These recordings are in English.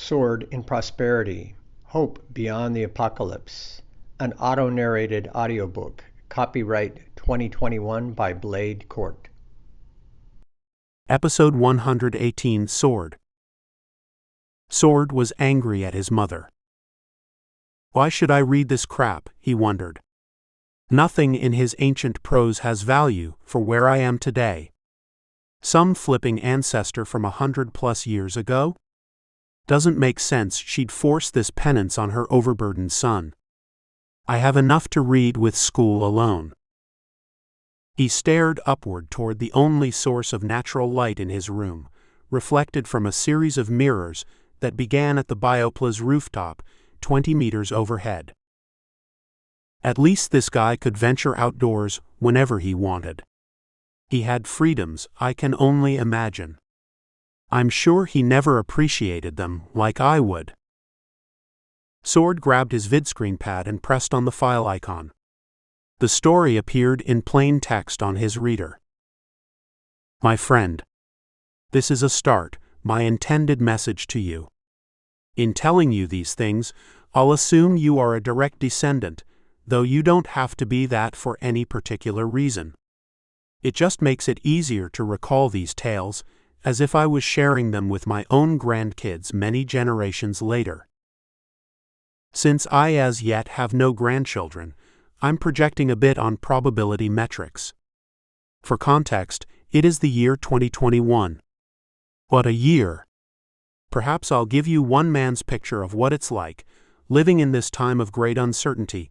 Sword in Prosperity, Hope Beyond the Apocalypse, an auto-narrated audiobook, copyright 2021 by Cort. Episode 118, Sword. Sword was angry at his mother. Why should I read this crap, he wondered. Nothing in his ancient prose has value for where I am today. Some flipping ancestor from 100+ years ago? Doesn't make sense she'd force this penance on her overburdened son. I have enough to read with school alone. He stared upward toward the only source of natural light in his room, reflected from a series of mirrors that began at the Biopla's rooftop, 20 meters overhead. At least this guy could venture outdoors whenever he wanted. He had freedoms I can only imagine. I'm sure he never appreciated them like I would. Sword grabbed his vidscreen pad and pressed on the file icon. The story appeared in plain text on his reader. My friend. This is a start, my intended message to you. In telling you these things, I'll assume you are a direct descendant, though you don't have to be that for any particular reason. It just makes it easier to recall these tales, as if I was sharing them with my own grandkids many generations later. Since I as yet have no grandchildren, I'm projecting a bit on probability metrics. For context, it is the year 2021. What a year! Perhaps I'll give you one man's picture of what it's like, living in this time of great uncertainty,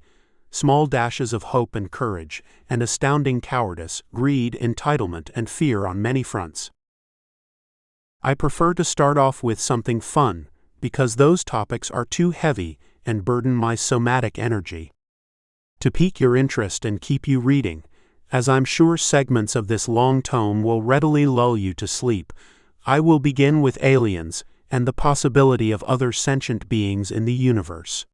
small dashes of hope and courage, and astounding cowardice, greed, entitlement, and fear on many fronts. I prefer to start off with something fun, because those topics are too heavy and burden my somatic energy. To pique your interest and keep you reading, as I'm sure segments of this long tome will readily lull you to sleep, I will begin with aliens and the possibility of other sentient beings in the universe.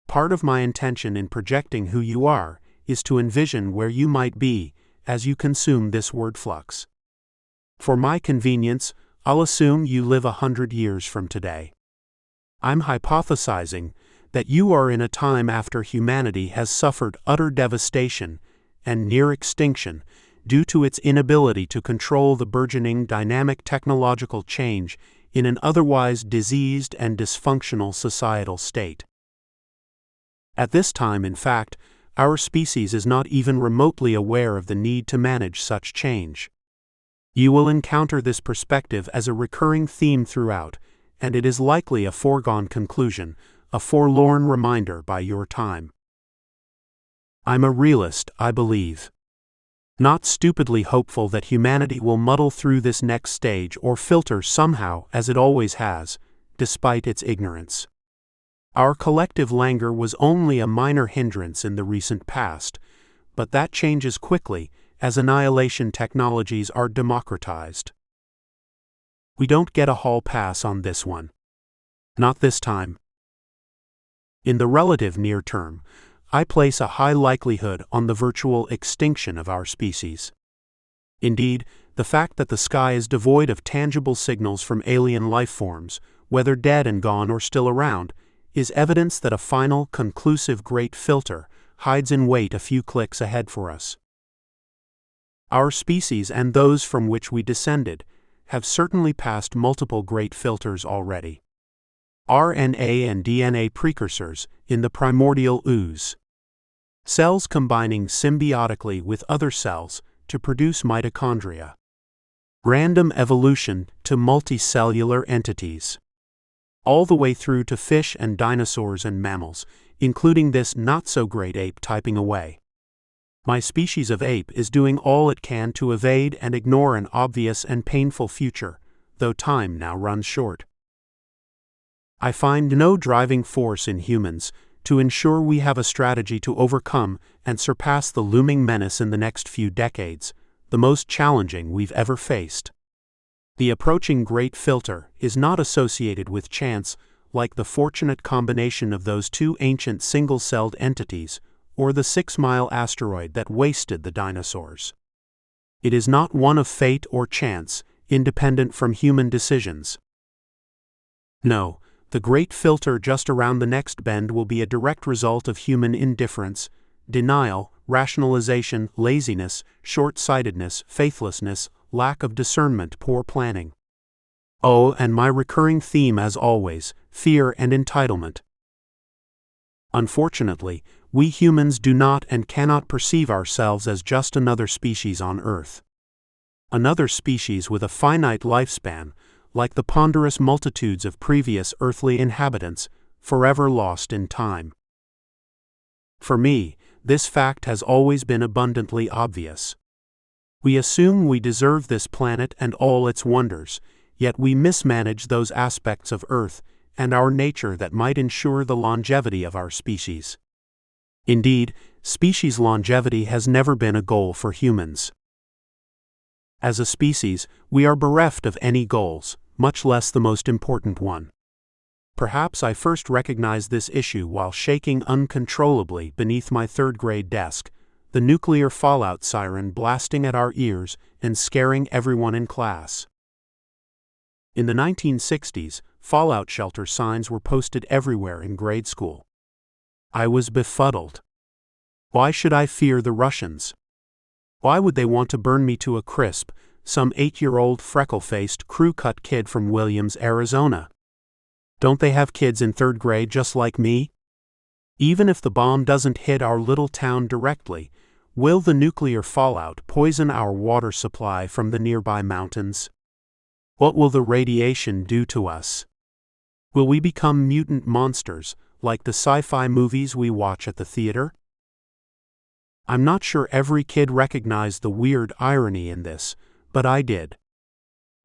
Part of my intention in projecting who you are is to envision where you might be as you consume this word flux. For my convenience, I'll assume you live 100 years from today. I'm hypothesizing that you are in a time after humanity has suffered utter devastation and near extinction due to its inability to control the burgeoning dynamic technological change in an otherwise diseased and dysfunctional societal state. At this time, in fact, our species is not even remotely aware of the need to manage such change. You will encounter this perspective as a recurring theme throughout, and it is likely a foregone conclusion, a forlorn reminder by your time. I'm a realist, I believe. Not stupidly hopeful that humanity will muddle through this next stage or filter somehow as it always has, despite its ignorance. Our collective languor was only a minor hindrance in the recent past, but that changes quickly as annihilation technologies are democratized. We don't get a hall pass on this one. Not this time. In the relative near term, I place a high likelihood on the virtual extinction of our species. Indeed, the fact that the sky is devoid of tangible signals from alien life forms, whether dead and gone or still around, is evidence that a final, conclusive great filter hides in wait a few clicks ahead for us. Our species and those from which we descended have certainly passed multiple great filters already. RNA and DNA precursors in the primordial ooze. Cells combining symbiotically with other cells to produce mitochondria. Random evolution to multicellular entities. All the way through to fish and dinosaurs and mammals, including this not-so-great ape typing away. My species of ape is doing all it can to evade and ignore an obvious and painful future, though time now runs short. I find no driving force in humans to ensure we have a strategy to overcome and surpass the looming menace in the next few decades, the most challenging we've ever faced. The approaching great filter is not associated with chance like the fortunate combination of those two ancient single-celled entities or the 6-mile asteroid that wasted the dinosaurs. It is not one of fate or chance, independent from human decisions. No, the great filter just around the next bend will be a direct result of human indifference, denial, rationalization, laziness, short-sightedness, faithlessness, lack of discernment, poor planning. Oh, and my recurring theme as always, fear and entitlement. Unfortunately, we humans do not and cannot perceive ourselves as just another species on Earth. Another species with a finite lifespan, like the ponderous multitudes of previous earthly inhabitants, forever lost in time. For me, this fact has always been abundantly obvious. We assume we deserve this planet and all its wonders, yet we mismanage those aspects of Earth and our nature that might ensure the longevity of our species. Indeed, species longevity has never been a goal for humans. As a species, we are bereft of any goals, much less the most important one. Perhaps I first recognized this issue while shaking uncontrollably beneath my third-grade desk, the nuclear fallout siren blasting at our ears and scaring everyone in class. In the 1960s, fallout shelter signs were posted everywhere in grade school. I was befuddled. Why should I fear the Russians? Why would they want to burn me to a crisp, some 8-year-old freckle-faced, crew-cut kid from Williams, Arizona? Don't they have kids in third grade just like me? Even if the bomb doesn't hit our little town directly, will the nuclear fallout poison our water supply from the nearby mountains? What will the radiation do to us? Will we become mutant monsters, like the sci-fi movies we watch at the theater? I'm not sure every kid recognized the weird irony in this, but I did.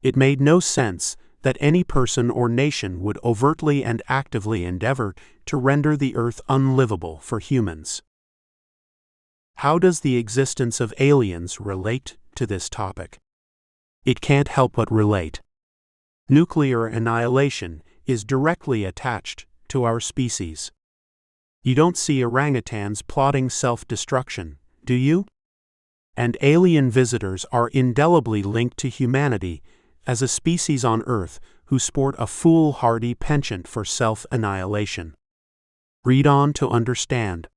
It made no sense that any person or nation would overtly and actively endeavor to render the Earth unlivable for humans. How does the existence of aliens relate to this topic? It can't help but relate. Nuclear annihilation is directly attached to our species. You don't see orangutans plotting self-destruction, do you? And alien visitors are indelibly linked to humanity as a species on Earth who sport a foolhardy penchant for self-annihilation. Read on to understand.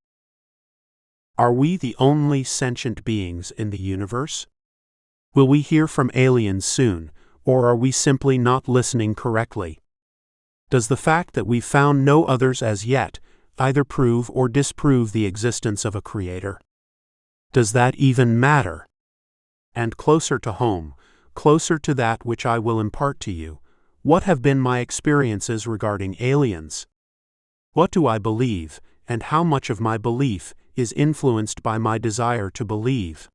Are we the only sentient beings in the universe? Will we hear from aliens soon, or are we simply not listening correctly? Does the fact that we've found no others as yet either prove or disprove the existence of a creator? Does that even matter? And closer to home, closer to that which I will impart to you, what have been my experiences regarding aliens? What do I believe, and how much of my belief is influenced by my desire to believe?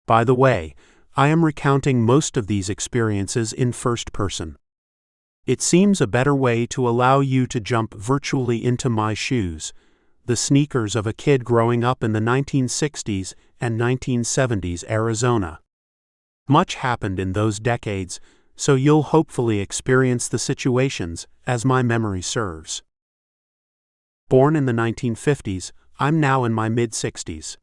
By the way, I am recounting most of these experiences in first person. It seems a better way to allow you to jump virtually into my shoes, the sneakers of a kid growing up in the 1960s and 1970s Arizona. Much happened in those decades, so you'll hopefully experience the situations as my memory serves. Born in the 1950s, I'm now in my mid-60s.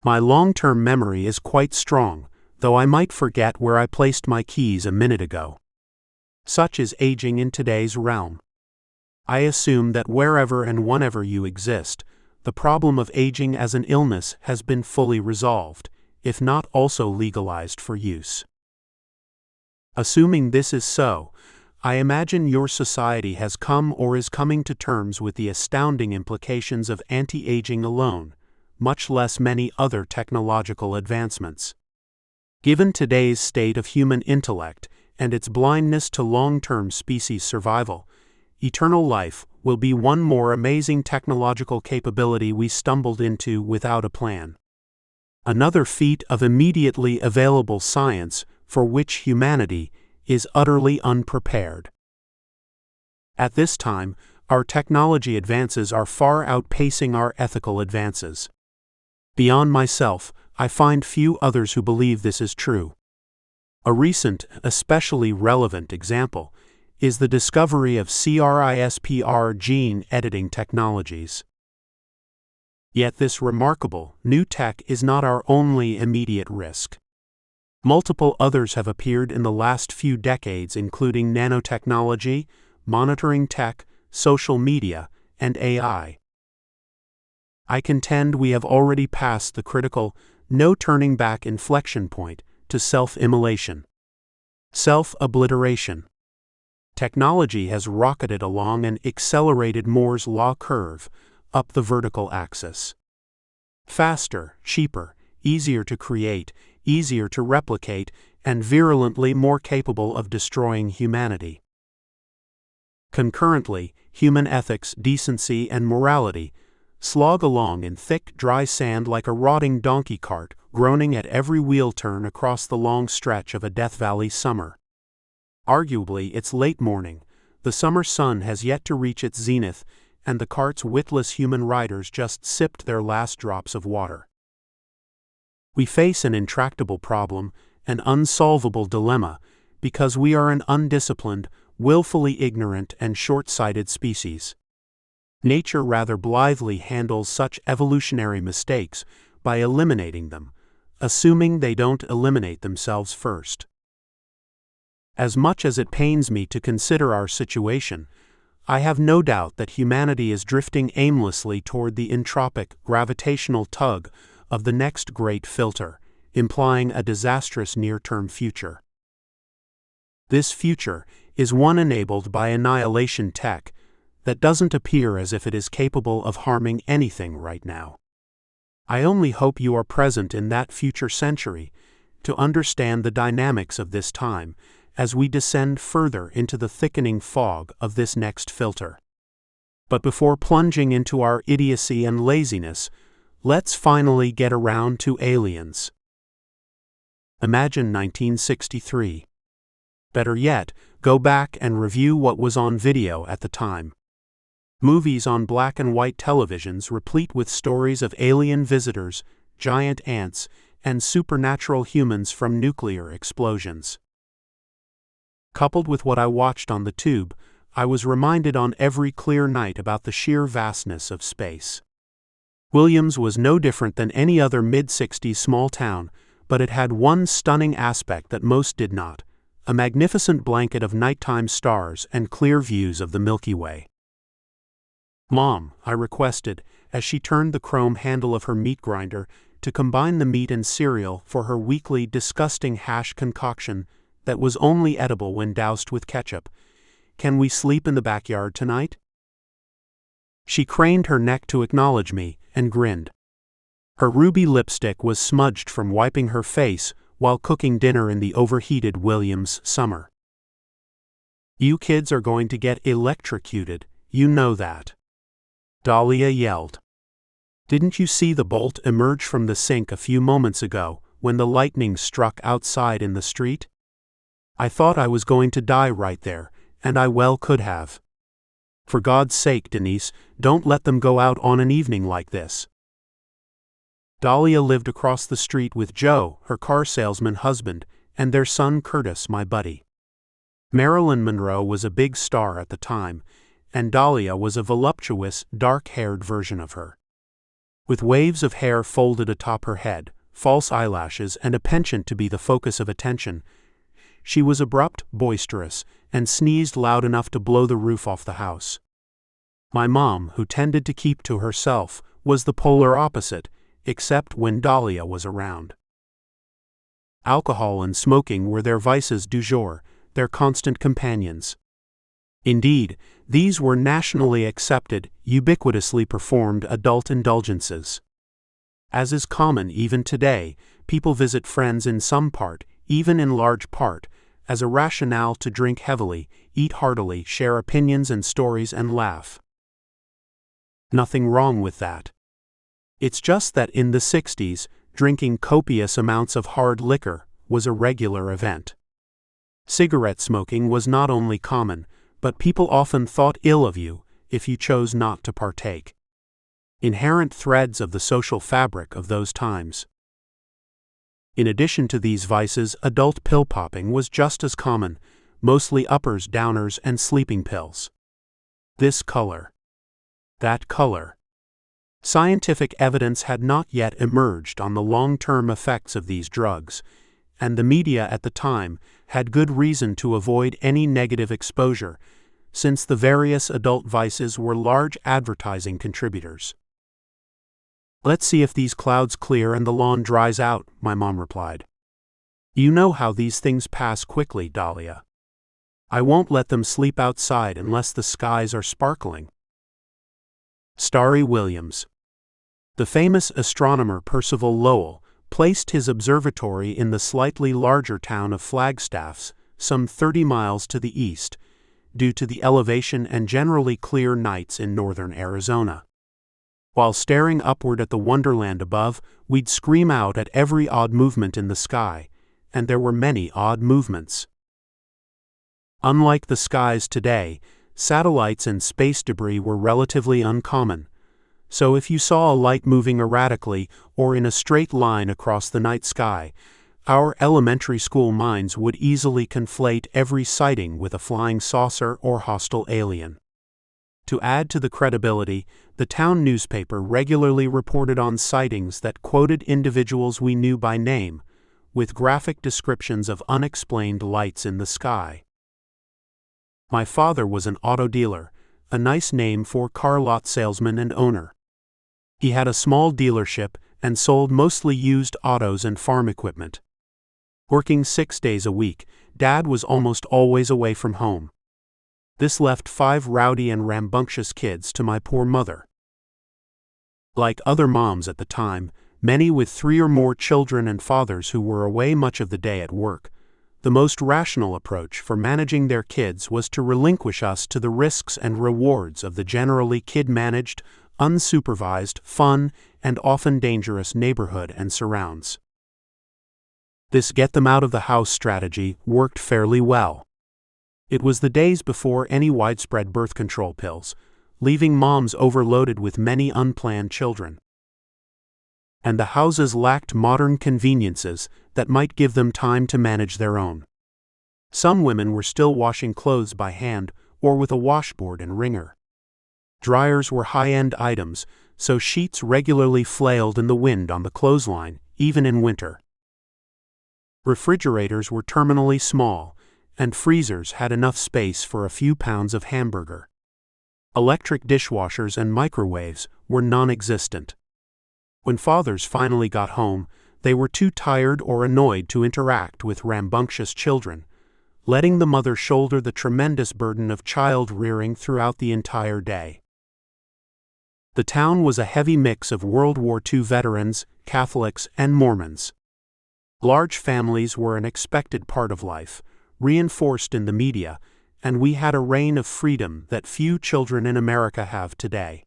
My long-term memory is quite strong, though I might forget where I placed my keys a minute ago. Such is aging in today's realm. I assume that wherever and whenever you exist, the problem of aging as an illness has been fully resolved, if not also legalized for use. Assuming this is so, I imagine your society has come or is coming to terms with the astounding implications of anti-aging alone, much less many other technological advancements. Given today's state of human intellect and its blindness to long-term species survival, eternal life will be one more amazing technological capability we stumbled into without a plan. Another feat of immediately available science for which humanity is utterly unprepared. At this time, our technology advances are far outpacing our ethical advances. Beyond myself, I find few others who believe this is true. A recent, especially relevant example is the discovery of CRISPR gene editing technologies. Yet this remarkable, new tech is not our only immediate risk. Multiple others have appeared in the last few decades, including nanotechnology, monitoring tech, social media, and AI. I contend we have already passed the critical, no-turning-back inflection point to self-immolation. Self-obliteration. Technology has rocketed along an accelerated Moore's law curve up the vertical axis. Faster, cheaper, easier to create, easier to replicate, and virulently more capable of destroying humanity. Concurrently, human ethics, decency, and morality slog along in thick, dry sand like a rotting donkey cart, groaning at every wheel turn across the long stretch of a Death Valley summer. Arguably, it's late morning, the summer sun has yet to reach its zenith, and the cart's witless human riders just sipped their last drops of water. We face an intractable problem, an unsolvable dilemma, because we are an undisciplined, willfully ignorant, and short-sighted species. Nature rather blithely handles such evolutionary mistakes by eliminating them, assuming they don't eliminate themselves first. As much as it pains me to consider our situation, I have no doubt that humanity is drifting aimlessly toward the entropic, gravitational tug of the next great filter, implying a disastrous near-term future. This future is one enabled by annihilation tech that doesn't appear as if it is capable of harming anything right now. I only hope you are present in that future century to understand the dynamics of this time as we descend further into the thickening fog of this next filter. But before plunging into our idiocy and laziness, let's finally get around to aliens. Imagine 1963. Better yet, go back and review what was on video at the time. Movies on black and white televisions replete with stories of alien visitors, giant ants, and supernatural humans from nuclear explosions. Coupled with what I watched on the tube, I was reminded on every clear night about the sheer vastness of space. Williams was no different than any other mid-60s small town, but it had one stunning aspect that most did not: a magnificent blanket of nighttime stars and clear views of the Milky Way. "Mom," I requested, as she turned the chrome handle of her meat grinder to combine the meat and cereal for her weekly disgusting hash concoction that was only edible when doused with ketchup, "can we sleep in the backyard tonight?" She craned her neck to acknowledge me and grinned. Her ruby lipstick was smudged from wiping her face while cooking dinner in the overheated Williams summer. "You kids are going to get electrocuted, you know that," Dahlia yelled. "Didn't you see the bolt emerge from the sink a few moments ago when the lightning struck outside in the street? I thought I was going to die right there, and I well could have. For God's sake, Denise, don't let them go out on an evening like this." Dahlia lived across the street with Joe, her car salesman husband, and their son Curtis, my buddy. Marilyn Monroe was a big star at the time, and Dahlia was a voluptuous, dark-haired version of her. With waves of hair folded atop her head, false eyelashes, and a penchant to be the focus of attention, she was abrupt, boisterous, and sneezed loud enough to blow the roof off the house. My mom, who tended to keep to herself, was the polar opposite, except when Dahlia was around. Alcohol and smoking were their vices du jour, their constant companions. Indeed, these were nationally accepted, ubiquitously performed adult indulgences. As is common even today, people visit friends in some part, even in large part, as a rationale to drink heavily, eat heartily, share opinions and stories, and laugh. Nothing wrong with that. It's just that in the 60s, drinking copious amounts of hard liquor was a regular event. Cigarette smoking was not only common, but people often thought ill of you if you chose not to partake. Inherent threads of the social fabric of those times. In addition to these vices, adult pill popping was just as common, mostly uppers, downers, and sleeping pills. This color. That color. Scientific evidence had not yet emerged on the long-term effects of these drugs, and the media at the time had good reason to avoid any negative exposure, since the various adult vices were large advertising contributors. "Let's see if these clouds clear and the lawn dries out," my mom replied. "You know how these things pass quickly, Dahlia. I won't let them sleep outside unless the skies are sparkling." Starry Williams. The famous astronomer Percival Lowell placed his observatory in the slightly larger town of Flagstaff, some 30 miles to the east, due to the elevation and generally clear nights in northern Arizona. While staring upward at the wonderland above, we'd scream out at every odd movement in the sky, and there were many odd movements. Unlike the skies today, satellites and space debris were relatively uncommon, so if you saw a light moving erratically or in a straight line across the night sky, our elementary school minds would easily conflate every sighting with a flying saucer or hostile alien. To add to the credibility, the town newspaper regularly reported on sightings that quoted individuals we knew by name, with graphic descriptions of unexplained lights in the sky. My father was an auto dealer, a nice name for car lot salesman and owner. He had a small dealership and sold mostly used autos and farm equipment. Working 6 days a week, Dad was almost always away from home. This left 5 rowdy and rambunctious kids to my poor mother. Like other moms at the time, many with 3 or more children and fathers who were away much of the day at work, the most rational approach for managing their kids was to relinquish us to the risks and rewards of the generally kid-managed, unsupervised, fun, and often dangerous neighborhood and surrounds. This get-them-out-of-the-house strategy worked fairly well. It was the days before any widespread birth control pills, leaving moms overloaded with many unplanned children. And the houses lacked modern conveniences that might give them time to manage their own. Some women were still washing clothes by hand or with a washboard and wringer. Dryers were high-end items, so sheets regularly flailed in the wind on the clothesline, even in winter. Refrigerators were terminally small, and freezers had enough space for a few pounds of hamburger. Electric dishwashers and microwaves were non-existent. When fathers finally got home, they were too tired or annoyed to interact with rambunctious children, letting the mother shoulder the tremendous burden of child-rearing throughout the entire day. The town was a heavy mix of World War II veterans, Catholics, and Mormons. Large families were an expected part of life, reinforced in the media, and we had a reign of freedom that few children in America have today.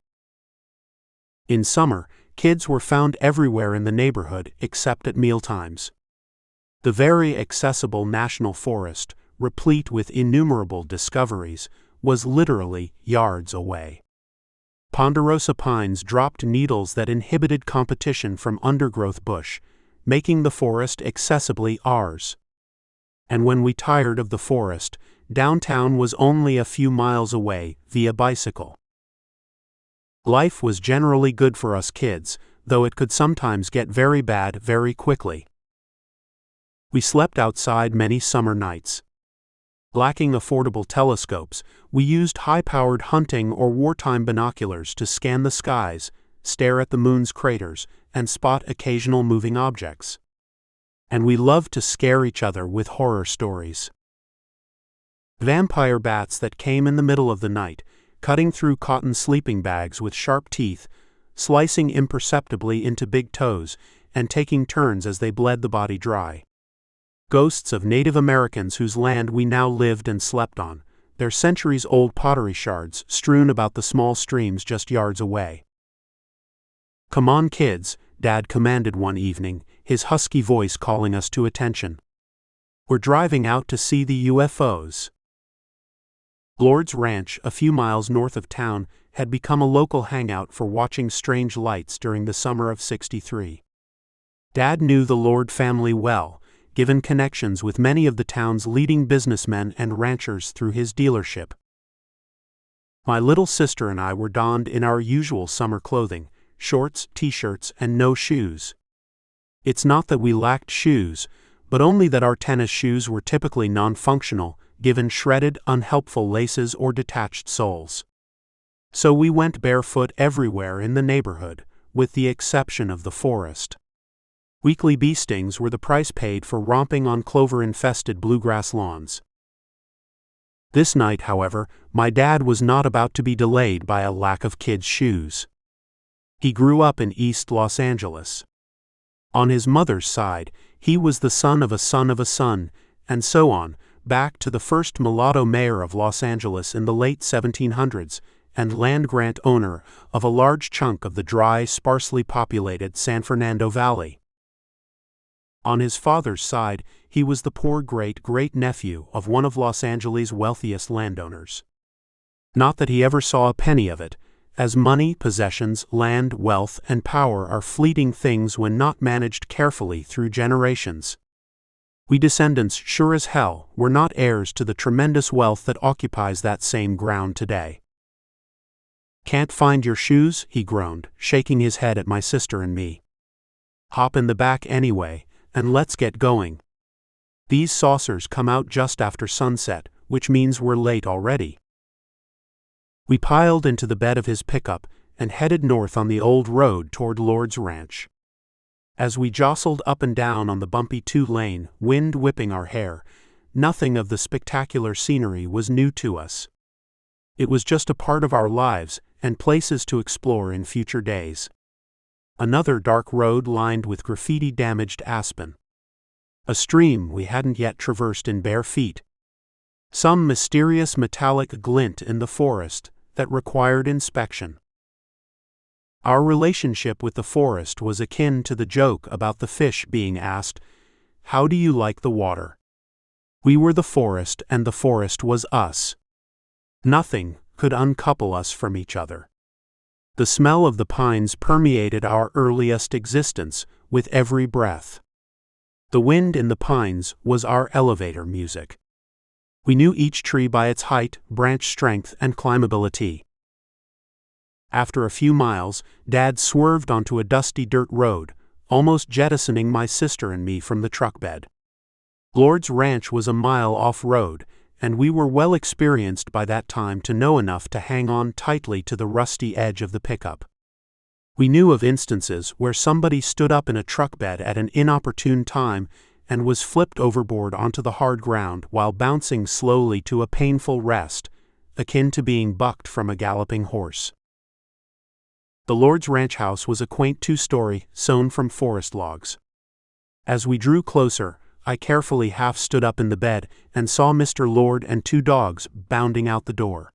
In summer, kids were found everywhere in the neighborhood except at mealtimes. The very accessible national forest, replete with innumerable discoveries, was literally yards away. Ponderosa pines dropped needles that inhibited competition from undergrowth bush, making the forest accessibly ours. And when we tired of the forest, downtown was only a few miles away via bicycle. Life was generally good for us kids, though it could sometimes get very bad very quickly. We slept outside many summer nights. Lacking affordable telescopes, we used high-powered hunting or wartime binoculars to scan the skies, stare at the moon's craters, and spot occasional moving objects. And we loved to scare each other with horror stories. Vampire bats that came in the middle of the night, cutting through cotton sleeping bags with sharp teeth, slicing imperceptibly into big toes, and taking turns as they bled the body dry. Ghosts of Native Americans whose land we now lived and slept on, their centuries-old pottery shards strewn about the small streams just yards away. "Come on, kids," Dad commanded one evening, his husky voice calling us to attention. "We're driving out to see the UFOs." Lord's Ranch, a few miles north of town, had become a local hangout for watching strange lights during the summer of '63. Dad knew the Lord family well, given connections with many of the town's leading businessmen and ranchers through his dealership. My little sister and I were donned in our usual summer clothing, shorts, t-shirts, and no shoes. It's not that we lacked shoes, but only that our tennis shoes were typically non-functional, given shredded, unhelpful laces or detached soles. So we went barefoot everywhere in the neighborhood, with the exception of the forest. Weekly bee stings were the price paid for romping on clover-infested bluegrass lawns. This night, however, my dad was not about to be delayed by a lack of kids' shoes. He grew up in East Los Angeles. On his mother's side, he was the son of a son of a son, and so on, back to the first mulatto mayor of Los Angeles in the late 1700s, and land-grant owner of a large chunk of the dry, sparsely populated San Fernando Valley. On his father's side, he was the poor great-great-nephew of one of Los Angeles' wealthiest landowners. Not that he ever saw a penny of it, as money, possessions, land, wealth, and power are fleeting things when not managed carefully through generations. We descendants, sure as hell, were not heirs to the tremendous wealth that occupies that same ground today. "Can't find your shoes?" he groaned, shaking his head at my sister and me. "Hop in the back anyway, and let's get going. These saucers come out just after sunset, which means we're late already." We piled into the bed of his pickup and headed north on the old road toward Lord's Ranch. As we jostled up and down on the bumpy two-lane, wind whipping our hair, nothing of the spectacular scenery was new to us. It was just a part of our lives and places to explore in future days. Another dark road lined with graffiti-damaged aspen. A stream we hadn't yet traversed in bare feet. Some mysterious metallic glint in the forest that required inspection. Our relationship with the forest was akin to the joke about the fish being asked, "How do you like the water?" We were the forest and the forest was us. Nothing could uncouple us from each other. The smell of the pines permeated our earliest existence with every breath. The wind in the pines was our elevator music. We knew each tree by its height, branch strength, and climbability. After a few miles, Dad swerved onto a dusty dirt road, almost jettisoning my sister and me from the truck bed. Lord's Ranch was a mile off-road, and we were well experienced by that time to know enough to hang on tightly to the rusty edge of the pickup. We knew of instances where somebody stood up in a truck bed at an inopportune time and was flipped overboard onto the hard ground while bouncing slowly to a painful rest, akin to being bucked from a galloping horse. The Lord's Ranch house was a quaint two-story, sewn from forest logs. As we drew closer, I carefully half stood up in the bed and saw Mr. Lord and two dogs bounding out the door.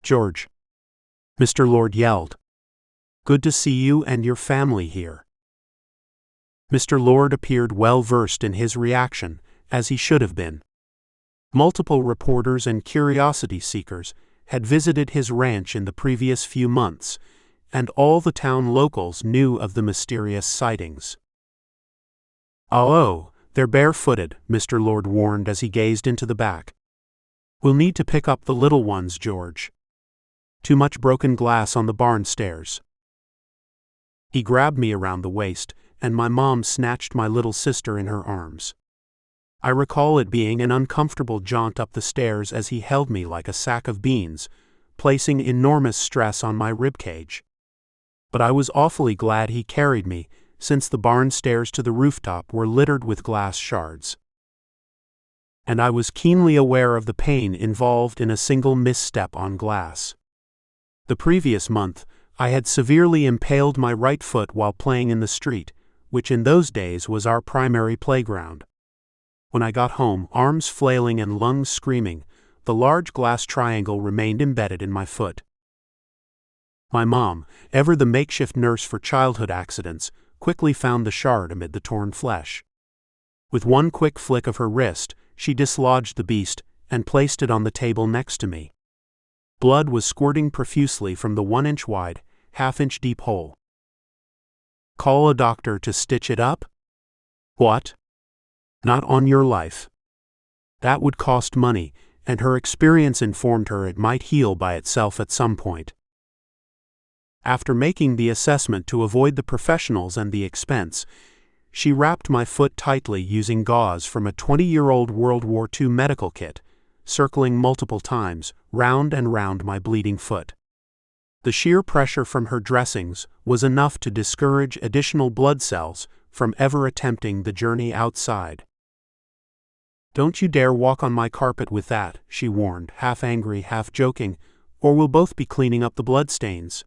"George," Mr. Lord yelled. "Good to see you and your family here." Mr. Lord appeared well versed in his reaction, as he should have been. Multiple reporters and curiosity seekers had visited his ranch in the previous few months, and all the town locals knew of the mysterious sightings. "Oh, they're barefooted," Mr. Lord warned as he gazed into the back. "We'll need to pick up the little ones, George. Too much broken glass on the barn stairs." He grabbed me around the waist, and my mom snatched my little sister in her arms. I recall it being an uncomfortable jaunt up the stairs as he held me like a sack of beans, placing enormous stress on my ribcage. But I was awfully glad he carried me, since the barn stairs to the rooftop were littered with glass shards. And I was keenly aware of the pain involved in a single misstep on glass. The previous month, I had severely impaled my right foot while playing in the street, which in those days was our primary playground. When I got home, arms flailing and lungs screaming, the large glass triangle remained embedded in my foot. My mom, ever the makeshift nurse for childhood accidents, quickly found the shard amid the torn flesh. With one quick flick of her wrist, she dislodged the beast and placed it on the table next to me. Blood was squirting profusely from the 1-inch wide, half-inch deep hole. "Call a doctor to stitch it up?" "What? Not on your life. That would cost money, and her experience informed her it might heal by itself at some point." After making the assessment to avoid the professionals and the expense, She wrapped my foot tightly using gauze from a 20-year-old World War II medical kit, circling multiple times, round and round my bleeding foot. The sheer pressure from her dressings was enough to discourage additional blood cells from ever attempting the journey outside. "Don't you dare walk on my carpet with that," she warned, half angry, half joking, "or we'll both be cleaning up the bloodstains."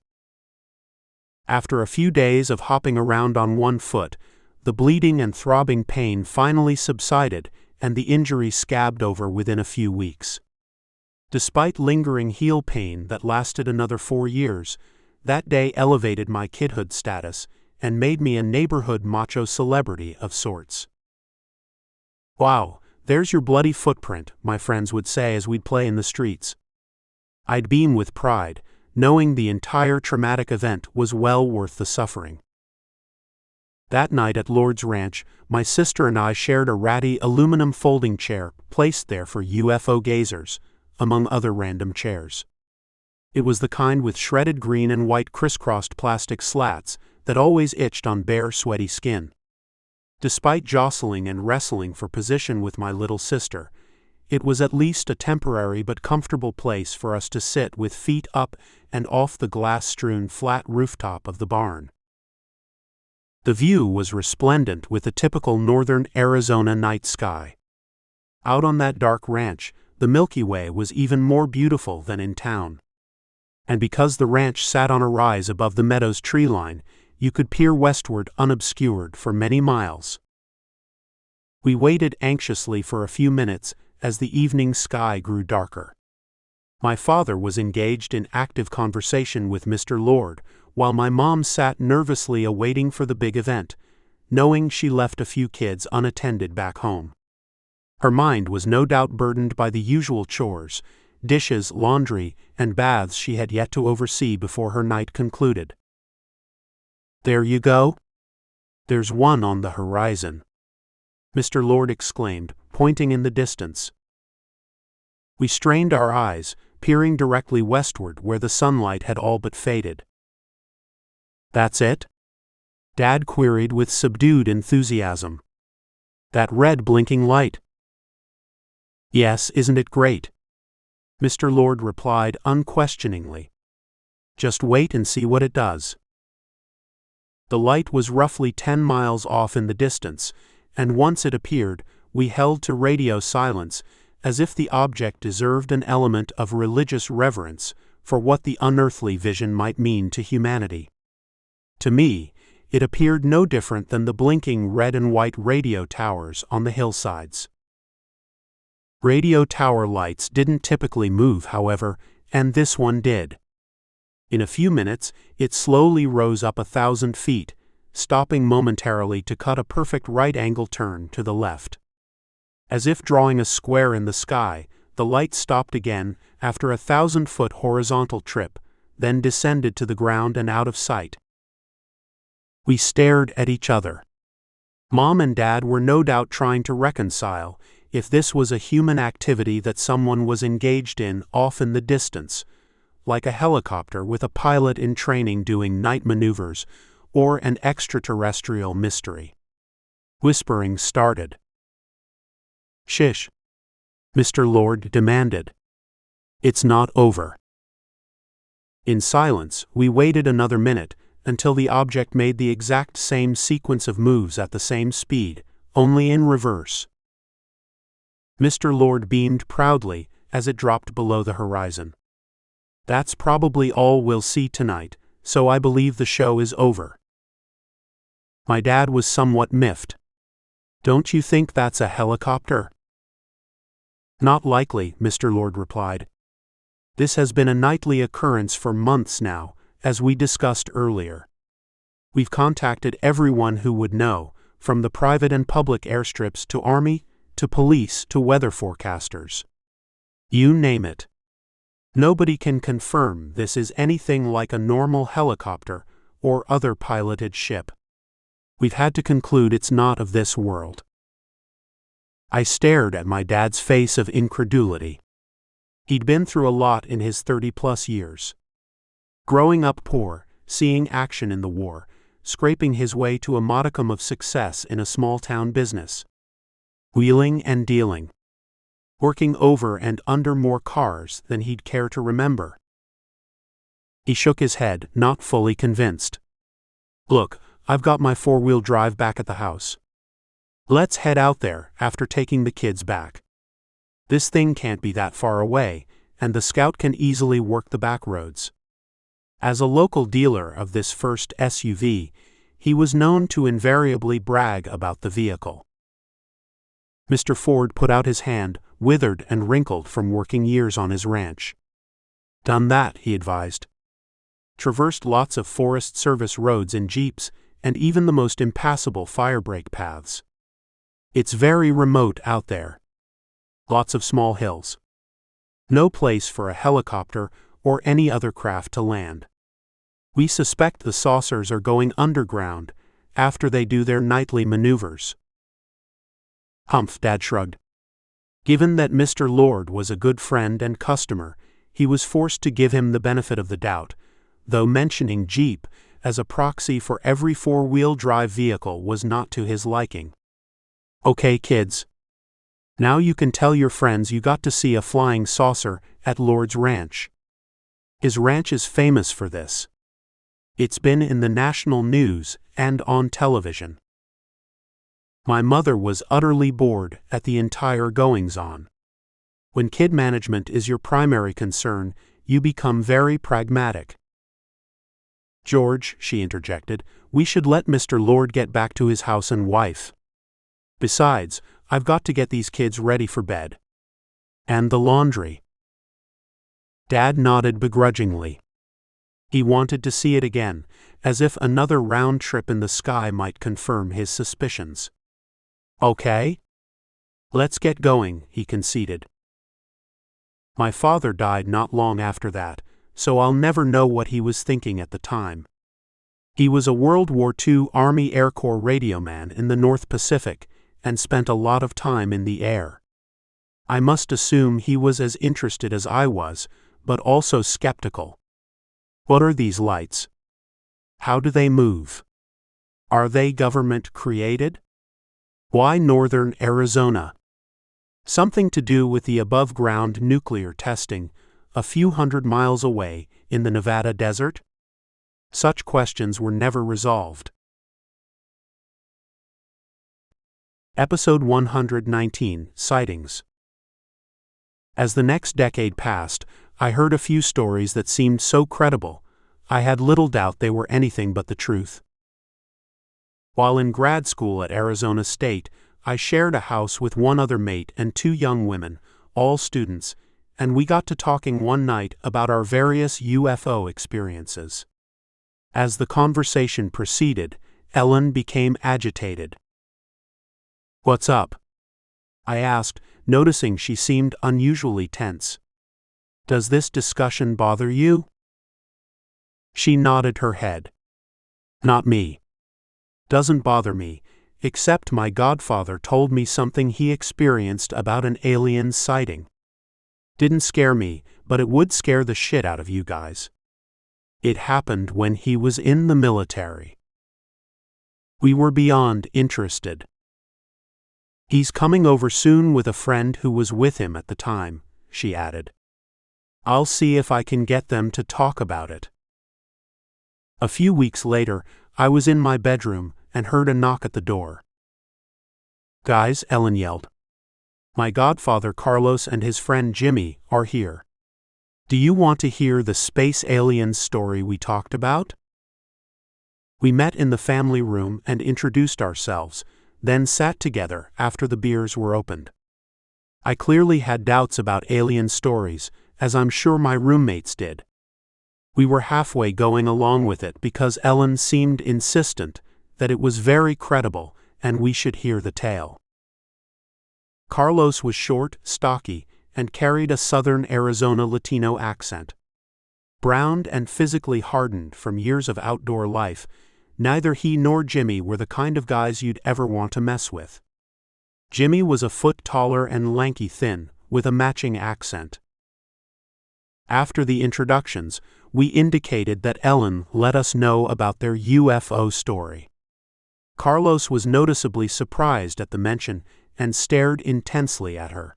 After a few days of hopping around on one foot, the bleeding and throbbing pain finally subsided and the injury scabbed over within a few weeks. Despite lingering heel pain that lasted another 4 years, that day elevated my kidhood status and made me a neighborhood macho celebrity of sorts. "Wow, there's your bloody footprint," my friends would say as we'd play in the streets. I'd beam with pride, knowing the entire traumatic event was well worth the suffering. That night at Lord's Ranch, my sister and I shared a ratty aluminum folding chair placed there for UFO gazers, among other random chairs. It was the kind with shredded green and white crisscrossed plastic slats that always itched on bare, sweaty skin. Despite jostling and wrestling for position with my little sister, it was at least a temporary but comfortable place for us to sit with feet up and off the glass-strewn flat rooftop of the barn. The view was resplendent with the typical northern Arizona night sky. Out on that dark ranch, the Milky Way was even more beautiful than in town. And because the ranch sat on a rise above the meadow's tree line, you could peer westward unobscured for many miles. We waited anxiously for a few minutes as the evening sky grew darker. My father was engaged in active conversation with Mr. Lord, while my mom sat nervously awaiting for the big event, knowing she left a few kids unattended back home. Her mind was no doubt burdened by the usual chores, dishes, laundry, and baths she had yet to oversee before her night concluded. "There you go? There's one on the horizon," Mr. Lord exclaimed, pointing in the distance. We strained our eyes, peering directly westward where the sunlight had all but faded. "That's it?" Dad queried with subdued enthusiasm. "That red blinking light?" "Yes, isn't it great?" Mr. Lord replied unquestioningly. "Just wait and see what it does." The light was roughly 10 miles off in the distance, and once it appeared, we held to radio silence, as if the object deserved an element of religious reverence for what the unearthly vision might mean to humanity. To me, it appeared no different than the blinking red and white radio towers on the hillsides. Radio tower lights didn't typically move, however, and this one did. In a few minutes, it slowly rose up 1,000 feet, stopping momentarily to cut a perfect right-angle turn to the left. As if drawing a square in the sky, the light stopped again after a 1,000-foot horizontal trip, then descended to the ground and out of sight. We stared at each other. Mom and Dad were no doubt trying to reconcile if this was a human activity that someone was engaged in off in the distance, like a helicopter with a pilot in training doing night maneuvers, or an extraterrestrial mystery. Whispering started. "Shish," Mr. Lord demanded. "It's not over." In silence, we waited another minute until the object made the exact same sequence of moves at the same speed, only in reverse. Mr. Lord beamed proudly as it dropped below the horizon. "That's probably all we'll see tonight, so I believe the show is over." My dad was somewhat miffed. "Don't you think that's a helicopter?" "Not likely," Mr. Lord replied. "This has been a nightly occurrence for months now, as we discussed earlier. We've contacted everyone who would know, from the private and public airstrips to Army, to police, to weather forecasters. You name it. Nobody can confirm this is anything like a normal helicopter or other piloted ship. We've had to conclude it's not of this world." I stared at my dad's face of incredulity. He'd been through a lot in his 30-plus years. Growing up poor, seeing action in the war, scraping his way to a modicum of success in a small-town business. Wheeling and dealing. Working over and under more cars than he'd care to remember. He shook his head, not fully convinced. "Look, I've got my four-wheel drive back at the house. Let's head out there after taking the kids back. This thing can't be that far away, and the Scout can easily work the back roads." As a local dealer of this first SUV, he was known to invariably brag about the vehicle. Mr. Ford put out his hand, withered and wrinkled from working years on his ranch. "Done that," he advised. "Traversed lots of Forest Service roads in Jeeps and even the most impassable firebreak paths. It's very remote out there. Lots of small hills. No place for a helicopter or any other craft to land. We suspect the saucers are going underground after they do their nightly maneuvers." "Humph," Dad shrugged. Given that Mr. Lord was a good friend and customer, he was forced to give him the benefit of the doubt, though mentioning Jeep as a proxy for every four-wheel drive vehicle was not to his liking. "Okay, kids. Now you can tell your friends you got to see a flying saucer at Lord's ranch. His ranch is famous for this. It's been in the national news and on television." My mother was utterly bored at the entire goings-on. When kid management is your primary concern, you become very pragmatic. "George," she interjected, "we should let Mr. Lord get back to his house and wife. Besides, I've got to get these kids ready for bed. And the laundry." Dad nodded begrudgingly. He wanted to see it again, as if another round trip in the sky might confirm his suspicions. "Okay? Let's get going," he conceded. My father died not long after that, so I'll never know what he was thinking at the time. He was a World War II Army Air Corps radioman in the North Pacific and spent a lot of time in the air. I must assume he was as interested as I was, but also skeptical. "What are these lights? How do they move? Are they government created? Why northern Arizona? Something to do with the above-ground nuclear testing a few hundred miles away in the Nevada desert?" Such questions were never resolved. Episode 119, Sightings. As the next decade passed, I heard a few stories that seemed so credible, I had little doubt they were anything but the truth. While in grad school at Arizona State, I shared a house with one other mate and two young women, all students, and we got to talking one night about our various UFO experiences. As the conversation proceeded, Ellen became agitated. "What's up?" I asked, noticing she seemed unusually tense. "Does this discussion bother you?" She nodded her head. "Not me. Doesn't bother me, except my godfather told me something he experienced about an alien sighting. Didn't scare me, but it would scare the shit out of you guys. It happened when he was in the military." We were beyond interested. "He's coming over soon with a friend who was with him at the time," she added. "I'll see if I can get them to talk about it." A few weeks later, I was in my bedroom and heard a knock at the door. "Guys," Ellen yelled. "My godfather Carlos and his friend Jimmy are here. Do you want to hear the space aliens story we talked about?" We met in the family room and introduced ourselves, then sat together after the beers were opened. I clearly had doubts about alien stories, as I'm sure my roommates did. We were halfway going along with it because Ellen seemed insistent that it was very credible and we should hear the tale. Carlos was short, stocky, and carried a southern Arizona Latino accent. Browned and physically hardened from years of outdoor life, neither he nor Jimmy were the kind of guys you'd ever want to mess with. Jimmy was a foot taller and lanky thin, with a matching accent. After the introductions, we indicated that Ellen let us know about their UFO story. Carlos was noticeably surprised at the mention and stared intensely at her.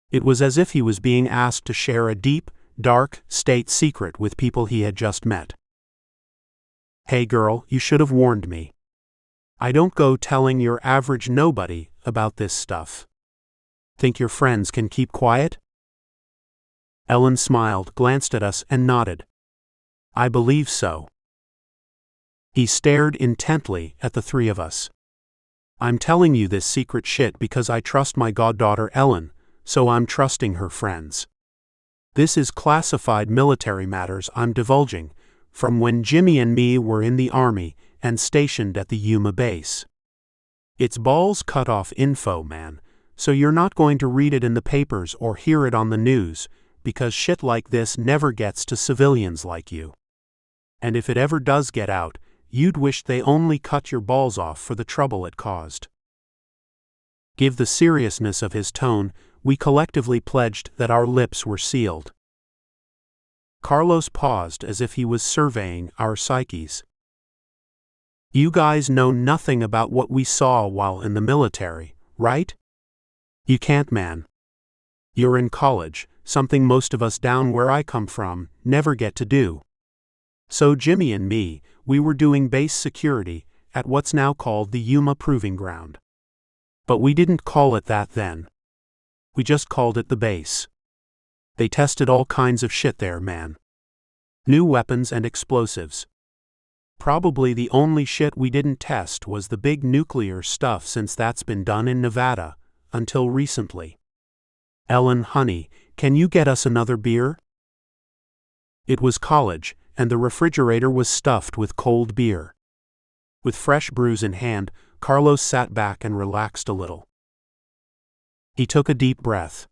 It was as if he was being asked to share a deep, dark, state secret with people he had just met. "Hey girl, you should have warned me. I don't go telling your average nobody about this stuff. Think your friends can keep quiet?" Ellen smiled, glanced at us, and nodded. "I believe so." He stared intently at the three of us. "I'm telling you this secret shit because I trust my goddaughter Ellen, so I'm trusting her friends. This is classified military matters I'm divulging, from when Jimmy and me were in the Army and stationed at the Yuma base. It's balls cut off info, man, so you're not going to read it in the papers or hear it on the news, because shit like this never gets to civilians like you. And if it ever does get out, you'd wish they only cut your balls off for the trouble it caused." Given the seriousness of his tone, we collectively pledged that our lips were sealed. Carlos paused as if he was surveying our psyches. "You guys know nothing about what we saw while in the military, right? You can't, man. You're in college, something most of us down where I come from never get to do. So Jimmy and me, we were doing base security at what's now called the Yuma Proving Ground. But we didn't call it that then. We just called it the base. They tested all kinds of shit there, man. New weapons and explosives. Probably the only shit we didn't test was the big nuclear stuff, since that's been done in Nevada, until recently. Ellen, honey, can you get us another beer?" It was college, and the refrigerator was stuffed with cold beer. With fresh brews in hand, Carlos sat back and relaxed a little. He took a deep breath.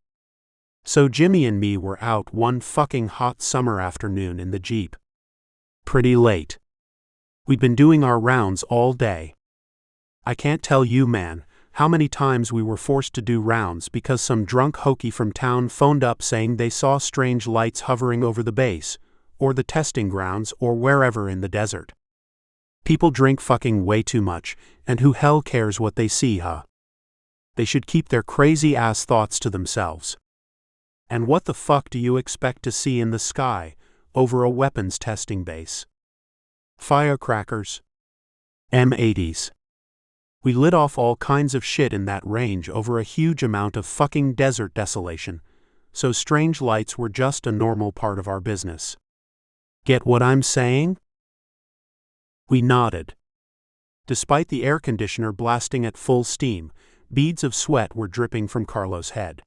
"So Jimmy and me were out one fucking hot summer afternoon in the Jeep. Pretty late. We'd been doing our rounds all day. I can't tell you, man, how many times we were forced to do rounds because some drunk hokey from town phoned up saying they saw strange lights hovering over the base, or the testing grounds, or wherever in the desert. People drink fucking way too much, and who hell cares what they see, huh? They should keep their crazy-ass thoughts to themselves. And what the fuck do you expect to see in the sky, over a weapons testing base? Firecrackers. M80s. We lit off all kinds of shit in that range over a huge amount of fucking desert desolation, so strange lights were just a normal part of our business. Get what I'm saying?" We nodded. Despite the air conditioner blasting at full steam, beads of sweat were dripping from Carlos' head.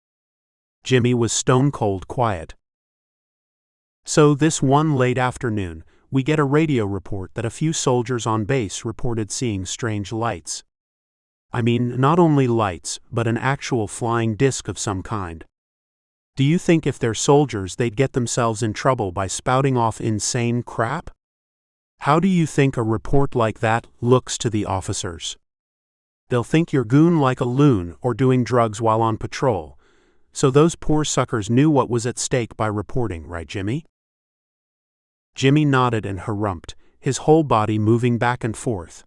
Jimmy was stone-cold quiet. "So this one late afternoon, we get a radio report that a few soldiers on base reported seeing strange lights. I mean, not only lights, but an actual flying disc of some kind. Do you think if they're soldiers they'd get themselves in trouble by spouting off insane crap? How do you think a report like that looks to the officers? They'll think you're goon like a loon or doing drugs while on patrol. So those poor suckers knew what was at stake by reporting, right, Jimmy?" Jimmy nodded and harumphed, his whole body moving back and forth.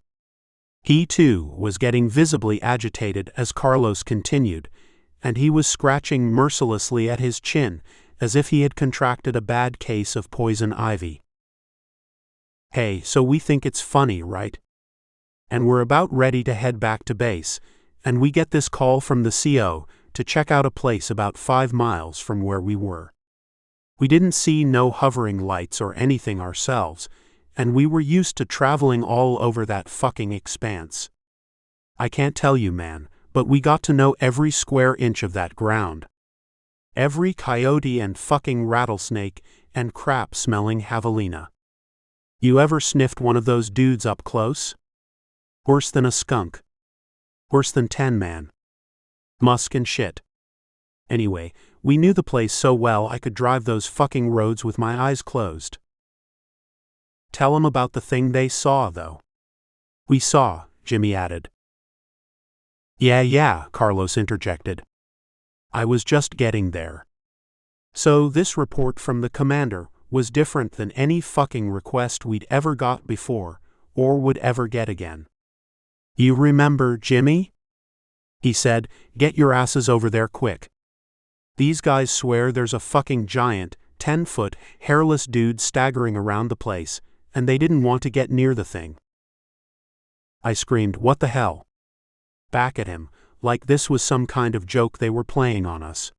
He, too, was getting visibly agitated as Carlos continued, and he was scratching mercilessly at his chin as if he had contracted a bad case of poison ivy. "Hey, so we think it's funny, right? And we're about ready to head back to base, and we get this call from the CO to check out a place about 5 miles from where we were. We didn't see no hovering lights or anything ourselves, and we were used to traveling all over that fucking expanse. I can't tell you, man, but we got to know every square inch of that ground. Every coyote and fucking rattlesnake and crap-smelling javelina. You ever sniffed one of those dudes up close? Worse than a skunk. Worse than 10, man. Musk and shit. Anyway, we knew the place so well I could drive those fucking roads with my eyes closed." "Tell 'em about the thing they saw, though." "We saw," Jimmy added. Yeah, Carlos interjected. "I was just getting there. So this report from the commander was different than any fucking request we'd ever got before, or would ever get again. "You remember Jimmy?" he said. "Get your asses over there quick. These guys swear there's a fucking giant, 10-foot, hairless dude staggering around the place, and they didn't want to get near the thing." I screamed, "What the hell?" back at him, like this was some kind of joke they were playing on us.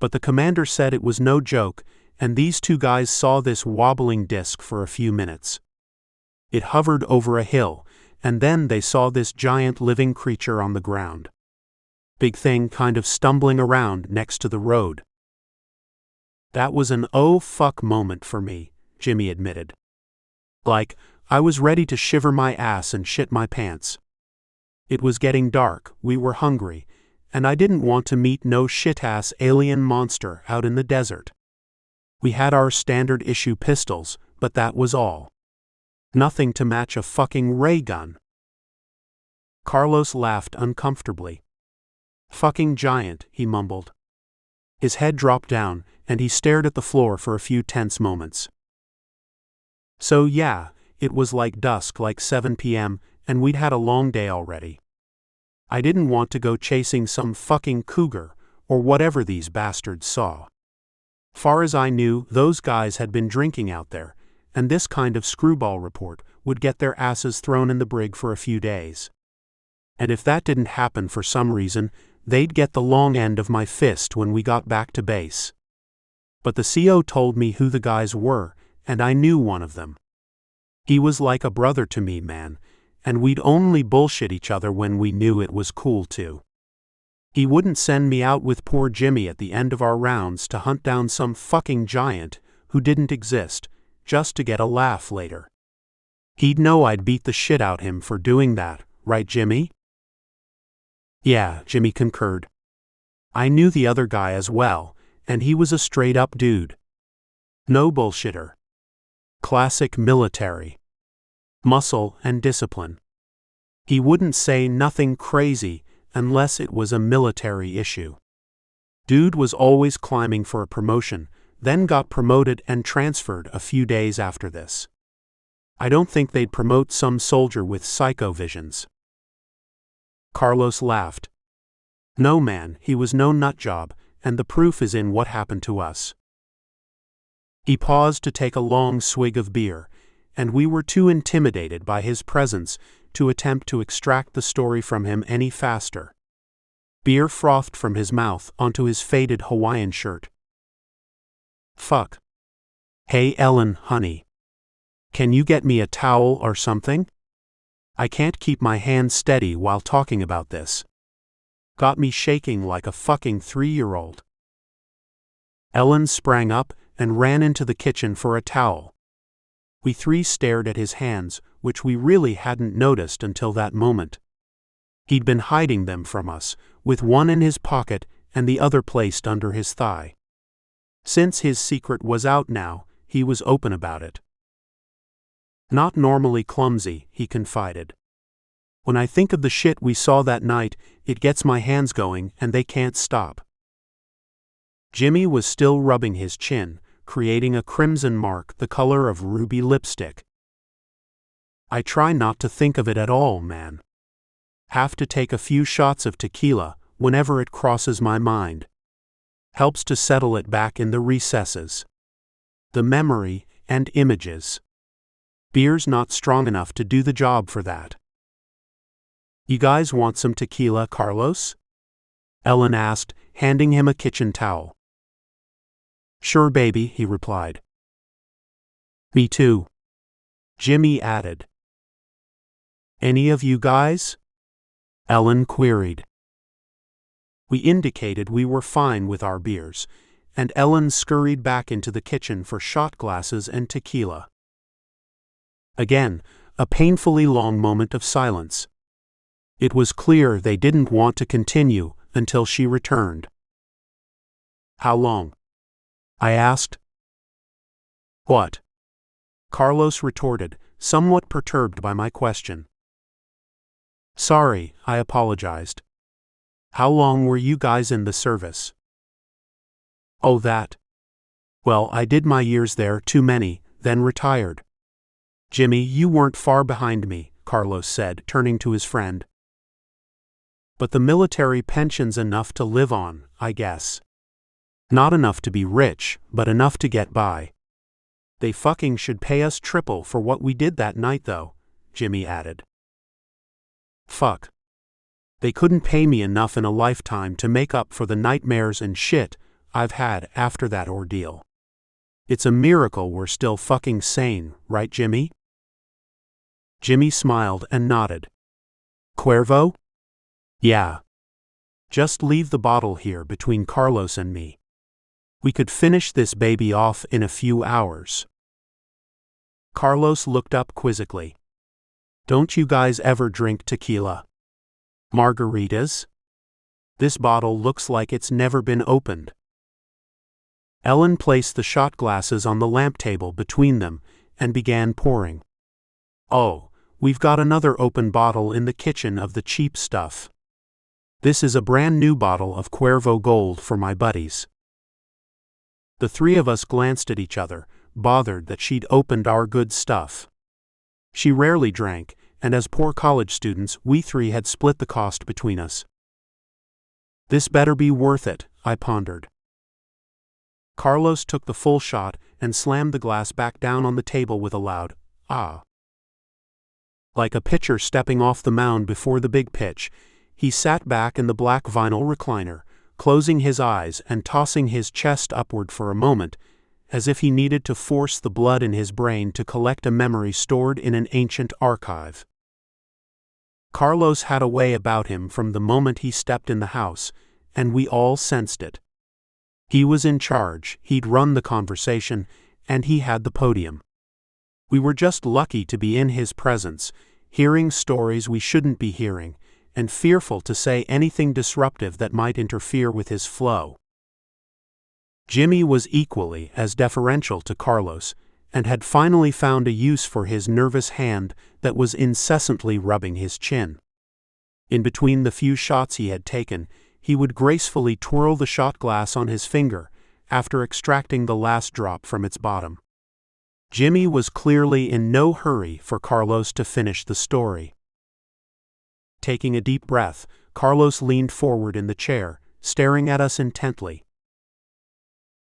But the commander said it was no joke, and these two guys saw this wobbling disc for a few minutes. It hovered over a hill, and then they saw this giant living creature on the ground. Big thing kind of stumbling around next to the road. That was an oh fuck moment for me, Jimmy admitted. Like, I was ready to shiver my ass and shit my pants. It was getting dark, we were hungry, and I didn't want to meet no shit-ass alien monster out in the desert. We had our standard issue pistols, but that was all. Nothing to match a fucking ray gun. Carlos laughed uncomfortably. "Fucking giant," he mumbled. His head dropped down, and he stared at the floor for a few tense moments. So yeah, it was like dusk, like 7 p.m., and we'd had a long day already. I didn't want to go chasing some fucking cougar, or whatever these bastards saw. Far as I knew, those guys had been drinking out there, and this kind of screwball report would get their asses thrown in the brig for a few days. And if that didn't happen for some reason, they'd get the long end of my fist when we got back to base. But the CO told me who the guys were, and I knew one of them. He was like a brother to me, man, and we'd only bullshit each other when we knew it was cool to. He wouldn't send me out with poor Jimmy at the end of our rounds to hunt down some fucking giant who didn't exist, just to get a laugh later. He'd know I'd beat the shit out him for doing that, right, Jimmy? Yeah, Jimmy concurred. I knew the other guy as well, and he was a straight-up dude. No bullshitter. Classic military. Muscle and discipline. He wouldn't say nothing crazy unless it was a military issue. Dude was always climbing for a promotion, then got promoted and transferred a few days after this. I don't think they'd promote some soldier with psycho visions. Carlos laughed. No man, he was no nutjob, and the proof is in what happened to us. He paused to take a long swig of beer, and we were too intimidated by his presence to attempt to extract the story from him any faster. Beer frothed from his mouth onto his faded Hawaiian shirt. Fuck. Hey Ellen, honey. Can you get me a towel or something? I can't keep my hands steady while talking about this. Got me shaking like a fucking 3-year-old. Ellen sprang up and ran into the kitchen for a towel. We three stared at his hands, which we really hadn't noticed until that moment. He'd been hiding them from us, with one in his pocket and the other placed under his thigh. Since his secret was out now, he was open about it. Not normally clumsy, he confided. When I think of the shit we saw that night, it gets my hands going and they can't stop. Jimmy was still rubbing his chin, creating a crimson mark the color of ruby lipstick. I try not to think of it at all, man. Have to take a few shots of tequila whenever it crosses my mind. Helps to settle it back in the recesses. The memory and images. Beer's not strong enough to do the job for that. You guys want some tequila, Carlos? Ellen asked, handing him a kitchen towel. Sure, baby, he replied. Me too. Jimmy added. Any of you guys? Ellen queried. We indicated we were fine with our beers, and Ellen scurried back into the kitchen for shot glasses and tequila. Again, a painfully long moment of silence. It was clear they didn't want to continue until she returned. How long? I asked. What? Carlos retorted, somewhat perturbed by my question. Sorry, I apologized. How long were you guys in the service? Oh, that, Well, I did my years there, too many, then retired. Jimmy, you weren't far behind me, Carlos said, turning to his friend. But the military pension's enough to live on, I guess. Not enough to be rich, but enough to get by. They fucking should pay us triple for what we did that night though, Jimmy added. Fuck. They couldn't pay me enough in a lifetime to make up for the nightmares and shit I've had after that ordeal. It's a miracle we're still fucking sane, right, Jimmy? Jimmy smiled and nodded. Cuervo? Yeah. Just leave the bottle here between Carlos and me. We could finish this baby off in a few hours. Carlos looked up quizzically. Don't you guys ever drink tequila? Margaritas? This bottle looks like it's never been opened. Ellen placed the shot glasses on the lamp table between them and began pouring. Oh, we've got another open bottle in the kitchen of the cheap stuff. This is a brand new bottle of Cuervo Gold for my buddies. The three of us glanced at each other, bothered that she'd opened our good stuff. She rarely drank, and as poor college students, we three had split the cost between us. This better be worth it, I pondered. Carlos took the full shot and slammed the glass back down on the table with a loud, ah. Like a pitcher stepping off the mound before the big pitch, he sat back in the black vinyl recliner, closing his eyes and tossing his chest upward for a moment, as if he needed to force the blood in his brain to collect a memory stored in an ancient archive. Carlos had a way about him from the moment he stepped in the house, and we all sensed it. He was in charge, he'd run the conversation, and he had the podium. We were just lucky to be in his presence, hearing stories we shouldn't be hearing, and fearful to say anything disruptive that might interfere with his flow. Jimmy was equally as deferential to Carlos, and had finally found a use for his nervous hand that was incessantly rubbing his chin. In between the few shots he had taken, he would gracefully twirl the shot glass on his finger, after extracting the last drop from its bottom. Jimmy was clearly in no hurry for Carlos to finish the story. Taking a deep breath, Carlos leaned forward in the chair, staring at us intently.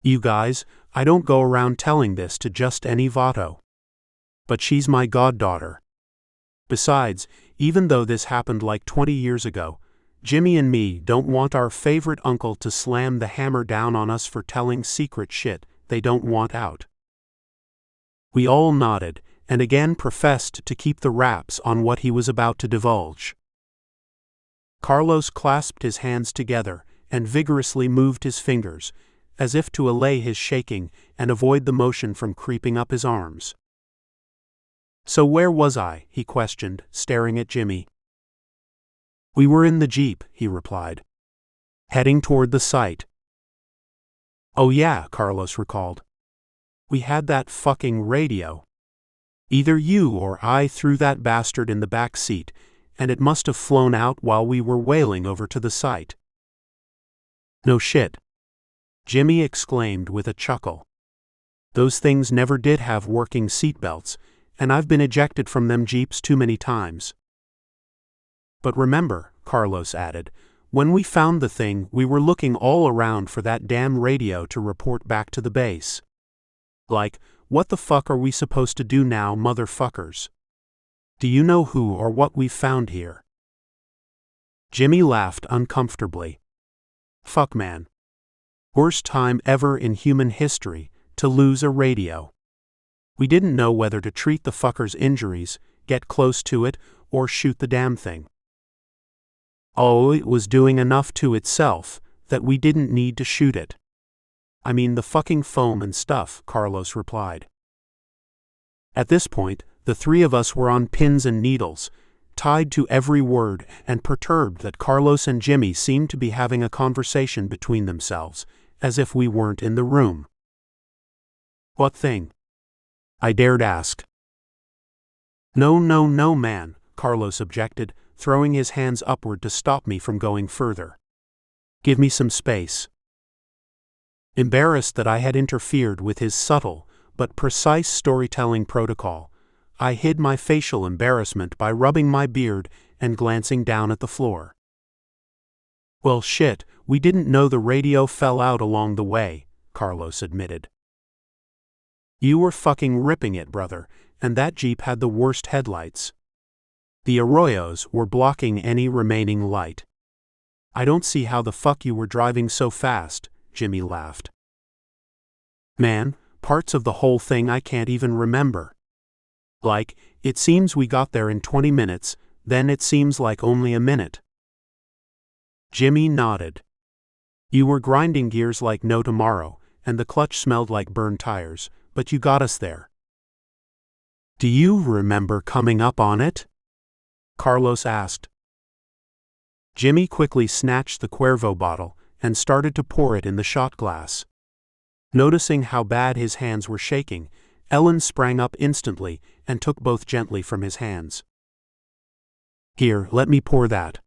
You guys, I don't go around telling this to just any vato. But she's my goddaughter. Besides, even though this happened like 20 years ago, Jimmy and me don't want our favorite uncle to slam the hammer down on us for telling secret shit they don't want out. We all nodded, and again professed to keep the wraps on what he was about to divulge. Carlos clasped his hands together and vigorously moved his fingers, as if to allay his shaking and avoid the motion from creeping up his arms. So where was I? He questioned, staring at Jimmy. We were in the Jeep, he replied. Heading toward the site. Oh yeah, Carlos recalled. We had that fucking radio. Either you or I threw that bastard in the back seat, and it must have flown out while we were wailing over to the site. No shit. Jimmy exclaimed with a chuckle. Those things never did have working seatbelts, and I've been ejected from them Jeeps too many times. But remember, Carlos added, when we found the thing, we were looking all around for that damn radio to report back to the base. Like, what the fuck are we supposed to do now, motherfuckers? Do you know who or what we've found here? Jimmy laughed uncomfortably. Fuck, man. Worst time ever in human history to lose a radio. We didn't know whether to treat the fucker's injuries, get close to it, or shoot the damn thing. Oh, it was doing enough to itself that we didn't need to shoot it. I mean the fucking foam and stuff, Carlos replied. At this point, the three of us were on pins and needles, tied to every word and perturbed that Carlos and Jimmy seemed to be having a conversation between themselves, as if we weren't in the room. What thing? I dared ask. No, man, Carlos objected, throwing his hands upward to stop me from going further. Give me some space. Embarrassed that I had interfered with his subtle but precise storytelling protocol, I hid my facial embarrassment by rubbing my beard and glancing down at the floor. "Well shit, we didn't know the radio fell out along the way," Carlos admitted. "You were fucking ripping it, brother, and that Jeep had the worst headlights. The arroyos were blocking any remaining light. I don't see how the fuck you were driving so fast," Jimmy laughed. "Man, parts of the whole thing I can't even remember. Like, it seems we got there in 20 minutes, then it seems like only a minute." Jimmy nodded. "You were grinding gears like no tomorrow, and the clutch smelled like burned tires, but you got us there." "Do you remember coming up on it?" Carlos asked. Jimmy quickly snatched the Cuervo bottle and started to pour it in the shot glass. Noticing how bad his hands were shaking, Ellen sprang up instantly and took both gently from his hands. "Here, let me pour that.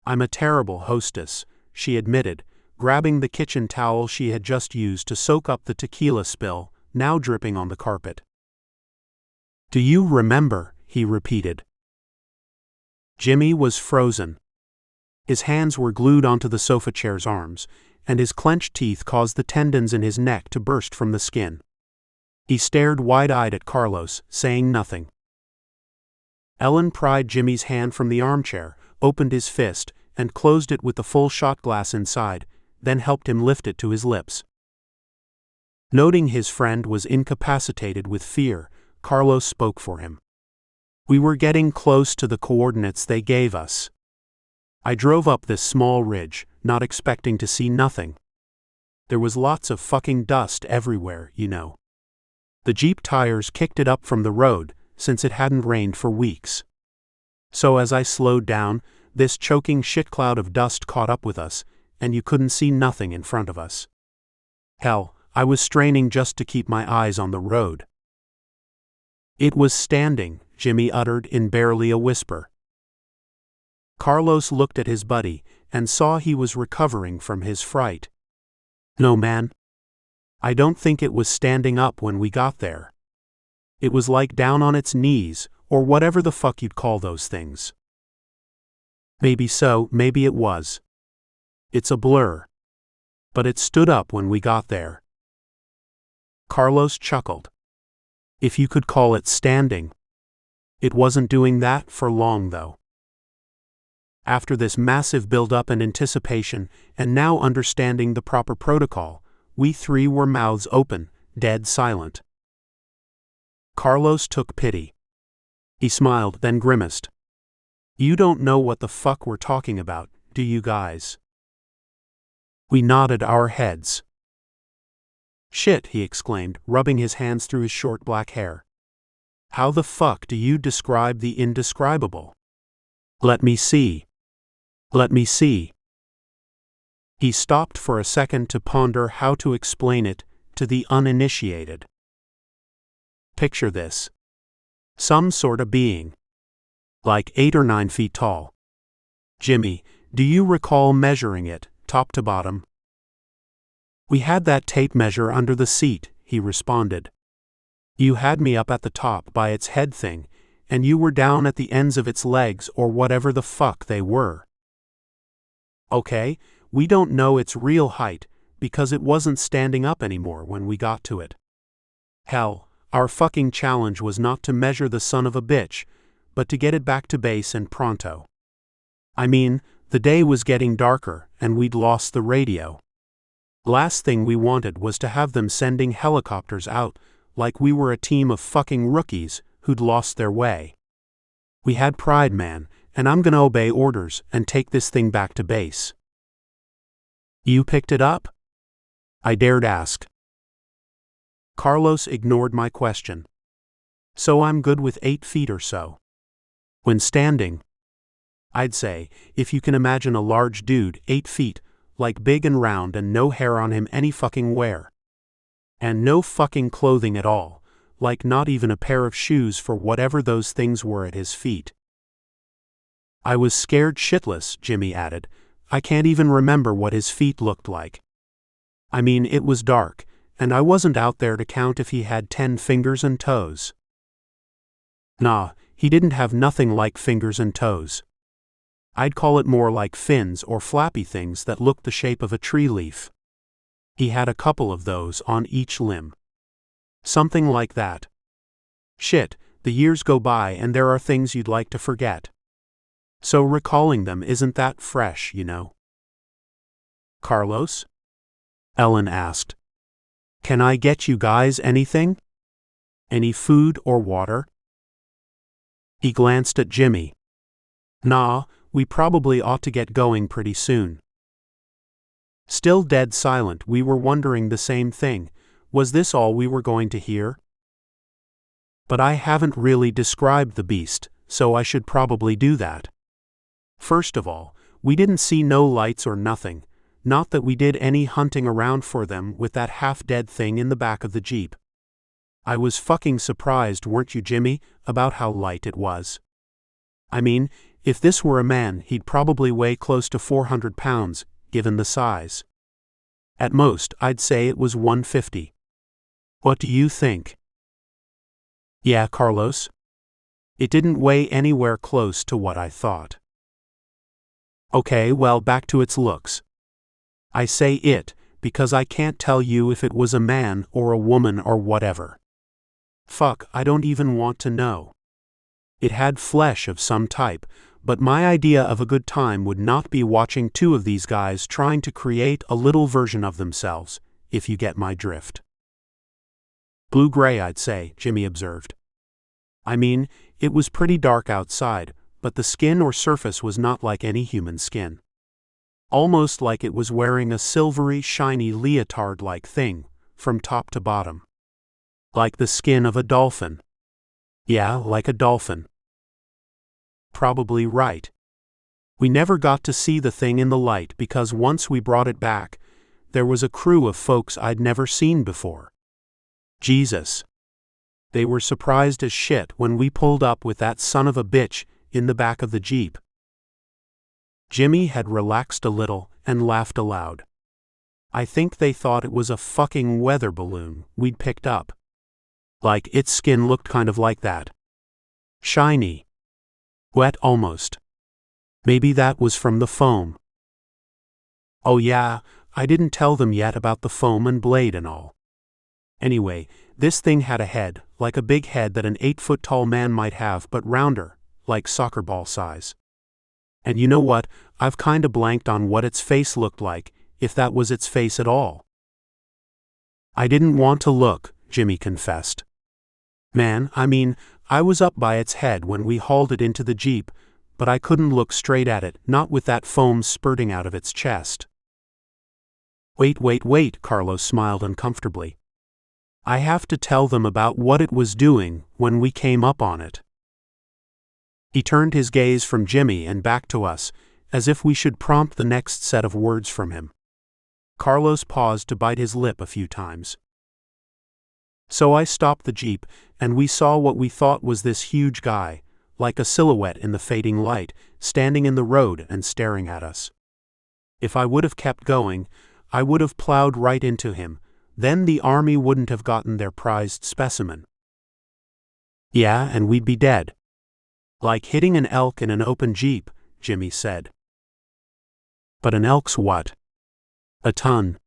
I'm a terrible hostess," she admitted, grabbing the kitchen towel she had just used to soak up the tequila spill, now dripping on the carpet. "Do you remember?" he repeated. Jimmy was frozen. His hands were glued onto the sofa chair's arms, and his clenched teeth caused the tendons in his neck to burst from the skin. He stared wide-eyed at Carlos, saying nothing. Ellen pried Jimmy's hand from the armchair, opened his fist, and closed it with the full shot glass inside, then helped him lift it to his lips. Noting his friend was incapacitated with fear, Carlos spoke for him. "We were getting close to the coordinates they gave us. I drove up this small ridge, not expecting to see nothing. There was lots of fucking dust everywhere, you know. The Jeep tires kicked it up from the road, since it hadn't rained for weeks. So as I slowed down, this choking shit cloud of dust caught up with us, and you couldn't see nothing in front of us. Hell, I was straining just to keep my eyes on the road." "It was standing," Jimmy uttered in barely a whisper. Carlos looked at his buddy and saw he was recovering from his fright. "No, man. I don't think it was standing up when we got there. It was like down on its knees, or whatever the fuck you'd call those things." "Maybe so, maybe it was. It's a blur. But it stood up when we got there." Carlos chuckled. "If you could call it standing. It wasn't doing that for long, though." After this massive build-up and anticipation, and now understanding the proper protocol, we three were mouths open, dead silent. Carlos took pity. He smiled, then grimaced. "You don't know what the fuck we're talking about, do you guys?" We nodded our heads. "Shit," he exclaimed, rubbing his hands through his short black hair. "How the fuck do you describe the indescribable? Let me see. Let me see." He stopped for a second to ponder how to explain it to the uninitiated. "Picture this. Some sort of being. Like 8 or 9 feet tall. Jimmy, do you recall measuring it, top to bottom?" "We had that tape measure under the seat," he responded. "You had me up at the top by its head thing, and you were down at the ends of its legs or whatever the fuck they were. Okay, we don't know its real height, because it wasn't standing up anymore when we got to it. Hell, our fucking challenge was not to measure the son of a bitch, but to get it back to base and pronto. I mean, the day was getting darker, and we'd lost the radio. Last thing we wanted was to have them sending helicopters out like we were a team of fucking rookies who'd lost their way. We had pride, man, and I'm gonna obey orders and take this thing back to base." "You picked it up?" I dared ask. Carlos ignored my question. "So I'm good with 8 feet or so. When standing, I'd say, if you can imagine a large dude, 8 feet, like big and round and no hair on him any fucking where. And no fucking clothing at all, like not even a pair of shoes for whatever those things were at his feet." "I was scared shitless," Jimmy added. "I can't even remember what his feet looked like. I mean, it was dark, and I wasn't out there to count if he had 10 fingers and toes. Nah, he didn't have nothing like fingers and toes. I'd call it more like fins or flappy things that looked the shape of a tree leaf. He had a couple of those on each limb. Something like that. Shit, the years go by and there are things you'd like to forget. So recalling them isn't that fresh, you know. Carlos? Ellen asked. Can I get you guys anything? Any food or water? He glanced at Jimmy. Nah, we probably ought to get going pretty soon. Still dead silent, we were wondering the same thing. Was this all we were going to hear? But I haven't really described the beast, so I should probably do that. First of all, we didn't see no lights or nothing, not that we did any hunting around for them with that half-dead thing in the back of the Jeep. I was fucking surprised, weren't you, Jimmy, about how light it was? I mean, if this were a man, he'd probably weigh close to 400 pounds, given the size. At most, I'd say it was 150. What do you think? Yeah, Carlos? It didn't weigh anywhere close to what I thought. Okay, well, back to its looks. I say it, because I can't tell you if it was a man or a woman or whatever. Fuck, I don't even want to know. It had flesh of some type, but my idea of a good time would not be watching two of these guys trying to create a little version of themselves, if you get my drift. Blue-gray, I'd say, Jimmy observed. I mean, it was pretty dark outside, but the skin or surface was not like any human skin. Almost like it was wearing a silvery, shiny leotard-like thing, from top to bottom. Like the skin of a dolphin. Yeah, like a dolphin. Probably right. We never got to see the thing in the light because once we brought it back, there was a crew of folks I'd never seen before. Jesus. They were surprised as shit when we pulled up with that son of a bitch in the back of the Jeep. Jimmy had relaxed a little and laughed aloud. I think they thought it was a fucking weather balloon we'd picked up. Like its skin looked kind of like that. Shiny. Wet almost. Maybe that was from the foam. Oh yeah, I didn't tell them yet about the foam and blade and all. Anyway, this thing had a head, like a big head that an 8-foot-tall man might have, but rounder, like soccer ball size. And you know what, I've kinda blanked on what its face looked like, if that was its face at all. I didn't want to look, Jimmy confessed. Man, I mean, I was up by its head when we hauled it into the Jeep, but I couldn't look straight at it, not with that foam spurting out of its chest. Wait, Carlos smiled uncomfortably. I have to tell them about what it was doing when we came up on it. He turned his gaze from Jimmy and back to us, as if we should prompt the next set of words from him. Carlos paused to bite his lip a few times. So I stopped the Jeep, and we saw what we thought was this huge guy, like a silhouette in the fading light, standing in the road and staring at us. If I would have kept going, I would have plowed right into him. Then the army wouldn't have gotten their prized specimen. Yeah, and we'd be dead. Like hitting an elk in an open Jeep, Jimmy said. But an elk's what? A ton.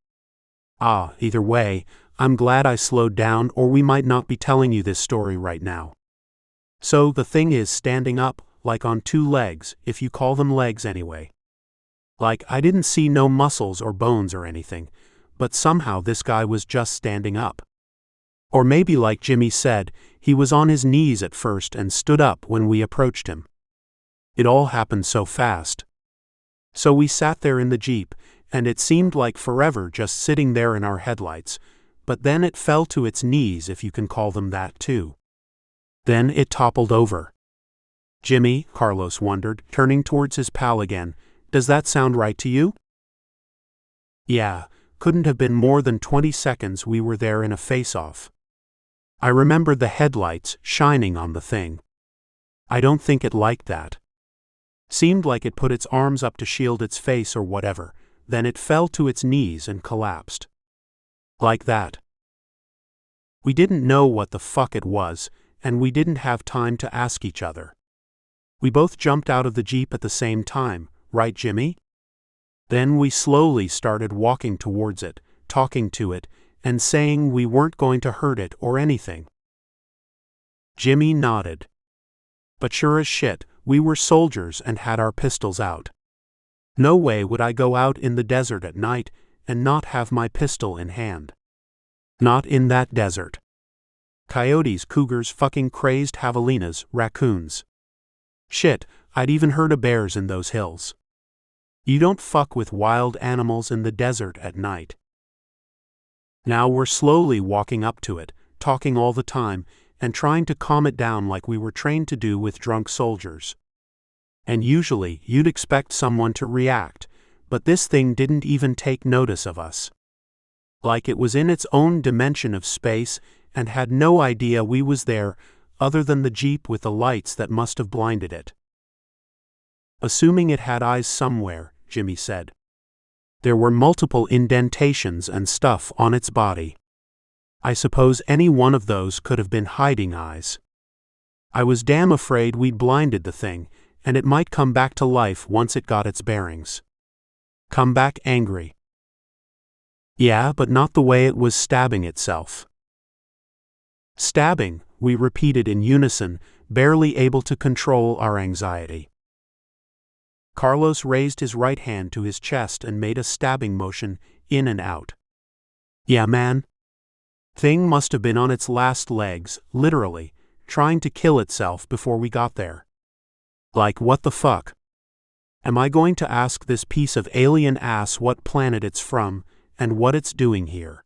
Ah, either way, I'm glad I slowed down or we might not be telling you this story right now. So the thing is standing up, like on two legs, if you call them legs anyway. Like I didn't see no muscles or bones or anything, but somehow this guy was just standing up. Or maybe like Jimmy said, he was on his knees at first and stood up when we approached him. It all happened so fast. So we sat there in the Jeep, and it seemed like forever just sitting there in our headlights, but then it fell to its knees, if you can call them that too. Then it toppled over. Jimmy, Carlos wondered, turning towards his pal again, does that sound right to you? Yeah, couldn't have been more than 20 seconds we were there in a face-off. I remembered the headlights shining on the thing. I don't think it liked that. Seemed like it put its arms up to shield its face or whatever, then it fell to its knees and collapsed. Like that. We didn't know what the fuck it was, and we didn't have time to ask each other. We both jumped out of the Jeep at the same time, right, Jimmy? Then we slowly started walking towards it, talking to it, and saying we weren't going to hurt it or anything. Jimmy nodded. But sure as shit, we were soldiers and had our pistols out. No way would I go out in the desert at night and not have my pistol in hand. Not in that desert. Coyotes, cougars, fucking crazed javelinas, raccoons. Shit, I'd even heard of bears in those hills. You don't fuck with wild animals in the desert at night. Now we're slowly walking up to it, talking all the time, and trying to calm it down like we were trained to do with drunk soldiers. And usually you'd expect someone to react, but this thing didn't even take notice of us. Like it was in its own dimension of space and had no idea we was there other than the Jeep with the lights that must have blinded it. Assuming it had eyes somewhere, Jimmy said. There were multiple indentations and stuff on its body. I suppose any one of those could have been hiding eyes. I was damn afraid we'd blinded the thing, and it might come back to life once it got its bearings. Come back angry. Yeah, but not the way it was stabbing itself. Stabbing, we repeated in unison, barely able to control our anxiety. Carlos raised his right hand to his chest and made a stabbing motion, in and out. Yeah, man. Thing must have been on its last legs, literally, trying to kill itself before we got there. Like, what the fuck? Am I going to ask this piece of alien ass what planet it's from, and what it's doing here?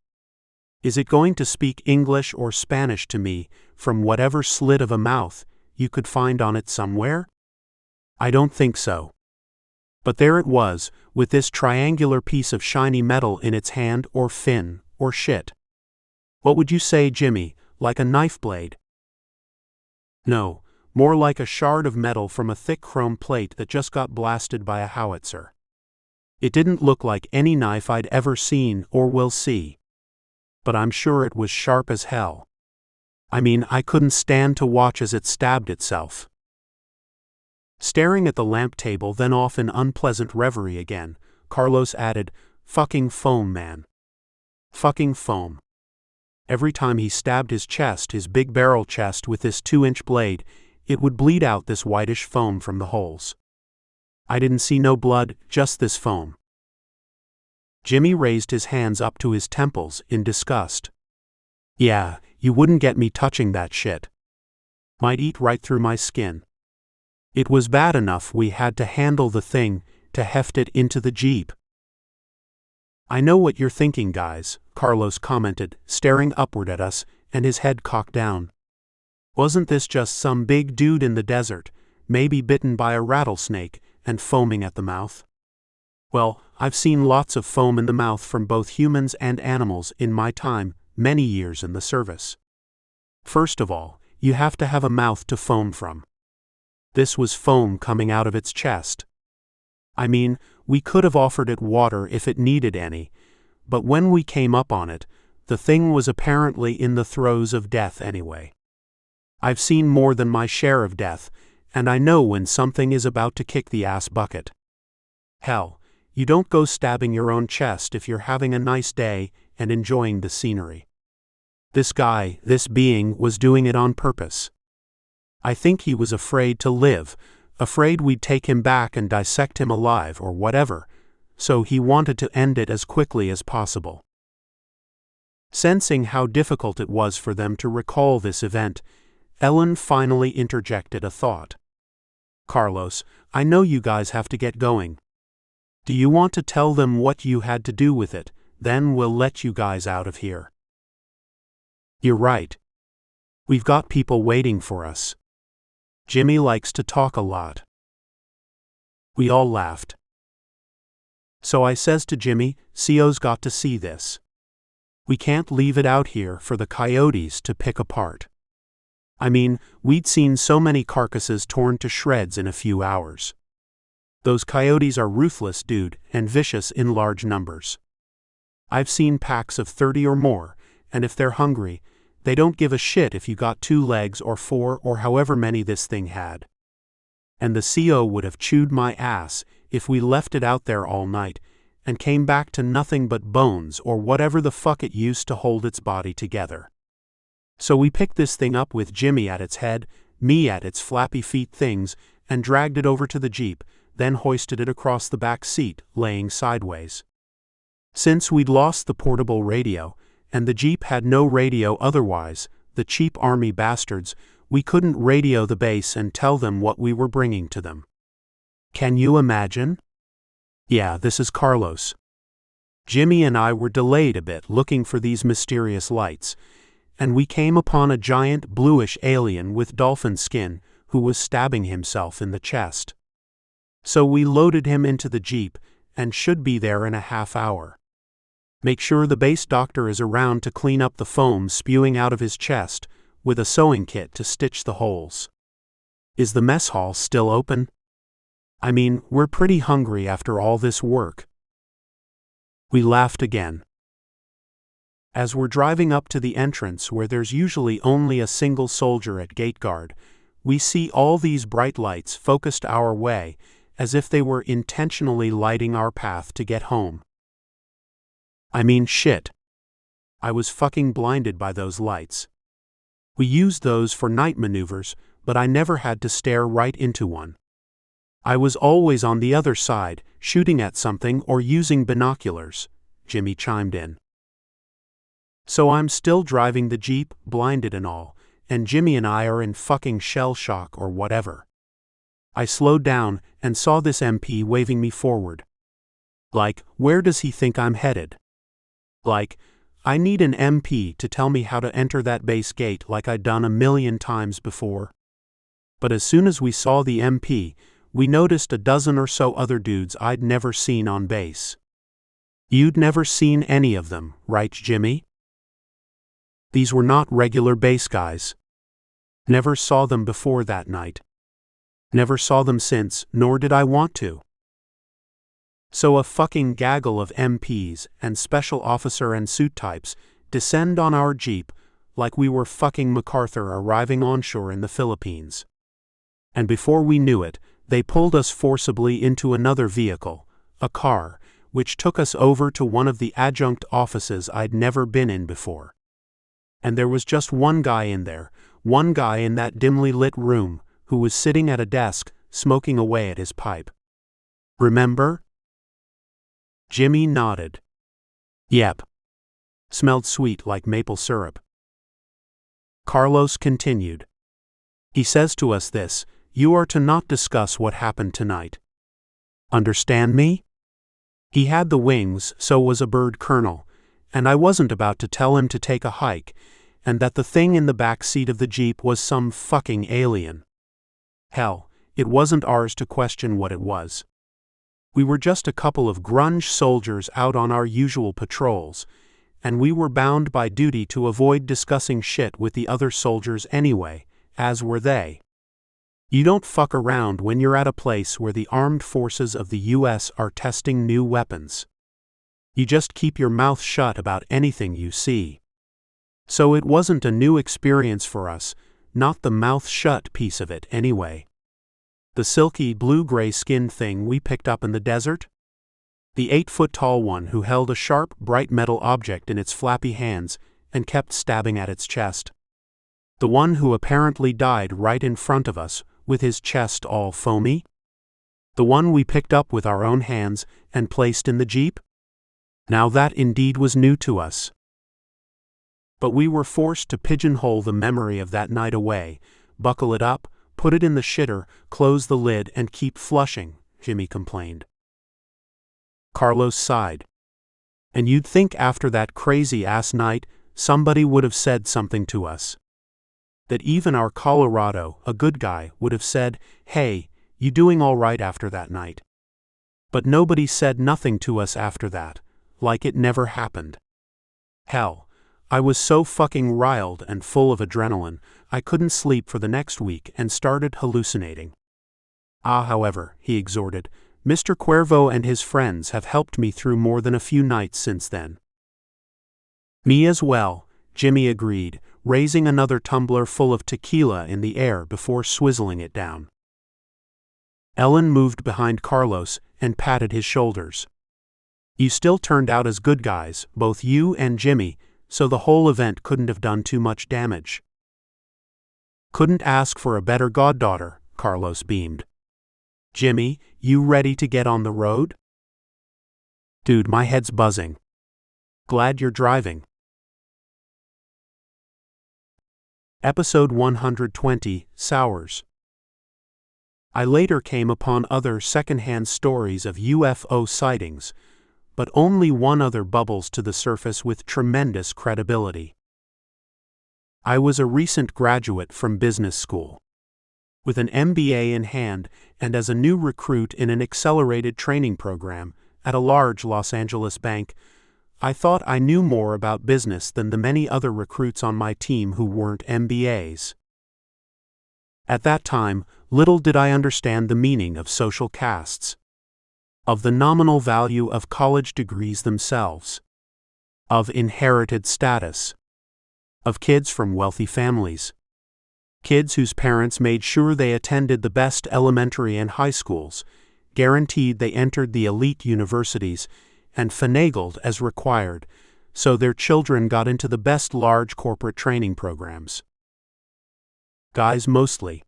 Is it going to speak English or Spanish to me from whatever slit of a mouth you could find on it somewhere? I don't think so. But there it was, with this triangular piece of shiny metal in its hand or fin, or shit. What would you say, Jimmy, like a knife blade? No, more like a shard of metal from a thick chrome plate that just got blasted by a howitzer. It didn't look like any knife I'd ever seen or will see. But I'm sure it was sharp as hell. I mean, I couldn't stand to watch as it stabbed itself. Staring at the lamp table, then off in unpleasant reverie again, Carlos added, "Fucking foam, man. Fucking foam." Every time he stabbed his chest, his big barrel chest, with this 2-inch blade, it would bleed out this whitish foam from the holes. I didn't see no blood, just this foam. Jimmy raised his hands up to his temples in disgust. Yeah, you wouldn't get me touching that shit. Might eat right through my skin. It was bad enough we had to handle the thing, to heft it into the Jeep. I know what you're thinking, guys, Carlos commented, staring upward at us, and his head cocked down. Wasn't this just some big dude in the desert, maybe bitten by a rattlesnake, and foaming at the mouth? Well, I've seen lots of foam in the mouth from both humans and animals in my time, many years in the service. First of all, you have to have a mouth to foam from. This was foam coming out of its chest. I mean, we could have offered it water if it needed any, but when we came up on it, the thing was apparently in the throes of death anyway. I've seen more than my share of death, and I know when something is about to kick the ass bucket. Hell, you don't go stabbing your own chest if you're having a nice day and enjoying the scenery. This guy, this being, was doing it on purpose. I think he was afraid to live, afraid we'd take him back and dissect him alive or whatever, so he wanted to end it as quickly as possible. Sensing how difficult it was for them to recall this event, Ellen finally interjected a thought. Carlos, I know you guys have to get going. Do you want to tell them what you had to do with it? Then we'll let you guys out of here. You're right. We've got people waiting for us. Jimmy likes to talk a lot. We all laughed. So I says to Jimmy, CO's got to see this. We can't leave it out here for the coyotes to pick apart. I mean, we'd seen so many carcasses torn to shreds in a few hours. Those coyotes are ruthless, dude, and vicious in large numbers. I've seen packs of 30 or more, and if they're hungry, they don't give a shit if you got 2 legs or 4 or however many this thing had. And the CO would have chewed my ass if we left it out there all night and came back to nothing but bones or whatever the fuck it used to hold its body together. So we picked this thing up with Jimmy at its head, me at its flappy feet things, and dragged it over to the Jeep, then hoisted it across the back seat, laying sideways. Since we'd lost the portable radio, and the Jeep had no radio otherwise, the cheap army bastards, we couldn't radio the base and tell them what we were bringing to them. Can you imagine? Yeah, this is Carlos. Jimmy and I were delayed a bit looking for these mysterious lights, and we came upon a giant bluish alien with dolphin skin who was stabbing himself in the chest. So we loaded him into the Jeep and should be there in a half hour. Make sure the base doctor is around to clean up the foam spewing out of his chest with a sewing kit to stitch the holes. Is the mess hall still open? I mean, we're pretty hungry after all this work. We laughed again. As we're driving up to the entrance where there's usually only a single soldier at gate guard, we see all these bright lights focused our way as if they were intentionally lighting our path to get home. I mean, shit. I was fucking blinded by those lights. We used those for night maneuvers, but I never had to stare right into one. I was always on the other side, shooting at something or using binoculars, Jimmy chimed in. So I'm still driving the Jeep, blinded and all, and Jimmy and I are in fucking shell shock or whatever. I slowed down and saw this MP waving me forward. Like, where does he think I'm headed? Like, I need an MP to tell me how to enter that base gate like I'd done 1,000,000 times before. But as soon as we saw the MP, we noticed a dozen or so other dudes I'd never seen on base. You'd never seen any of them, right, Jimmy? These were not regular base guys. Never saw them before that night. Never saw them since, nor did I want to. So a fucking gaggle of MPs and special officer and suit types descend on our Jeep like we were fucking MacArthur arriving onshore in the Philippines. And before we knew it, they pulled us forcibly into another vehicle, a car, which took us over to one of the adjunct offices I'd never been in before. And there was just one guy in there, one guy in that dimly lit room, who was sitting at a desk, smoking away at his pipe. Remember? Jimmy nodded. Yep. Smelled sweet like maple syrup. Carlos continued. He says to us this, you are to not discuss what happened tonight. Understand me? He had the wings, so was a bird colonel, and I wasn't about to tell him to take a hike, and that the thing in the back seat of the Jeep was some fucking alien. Hell, it wasn't ours to question what it was. We were just a couple of grunge soldiers out on our usual patrols, and we were bound by duty to avoid discussing shit with the other soldiers anyway, as were they. You don't fuck around when you're at a place where the armed forces of the US are testing new weapons. You just keep your mouth shut about anything you see. So it wasn't a new experience for us, not the mouth shut piece of it anyway. The silky blue-gray skin thing we picked up in the desert? The 8-foot-tall one who held a sharp, bright metal object in its flappy hands and kept stabbing at its chest. The one who apparently died right in front of us, with his chest all foamy? The one we picked up with our own hands and placed in the Jeep? Now that indeed was new to us. But we were forced to pigeonhole the memory of that night away, buckle it up, put it in the shitter, close the lid and keep flushing, Jimmy complained. Carlos sighed. And you'd think after that crazy-ass night, somebody would have said something to us. That even our Colorado, a good guy, would have said, hey, you doing all right after that night? But nobody said nothing to us after that, like it never happened. Hell, I was so fucking riled and full of adrenaline, I couldn't sleep for the next week and started hallucinating. However, he exhorted, Mr. Cuervo and his friends have helped me through more than a few nights since then. Me as well, Jimmy agreed, raising another tumbler full of tequila in the air before swizzling it down. Ellen moved behind Carlos and patted his shoulders. You still turned out as good guys, both you and Jimmy, so the whole event couldn't have done too much damage. Couldn't ask for a better goddaughter, Carlos beamed. Jimmy, you ready to get on the road? Dude, my head's buzzing. Glad you're driving. Episode 120, Sours. I later came upon other second-hand stories of UFO sightings, but only one other bubbles to the surface with tremendous credibility. I was a recent graduate from business school. With an MBA in hand and as a new recruit in an accelerated training program at a large Los Angeles bank, I thought I knew more about business than the many other recruits on my team who weren't MBAs. At that time, little did I understand the meaning of social castes, of the nominal value of college degrees themselves, of inherited status, of kids from wealthy families, kids whose parents made sure they attended the best elementary and high schools, guaranteed they entered the elite universities, and finagled as required, so their children got into the best large corporate training programs. Guys mostly.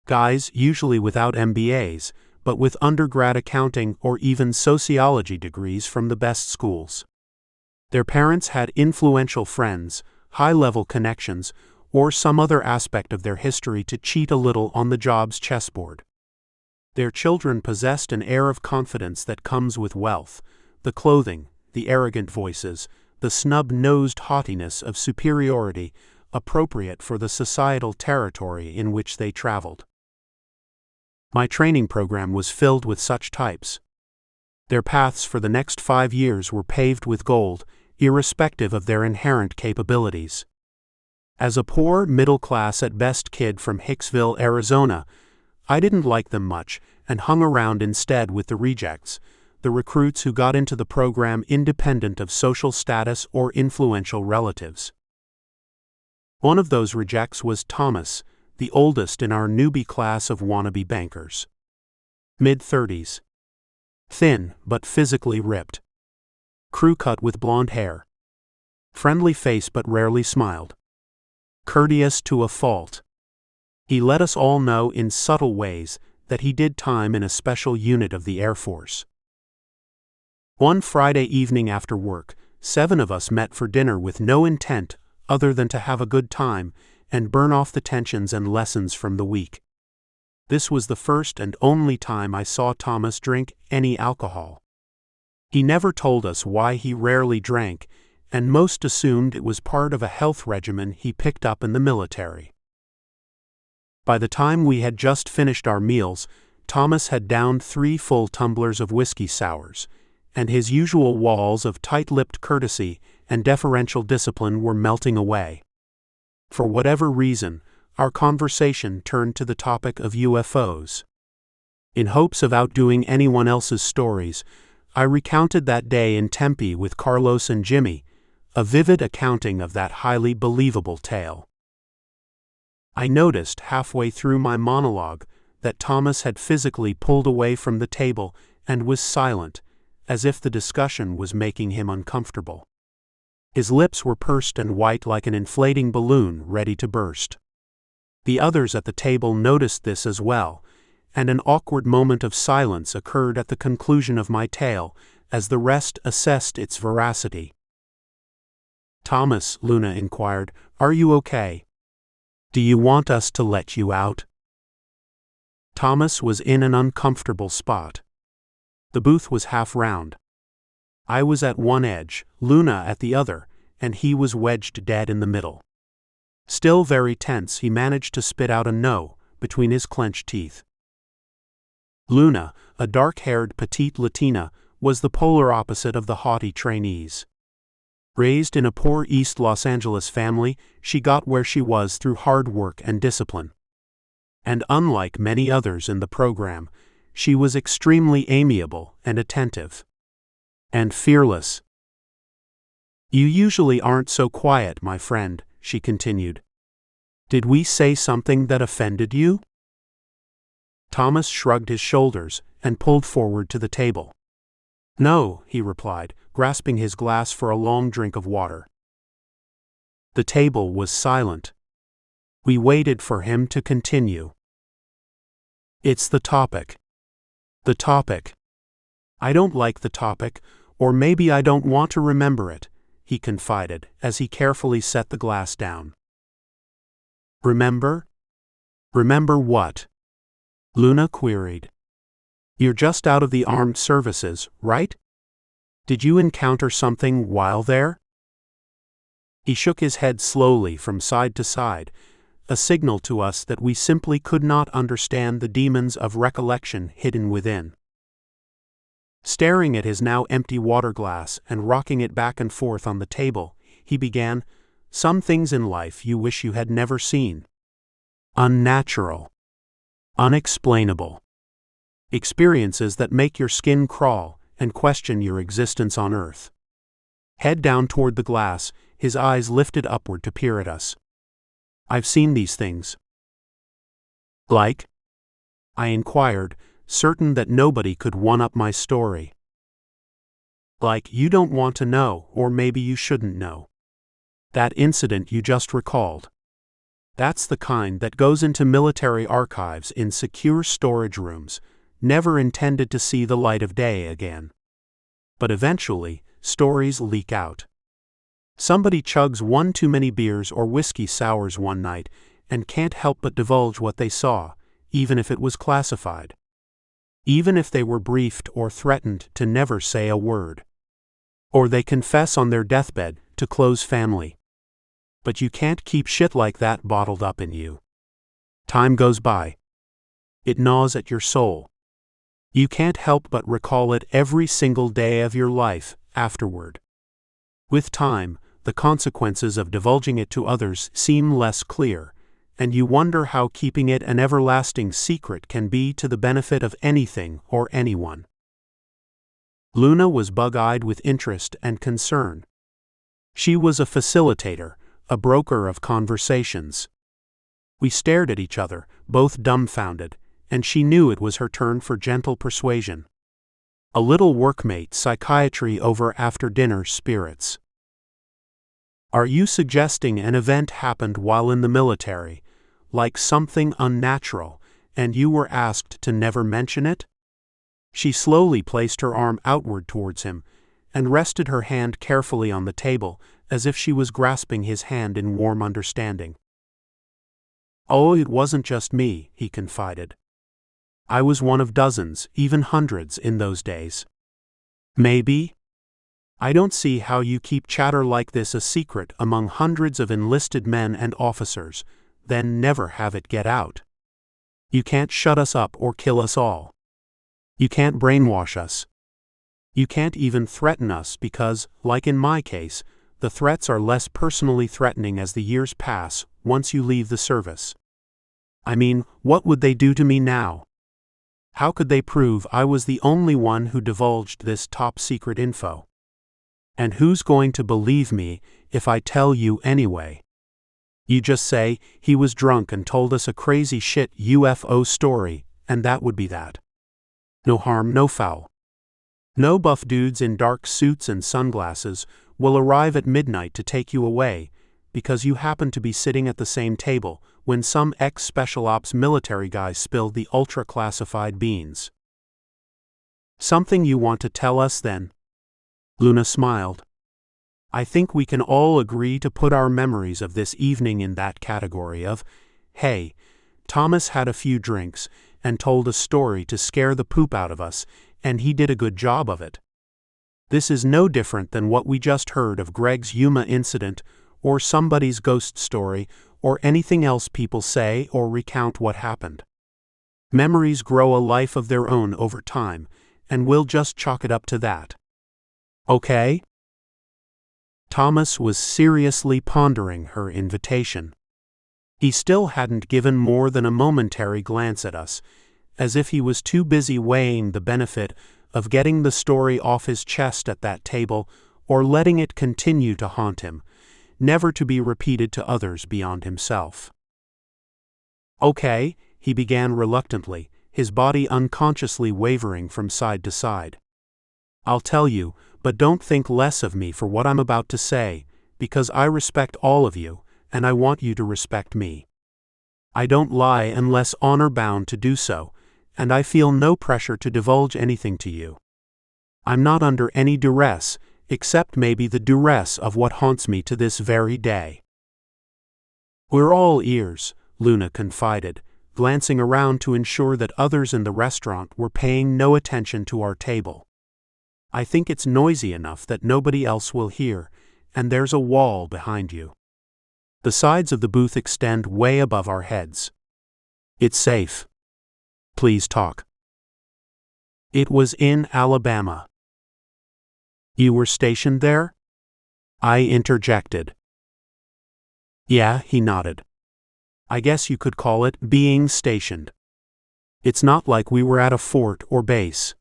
Guys usually without MBAs, but with undergrad accounting or even sociology degrees from the best schools. Their parents had influential friends, high-level connections, or some other aspect of their history to cheat a little on the job's chessboard. Their children possessed an air of confidence that comes with wealth, the clothing, the arrogant voices, the snub-nosed haughtiness of superiority appropriate for the societal territory in which they traveled. My training program was filled with such types. Their paths for the next 5 years were paved with gold, irrespective of their inherent capabilities. As a poor, middle-class at best kid from Hicksville, Arizona, I didn't like them much and hung around instead with the rejects, the recruits who got into the program independent of social status or influential relatives. One of those rejects was Thomas, the oldest in our newbie class of wannabe bankers. Mid-30s. Thin, but physically ripped. Crew cut with blonde hair. Friendly face but rarely smiled. Courteous to a fault. He let us all know in subtle ways that he did time in a special unit of the Air Force. One Friday evening after work, 7 of us met for dinner with no intent other than to have a good time and burn off the tensions and lessons from the week. This was the first and only time I saw Thomas drink any alcohol. He never told us why he rarely drank, and most assumed it was part of a health regimen he picked up in the military. By the time we had just finished our meals, Thomas had downed 3 full tumblers of whiskey sours, and his usual walls of tight-lipped courtesy and deferential discipline were melting away. For whatever reason, our conversation turned to the topic of UFOs. In hopes of outdoing anyone else's stories, I recounted that day in Tempe with Carlos and Jimmy, a vivid accounting of that highly believable tale. I noticed halfway through my monologue that Thomas had physically pulled away from the table and was silent, as if the discussion was making him uncomfortable. His lips were pursed and white like an inflating balloon ready to burst. The others at the table noticed this as well, and an awkward moment of silence occurred at the conclusion of my tale as the rest assessed its veracity. "Thomas," Luna inquired, "are you okay? Do you want us to let you out?" Thomas was in an uncomfortable spot. The booth was half round. I was at one edge, Luna at the other, and he was wedged dead in the middle. Still very tense, he managed to spit out a no between his clenched teeth. Luna, a dark-haired petite Latina, was the polar opposite of the haughty trainees. Raised in a poor East Los Angeles family, she got where she was through hard work and discipline. And unlike many others in the program, she was extremely amiable and attentive. And fearless. You usually aren't so quiet, my friend, she continued. Did we say something that offended you? Thomas shrugged his shoulders and pulled forward to the table. No, he replied, grasping his glass for a long drink of water. The table was silent. We waited for him to continue. It's the topic. The topic. I don't like the topic, or maybe I don't want to remember it, he confided as he carefully set the glass down. Remember? Remember what? Luna queried. You're just out of the armed services, right? Did you encounter something while there? He shook his head slowly from side to side, a signal to us that we simply could not understand the demons of recollection hidden within. Staring at his now empty water glass and rocking it back and forth on the table, he began, Some things in life you wish you had never seen. Unnatural. Unexplainable. Experiences that make your skin crawl and question your existence on Earth. Head down toward the glass, his eyes lifted upward to peer at us. I've seen these things. Like? I inquired, certain that nobody could one-up my story. Like you don't want to know, or maybe you shouldn't know. That incident you just recalled. That's the kind that goes into military archives in secure storage rooms, never intended to see the light of day again. But eventually, stories leak out. Somebody chugs one too many beers or whiskey sours one night and can't help but divulge what they saw, even if it was classified. Even if they were briefed or threatened to never say a word. Or they confess on their deathbed to close family. But you can't keep shit like that bottled up in you. Time goes by. It gnaws at your soul. You can't help but recall it every single day of your life afterward. With time, the consequences of divulging it to others seem less clear, and you wonder how keeping it an everlasting secret can be to the benefit of anything or anyone. Luna was bug-eyed with interest and concern. She was a facilitator, a broker of conversations. We stared at each other, both dumbfounded, and she knew it was her turn for gentle persuasion. A little workmate psychiatry over after-dinner spirits. Are you suggesting an event happened while in the military, like something unnatural, and you were asked to never mention it? She slowly placed her arm outward towards him, and rested her hand carefully on the table, as if she was grasping his hand in warm understanding. Oh, it wasn't just me, he confided. I was one of dozens, even hundreds in those days. Maybe? I don't see how you keep chatter like this a secret among hundreds of enlisted men and officers, then never have it get out. You can't shut us up or kill us all. You can't brainwash us. You can't even threaten us because, like in my case, the threats are less personally threatening as the years pass once you leave the service. I mean, what would they do to me now? How could they prove I was the only one who divulged this top-secret info? And who's going to believe me if I tell you anyway? You just say, he was drunk and told us a crazy shit UFO story, and that would be that. No harm, no foul. No buff dudes in dark suits and sunglasses will arrive at midnight to take you away, because you happen to be sitting at the same table when some ex-special ops military guy spilled the ultra-classified beans. Something you want to tell us then? Luna smiled. I think we can all agree to put our memories of this evening in that category of, hey, Thomas had a few drinks and told a story to scare the poop out of us, and he did a good job of it. This is no different than what we just heard of Greg's Yuma incident, or somebody's ghost story, or anything else people say or recount what happened. Memories grow a life of their own over time, and we'll just chalk it up to that. Okay? Thomas was seriously pondering her invitation. He still hadn't given more than a momentary glance at us, as if he was too busy weighing the benefit of getting the story off his chest at that table or letting it continue to haunt him, never to be repeated to others beyond himself. "Okay," he began reluctantly, his body unconsciously wavering from side to side. "I'll tell you, but don't think less of me for what I'm about to say, because I respect all of you, and I want you to respect me. I don't lie unless honor-bound to do so, and I feel no pressure to divulge anything to you. I'm not under any duress, except maybe the duress of what haunts me to this very day." "We're all ears," Luna confided, glancing around to ensure that others in the restaurant were paying no attention to our table. "I think it's noisy enough that nobody else will hear, and there's a wall behind you. The sides of the booth extend way above our heads. It's safe. Please talk." "It was in Alabama." "You were stationed there?" I interjected. "Yeah," he nodded. "I guess you could call it being stationed. It's not like we were at a fort or base.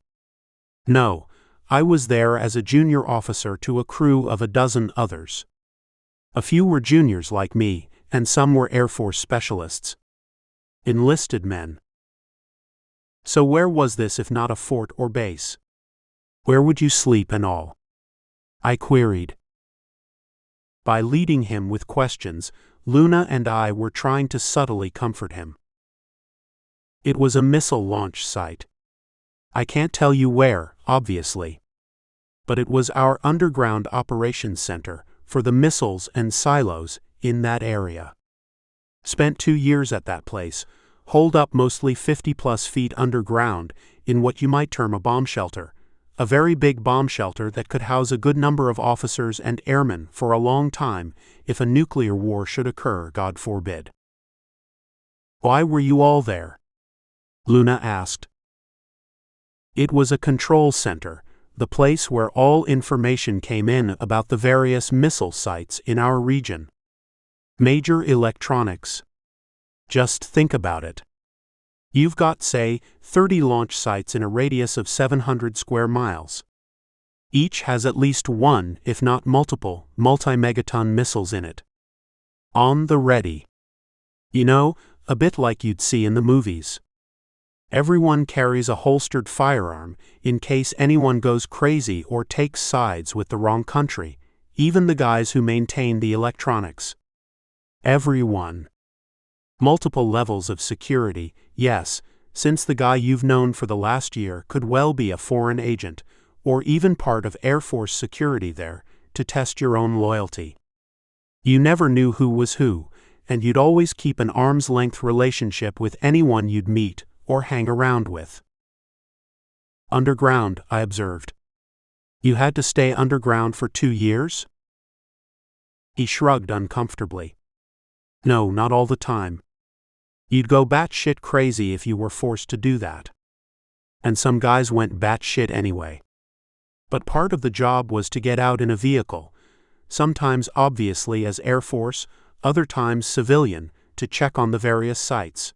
No, I was there as a junior officer to a crew of a dozen others. A few were juniors like me, and some were Air Force specialists. Enlisted men." "So where was this if not a fort or base? Where would you sleep and all?" I queried. By leading him with questions, Luna and I were trying to subtly comfort him. "It was a missile launch site. I can't tell you where, obviously. But it was our underground operations center for the missiles and silos in that area. Spent 2 years at that place, holed up mostly 50-plus feet underground in what you might term a bomb shelter, a very big bomb shelter that could house a good number of officers and airmen for a long time if a nuclear war should occur, God forbid." "Why were you all there?" Luna asked. "It was a control center, the place where all information came in about the various missile sites in our region. Major electronics. Just think about it. You've got, say, 30 launch sites in a radius of 700 square miles. Each has at least one, if not multiple, multi-megaton missiles in it. On the ready. You know, a bit like you'd see in the movies. Everyone carries a holstered firearm in case anyone goes crazy or takes sides with the wrong country, even the guys who maintain the electronics. Everyone. Multiple levels of security, yes, since the guy you've known for the last year could well be a foreign agent, or even part of Air Force security there, to test your own loyalty. You never knew who was who, and you'd always keep an arm's-length relationship with anyone you'd meet or hang around with." "Underground," I observed. "You had to stay underground for 2 years?" He shrugged uncomfortably. "No, not all the time. You'd go batshit crazy if you were forced to do that. And some guys went batshit anyway. But part of the job was to get out in a vehicle, sometimes obviously as Air Force, other times civilian, to check on the various sites."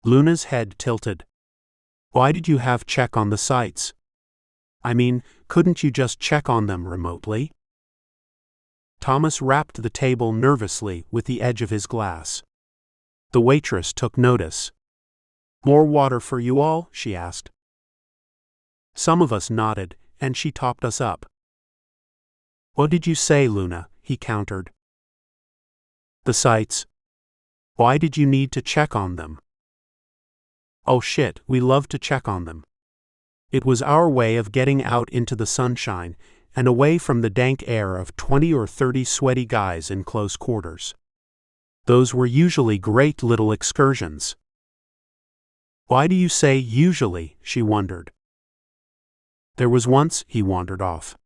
Luna's head tilted. "Why did you have check on the sites? I mean, couldn't you just check on them remotely?" Thomas rapped the table nervously with the edge of his glass. The waitress took notice. "More water for you all?" she asked. Some of us nodded, and she topped us up. "What did you say, Luna?" he countered. "The sites. Why did you need to check on them?" "Oh shit, we love to check on them. It was our way of getting out into the sunshine and away from the dank air of 20 or 30 sweaty guys in close quarters. Those were usually great little excursions." "Why do you say usually?" she wondered. "There was once," he wandered off.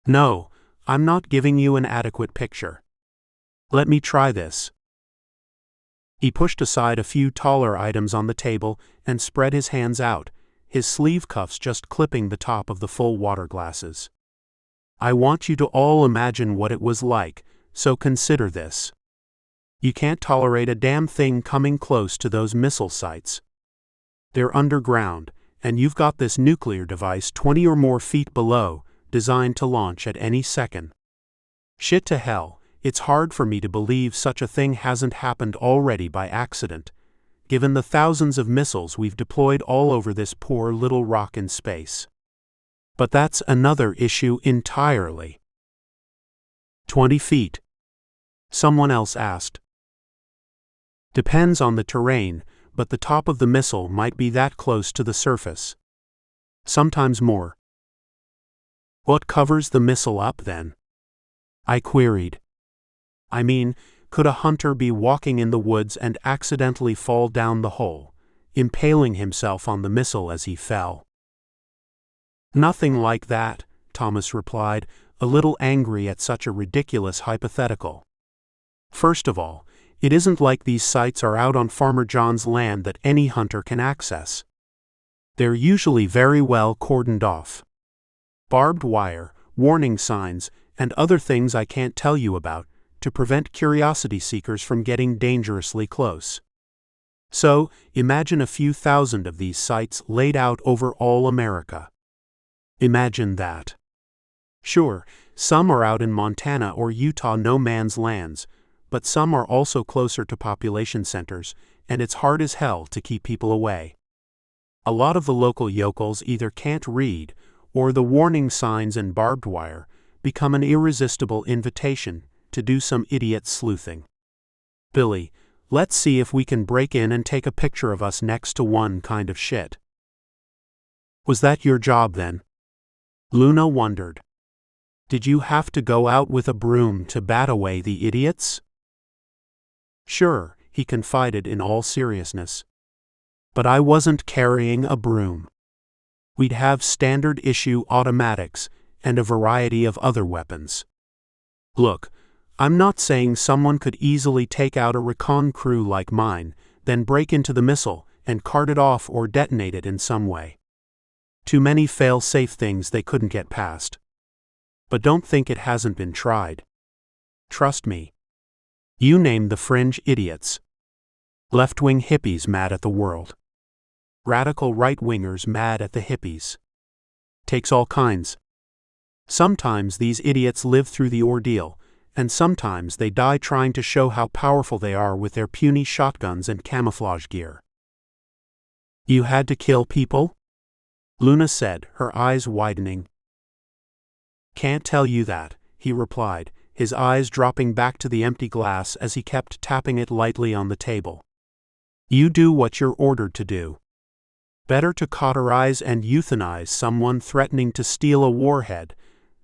"No, I'm not giving you an adequate picture. Let me try this." He pushed aside a few taller items on the table and spread his hands out, his sleeve cuffs just clipping the top of the full water glasses. "I want you to all imagine what it was like, so consider this. You can't tolerate a damn thing coming close to those missile sites. They're underground, and you've got this nuclear device 20 or more feet below, designed to launch at any second. Shit to hell, it's hard for me to believe such a thing hasn't happened already by accident, given the thousands of missiles we've deployed all over this poor little rock in space. But that's another issue entirely. 20 feet. Someone else asked. Depends on the terrain, but the top of the missile might be that close to the surface. Sometimes more. What covers the missile up then? I queried. I mean, could a hunter be walking in the woods and accidentally fall down the hole, impaling himself on the missile as he fell? Nothing like that, Thomas replied, a little angry at such a ridiculous hypothetical. First of all, it isn't like these sites are out on Farmer John's land that any hunter can access. They're usually very well cordoned off. Barbed wire, warning signs, and other things I can't tell you about, to prevent curiosity seekers from getting dangerously close. So, imagine a few thousand of these sites laid out over all America. Imagine that. Sure, some are out in Montana or Utah no man's lands, but some are also closer to population centers, and it's hard as hell to keep people away. A lot of the local yokels either can't read, or the warning signs and barbed wire become an irresistible invitation to do some idiot sleuthing. Billy, let's see if we can break in and take a picture of us next to one kind of shit. Was that your job then? Luna wondered. Did you have to go out with a broom to bat away the idiots? Sure, he confided in all seriousness. But I wasn't carrying a broom. We'd have standard-issue automatics and a variety of other weapons. Look, I'm not saying someone could easily take out a recon crew like mine, then break into the missile and cart it off or detonate it in some way. Too many fail-safe things they couldn't get past. But don't think it hasn't been tried. Trust me. You name the fringe idiots. Left-wing hippies mad at the world. Radical right-wingers mad at the hippies. Takes all kinds. Sometimes these idiots live through the ordeal, and sometimes they die trying to show how powerful they are with their puny shotguns and camouflage gear. You had to kill people? Luna said, her eyes widening. Can't tell you that, he replied, his eyes dropping back to the empty glass as he kept tapping it lightly on the table. You do what you're ordered to do. Better to cauterize and euthanize someone threatening to steal a warhead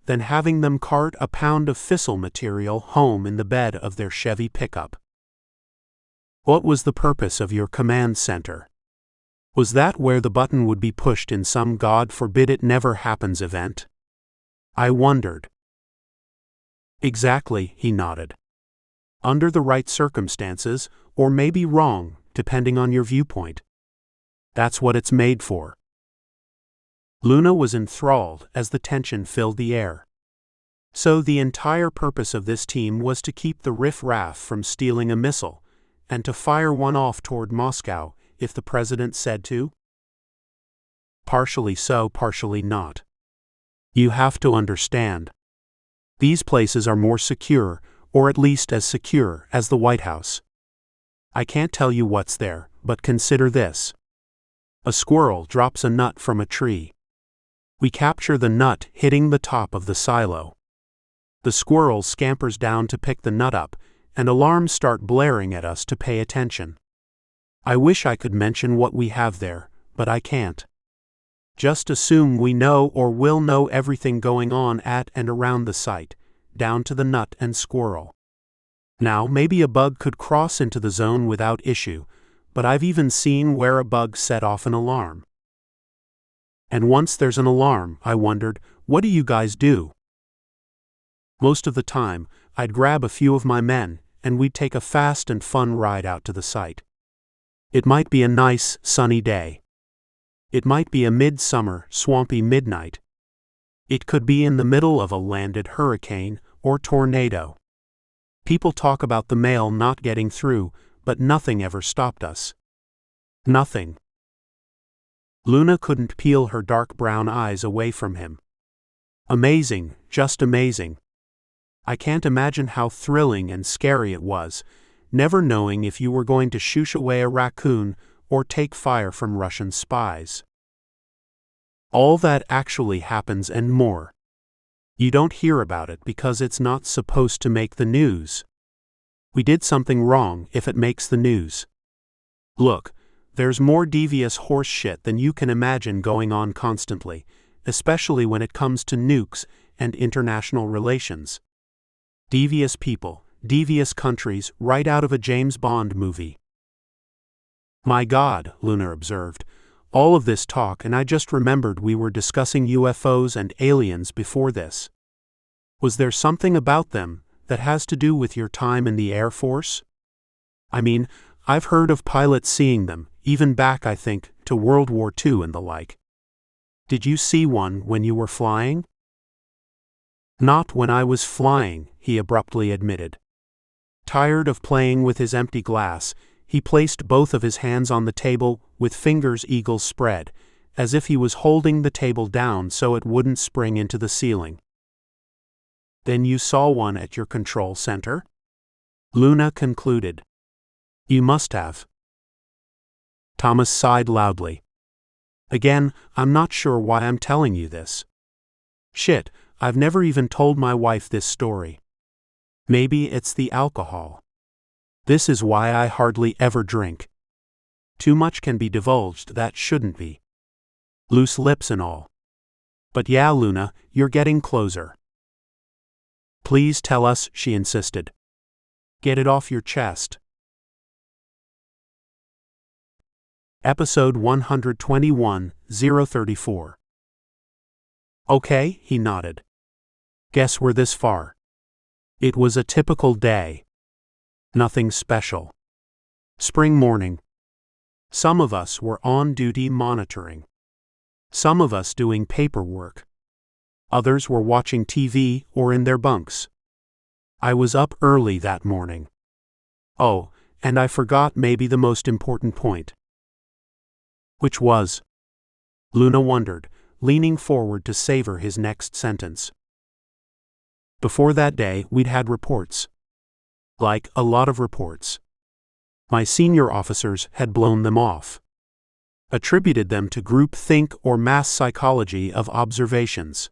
than having them cart a pound of fissile material home in the bed of their Chevy pickup. What was the purpose of your command center? Was that where the button would be pushed in some God forbid it never happens event? I wondered. Exactly, he nodded. Under the right circumstances, or maybe wrong, depending on your viewpoint. That's what it's made for. Luna was enthralled as the tension filled the air. So the entire purpose of this team was to keep the riff-raff from stealing a missile, and to fire one off toward Moscow if the president said to? Partially so, partially not. You have to understand. These places are more secure, or at least as secure as the White House. I can't tell you what's there, but consider this. A squirrel drops a nut from a tree. We capture the nut hitting the top of the silo. The squirrel scampers down to pick the nut up, and alarms start blaring at us to pay attention. I wish I could mention what we have there, but I can't. Just assume we know or will know everything going on at and around the site, down to the nut and squirrel. Now, maybe a bug could cross into the zone without issue, but I've even seen where a bug set off an alarm. And once there's an alarm, I wondered, what do you guys do? Most of the time, I'd grab a few of my men, and we'd take a fast and fun ride out to the site. It might be a nice, sunny day. It might be a midsummer, swampy midnight. It could be in the middle of a landed hurricane or tornado. People talk about the mail not getting through, but nothing ever stopped us. Nothing. Luna couldn't peel her dark brown eyes away from him. Amazing, just amazing. I can't imagine how thrilling and scary it was, never knowing if you were going to shoosh away a raccoon or take fire from Russian spies. All that actually happens and more. You don't hear about it because it's not supposed to make the news. We did something wrong if it makes the news. Look, there's more devious horse shit than you can imagine going on constantly, especially when it comes to nukes and international relations. Devious people, devious countries, right out of a James Bond movie. My God, Luna observed, all of this talk and I just remembered we were discussing UFOs and aliens before this. Was there something about them that has to do with your time in the Air Force? I mean, I've heard of pilots seeing them, even back, I think, to World War II and the like. Did you see one when you were flying? Not when I was flying, he abruptly admitted. Tired of playing with his empty glass, he placed both of his hands on the table with fingers eagle spread, as if he was holding the table down so it wouldn't spring into the ceiling. Then you saw one at your control center? Luna concluded. You must have. Thomas sighed loudly. Again, I'm not sure why I'm telling you this. Shit, I've never even told my wife this story. Maybe it's the alcohol. This is why I hardly ever drink. Too much can be divulged that shouldn't be. Loose lips and all. But yeah, Luna, you're getting closer. Please tell us, she insisted. Get it off your chest. Episode 121, 034. Okay, he nodded. Guess we're this far. It was a typical day. Nothing special. Spring morning. Some of us were on duty monitoring. Some of us doing paperwork. Others were watching TV or in their bunks. I was up early that morning. Oh, and I forgot maybe the most important point. Which was? Luna wondered, leaning forward to savor his next sentence. Before that day, we'd had reports. Like, a lot of reports. My senior officers had blown them off. Attributed them to groupthink or mass psychology of observations.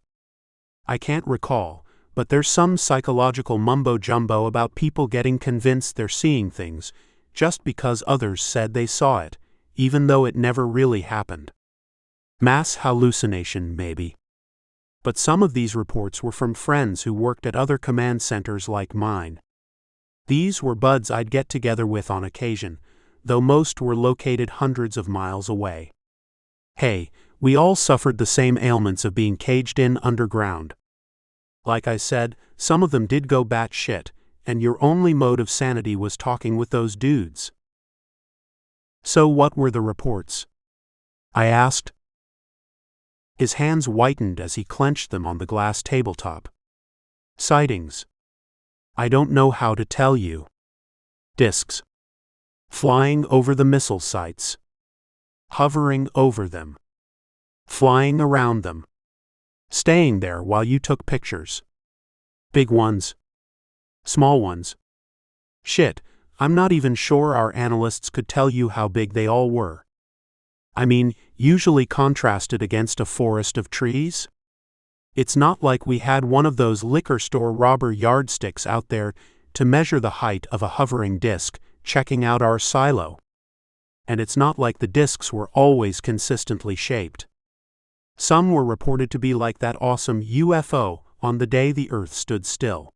I can't recall, but there's some psychological mumbo-jumbo about people getting convinced they're seeing things, just because others said they saw it, even though it never really happened. Mass hallucination, maybe. But some of these reports were from friends who worked at other command centers like mine. These were buds I'd get together with on occasion, though most were located hundreds of miles away. Hey, we all suffered the same ailments of being caged in underground. Like I said, some of them did go batshit, and your only mode of sanity was talking with those dudes. So what were the reports? I asked. His hands whitened as he clenched them on the glass tabletop. Sightings. I don't know how to tell you. Discs. Flying over the missile sites. Hovering over them. Flying around them. Staying there while you took pictures. Big ones. Small ones. Shit, I'm not even sure our analysts could tell you how big they all were. I mean, usually contrasted against a forest of trees. It's not like we had one of those liquor store robber yardsticks out there to measure the height of a hovering disc, checking out our silo. And it's not like the discs were always consistently shaped. Some were reported to be like that awesome UFO on the day the Earth stood still.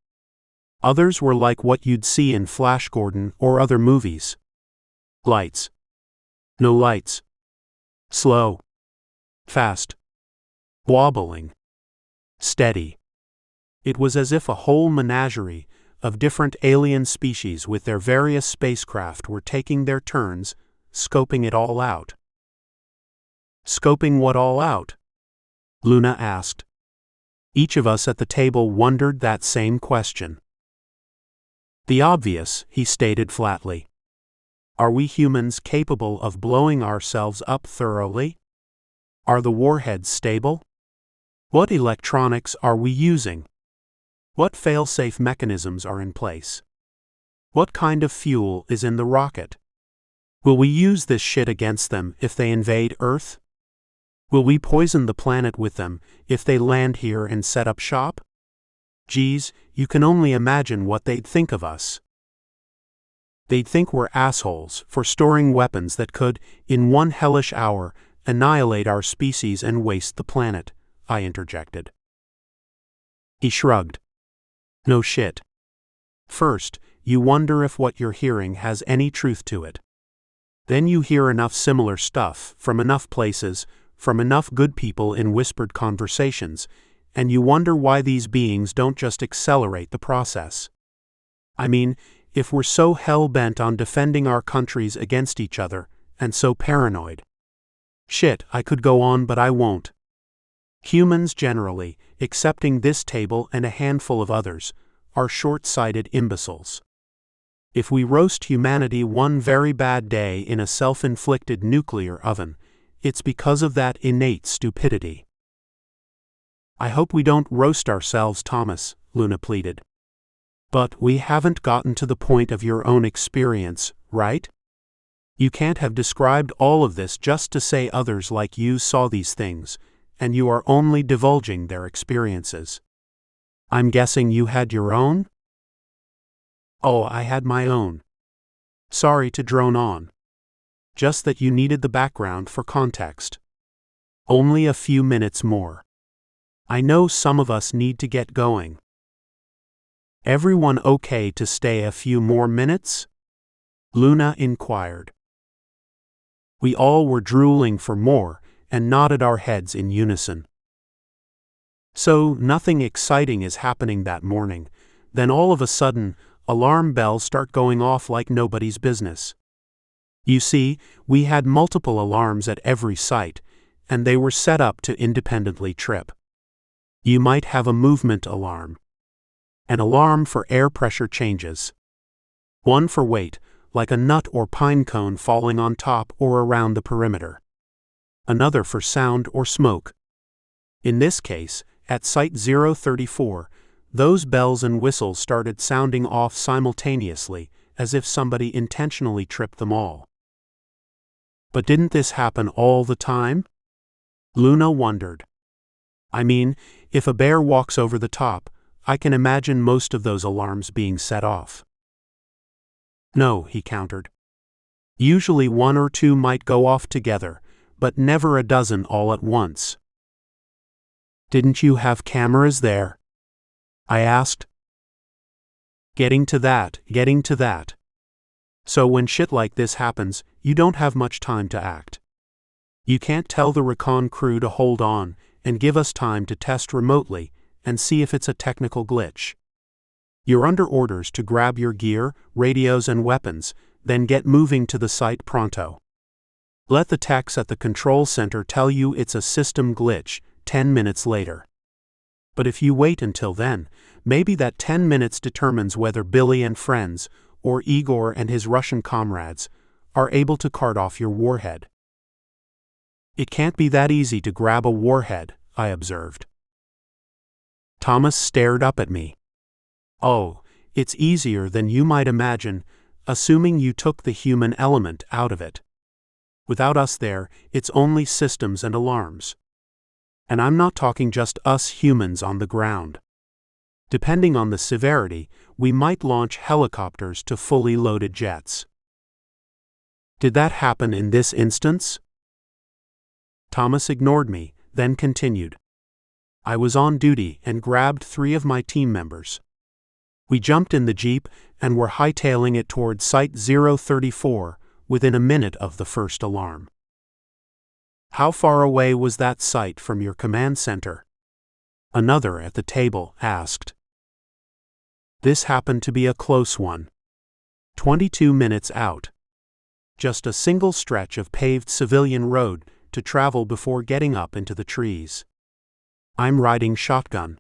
Others were like what you'd see in Flash Gordon or other movies. Lights. No lights. Slow. Fast. Wobbling. Steady. It was as if a whole menagerie of different alien species with their various spacecraft were taking their turns, scoping it all out. Scoping what all out? Luna asked. Each of us at the table wondered that same question. The obvious, he stated flatly. Are we humans capable of blowing ourselves up thoroughly? Are the warheads stable? What electronics are we using? What fail-safe mechanisms are in place? What kind of fuel is in the rocket? Will we use this shit against them if they invade Earth? Will we poison the planet with them if they land here and set up shop? Geez, you can only imagine what they'd think of us. They'd think we're assholes for storing weapons that could, in one hellish hour, annihilate our species and waste the planet, I interjected. He shrugged. No shit. First, you wonder if what you're hearing has any truth to it. Then you hear enough similar stuff from enough places, from enough good people in whispered conversations, and you wonder why these beings don't just accelerate the process. I mean, if we're so hell-bent on defending our countries against each other, and so paranoid. Shit, I could go on but I won't. Humans generally, excepting this table and a handful of others, are short-sighted imbeciles. If we roast humanity one very bad day in a self-inflicted nuclear oven, it's because of that innate stupidity. I hope we don't roast ourselves, Thomas, Luna pleaded. But we haven't gotten to the point of your own experience, right? You can't have described all of this just to say others like you saw these things, and you are only divulging their experiences. I'm guessing you had your own? Oh, I had my own. Sorry to drone on. Just that you needed the background for context. Only a few minutes more. I know some of us need to get going. Everyone okay to stay a few more minutes? Luna inquired. We all were drooling for more and nodded our heads in unison. So, nothing exciting is happening that morning. Then all of a sudden, alarm bells start going off like nobody's business. You see, we had multiple alarms at every site, and they were set up to independently trip. You might have a movement alarm. An alarm for air pressure changes. One for weight, like a nut or pine cone falling on top or around the perimeter. Another for sound or smoke. In this case, at Site 034, those bells and whistles started sounding off simultaneously, as if somebody intentionally tripped them all. But didn't this happen all the time? Luna wondered. I mean, if a bear walks over the top, I can imagine most of those alarms being set off. No, he countered. Usually one or two might go off together, but never a dozen all at once. Didn't you have cameras there? I asked. Getting to that. So when shit like this happens, you don't have much time to act. You can't tell the recon crew to hold on and give us time to test remotely and see if it's a technical glitch. You're under orders to grab your gear, radios and weapons, then get moving to the site pronto. Let the techs at the control center tell you it's a system glitch 10 minutes later. But if you wait until then, maybe that 10 minutes determines whether Billy and friends, or Igor and his Russian comrades, are able to cart off your warhead. It can't be that easy to grab a warhead, I observed. Thomas stared up at me. Oh, it's easier than you might imagine, assuming you took the human element out of it. Without us there, it's only systems and alarms. And I'm not talking just us humans on the ground. Depending on the severity, we might launch helicopters to fully loaded jets. Did that happen in this instance? Thomas ignored me, then continued. I was on duty and grabbed 3 of my team members. We jumped in the Jeep and were hightailing it toward Site 034 within a minute of the first alarm. How far away was that site from your command center? Another at the table asked. This happened to be a close one. 22 minutes out. Just a single stretch of paved civilian road to travel before getting up into the trees. I'm riding shotgun.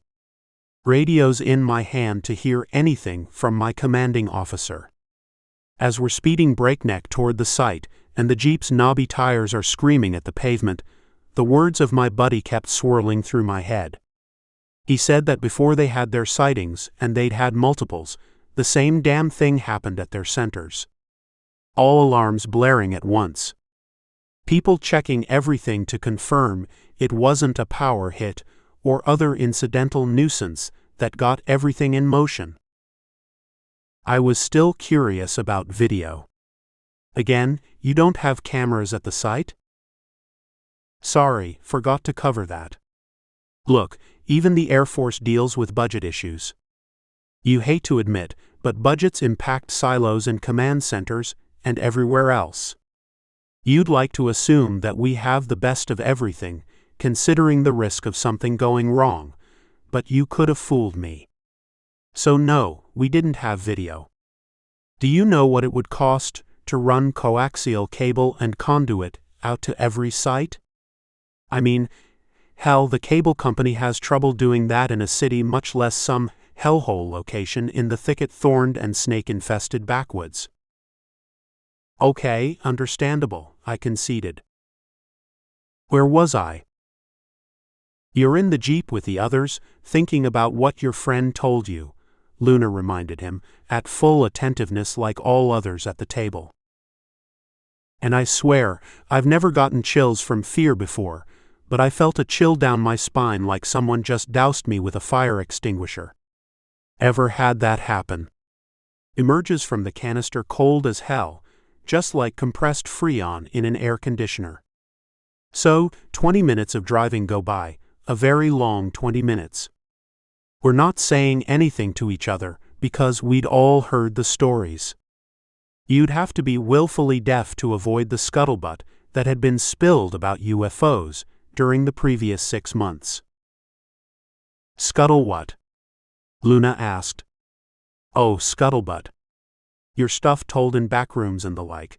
Radio's in my hand to hear anything from my commanding officer. As we're speeding breakneck toward the site, and the Jeep's knobby tires are screaming at the pavement, The words of my buddy kept swirling through my head. He said that before they had their sightings, and they'd had multiples, the same damn thing happened at their centers. All alarms blaring at once. People checking everything to confirm it wasn't a power hit or other incidental nuisance that got everything in motion. I was still curious about video. Again, you don't have cameras at the site? Sorry, forgot to cover that. Look, even the Air Force deals with budget issues. You hate to admit, but budgets impact silos and command centers and everywhere else. You'd like to assume that we have the best of everything, considering the risk of something going wrong, but you could have fooled me. So no, we didn't have video. Do you know what it would cost to run coaxial cable and conduit out to every site? I mean, hell, the cable company has trouble doing that in a city, much less some hellhole location in the thicket-thorned and snake-infested backwoods. Okay, understandable, I conceded. Where was I? You're in the Jeep with the others, thinking about what your friend told you, Luna reminded him, at full attentiveness like all others at the table. And I swear, I've never gotten chills from fear before, but I felt a chill down my spine like someone just doused me with a fire extinguisher. Ever had that happen? Emerges from the canister cold as hell, just like compressed Freon in an air conditioner. So, 20 minutes of driving go by, a very long 20 minutes. We're not saying anything to each other because we'd all heard the stories. You'd have to be willfully deaf to avoid the scuttlebutt that had been spilled about UFOs during the previous 6 months. Scuttle what? Luna asked. Oh, scuttlebutt. Your stuff told in backrooms and the like.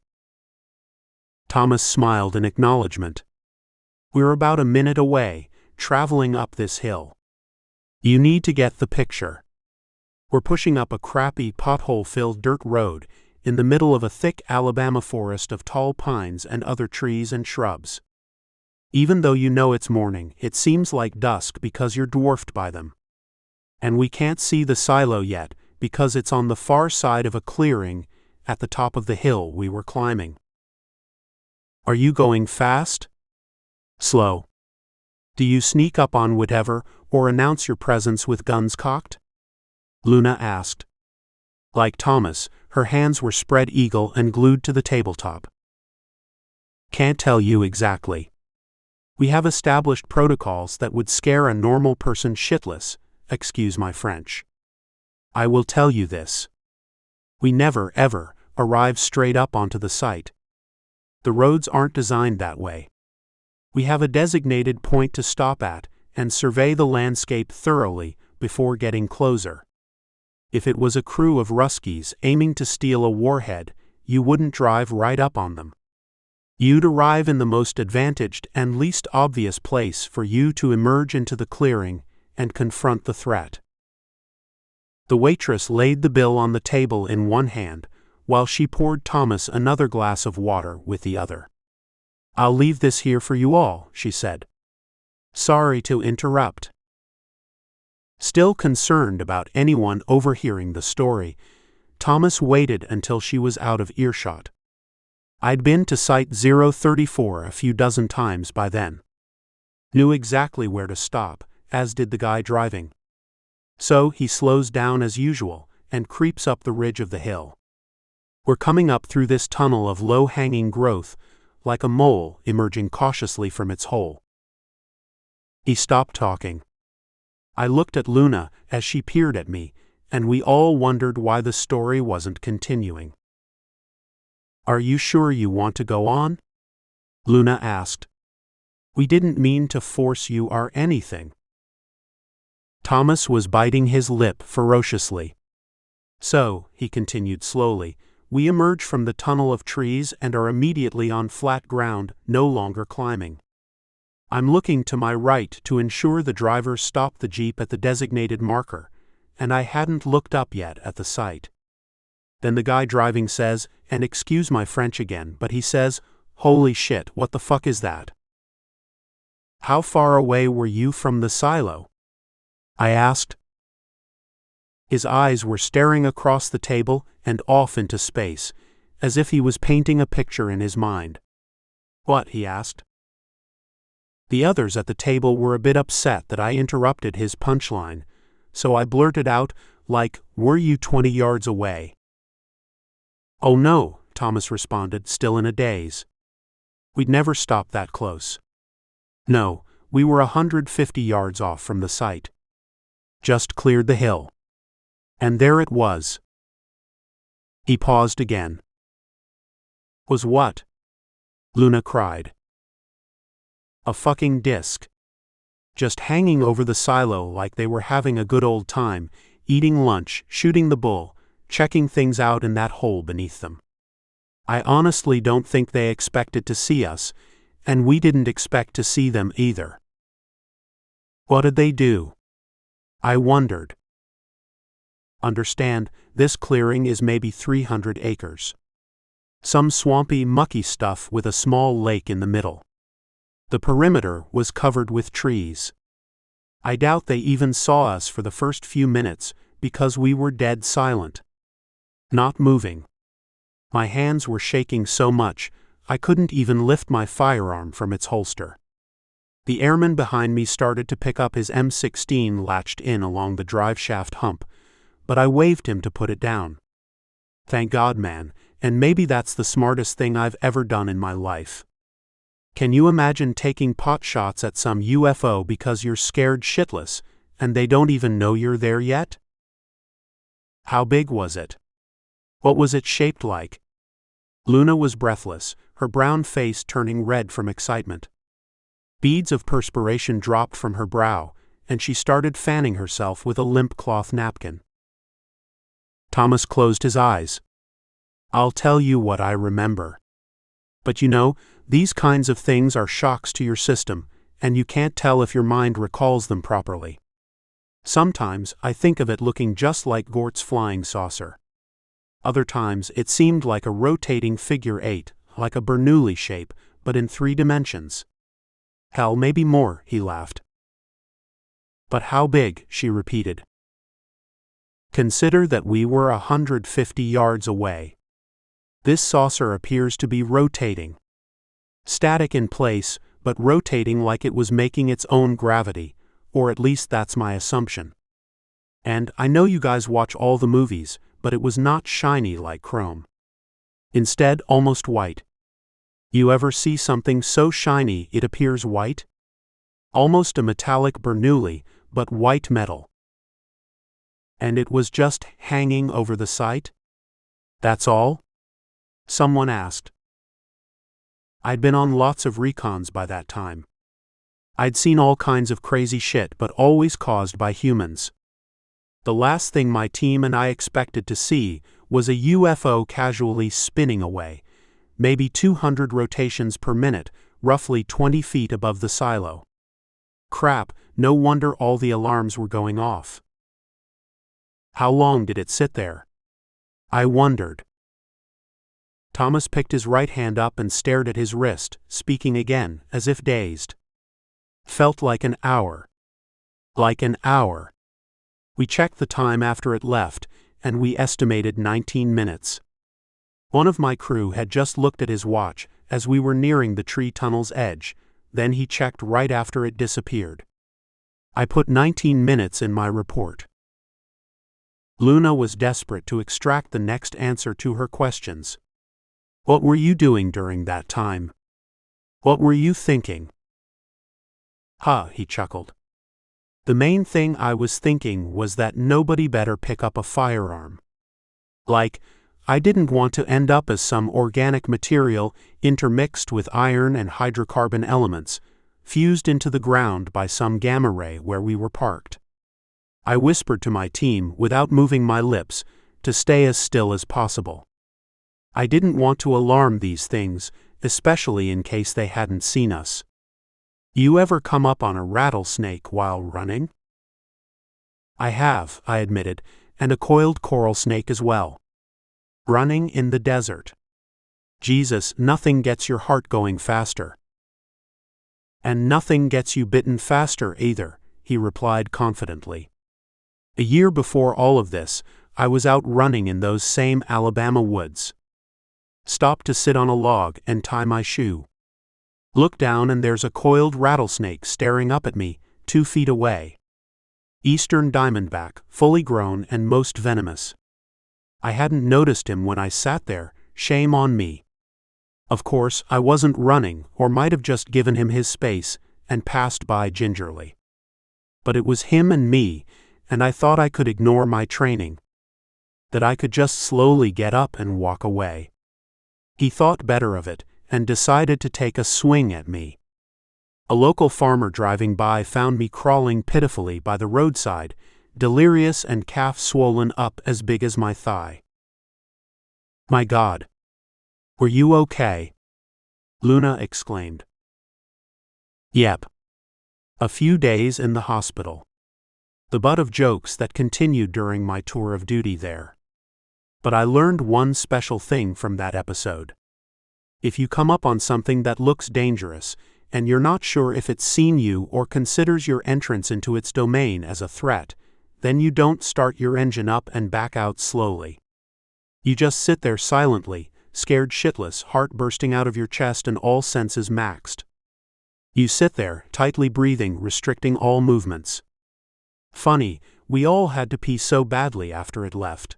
Thomas smiled in acknowledgement. We're about a minute away, traveling up this hill. You need to get the picture. We're pushing up a crappy pothole-filled dirt road in the middle of a thick Alabama forest of tall pines and other trees and shrubs. Even though you know it's morning, it seems like dusk because you're dwarfed by them. And we can't see the silo yet because it's on the far side of a clearing at the top of the hill we were climbing. Are you going fast? Slow. Do you sneak up on whatever or announce your presence with guns cocked? Luna asked. Like Thomas, her hands were spread eagle and glued to the tabletop. Can't tell you exactly. We have established protocols that would scare a normal person shitless, excuse my French. I will tell you this. We never, ever, arrive straight up onto the site. The roads aren't designed that way. We have a designated point to stop at and survey the landscape thoroughly before getting closer. If it was a crew of Ruskies aiming to steal a warhead, you wouldn't drive right up on them. You'd arrive in the most advantaged and least obvious place for you to emerge into the clearing and confront the threat. The waitress laid the bill on the table in one hand, while she poured Thomas another glass of water with the other. I'll leave this here for you all, she said. Sorry to interrupt. Still concerned about anyone overhearing the story, Thomas waited until she was out of earshot. I'd been to Site 034 a few dozen times by then. Knew exactly where to stop, as did the guy driving. So he slows down as usual and creeps up the ridge of the hill. We're coming up through this tunnel of low-hanging growth, like a mole emerging cautiously from its hole. He stopped talking. I looked at Luna as she peered at me, and we all wondered why the story wasn't continuing. Are you sure you want to go on? Luna asked. We didn't mean to force you or anything. Thomas was biting his lip ferociously. So, he continued slowly, we emerge from the tunnel of trees and are immediately on flat ground, no longer climbing. I'm looking to my right to ensure the driver stopped the Jeep at the designated marker, and I hadn't looked up yet at the site. Then the guy driving says, and excuse my French again, but he says, holy shit, what the fuck is that? How far away were you from the silo? I asked. His eyes were staring across the table and off into space, as if he was painting a picture in his mind. What? He asked. The others at the table were a bit upset that I interrupted his punchline, so I blurted out, were you 20 yards away? Oh no, Thomas responded, still in a daze. We'd never stopped that close. No, we were 150 yards off from the site. Just cleared the hill. And there it was. He paused again. Was what? Luna cried. A fucking disc. Just hanging over the silo like they were having a good old time, eating lunch, shooting the bull, checking things out in that hole beneath them. I honestly don't think they expected to see us, and we didn't expect to see them either. What did they do? I wondered. Understand, this clearing is maybe 300 acres. Some swampy, mucky stuff with a small lake in the middle. The perimeter was covered with trees. I doubt they even saw us for the first few minutes because we were dead silent. Not moving. My hands were shaking so much, I couldn't even lift my firearm from its holster. The airman behind me started to pick up his M16 latched in along the drive shaft hump, but I waved him to put it down. Thank God, man, and maybe that's the smartest thing I've ever done in my life. Can you imagine taking pot shots at some UFO because you're scared shitless, and they don't even know you're there yet? How big was it? What was it shaped like? Luna was breathless, her brown face turning red from excitement. Beads of perspiration dropped from her brow, and she started fanning herself with a limp cloth napkin. Thomas closed his eyes. I'll tell you what I remember. But you know, these kinds of things are shocks to your system, and you can't tell if your mind recalls them properly. Sometimes I think of it looking just like Cort's flying saucer. Other times it seemed like a rotating figure 8, like a Bernoulli shape, but in 3 dimensions. Hell, maybe more, he laughed. But how big? She repeated. Consider that we were 150 yards away. This saucer appears to be rotating. Static in place, but rotating like it was making its own gravity, or at least that's my assumption. And I know you guys watch all the movies, but it was not shiny like chrome. Instead, almost white. You ever see something so shiny it appears white? Almost a metallic Bernoulli, but white metal. And it was just hanging over the site? That's all? Someone asked. I'd been on lots of recons by that time. I'd seen all kinds of crazy shit, but always caused by humans. The last thing my team and I expected to see was a UFO casually spinning away, maybe 200 rotations per minute, roughly 20 feet above the silo. Crap, no wonder all the alarms were going off. How long did it sit there? I wondered. Thomas picked his right hand up and stared at his wrist, speaking again, as if dazed. Felt like an hour. Like an hour. We checked the time after it left, and we estimated 19 minutes. One of my crew had just looked at his watch as we were nearing the tree tunnel's edge, then he checked right after it disappeared. I put 19 minutes in my report. Luna was desperate to extract the next answer to her questions. What were you doing during that time? What were you thinking? Ha, he chuckled. The main thing I was thinking was that nobody better pick up a firearm. I didn't want to end up as some organic material intermixed with iron and hydrocarbon elements, fused into the ground by some gamma ray where we were parked. I whispered to my team, without moving my lips, to stay as still as possible. I didn't want to alarm these things, especially in case they hadn't seen us. You ever come up on a rattlesnake while running? I have, I admitted, and a coiled coral snake as well. Running in the desert. Jesus, nothing gets your heart going faster. And nothing gets you bitten faster either, he replied confidently. A year before all of this, I was out running in those same Alabama woods. Stopped to sit on a log and tie my shoe. Look down and there's a coiled rattlesnake staring up at me, 2 feet away. Eastern diamondback, fully grown and most venomous. I hadn't noticed him when I sat there, shame on me. Of course, I wasn't running, or might have just given him his space and passed by gingerly. But it was him and me, and I thought I could ignore my training. That I could just slowly get up and walk away. He thought better of it, and decided to take a swing at me. A local farmer driving by found me crawling pitifully by the roadside, delirious and calf swollen up as big as my thigh. My God! Were you okay? Luna exclaimed. Yep. A few days in the hospital. The butt of jokes that continued during my tour of duty there. But I learned one special thing from that episode. If you come up on something that looks dangerous, and you're not sure if it's seen you or considers your entrance into its domain as a threat, then you don't start your engine up and back out slowly. You just sit there silently, scared shitless, heart bursting out of your chest and all senses maxed. You sit there, tightly breathing, restricting all movements. Funny, we all had to pee so badly after it left.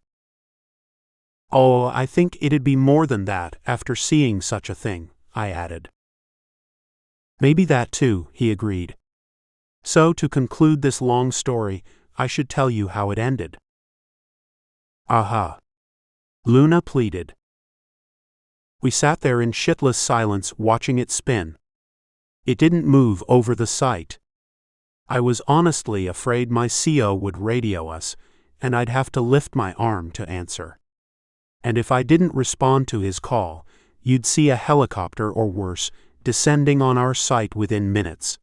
Oh, I think it'd be more than that after seeing such a thing, I added. Maybe that too, he agreed. So, to conclude this long story, I should tell you how it ended. Aha! Luna pleaded. We sat there in shitless silence watching it spin. It didn't move over the site. I was honestly afraid my CO would radio us, and I'd have to lift my arm to answer. And if I didn't respond to his call, you'd see a helicopter or worse descending on our site within minutes.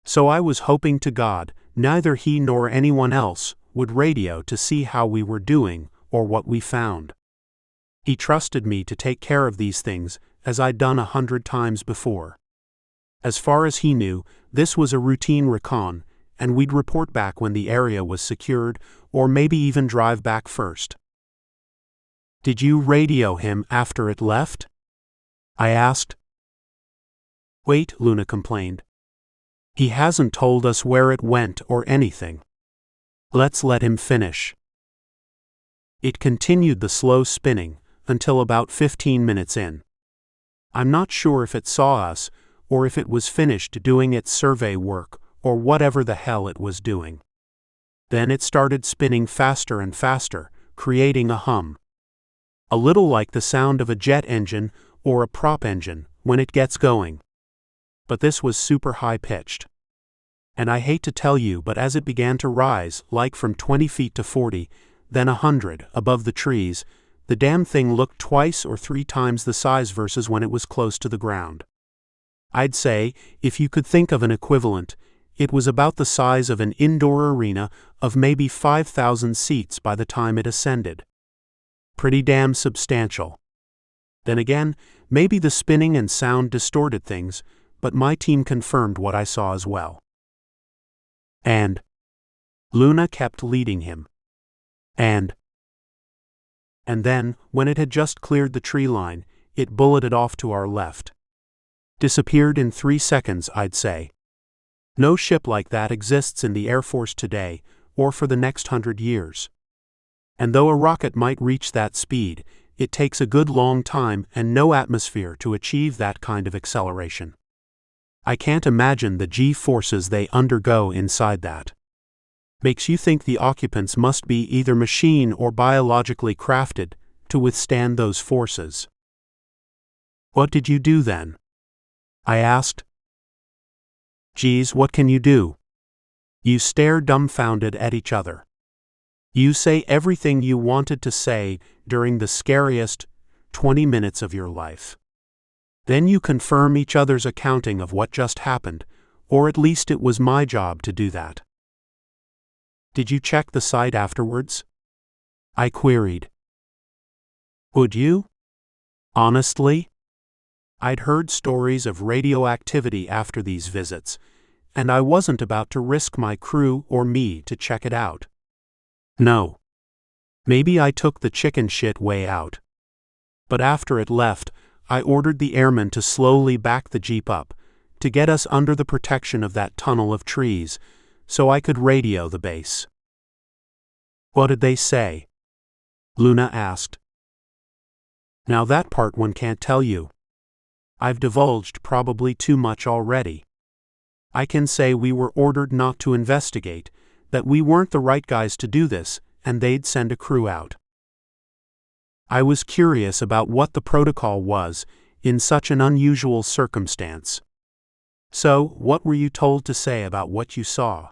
So I was hoping to God neither he nor anyone else would radio to see how we were doing or what we found. He trusted me to take care of these things as I'd done 100 times before. As far as he knew, this was a routine recon, and we'd report back when the area was secured or maybe even drive back first. Did you radio him after it left? I asked. Wait, Luna complained. He hasn't told us where it went or anything. Let's let him finish. It continued the slow spinning until about 15 minutes in. I'm not sure if it saw us or if it was finished doing its survey work or whatever the hell it was doing. Then it started spinning faster and faster, creating a hum. A little like the sound of a jet engine or a prop engine when it gets going. But this was super high-pitched. And I hate to tell you, but as it began to rise, like from 20 feet to 40, then 100, above the trees, the damn thing looked 2 or 3 times the size versus when it was close to the ground. I'd say, if you could think of an equivalent, it was about the size of an indoor arena of maybe 5,000 seats by the time it ascended. Pretty damn substantial. Then again, maybe the spinning and sound distorted things, but my team confirmed what I saw as well. And Luna kept leading him. And then, when it had just cleared the tree line, it bulleted off to our left. Disappeared in 3 seconds, I'd say. No ship like that exists in the Air Force today, or for the next 100 years. And though a rocket might reach that speed, it takes a good long time and no atmosphere to achieve that kind of acceleration. I can't imagine the G-forces they undergo inside that. Makes you think the occupants must be either machine or biologically crafted to withstand those forces. What did you do then? I asked. Geez, what can you do? You stare dumbfounded at each other. You say everything you wanted to say during the scariest 20 minutes of your life. Then you confirm each other's accounting of what just happened, or at least it was my job to do that. Did you check the site afterwards? I queried. Would you? Honestly? I'd heard stories of radioactivity after these visits, and I wasn't about to risk my crew or me to check it out. No. Maybe I took the chicken shit way out. But after it left, I ordered the airmen to slowly back the Jeep up, to get us under the protection of that tunnel of trees, so I could radio the base. What did they say? Luna asked. Now that part one can't tell you. I've divulged probably too much already. I can say we were ordered not to investigate, that we weren't the right guys to do this, and they'd send a crew out. I was curious about what the protocol was in such an unusual circumstance. So, what were you told to say about what you saw?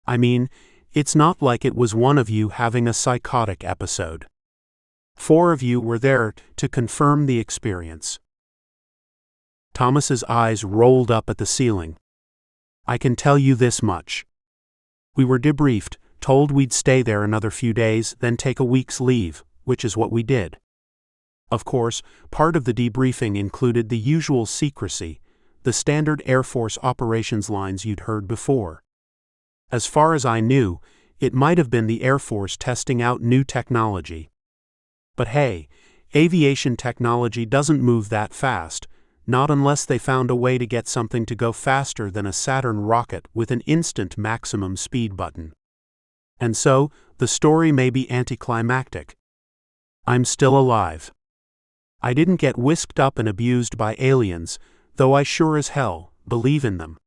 I mean, it's not like it was one of you having a psychotic episode. 4 of you were there to confirm the experience. Thomas's eyes rolled up at the ceiling. I can tell you this much. We were debriefed, told we'd stay there another few days, then take a week's leave, which is what we did. Of course, part of the debriefing included the usual secrecy, the standard Air Force operations lines you'd heard before. As far as I knew, it might have been the Air Force testing out new technology. But hey, aviation technology doesn't move that fast, not unless they found a way to get something to go faster than a Saturn rocket with an instant maximum speed button. And so, the story may be anticlimactic. I'm still alive. I didn't get whisked up and abused by aliens, though I sure as hell believe in them.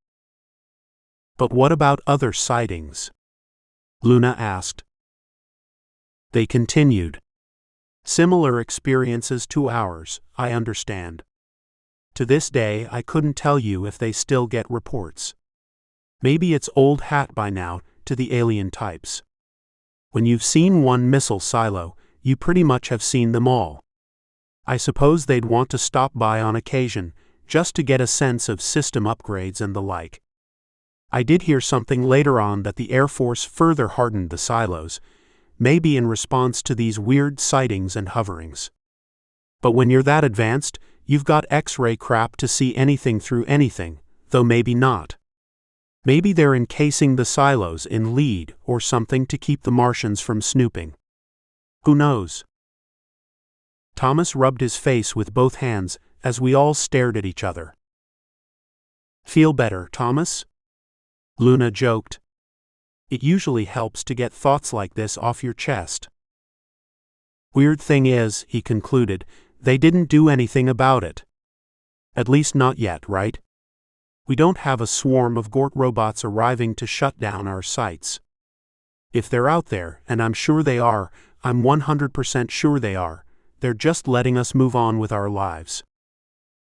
But what about other sightings? Luna asked. They continued. Similar experiences to ours, I understand. To this day, I couldn't tell you if they still get reports. Maybe it's old hat by now to the alien types. When you've seen one missile silo, you pretty much have seen them all. I suppose they'd want to stop by on occasion, just to get a sense of system upgrades and the like. I did hear something later on that the Air Force further hardened the silos, maybe in response to these weird sightings and hoverings. But when you're that advanced, you've got X-ray crap to see anything through anything, though maybe not. Maybe they're encasing the silos in lead or something to keep the Martians from snooping. Who knows? Thomas rubbed his face with both hands as we all stared at each other. Feel better, Thomas? Luna joked. It usually helps to get thoughts like this off your chest. Weird thing is, he concluded, they didn't do anything about it. At least not yet, right? We don't have a swarm of Cort robots arriving to shut down our sites. If they're out there, and I'm sure they are, I'm 100% sure they are, they're just letting us move on with our lives.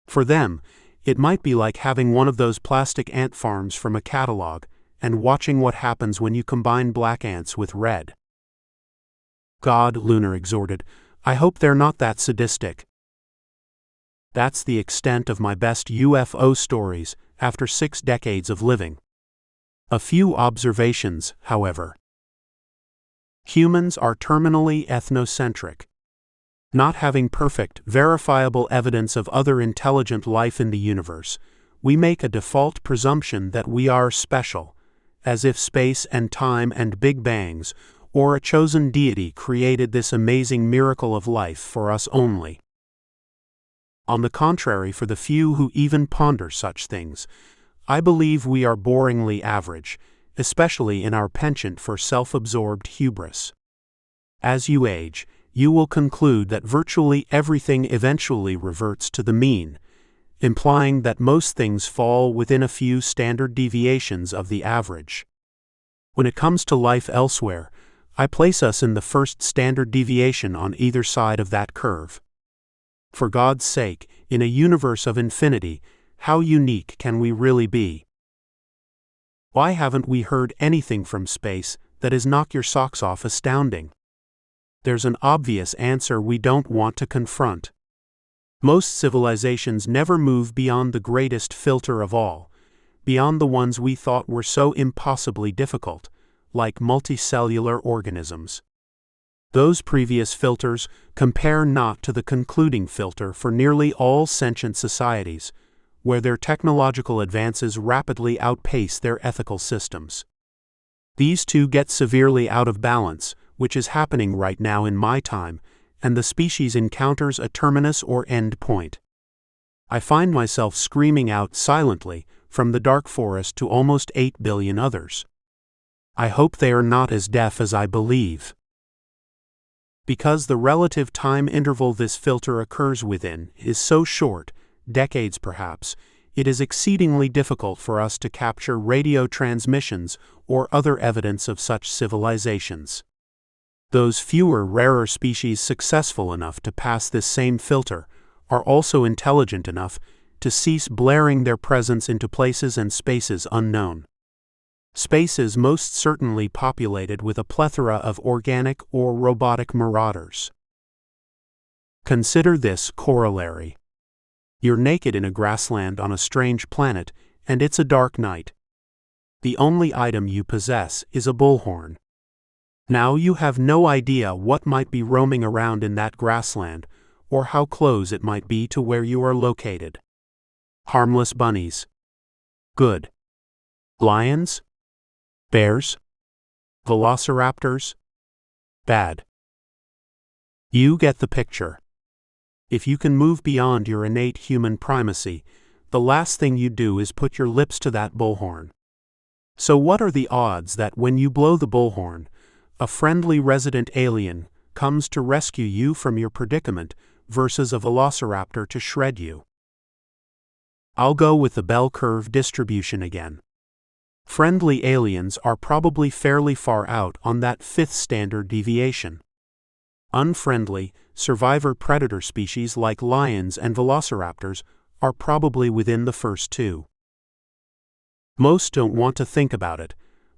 For them, it might be like having one of those plastic ant farms from a catalog, and watching what happens when you combine black ants with red. God, Luna exhorted, I hope they're not that sadistic. That's the extent of my best UFO stories after 6 decades of living. A few observations, however. Humans are terminally ethnocentric. Not having perfect, verifiable evidence of other intelligent life in the universe, we make a default presumption that we are special, as if space and time and big bangs, or a chosen deity created this amazing miracle of life for us only. On the contrary, for the few who even ponder such things, I believe we are boringly average, especially in our penchant for self-absorbed hubris. As you age, you will conclude that virtually everything eventually reverts to the mean, implying that most things fall within a few standard deviations of the average. When it comes to life elsewhere, I place us in the first standard deviation on either side of that curve. For God's sake, in a universe of infinity, how unique can we really be? Why haven't we heard anything from space that is knock your socks off astounding? There's an obvious answer we don't want to confront. Most civilizations never move beyond the greatest filter of all, beyond the ones we thought were so impossibly difficult, like multicellular organisms. Those previous filters compare not to the concluding filter for nearly all sentient societies, where their technological advances rapidly outpace their ethical systems. These two get severely out of balance, which is happening right now in my time, and the species encounters a terminus or end point. I find myself screaming out silently from the dark forest to almost 8 billion others. I hope they are not as deaf as I believe. Because the relative time interval this filter occurs within is so short, decades perhaps, it is exceedingly difficult for us to capture radio transmissions or other evidence of such civilizations. Those fewer, rarer species successful enough to pass this same filter are also intelligent enough to cease blaring their presence into places and spaces unknown. Spaces most certainly populated with a plethora of organic or robotic marauders. Consider this corollary. You're naked in a grassland on a strange planet, and it's a dark night. The only item you possess is a bullhorn. Now you have no idea what might be roaming around in that grassland, or how close it might be to where you are located. Harmless bunnies. Good. Lions? Bears? Velociraptors? Bad. You get the picture. If you can move beyond your innate human primacy, the last thing you do is put your lips to that bullhorn. So what are the odds that when you blow the bullhorn, a friendly resident alien comes to rescue you from your predicament versus a velociraptor to shred you? I'll go with the bell curve distribution again. Friendly aliens are probably fairly far out on that fifth standard deviation. Unfriendly, survivor-predator species like lions and velociraptors are probably within the first two. Most don't want to think about it,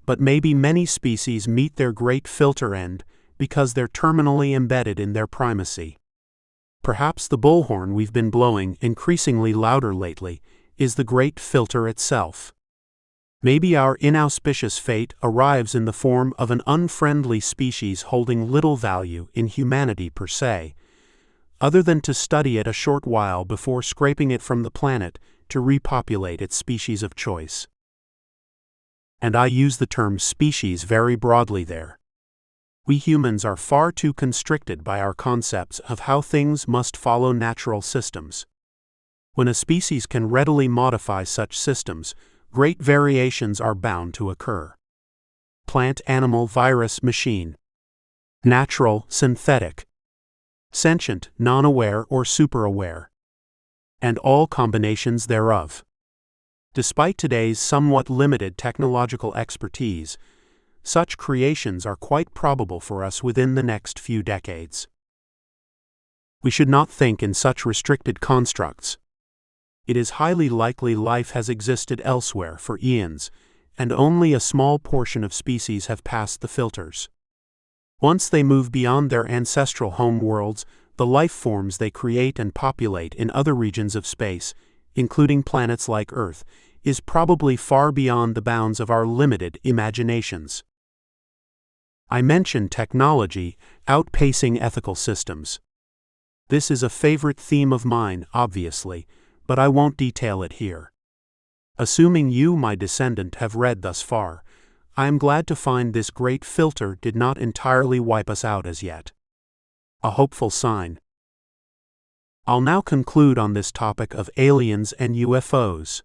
but maybe many species meet their great filter end because they're terminally embedded in their primacy. Perhaps the bullhorn we've been blowing increasingly louder lately is the great filter itself. Maybe our inauspicious fate arrives in the form of an unfriendly species holding little value in humanity per se, other than to study it a short while before scraping it from the planet to repopulate its species of choice. And I use the term species very broadly there. We humans are far too constricted by our concepts of how things must follow natural systems. When a species can readily modify such systems, great variations are bound to occur. Plant, animal, virus, machine. Natural, synthetic. Sentient, non-aware or super-aware. And all combinations thereof. Despite today's somewhat limited technological expertise, such creations are quite probable for us within the next few decades. We should not think in such restricted constructs. It is highly likely life has existed elsewhere for eons, and only a small portion of species have passed the filters. Once they move beyond their ancestral home worlds, the life forms they create and populate in other regions of space, including planets like Earth, is probably far beyond the bounds of our limited imaginations. I mentioned technology outpacing ethical systems. This is a favorite theme of mine, obviously, but I won't detail it here. Assuming you, my descendant, have read thus far, I am glad to find this great filter did not entirely wipe us out as yet. A hopeful sign. I'll now conclude on this topic of aliens and UFOs.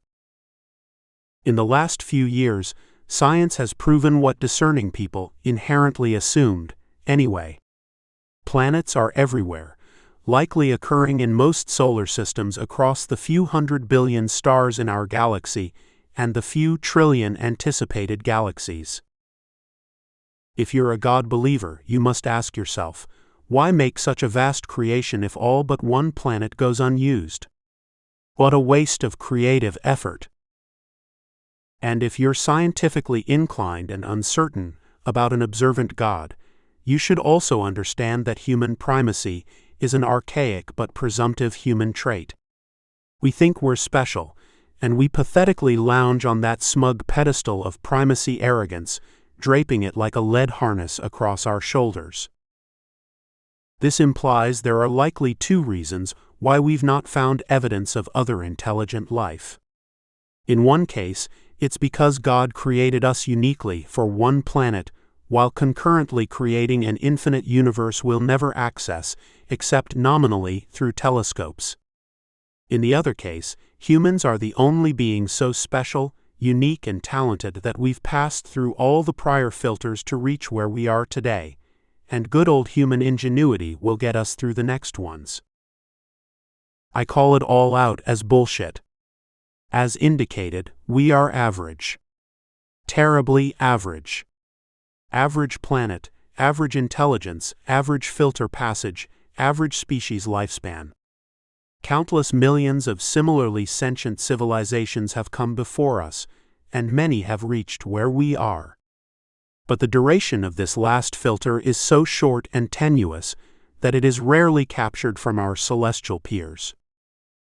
In the last few years, science has proven what discerning people inherently assumed, anyway. Planets are everywhere, likely occurring in most solar systems across the few 100 billion stars in our galaxy and the few trillion anticipated galaxies. If you're a God believer, you must ask yourself, why make such a vast creation if all but one planet goes unused? What a waste of creative effort! And if you're scientifically inclined and uncertain about an observant God, you should also understand that human primacy is an archaic but presumptive human trait. We think we're special, and we pathetically lounge on that smug pedestal of primacy arrogance, draping it like a lead harness across our shoulders. This implies there are likely two reasons why we've not found evidence of other intelligent life. In one case, it's because God created us uniquely for one planet, while concurrently creating an infinite universe we'll never access, except nominally through telescopes. In the other case, humans are the only beings so special, unique, and talented that we've passed through all the prior filters to reach where we are today, and good old human ingenuity will get us through the next ones. I call it all out as bullshit. As indicated, we are average. Terribly average. Average planet, average intelligence, average filter passage, average species lifespan. Countless millions of similarly sentient civilizations have come before us, and many have reached where we are. But the duration of this last filter is so short and tenuous that it is rarely captured from our celestial peers.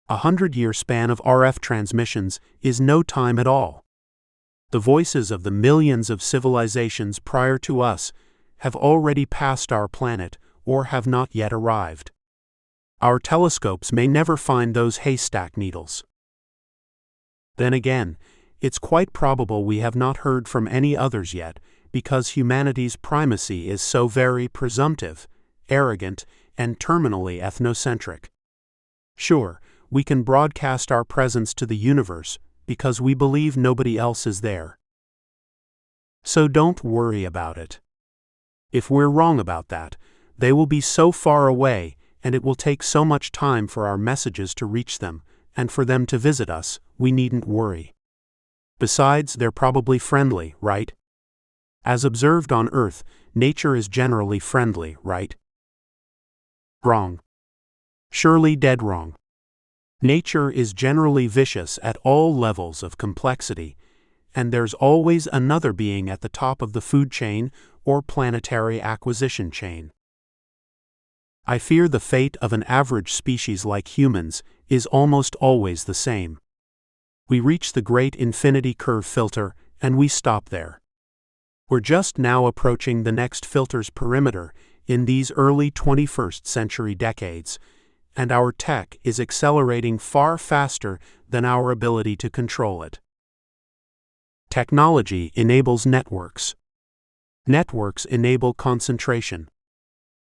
100-year span of RF transmissions is no time at all. The voices of the millions of civilizations prior to us have already passed our planet or have not yet arrived. Our telescopes may never find those haystack needles. Then again, it's quite probable we have not heard from any others yet, because humanity's primacy is so very presumptive, arrogant, and terminally ethnocentric. Sure, we can broadcast our presence to the universe because we believe nobody else is there. So don't worry about it. If we're wrong about that, they will be so far away, and it will take so much time for our messages to reach them, and for them to visit us, we needn't worry. Besides, they're probably friendly, right? As observed on Earth, nature is generally friendly, right? Wrong. Surely dead wrong. Nature is generally vicious at all levels of complexity, and there's always another being at the top of the food chain or planetary acquisition chain. I fear the fate of an average species like humans is almost always the same. We reach the great infinity curve filter, and we stop there. We're just now approaching the next filter's perimeter in these early 21st century decades, and our tech is accelerating far faster than our ability to control it. Technology enables networks. Networks enable concentration.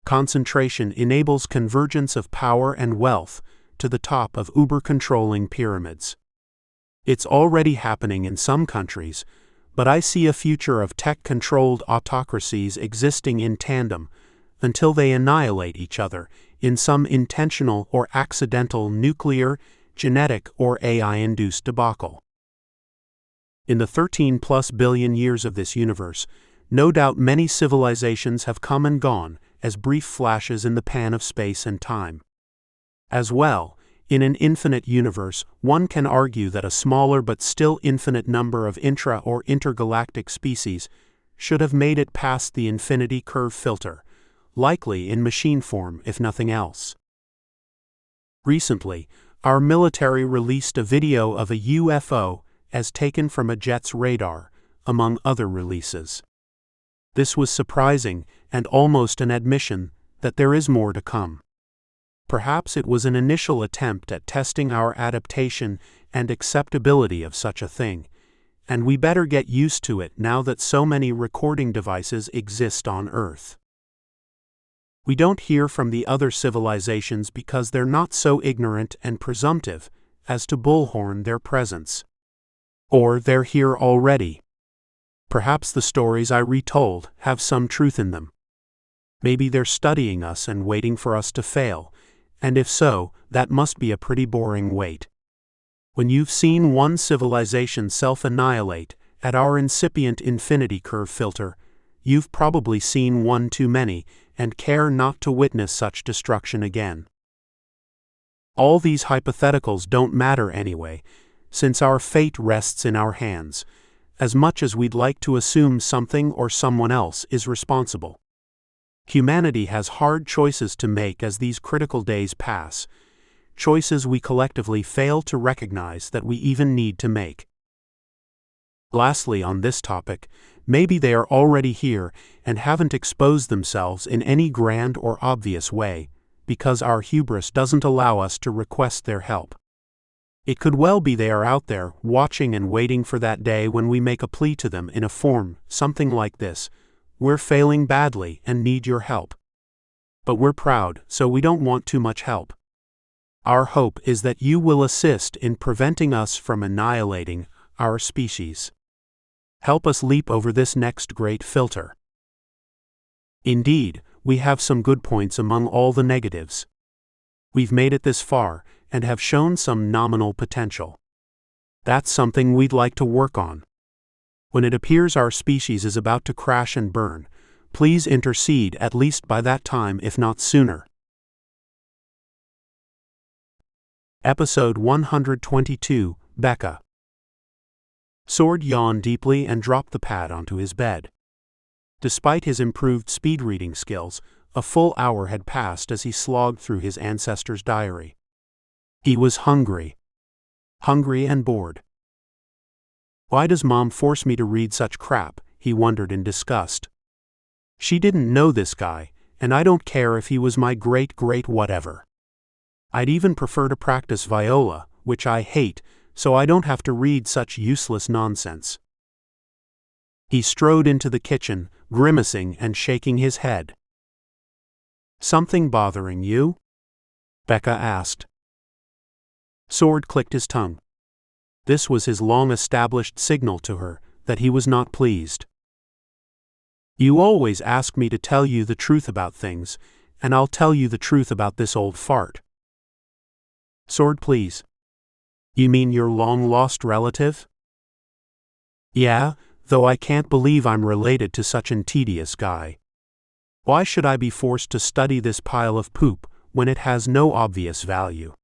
Concentration enables convergence of power and wealth to the top of uber-controlling pyramids. It's already happening in some countries, but I see a future of tech-controlled autocracies existing in tandem until they annihilate each other in some intentional or accidental nuclear, genetic, or AI-induced debacle. In the 13+ billion years of this universe, no doubt many civilizations have come and gone as brief flashes in the pan of space and time. As well, in an infinite universe, one can argue that a smaller but still infinite number of intra- or intergalactic species should have made it past the infinity curve filter, likely in machine form if nothing else. Recently, our military released a video of a UFO as taken from a jet's radar, among other releases. This was surprising and almost an admission that there is more to come. Perhaps it was an initial attempt at testing our adaptation and acceptability of such a thing, and we better get used to it now that so many recording devices exist on Earth. We don't hear from the other civilizations because they're not so ignorant and presumptive as to bullhorn their presence. Or they're here already. Perhaps the stories I retold have some truth in them. Maybe they're studying us and waiting for us to fail, and if so, that must be a pretty boring wait. When you've seen one civilization self-annihilate at our incipient infinity curve filter, you've probably seen one too many and care not to witness such destruction again. All these hypotheticals don't matter anyway, since our fate rests in our hands, as much as we'd like to assume something or someone else is responsible. Humanity has hard choices to make as these critical days pass, choices we collectively fail to recognize that we even need to make. Lastly, on this topic, maybe they are already here and haven't exposed themselves in any grand or obvious way, because our hubris doesn't allow us to request their help. It could well be they are out there, watching and waiting for that day when we make a plea to them in a form, something like this: "We're failing badly and need your help. But we're proud, so we don't want too much help. Our hope is that you will assist in preventing us from annihilating our species. Help us leap over this next great filter." Indeed, we have some good points among all the negatives. We've made it this far and have shown some nominal potential. That's something we'd like to work on. When it appears our species is about to crash and burn, please intercede at least by that time, if not sooner. Episode 122, Becca. Sword yawned deeply and dropped the pad onto his bed. Despite his improved speed reading skills, a full hour had passed as he slogged through his ancestor's diary. He was hungry. Hungry and bored. Why does Mom force me to read such crap? He wondered in disgust. She didn't know this guy, and I don't care if he was my great-great whatever. I'd even prefer to practice viola, which I hate, so I don't have to read such useless nonsense. He strode into the kitchen, grimacing and shaking his head. "Something bothering you?" Becca asked. Sword clicked his tongue. This was his long-established signal to her that he was not pleased. "You always ask me to tell you the truth about things, and I'll tell you the truth about this old fart." "Sword, please." "You mean your long-lost relative?" "Yeah, though I can't believe I'm related to such an tedious guy. Why should I be forced to study this pile of poop when it has no obvious value?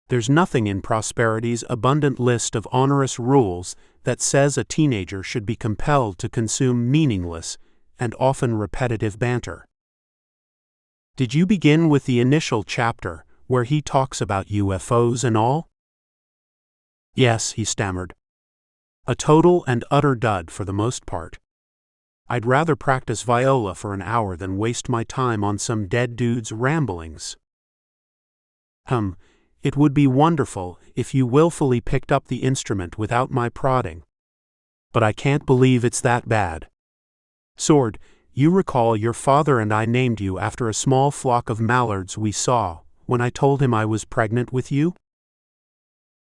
There's nothing in Prosperity's abundant list of onerous rules that says a teenager should be compelled to consume meaningless and often repetitive banter." "Did you begin with the initial chapter, where he talks about UFOs and all?" "Yes," he stammered. "A total and utter dud for the most part. I'd rather practice viola for an hour than waste my time on some dead dude's ramblings." It would be wonderful if you willfully picked up the instrument without my prodding. But I can't believe it's that bad. Sword, you recall your father and I named you after a small flock of mallards we saw when I told him I was pregnant with you?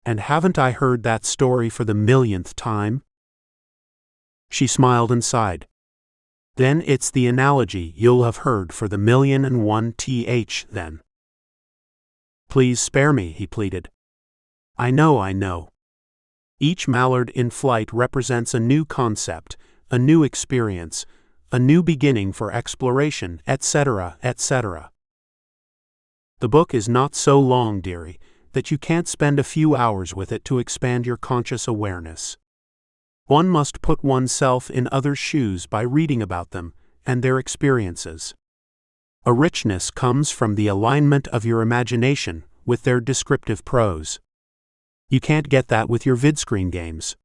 And haven't I heard that story for the millionth time?" She smiled and sighed. "Then it's the analogy you'll have heard for the 1,000,001th then." "Please spare me," he pleaded. I know. Each mallard in flight represents a new concept, a new experience, a new beginning for exploration, etc., etc. The book is not so long, dearie, that you can't spend a few hours with it to expand your conscious awareness. One must put oneself in others' shoes by reading about them and their experiences. A richness comes from the alignment of your imagination with their descriptive prose. You can't get that with your vidscreen games.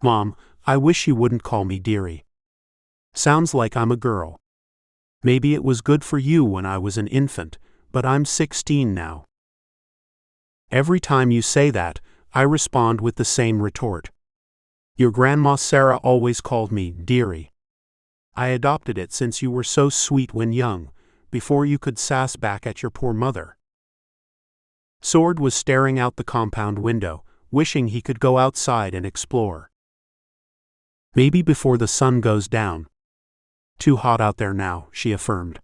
Mom, I wish you wouldn't call me dearie. Sounds like I'm a girl. Maybe it was good for you when I was an infant, but I'm 16 now. Every time you say that, I respond with the same retort. Your grandma Sarah always called me dearie. I adopted it since you were so sweet when young, before you could sass back at your poor mother. Sword was staring out the compound window, wishing he could go outside and explore. Maybe before the sun goes down. Too hot out there now, she affirmed.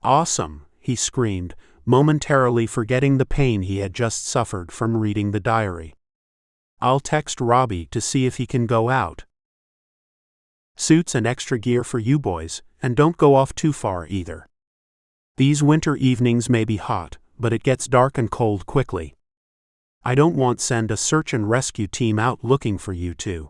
Awesome, he screamed, momentarily forgetting the pain he had just suffered from reading the diary. I'll text Robbie to see if he can go out. Suits and extra gear for you boys, and don't go off too far either. These winter evenings may be hot, but it gets dark and cold quickly. I don't want to send a search and rescue team out looking for you two.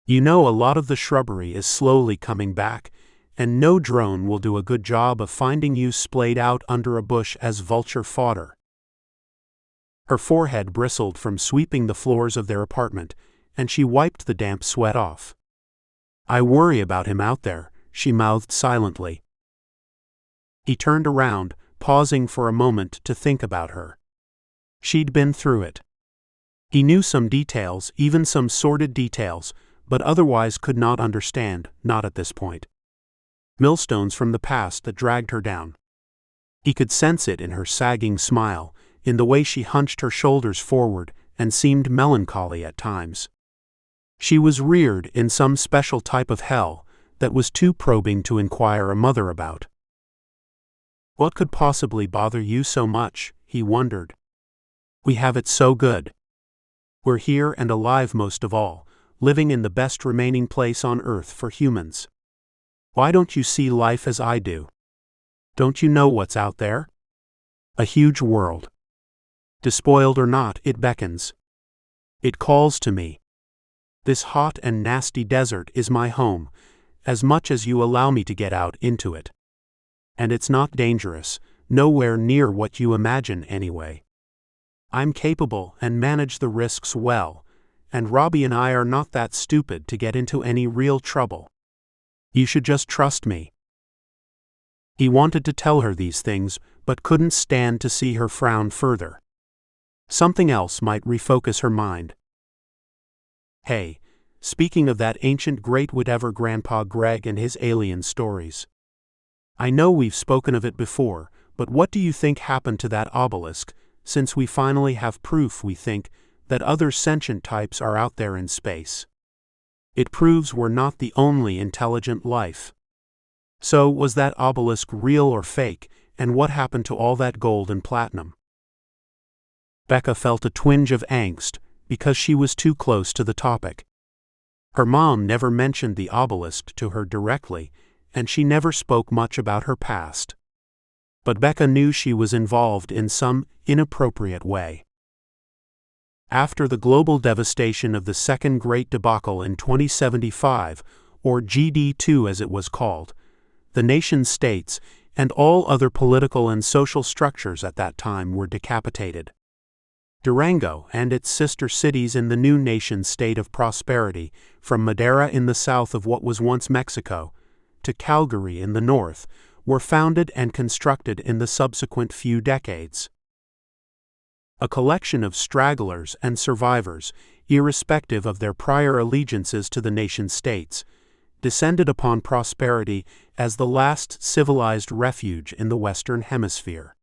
You know a lot of the shrubbery is slowly coming back, and no drone will do a good job of finding you splayed out under a bush as vulture fodder. Her forehead bristled from sweeping the floors of their apartment, and she wiped the damp sweat off. "I worry about him out there," she mouthed silently. He turned around, pausing for a moment to think about her. She'd been through it. He knew some details, even some sordid details, but otherwise could not understand, not at this point. Millstones from the past that dragged her down. He could sense it in her sagging smile, in the way she hunched her shoulders forward and seemed melancholy at times. She was reared in some special type of hell that was too probing to inquire a mother about. "What could possibly bother you so much?" he wondered. "We have it so good. We're here and alive most of all, living in the best remaining place on earth for humans. Why don't you see life as I do? Don't you know what's out there? A huge world. Despoiled or not, it beckons. It calls to me. This hot and nasty desert is my home, as much as you allow me to get out into it. And it's not dangerous, nowhere near what you imagine anyway. I'm capable and manage the risks well, and Robbie and I are not that stupid to get into any real trouble. You should just trust me." He wanted to tell her these things, but couldn't stand to see her frown further. Something else might refocus her mind. "Hey, speaking of that ancient great whatever Grandpa Greg and his alien stories. I know we've spoken of it before, but what do you think happened to that obelisk, since we finally have proof, we think, that other sentient types are out there in space? It proves we're not the only intelligent life. So, was that obelisk real or fake, and what happened to all that gold and platinum?" Becca felt a twinge of angst, because she was too close to the topic. Her mom never mentioned the obelisk to her directly, and she never spoke much about her past. But Becca knew she was involved in some inappropriate way. After the global devastation of the Second Great Debacle in 2075, or GD2 as it was called, the nation-states and all other political and social structures at that time were decapitated. Durango and its sister cities in the new nation-state of prosperity, from Madera in the south of what was once Mexico, to Calgary in the north, were founded and constructed in the subsequent few decades. A collection of stragglers and survivors, irrespective of their prior allegiances to the nation-states, descended upon prosperity as the last civilized refuge in the Western Hemisphere.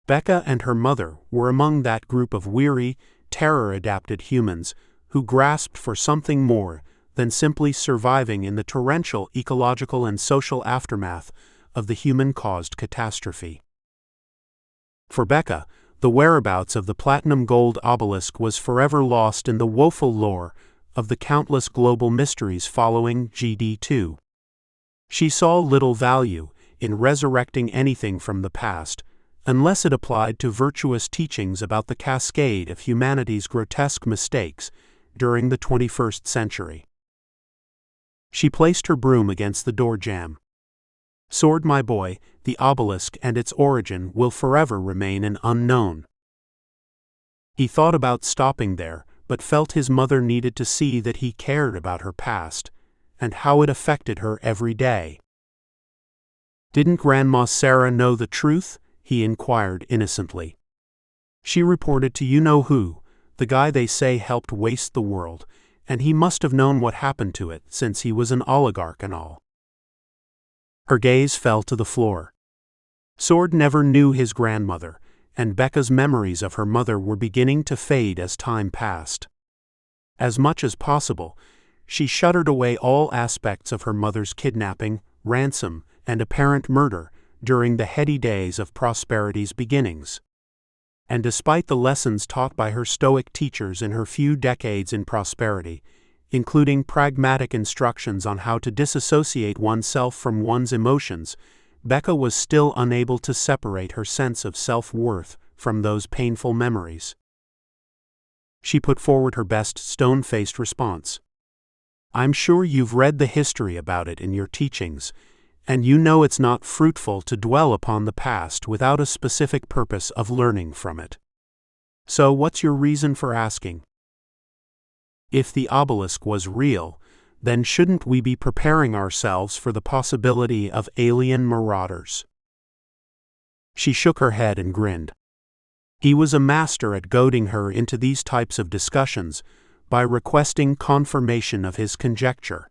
Becca and her mother were among that group of weary, terror-adapted humans who grasped for something more than simply surviving in the torrential ecological and social aftermath of the human-caused catastrophe. For Becca, the whereabouts of the platinum-gold obelisk was forever lost in the woeful lore of the countless global mysteries following GD2. She saw little value in resurrecting anything from the past, unless it applied to virtuous teachings about the cascade of humanity's grotesque mistakes during the 21st century. She placed her broom against the door jamb. "Sword, my boy, the obelisk and its origin will forever remain an unknown." He thought about stopping there, but felt his mother needed to see that he cared about her past, and how it affected her every day. "Didn't Grandma Sarah know the truth?" he inquired innocently. "She reported to you-know-who, the guy they say helped waste the world, and he must have known what happened to it since he was an oligarch and all." Her gaze fell to the floor. Sword never knew his grandmother, and Becca's memories of her mother were beginning to fade as time passed. As much as possible, she shuttered away all aspects of her mother's kidnapping, ransom, and apparent murder during the heady days of prosperity's beginnings. And despite the lessons taught by her stoic teachers in her few decades in prosperity, including pragmatic instructions on how to disassociate oneself from one's emotions, Becca was still unable to separate her sense of self-worth from those painful memories. She put forward her best stone-faced response. "I'm sure you've read the history about it in your teachings, and you know it's not fruitful to dwell upon the past without a specific purpose of learning from it. So what's your reason for asking? If the obelisk was real, then shouldn't we be preparing ourselves for the possibility of alien marauders? She shook her head and grinned. He was a master at goading her into these types of discussions by requesting confirmation of his conjecture.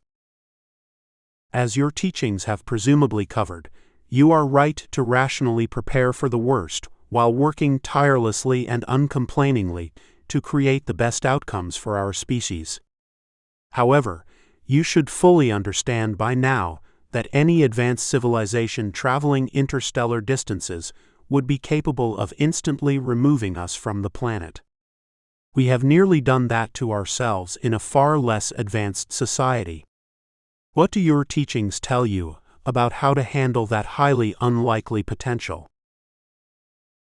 As your teachings have presumably covered, you are right to rationally prepare for the worst while working tirelessly and uncomplainingly to create the best outcomes for our species. However, you should fully understand by now that any advanced civilization traveling interstellar distances would be capable of instantly removing us from the planet. We have nearly done that to ourselves in a far less advanced society. What do your teachings tell you about how to handle that highly unlikely potential?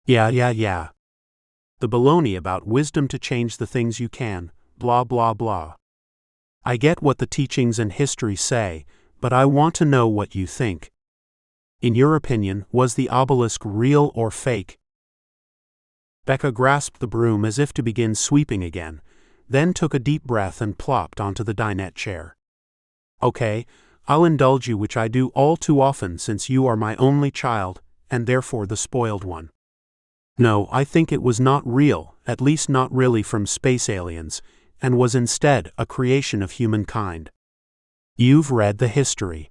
Yeah. The baloney about wisdom to change the things you can, blah blah blah. I get what the teachings and history say, but I want to know what you think. In your opinion, was the obelisk real or fake? Becca grasped the broom as if to begin sweeping again, then took a deep breath and plopped onto the dinette chair. Okay, I'll indulge you, which I do all too often since you are my only child, and therefore the spoiled one. No, I think it was not real, at least not really from space aliens, and was instead a creation of humankind. You've read the history.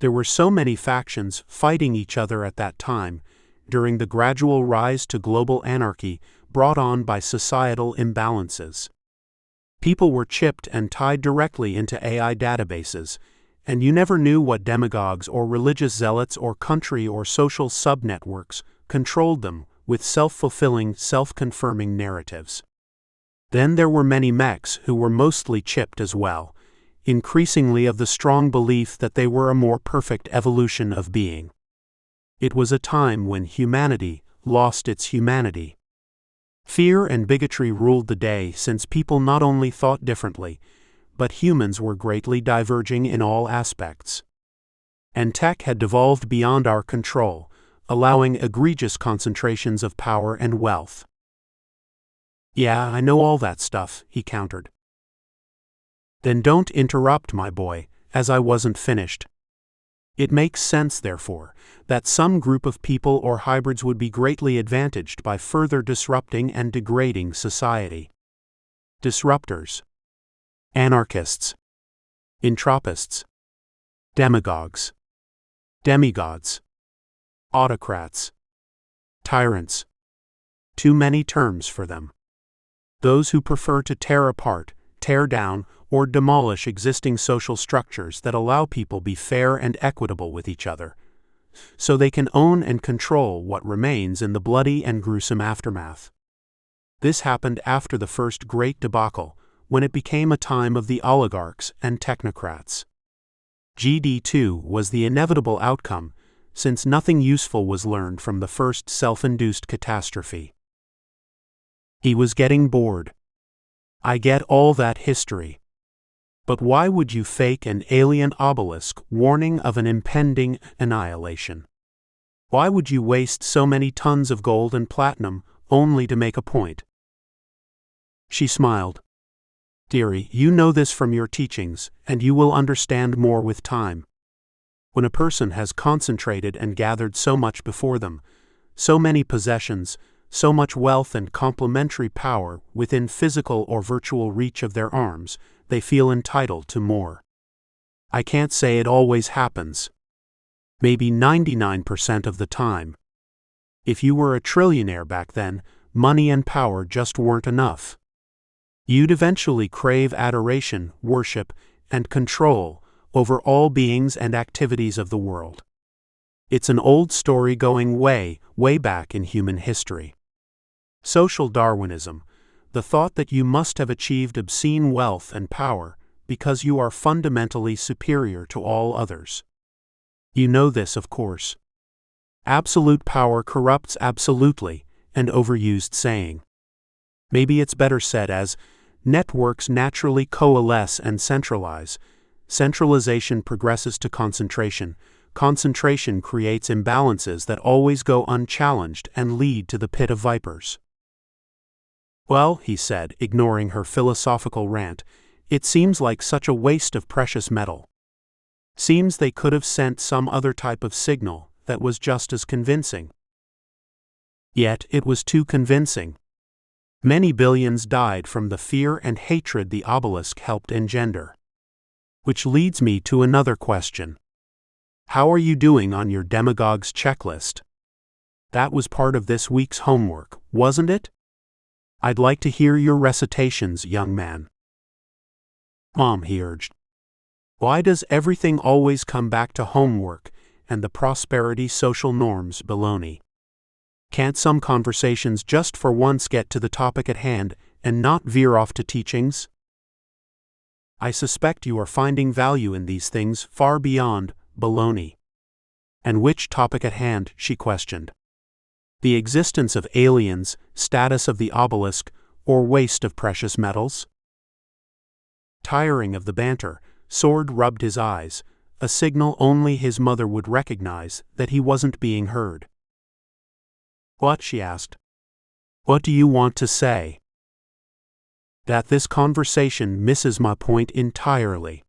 There were so many factions fighting each other at that time, during the gradual rise to global anarchy brought on by societal imbalances. People were chipped and tied directly into AI databases, and you never knew what demagogues or religious zealots or country or social subnetworks controlled them with self-fulfilling, self-confirming narratives. Then there were many mechs who were mostly chipped as well, increasingly of the strong belief that they were a more perfect evolution of being. It was a time when humanity lost its humanity. Fear and bigotry ruled the day since people not only thought differently, but humans were greatly diverging in all aspects. And tech had devolved beyond our control, allowing egregious concentrations of power and wealth. Yeah, I know all that stuff, he countered. Then don't interrupt, my boy, as I wasn't finished. It makes sense, therefore, that some group of people or hybrids would be greatly advantaged by further disrupting and degrading society. Disruptors. Anarchists. Entropists. Demagogues. Demigods. Autocrats. Tyrants. Too many terms for them. Those who prefer to tear apart, tear down, or demolish existing social structures that allow people be fair and equitable with each other, so they can own and control what remains in the bloody and gruesome aftermath. This happened after the first Great Debacle, when it became a time of the oligarchs and technocrats. GD2 was the inevitable outcome, since nothing useful was learned from the first self-induced catastrophe. He was getting bored. I get all that history. But why would you fake an alien obelisk warning of an impending annihilation? Why would you waste so many tons of gold and platinum only to make a point? She smiled. Dearie, you know this from your teachings, and you will understand more with time. When a person has concentrated and gathered so much before them, so many possessions, so much wealth and complementary power within physical or virtual reach of their arms, they feel entitled to more. I can't say it always happens. Maybe 99% of the time. If you were a trillionaire back then, money and power just weren't enough. You'd eventually crave adoration, worship, and control over all beings and activities of the world. It's an old story going way, way back in human history. Social Darwinism, the thought that you must have achieved obscene wealth and power because you are fundamentally superior to all others. You know this, of course. Absolute power corrupts absolutely, an overused saying. Maybe it's better said as, networks naturally coalesce and centralize. Centralization progresses to concentration. Concentration creates imbalances that always go unchallenged and lead to the pit of vipers. Well, he said, ignoring her philosophical rant, it seems like such a waste of precious metal. Seems they could have sent some other type of signal that was just as convincing. Yet it was too convincing. Many billions died from the fear and hatred the obelisk helped engender. Which leads me to another question. How are you doing on your demagogue's checklist? That was part of this week's homework, wasn't it? I'd like to hear your recitations, young man. Mom, he urged. Why does everything always come back to homework and the prosperity social norms baloney? Can't some conversations just for once get to the topic at hand and not veer off to teachings? I suspect you are finding value in these things far beyond baloney. And which topic at hand? She questioned. The existence of aliens, status of the obelisk, or waste of precious metals? Tiring of the banter, Sword rubbed his eyes, a signal only his mother would recognize that he wasn't being heard. What? She asked. What do you want to say? That this conversation misses my point entirely.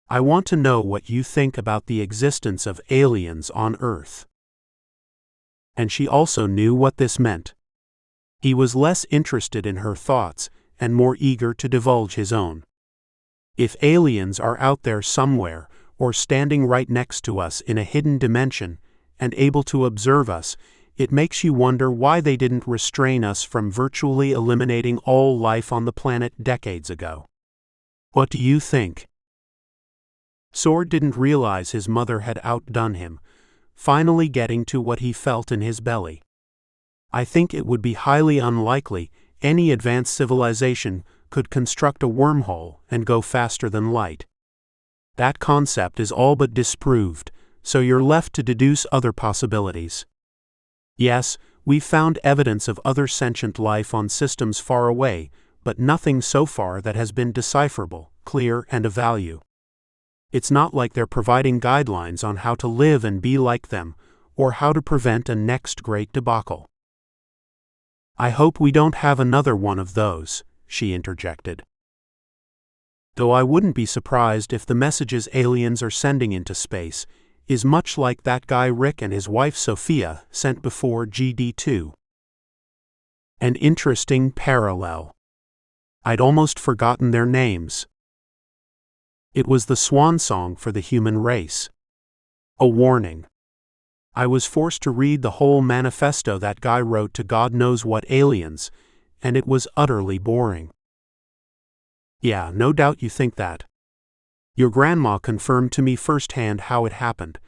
I want to know what you think about the existence of aliens on Earth. And she also knew what this meant. He was less interested in her thoughts and more eager to divulge his own. If aliens are out there somewhere, or standing right next to us in a hidden dimension, and able to observe us, it makes you wonder why they didn't restrain us from virtually eliminating all life on the planet decades ago. What do you think? Sword didn't realize his mother had outdone him, finally getting to what he felt in his belly. I think it would be highly unlikely any advanced civilization could construct a wormhole and go faster than light. That concept is all but disproved, so you're left to deduce other possibilities. Yes, we've found evidence of other sentient life on systems far away, but nothing so far that has been decipherable, clear, and of value. It's not like they're providing guidelines on how to live and be like them, or how to prevent a next Great Debacle. I hope we don't have another one of those, she interjected. Though I wouldn't be surprised if the messages aliens are sending into space is much like that guy Rick and his wife Sophia sent before GD2. An interesting parallel. I'd almost forgotten their names. It was the swan song for the human race. A warning. I was forced to read the whole manifesto that guy wrote to God knows what aliens, and it was utterly boring. Yeah, no doubt you think that. Your grandma confirmed to me firsthand how it happened,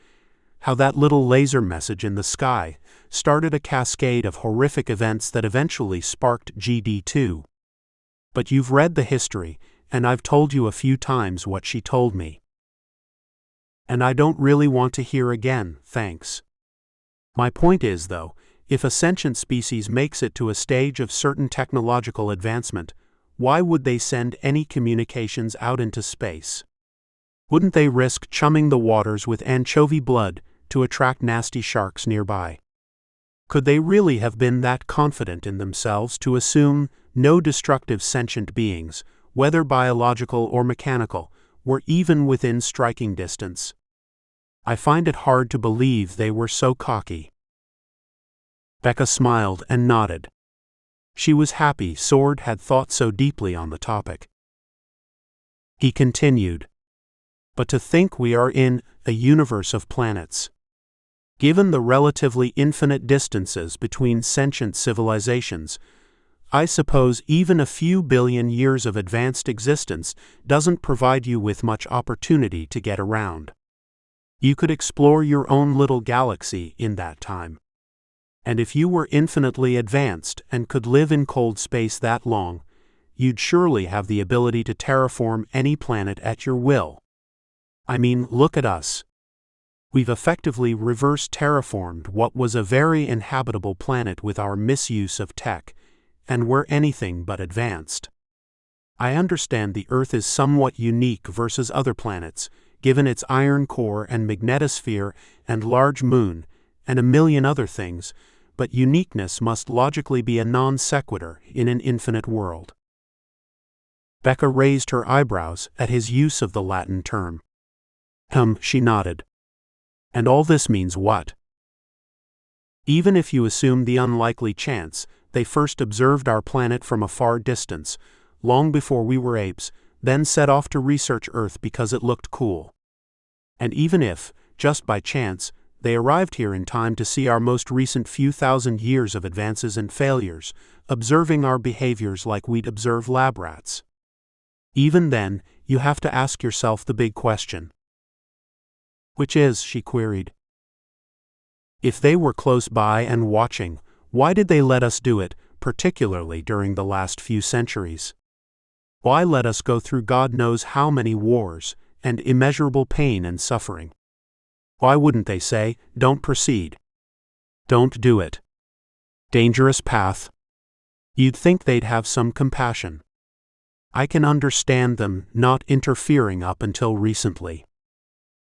how that little laser message in the sky started a cascade of horrific events that eventually sparked GD2. But you've read the history, and I've told you a few times what she told me. And I don't really want to hear again, thanks. My point is, though, if a sentient species makes it to a stage of certain technological advancement, why would they send any communications out into space? Wouldn't they risk chumming the waters with anchovy blood to attract nasty sharks nearby? Could they really have been that confident in themselves to assume no destructive sentient beings, whether biological or mechanical, were even within striking distance? I find it hard to believe they were so cocky. Becca smiled and nodded. She was happy Sword had thought so deeply on the topic. He continued, but to think we are in a universe of planets. Given the relatively infinite distances between sentient civilizations, I suppose even a few billion years of advanced existence doesn't provide you with much opportunity to get around. You could explore your own little galaxy in that time. And if you were infinitely advanced and could live in cold space that long, you'd surely have the ability to terraform any planet at your will. I mean, look at us. We've effectively reverse terraformed what was a very inhabitable planet with our misuse of tech, and we're anything but advanced. I understand the Earth is somewhat unique versus other planets, given its iron core and magnetosphere and large moon, and a million other things, but uniqueness must logically be a non sequitur in an infinite world. Becca raised her eyebrows at his use of the Latin term. She nodded. And all this means what? Even if you assume the unlikely chance, they first observed our planet from a far distance, long before we were apes, then set off to research Earth because it looked cool. And even if, just by chance, they arrived here in time to see our most recent few thousand years of advances and failures, observing our behaviors like we'd observe lab rats. Even then, you have to ask yourself the big question. Which is, she queried. If they were close by and watching, why did they let us do it, particularly during the last few centuries? Why let us go through God knows how many wars, and immeasurable pain and suffering? Why wouldn't they say, don't proceed? Don't do it. Dangerous path. You'd think they'd have some compassion. I can understand them not interfering up until recently.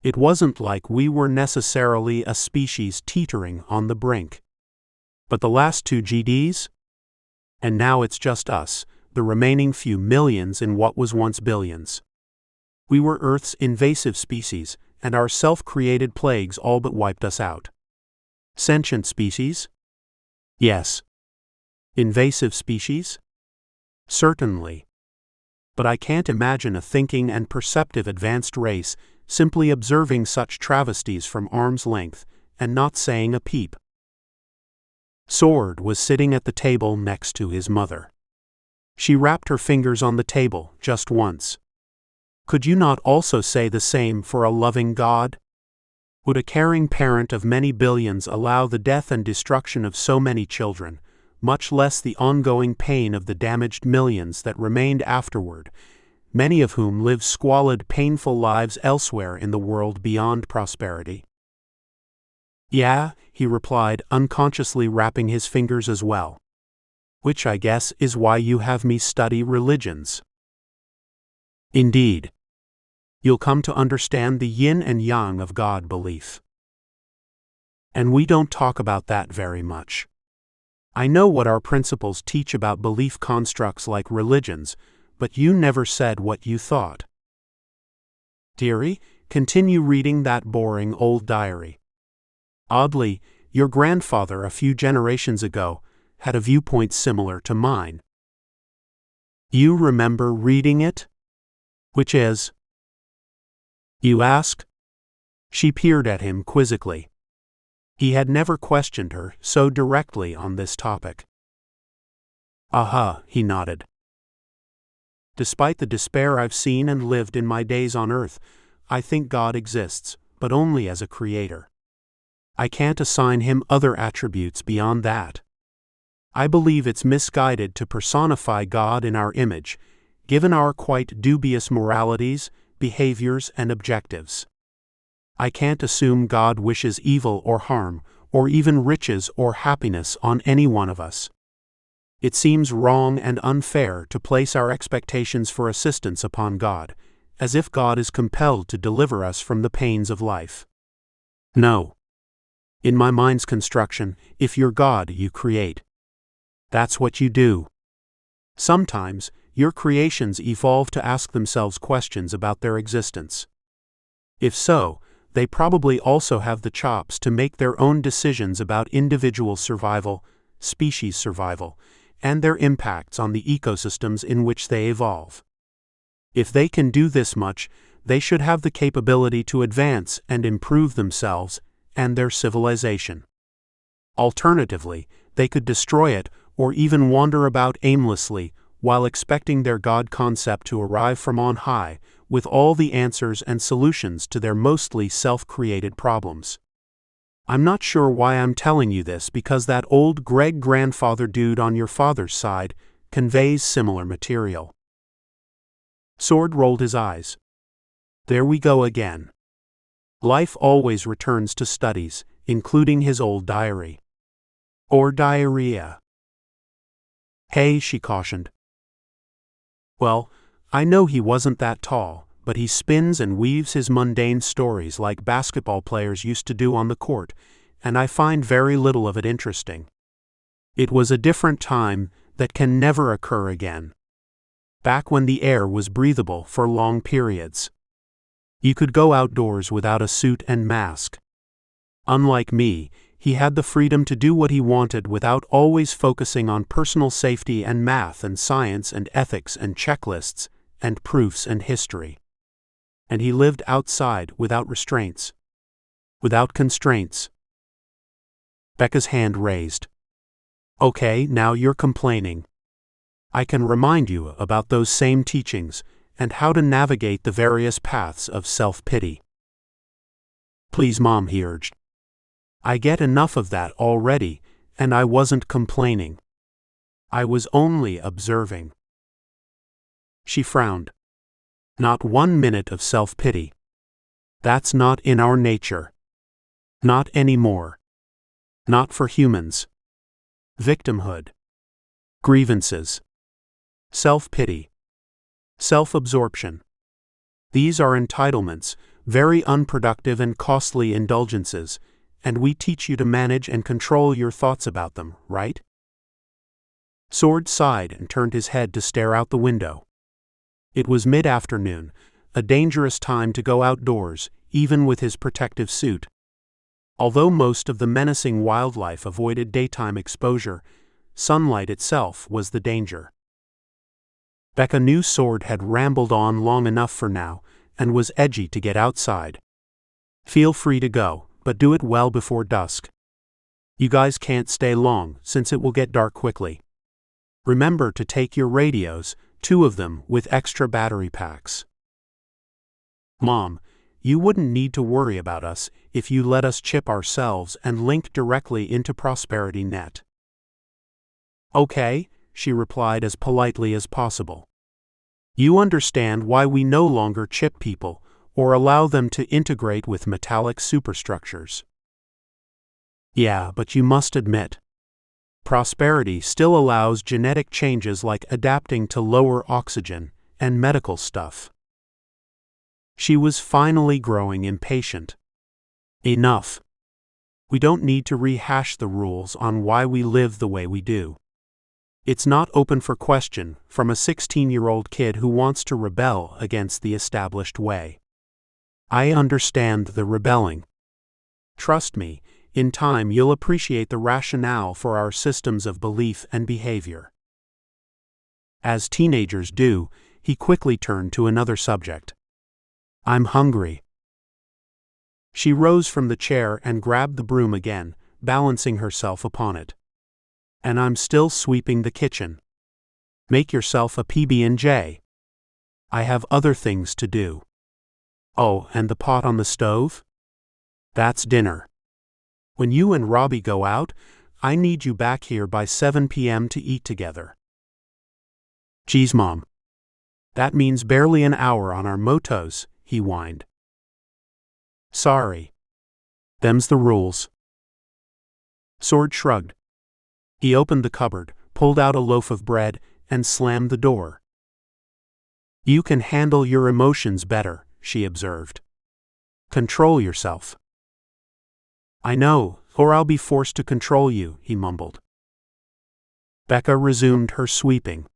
It wasn't like we were necessarily a species teetering on the brink. But the last 2 GDs? And now it's just us, the remaining few millions in what was once billions. We were Earth's invasive species, and our self-created plagues all but wiped us out. Sentient species? Yes. Invasive species? Certainly. But I can't imagine a thinking and perceptive advanced race simply observing such travesties from arm's length and not saying a peep. Sword was sitting at the table next to his mother. She rapped her fingers on the table just once. Could you not also say the same for a loving God? Would a caring parent of many billions allow the death and destruction of so many children, much less the ongoing pain of the damaged millions that remained afterward, many of whom lived squalid, painful lives elsewhere in the world beyond prosperity? Yeah, he replied, unconsciously rapping his fingers as well. Which I guess is why you have me study religions. Indeed. You'll come to understand the yin and yang of God belief. And we don't talk about that very much. I know what our principles teach about belief constructs like religions, but you never said what you thought. Dearie, continue reading that boring old diary. Oddly, your grandfather a few generations ago had a viewpoint similar to mine. You remember reading it? Which is? You ask? She peered at him quizzically. He had never questioned her so directly on this topic. Aha, he nodded. Despite the despair I've seen and lived in my days on Earth, I think God exists, but only as a creator. I can't assign him other attributes beyond that. I believe it's misguided to personify God in our image, given our quite dubious moralities, behaviors, and objectives. I can't assume God wishes evil or harm, or even riches or happiness on any one of us. It seems wrong and unfair to place our expectations for assistance upon God, as if God is compelled to deliver us from the pains of life. No. In my mind's construction, if you're God, you create. That's what you do. Sometimes, your creations evolve to ask themselves questions about their existence. If so, they probably also have the chops to make their own decisions about individual survival, species survival, and their impacts on the ecosystems in which they evolve. If they can do this much, they should have the capability to advance and improve themselves and their civilization. Alternatively, they could destroy it or even wander about aimlessly while expecting their God concept to arrive from on high with all the answers and solutions to their mostly self-created problems. I'm not sure why I'm telling you this because that old Greg-grandfather dude on your father's side conveys similar material. Sword rolled his eyes. There we go again. Life always returns to studies, including his old diary. Or diarrhea. Hey, she cautioned. Well, I know he wasn't that tall, but he spins and weaves his mundane stories like basketball players used to do on the court, and I find very little of it interesting. It was a different time that can never occur again. Back when the air was breathable for long periods. You could go outdoors without a suit and mask. Unlike me, he had the freedom to do what he wanted without always focusing on personal safety and math and science and ethics and checklists and proofs and history. And he lived outside without restraints. Without constraints. Becca's hand raised. Okay, now you're complaining. I can remind you about those same teachings and how to navigate the various paths of self-pity. Please, Mom, he urged. I get enough of that already, and I wasn't complaining. I was only observing. She frowned. Not 1 minute of self-pity. That's not in our nature. Not anymore. Not for humans. Victimhood. Grievances. Self-pity. Self-absorption. These are entitlements, very unproductive and costly indulgences, and we teach you to manage and control your thoughts about them, right? Sword sighed and turned his head to stare out the window. It was mid-afternoon, a dangerous time to go outdoors, even with his protective suit. Although most of the menacing wildlife avoided daytime exposure, sunlight itself was the danger. Becca knew Sword had rambled on long enough for now, and was edgy to get outside. Feel free to go, but do it well before dusk. You guys can't stay long, since it will get dark quickly. Remember to take your radios, 2 of them with extra battery packs. Mom, you wouldn't need to worry about us if you let us chip ourselves and link directly into Prosperity Net. Okay, she replied as politely as possible. You understand why we no longer chip people or allow them to integrate with metallic superstructures. Yeah, but you must admit, Prosperity still allows genetic changes like adapting to lower oxygen and medical stuff. She was finally growing impatient. Enough. We don't need to rehash the rules on why we live the way we do. It's not open for question from a 16-year-old kid who wants to rebel against the established way. I understand the rebelling. Trust me, in time you'll appreciate the rationale for our systems of belief and behavior. As teenagers do, he quickly turned to another subject. I'm hungry. She rose from the chair and grabbed the broom again, balancing herself upon it. And I'm still sweeping the kitchen. Make yourself a PB&J. I have other things to do. Oh, and the pot on the stove? That's dinner. When you and Robbie go out, I need you back here by 7 p.m. to eat together. Geez, Mom. That means barely an hour on our motos, he whined. Sorry. Them's the rules. Sword shrugged. He opened the cupboard, pulled out a loaf of bread, and slammed the door. You can handle your emotions better, she observed. Control yourself. I know, or I'll be forced to control you, he mumbled. Becca resumed her sweeping.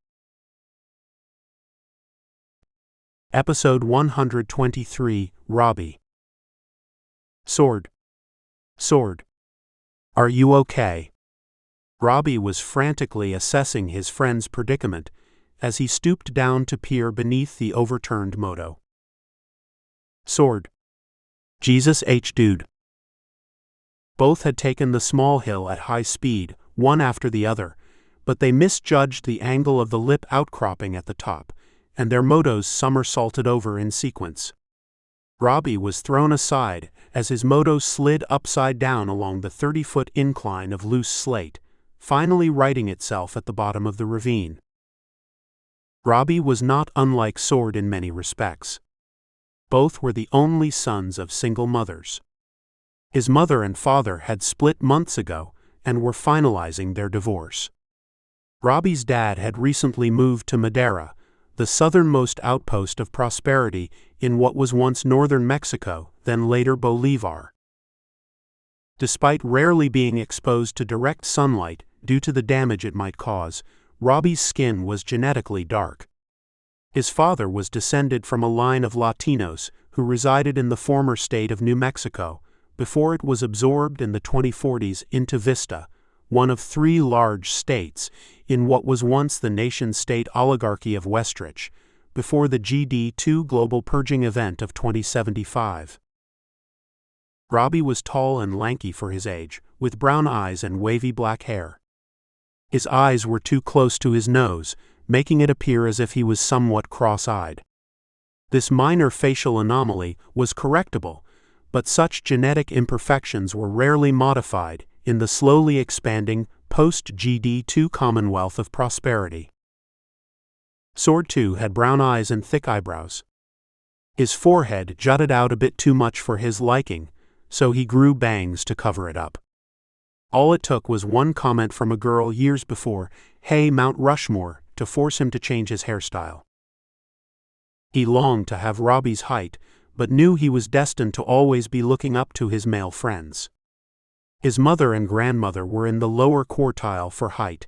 Episode 123, Robbie. Sword. Sword. Are you okay? Robbie was frantically assessing his friend's predicament as he stooped down to peer beneath the overturned moto. Sword. Jesus H. Dude. Both had taken the small hill at high speed, one after the other, but they misjudged the angle of the lip outcropping at the top, and their motos somersaulted over in sequence. Robbie was thrown aside as his moto slid upside down along the 30-foot incline of loose slate, finally righting itself at the bottom of the ravine. Robbie was not unlike Sword in many respects. Both were the only sons of single mothers. His mother and father had split months ago and were finalizing their divorce. Robbie's dad had recently moved to Madera, the southernmost outpost of prosperity in what was once northern Mexico, then later Bolivar. Despite rarely being exposed to direct sunlight due to the damage it might cause, Robbie's skin was genetically dark. His father was descended from a line of Latinos who resided in the former state of New Mexico before it was absorbed in the 2040s into Vista, one of 3 large states in what was once the nation-state oligarchy of Westrich, before the GD2 global purging event of 2075. Robbie was tall and lanky for his age, with brown eyes and wavy black hair. His eyes were too close to his nose, making it appear as if he was somewhat cross-eyed. This minor facial anomaly was correctable, but such genetic imperfections were rarely modified in the slowly expanding post-GD2 Commonwealth of Prosperity. Sword 2 had brown eyes and thick eyebrows. His forehead jutted out a bit too much for his liking, so he grew bangs to cover it up. All it took was one comment from a girl years before, "Hey, Mount Rushmore," to force him to change his hairstyle. He longed to have Robbie's height, but knew he was destined to always be looking up to his male friends. His mother and grandmother were in the lower quartile for height,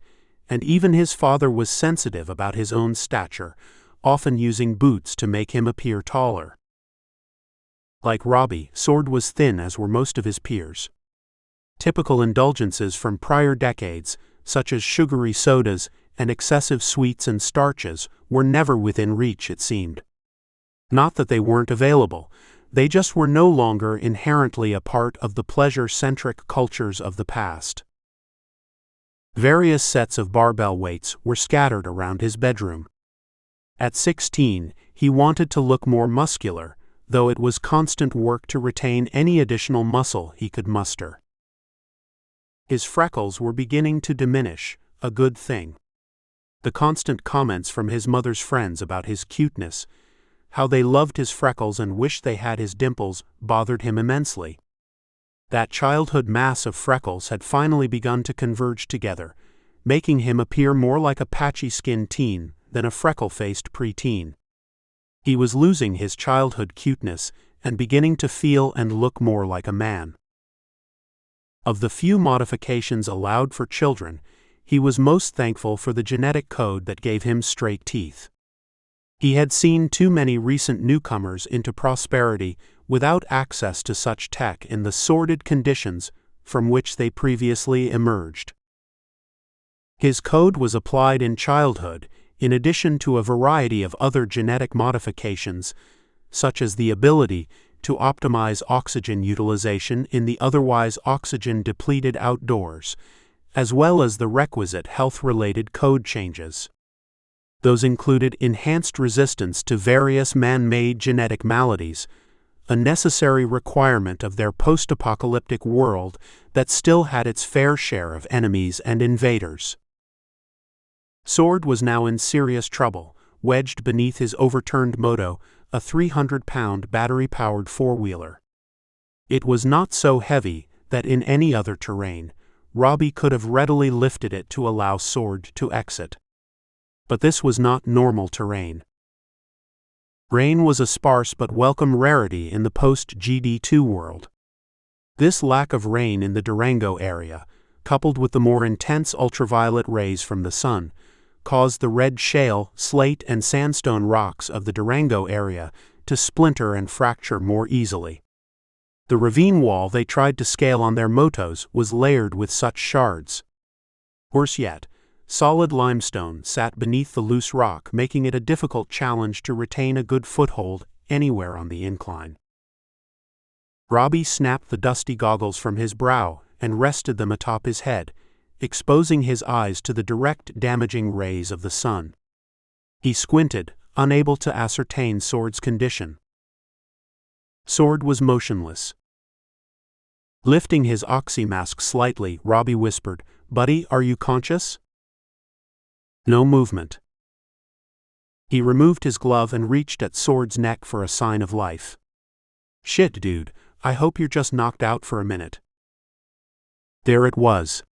and even his father was sensitive about his own stature, often using boots to make him appear taller. Like Robbie, Sword was thin as were most of his peers. Typical indulgences from prior decades, such as sugary sodas and excessive sweets and starches, were never within reach, it seemed. Not that they weren't available, they just were no longer inherently a part of the pleasure-centric cultures of the past. Various sets of barbell weights were scattered around his bedroom. At 16, he wanted to look more muscular, though it was constant work to retain any additional muscle he could muster. His freckles were beginning to diminish, a good thing. The constant comments from his mother's friends about his cuteness, how they loved his freckles and wished they had his dimples, bothered him immensely. That childhood mass of freckles had finally begun to converge together, making him appear more like a patchy-skinned teen than a freckle-faced preteen. He was losing his childhood cuteness and beginning to feel and look more like a man. Of the few modifications allowed for children, he was most thankful for the genetic code that gave him straight teeth. He had seen too many recent newcomers into prosperity without access to such tech in the sordid conditions from which they previously emerged. His code was applied in childhood, in addition to a variety of other genetic modifications, such as the ability to optimize oxygen utilization in the otherwise oxygen-depleted outdoors, as well as the requisite health-related code changes. Those included enhanced resistance to various man-made genetic maladies, a necessary requirement of their post-apocalyptic world that still had its fair share of enemies and invaders. Sword was now in serious trouble, wedged beneath his overturned moto, a 300-pound battery-powered four-wheeler. It was not so heavy that in any other terrain, Robbie could have readily lifted it to allow Sword to exit. But this was not normal terrain. Rain was a sparse but welcome rarity in the post-GD2 world. This lack of rain in the Durango area, coupled with the more intense ultraviolet rays from the sun, caused the red shale, slate, and sandstone rocks of the Durango area to splinter and fracture more easily. The ravine wall they tried to scale on their motos was layered with such shards. Worse yet, solid limestone sat beneath the loose rock, making it a difficult challenge to retain a good foothold anywhere on the incline. Robbie snapped the dusty goggles from his brow and rested them atop his head, exposing his eyes to the direct damaging rays of the sun. He squinted, unable to ascertain Sword's condition. Sword was motionless. Lifting his oxymask slightly, Robbie whispered, "Buddy, are you conscious?" No movement. He removed his glove and reached at Sword's neck for a sign of life. "Shit, dude, I hope you're just knocked out for a minute." There it was.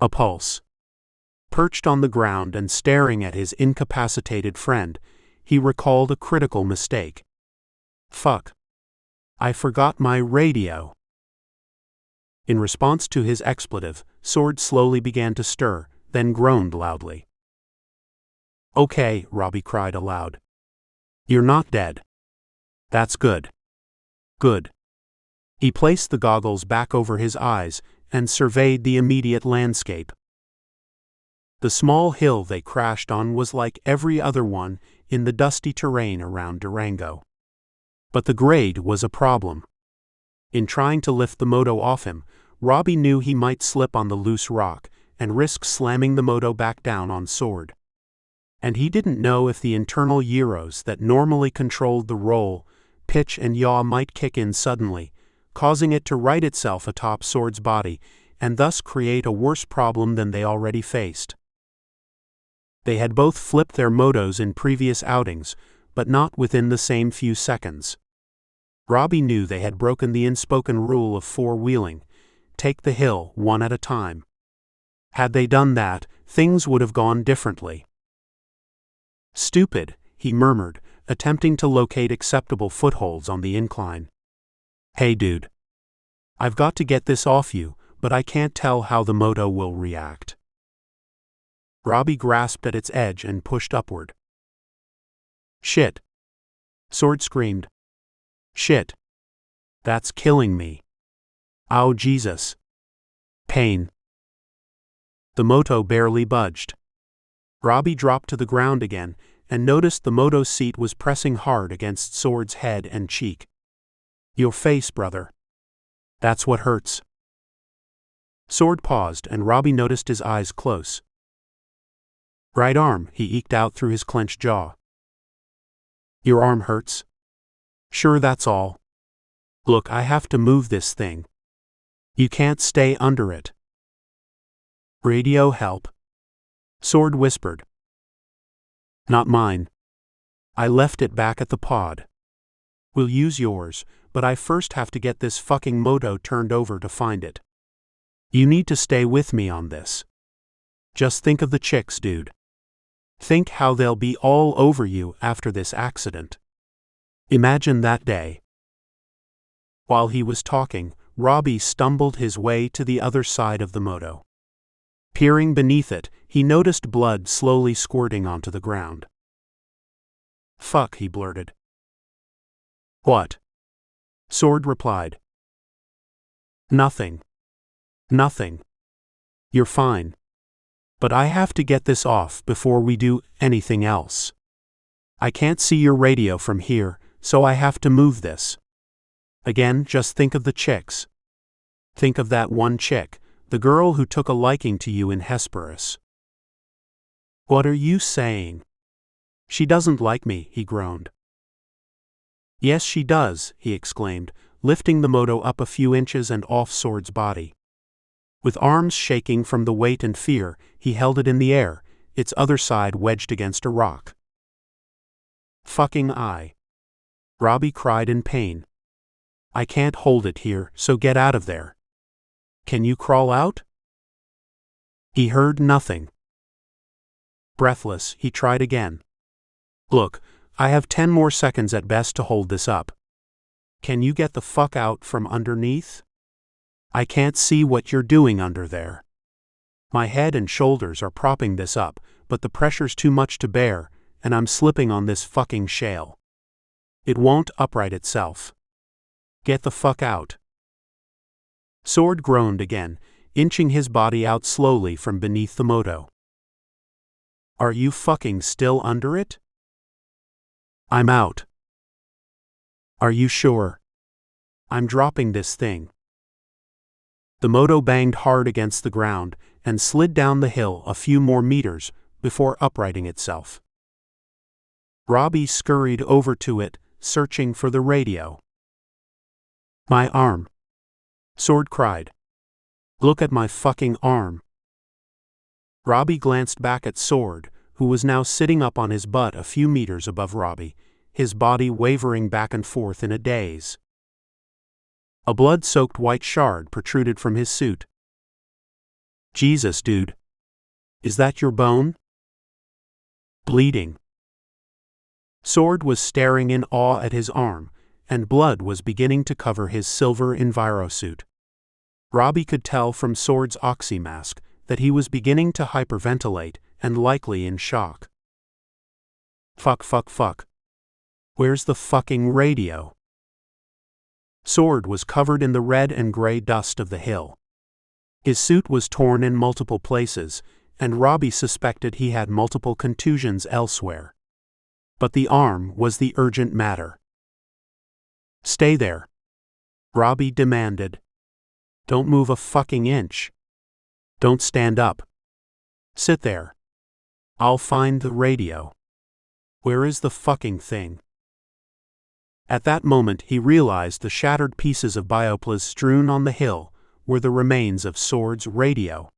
A pulse. Perched on the ground and staring at his incapacitated friend, he recalled a critical mistake. "Fuck. I forgot my radio." In response to his expletive, Sword slowly began to stir, then groaned loudly. "Okay," Robbie cried aloud. "You're not dead. That's good. Good." He placed the goggles back over his eyes and surveyed the immediate landscape. The small hill they crashed on was like every other one in the dusty terrain around Durango. But the grade was a problem. In trying to lift the moto off him, Robbie knew he might slip on the loose rock and risk slamming the moto back down on Sword. And he didn't know if the internal gyros that normally controlled the roll, pitch and yaw might kick in suddenly, causing it to right itself atop Sword's body and thus create a worse problem than they already faced. They had both flipped their motos in previous outings, but not within the same few seconds. Robbie knew they had broken the unspoken rule of four-wheeling: take the hill one at a time. Had they done that, things would have gone differently. "Stupid," he murmured, attempting to locate acceptable footholds on the incline. "Hey dude. I've got to get this off you, but I can't tell how the moto will react." Robbie grasped at its edge and pushed upward. "Shit!" Sword screamed. "Shit! That's killing me. Ow Jesus. Pain." The moto barely budged. Robbie dropped to the ground again and noticed the moto seat was pressing hard against Sword's head and cheek. "Your face, brother. That's what hurts." Sword paused and Robbie noticed his eyes close. "Right arm," he eked out through his clenched jaw. "Your arm hurts?" "Sure, that's all. Look, I have to move this thing. You can't stay under it." "Radio help?" Sword whispered. "Not mine. I left it back at the pod. We'll use yours, but I first have to get this fucking moto turned over to find it. You need to stay with me on this. Just think of the chicks, dude. Think how they'll be all over you after this accident. Imagine that day." While he was talking, Robbie stumbled his way to the other side of the moto. Peering beneath it, he noticed blood slowly squirting onto the ground. "Fuck," he blurted. "What?" Sword replied. "Nothing. Nothing. You're fine. But I have to get this off before we do anything else. I can't see your radio from here, so I have to move this. Again, just think of the chicks. Think of that one chick, the girl who took a liking to you in Hesperus." "What are you saying?" "She doesn't like me," he groaned. "Yes, she does," he exclaimed, lifting the moto up a few inches and off Sword's body. With arms shaking from the weight and fear, he held it in the air, its other side wedged against a rock. "Fucking I." Robbie cried in pain. "I can't hold it here, so get out of there. Can you crawl out?" He heard nothing. Breathless, he tried again. "Look, I have 10 more seconds at best to hold this up. Can you get the fuck out from underneath? I can't see what you're doing under there. My head and shoulders are propping this up, but the pressure's too much to bear, and I'm slipping on this fucking shale. It won't upright itself. Get the fuck out." Sword groaned again, inching his body out slowly from beneath the moto. "Are you fucking still under it?" "I'm out." "Are you sure?" "I'm dropping this thing." The moto banged hard against the ground and slid down the hill a few more meters before uprighting itself. Robbie scurried over to it, searching for the radio. "My arm," Sword cried. "Look at my fucking arm." Robbie glanced back at Sword, who was now sitting up on his butt a few meters above Robbie, his body wavering back and forth in a daze. A blood-soaked white shard protruded from his suit. "Jesus, dude. Is that your bone?" "Bleeding." Sword was staring in awe at his arm, and blood was beginning to cover his silver envirosuit. Robbie could tell from Sword's oxymask that he was beginning to hyperventilate and likely in shock. Fuck. Where's the fucking radio? Sword was covered in the red and gray dust of the hill. His suit was torn in multiple places, and Robbie suspected he had multiple contusions elsewhere. But the arm was the urgent matter. Stay there, Robbie demanded. Don't move a fucking inch. Don't stand up. Sit there. I'll find the radio. Where is the fucking thing? At that moment he realized the shattered pieces of bioplas strewn on the hill were the remains of Sword's radio.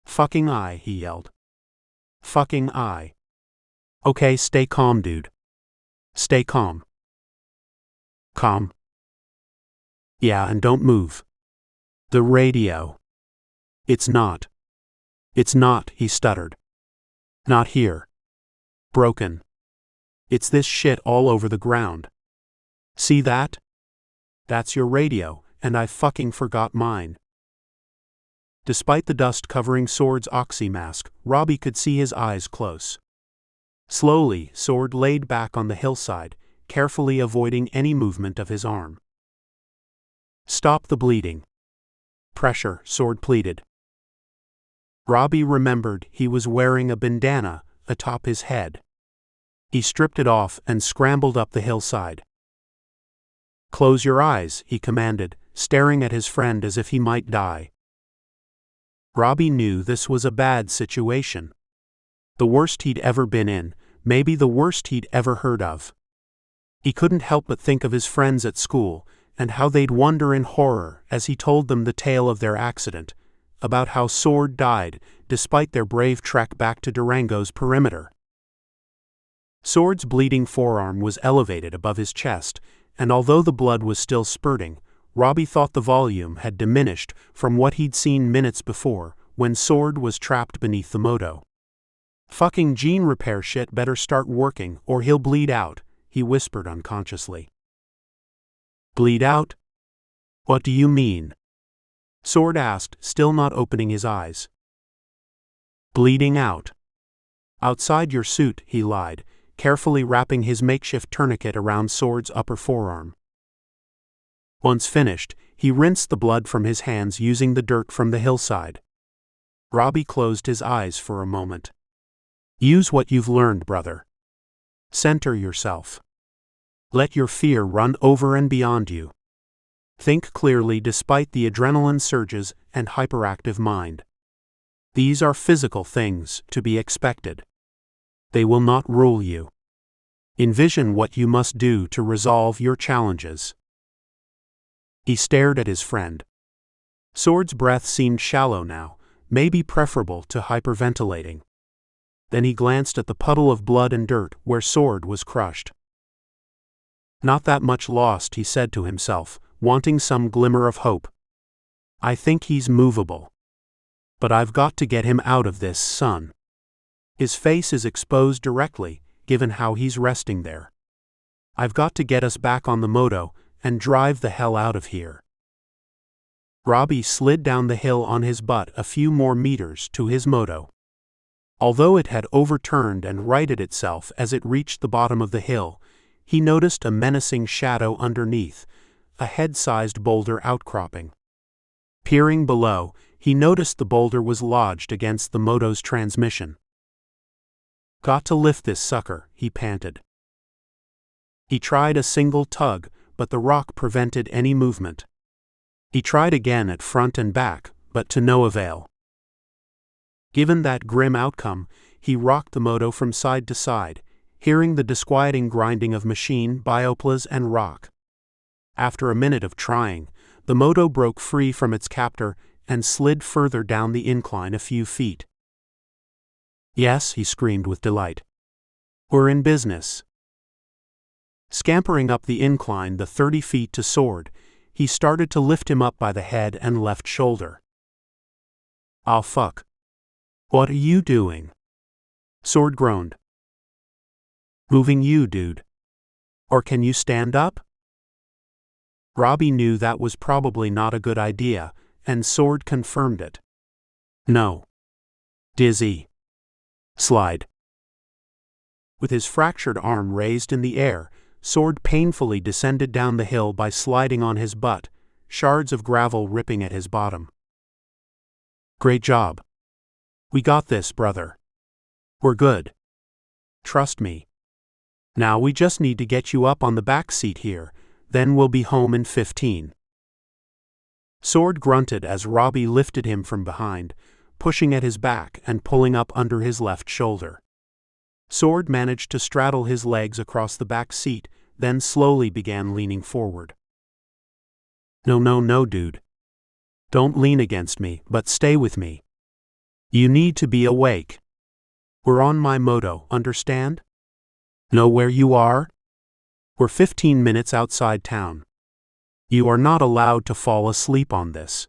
Fucking I, he yelled. Fucking I. Okay, stay calm, dude. Stay calm. Calm. Yeah, and don't move. The radio. It's not, he stuttered. Not here. Broken. It's this shit all over the ground. See that? That's your radio, and I fucking forgot mine. Despite the dust covering Sword's oxymask, Robbie could see his eyes close. Slowly, Sword laid back on the hillside, carefully avoiding any movement of his arm. Stop the bleeding. Pressure, Sword pleaded. Robbie remembered he was wearing a bandana atop his head. He stripped it off and scrambled up the hillside. Close your eyes, he commanded, staring at his friend as if he might die. Robbie knew this was a bad situation. The worst he'd ever been in, maybe the worst he'd ever heard of. He couldn't help but think of his friends at school, and how they'd wonder in horror as he told them the tale of their accident, about how Sword died despite their brave trek back to Durango's perimeter. Sword's bleeding forearm was elevated above his chest, and although the blood was still spurting, Robbie thought the volume had diminished from what he'd seen minutes before, when Sword was trapped beneath the moto. Fucking gene repair shit better start working or he'll bleed out, he whispered unconsciously. Bleed out? What do you mean? Sword asked, still not opening his eyes. Bleeding out. Outside your suit, he lied, carefully wrapping his makeshift tourniquet around Sword's upper forearm. Once finished, he rinsed the blood from his hands using the dirt from the hillside. Robbie closed his eyes for a moment. Use what you've learned, brother. Center yourself. Let your fear run over and beyond you. Think clearly despite the adrenaline surges and hyperactive mind. These are physical things to be expected. They will not rule you. Envision what you must do to resolve your challenges. He stared at his friend. Sword's breath seemed shallow now, maybe preferable to hyperventilating. Then he glanced at the puddle of blood and dirt where Sword was crushed. Not that much lost, he said to himself, wanting some glimmer of hope. I think he's movable. But I've got to get him out of this, son. His face is exposed directly, given how he's resting there. I've got to get us back on the moto and drive the hell out of here. Robbie slid down the hill on his butt a few more meters to his moto. Although it had overturned and righted itself as it reached the bottom of the hill, he noticed a menacing shadow underneath, a head-sized boulder outcropping. Peering below, he noticed the boulder was lodged against the moto's transmission. Got to lift this sucker, he panted. He tried a single tug, but the rock prevented any movement. He tried again at front and back, but to no avail. Given that grim outcome, he rocked the moto from side to side, hearing the disquieting grinding of machine, bioplas, and rock. After a minute of trying, the moto broke free from its captor and slid further down the incline a few feet. Yes, he screamed with delight. We're in business. Scampering up the incline the 30 feet to Sword, he started to lift him up by the head and left shoulder. "Ah, fuck. What are you doing?" Sword groaned. "Moving you, dude. Or can you stand up?" Robbie knew that was probably not a good idea, and Sword confirmed it. No. Dizzy. Slide. With his fractured arm raised in the air, Sword painfully descended down the hill by sliding on his butt, shards of gravel ripping at his bottom. Great job. We got this, brother. We're good. Trust me. Now we just need to get you up on the back seat here, then we'll be home in 15. Sword grunted as Robbie lifted him from behind, pushing at his back and pulling up under his left shoulder. Sword managed to straddle his legs across the back seat, then slowly began leaning forward. No, dude. Don't lean against me, but stay with me. You need to be awake. We're on my moto, understand? Know where you are? We're 15 minutes outside town. You are not allowed to fall asleep on this.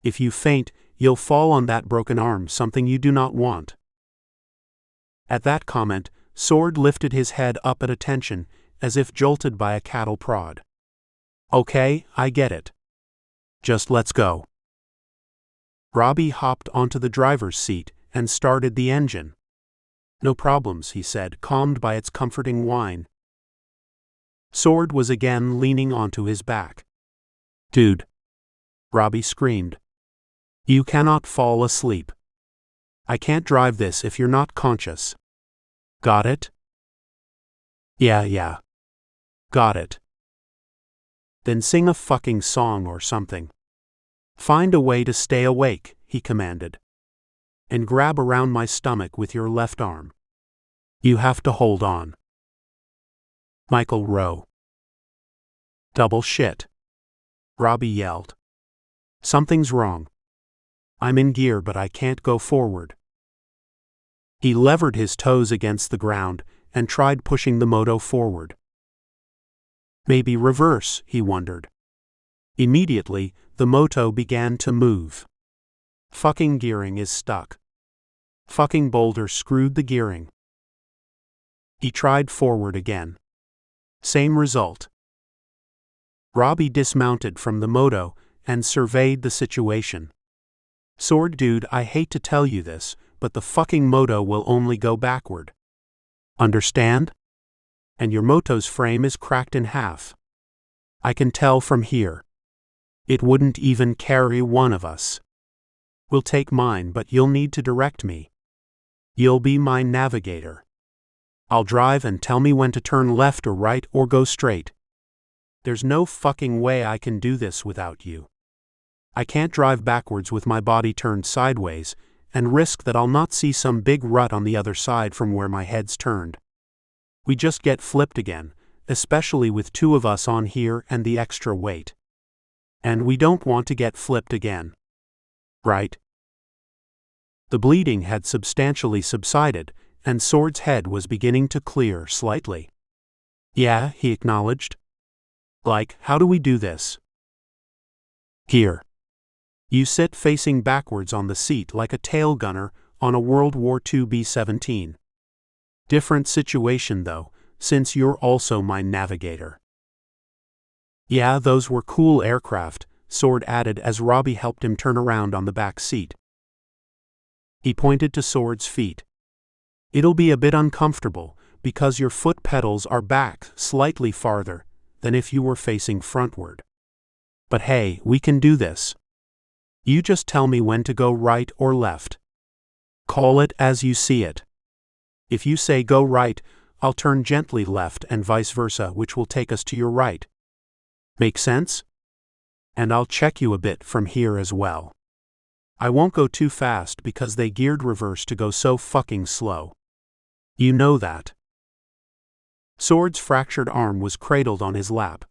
If you faint, you'll fall on that broken arm, something you do not want. At that comment, Sword lifted his head up at attention, as if jolted by a cattle prod. Okay, I get it. Just let's go. Robbie hopped onto the driver's seat and started the engine. No problems, he said, calmed by its comforting whine. Sword was again leaning onto his back. Dude. Robbie screamed. You cannot fall asleep. I can't drive this if you're not conscious. Got it? Yeah. Got it. Then sing a fucking song or something. Find a way to stay awake, he commanded. And grab around my stomach with your left arm. You have to hold on. Michael Rowe. Double shit. Robbie yelled. Something's wrong. I'm in gear, but I can't go forward. He levered his toes against the ground and tried pushing the moto forward. Maybe reverse, he wondered. Immediately, the moto began to move. Fucking gearing is stuck. Fucking boulder screwed the gearing. He tried forward again. Same result. Robbie dismounted from the moto and surveyed the situation. Sword dude, I hate to tell you this, but the fucking moto will only go backward. Understand? And your moto's frame is cracked in half. I can tell from here. It wouldn't even carry one of us. We'll take mine, but you'll need to direct me. You'll be my navigator. I'll drive and tell me when to turn left or right or go straight. There's no fucking way I can do this without you. I can't drive backwards with my body turned sideways and risk that I'll not see some big rut on the other side from where my head's turned. We just get flipped again, especially with two of us on here and the extra weight. And we don't want to get flipped again. Right? The bleeding had substantially subsided, and Sword's head was beginning to clear slightly. Yeah, he acknowledged. Like, how do we do this? Here. You sit facing backwards on the seat like a tail gunner on a World War II B-17. Different situation though, since you're also my navigator. Yeah, those were cool aircraft, Sword added as Robbie helped him turn around on the back seat. He pointed to Sword's feet. It'll be a bit uncomfortable because your foot pedals are back slightly farther than if you were facing frontward. But hey, we can do this. You just tell me when to go right or left. Call it as you see it. If you say go right, I'll turn gently left and vice versa, which will take us to your right. Make sense? And I'll check you a bit from here as well. I won't go too fast because they geared reverse to go so fucking slow. You know that. Sword's fractured arm was cradled on his lap.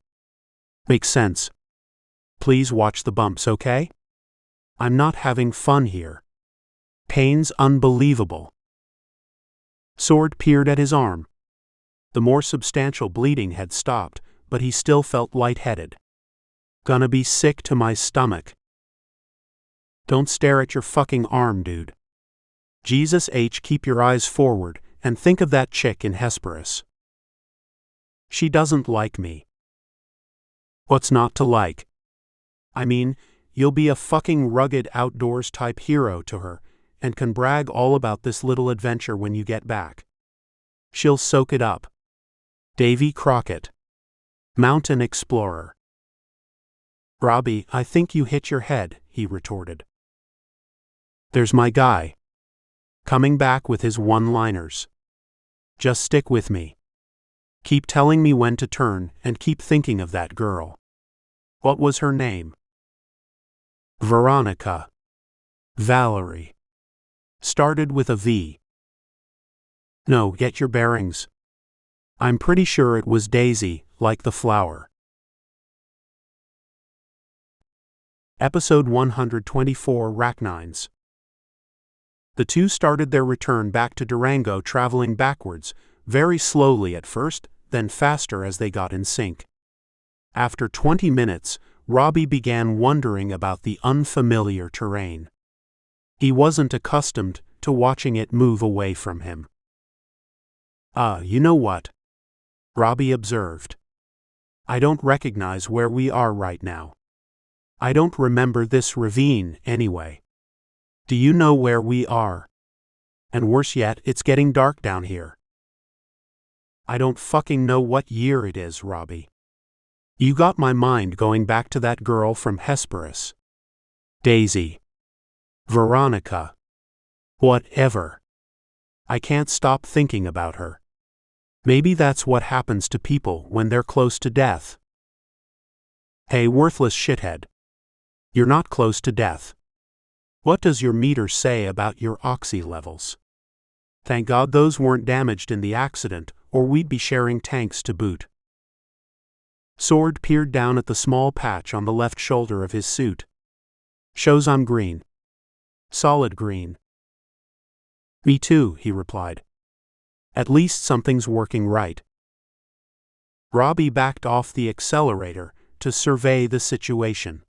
Makes sense. Please watch the bumps, okay? I'm not having fun here. Pain's unbelievable. Sword peered at his arm. The more substantial bleeding had stopped, but he still felt lightheaded. Gonna be sick to my stomach. Don't stare at your fucking arm, dude. Jesus H, keep your eyes forward and think of that chick in Hesperus. She doesn't like me. What's not to like? I mean, you'll be a fucking rugged outdoors type hero to her, and can brag all about this little adventure when you get back. She'll soak it up. Davy Crockett, Mountain Explorer. Robbie, I think you hit your head, he retorted. There's my guy. Coming back with his one-liners. Just stick with me. Keep telling me when to turn and keep thinking of that girl. What was her name? Veronica. Valerie. Started with a V. No, get your bearings. I'm pretty sure it was Daisy, like the flower. Episode 124, Rachnines. The two started their return back to Durango traveling backwards, very slowly at first, then faster as they got in sync. After 20 minutes, Robbie began wondering about the unfamiliar terrain. He wasn't accustomed to watching it move away from him. You know what? Robbie observed. I don't recognize where we are right now. I don't remember this ravine, anyway. Do you know where we are? And worse yet, it's getting dark down here. I don't fucking know what year it is, Robbie. You got my mind going back to that girl from Hesperus. Daisy. Veronica. Whatever. I can't stop thinking about her. Maybe that's what happens to people when they're close to death. Hey, worthless shithead. You're not close to death. What does your meter say about your oxy levels? Thank God those weren't damaged in the accident, or we'd be sharing tanks to boot. Sword peered down at the small patch on the left shoulder of his suit. Shows I'm green. Solid green. Me too, he replied. At least something's working right. Robbie backed off the accelerator to survey the situation.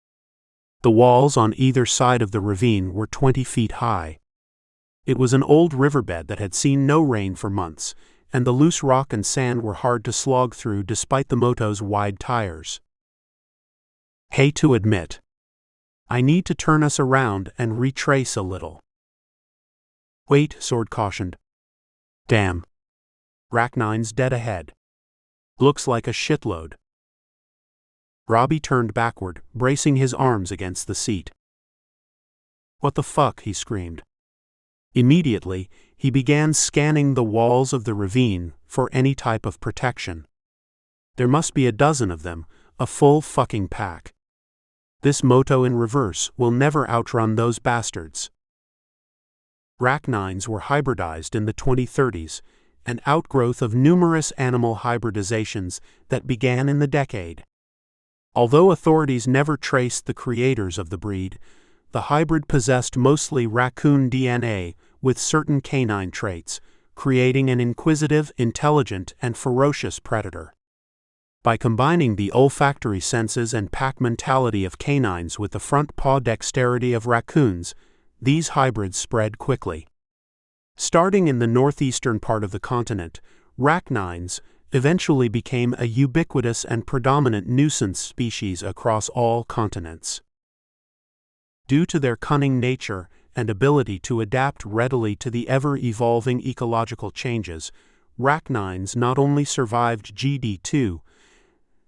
The walls on either side of the ravine were 20 feet high. It was an old riverbed that had seen no rain for months, and the loose rock and sand were hard to slog through despite the moto's wide tires. Hate to admit. I need to turn us around and retrace a little. Wait, Sword cautioned. Damn. Rachnine's dead ahead. Looks like a shitload. Robbie turned backward, bracing his arms against the seat. What the fuck, he screamed. Immediately, he began scanning the walls of the ravine for any type of protection. There must be a dozen of them, a full fucking pack. This moto in reverse will never outrun those bastards. Rachnines were hybridized in the 2030s, an outgrowth of numerous animal hybridizations that began in the decade. Although authorities never traced the creators of the breed, the hybrid possessed mostly raccoon DNA with certain canine traits, creating an inquisitive, intelligent, and ferocious predator. By combining the olfactory senses and pack mentality of canines with the front paw dexterity of raccoons, these hybrids spread quickly. Starting in the northeastern part of the continent, rachnines eventually became a ubiquitous and predominant nuisance species across all continents. Due to their cunning nature and ability to adapt readily to the ever-evolving ecological changes, rachnines not only survived GD2,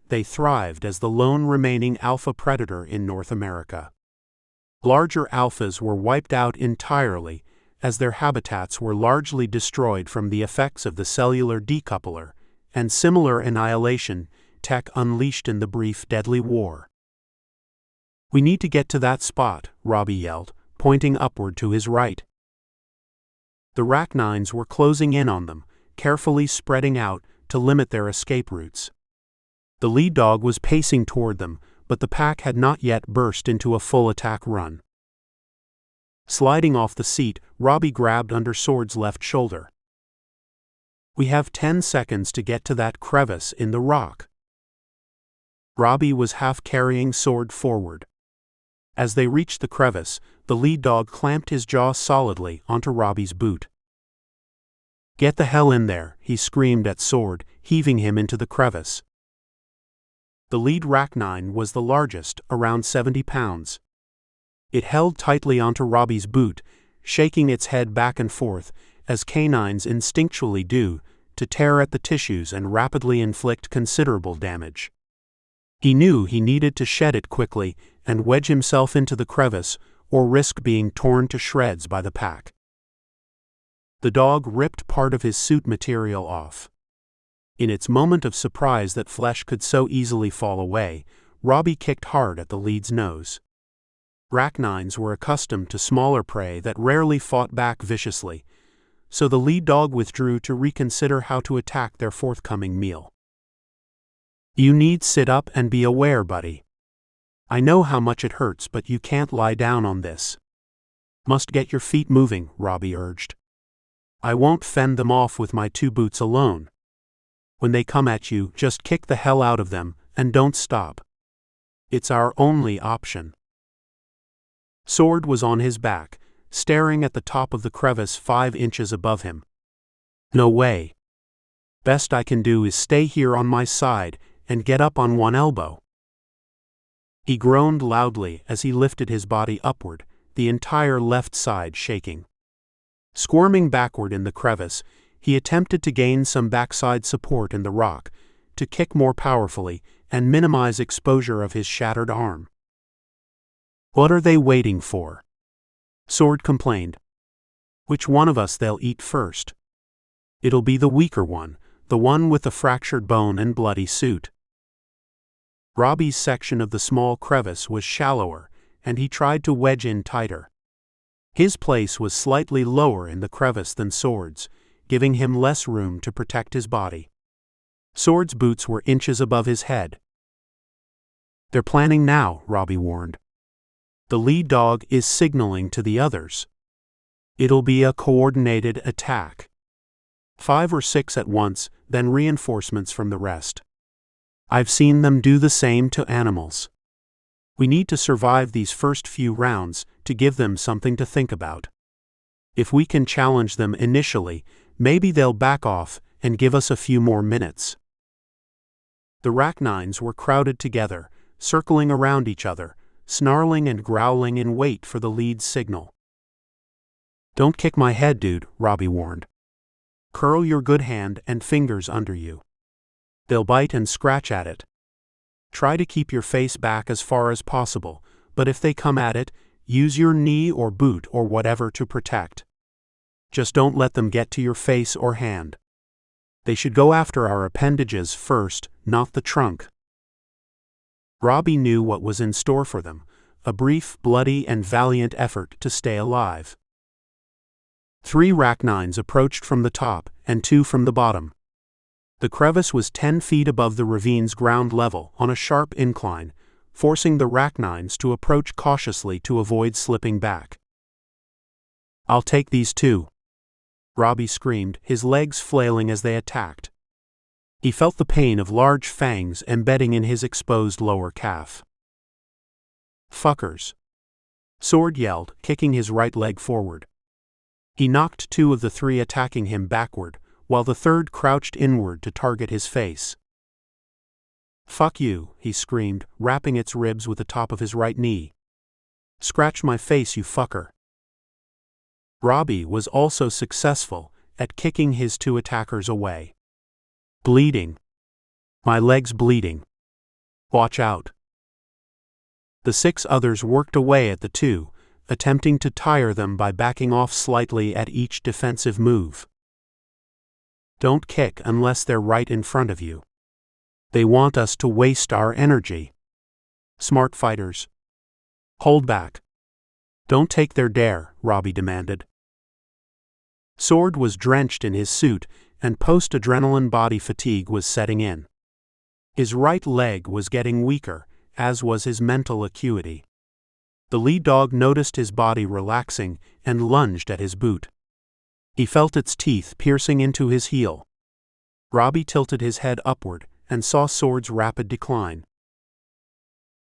they thrived as the lone remaining alpha predator in North America. Larger alphas were wiped out entirely, as their habitats were largely destroyed from the effects of the cellular decoupler, and similar annihilation tech unleashed in the brief deadly war. We need to get to that spot, Robbie yelled, pointing upward to his right. The rachnines were closing in on them, carefully spreading out to limit their escape routes. The lead dog was pacing toward them, but the pack had not yet burst into a full attack run. Sliding off the seat, Robbie grabbed under Sword's left shoulder. We have 10 seconds to get to that crevice in the rock. Robbie was half carrying Sword forward. As they reached the crevice, the lead dog clamped his jaw solidly onto Robbie's boot. Get the hell in there, he screamed at Sword, heaving him into the crevice. The lead arachnine was the largest, around 70 pounds. It held tightly onto Robbie's boot, shaking its head back and forth, as canines instinctually do, to tear at the tissues and rapidly inflict considerable damage. He knew he needed to shed it quickly and wedge himself into the crevice or risk being torn to shreds by the pack. The dog ripped part of his suit material off. In its moment of surprise that flesh could so easily fall away, Robbie kicked hard at the lead's nose. Arachnines were accustomed to smaller prey that rarely fought back viciously, so the lead dog withdrew to reconsider how to attack their forthcoming meal. "You need sit up and be aware, buddy. I know how much it hurts, but you can't lie down on this. Must get your feet moving," Robbie urged. "I won't fend them off with my 2 boots alone. When they come at you, just kick the hell out of them and don't stop. It's our only option." Sword was on his back, staring at the top of the crevice 5 inches above him. "No way. Best I can do is stay here on my side and get up on one elbow." He groaned loudly as he lifted his body upward, the entire left side shaking. Squirming backward in the crevice, he attempted to gain some backside support in the rock, to kick more powerfully and minimize exposure of his shattered arm. "What are they waiting for?" Sword complained. "Which one of us they'll eat first? It'll be the weaker one, the one with the fractured bone and bloody suit." Robbie's section of the small crevice was shallower, and he tried to wedge in tighter. His place was slightly lower in the crevice than Sword's, giving him less room to protect his body. Sword's boots were inches above his head. "They're planning now," Robbie warned. "The lead dog is signaling to the others. It'll be a coordinated attack. 5 or 6 at once, then reinforcements from the rest. I've seen them do the same to animals. We need to survive these first few rounds to give them something to think about. If we can challenge them initially, maybe they'll back off and give us a few more minutes." The arachnines were crowded together, circling around each other, snarling and growling in wait for the lead's signal. "Don't kick my head, dude," Robbie warned. "Curl your good hand and fingers under you. They'll bite and scratch at it. Try to keep your face back as far as possible, but if they come at it, use your knee or boot or whatever to protect. Just don't let them get to your face or hand. They should go after our appendages first, not the trunk." Robbie knew what was in store for them, a brief, bloody, and valiant effort to stay alive. 3 arachnines approached from the top and 2 from the bottom. The crevice was 10 feet above the ravine's ground level on a sharp incline, forcing the arachnines to approach cautiously to avoid slipping back. "I'll take these 2. Robbie screamed, his legs flailing as they attacked. He felt the pain of large fangs embedding in his exposed lower calf. "Fuckers!" Sword yelled, kicking his right leg forward. He knocked 2 of the 3 attacking him backward, while the third crouched inward to target his face. "Fuck you," he screamed, rapping its ribs with the top of his right knee. "Scratch my face, you fucker." Robbie was also successful at kicking his 2 attackers away. "Bleeding. My leg's bleeding. Watch out." The 6 others worked away at the 2, attempting to tire them by backing off slightly at each defensive move. "Don't kick unless they're right in front of you. They want us to waste our energy. Smart fighters. Hold back. Don't take their dare," Robbie demanded. Sword was drenched in his suit, and post-adrenaline body fatigue was setting in. His right leg was getting weaker, as was his mental acuity. The lead dog noticed his body relaxing and lunged at his boot. He felt its teeth piercing into his heel. Robbie tilted his head upward and saw Sword's rapid decline.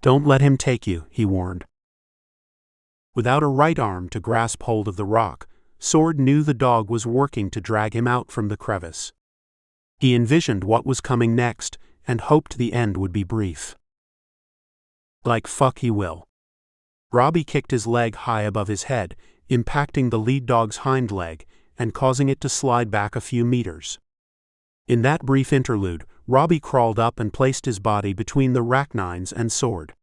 "Don't let him take you," he warned. Without a right arm to grasp hold of the rock, Sword knew the dog was working to drag him out from the crevice. He envisioned what was coming next and hoped the end would be brief. Like fuck he will. Robbie kicked his leg high above his head, impacting the lead dog's hind leg and causing it to slide back a few meters. In that brief interlude, Robbie crawled up and placed his body between the arachnines and Sword.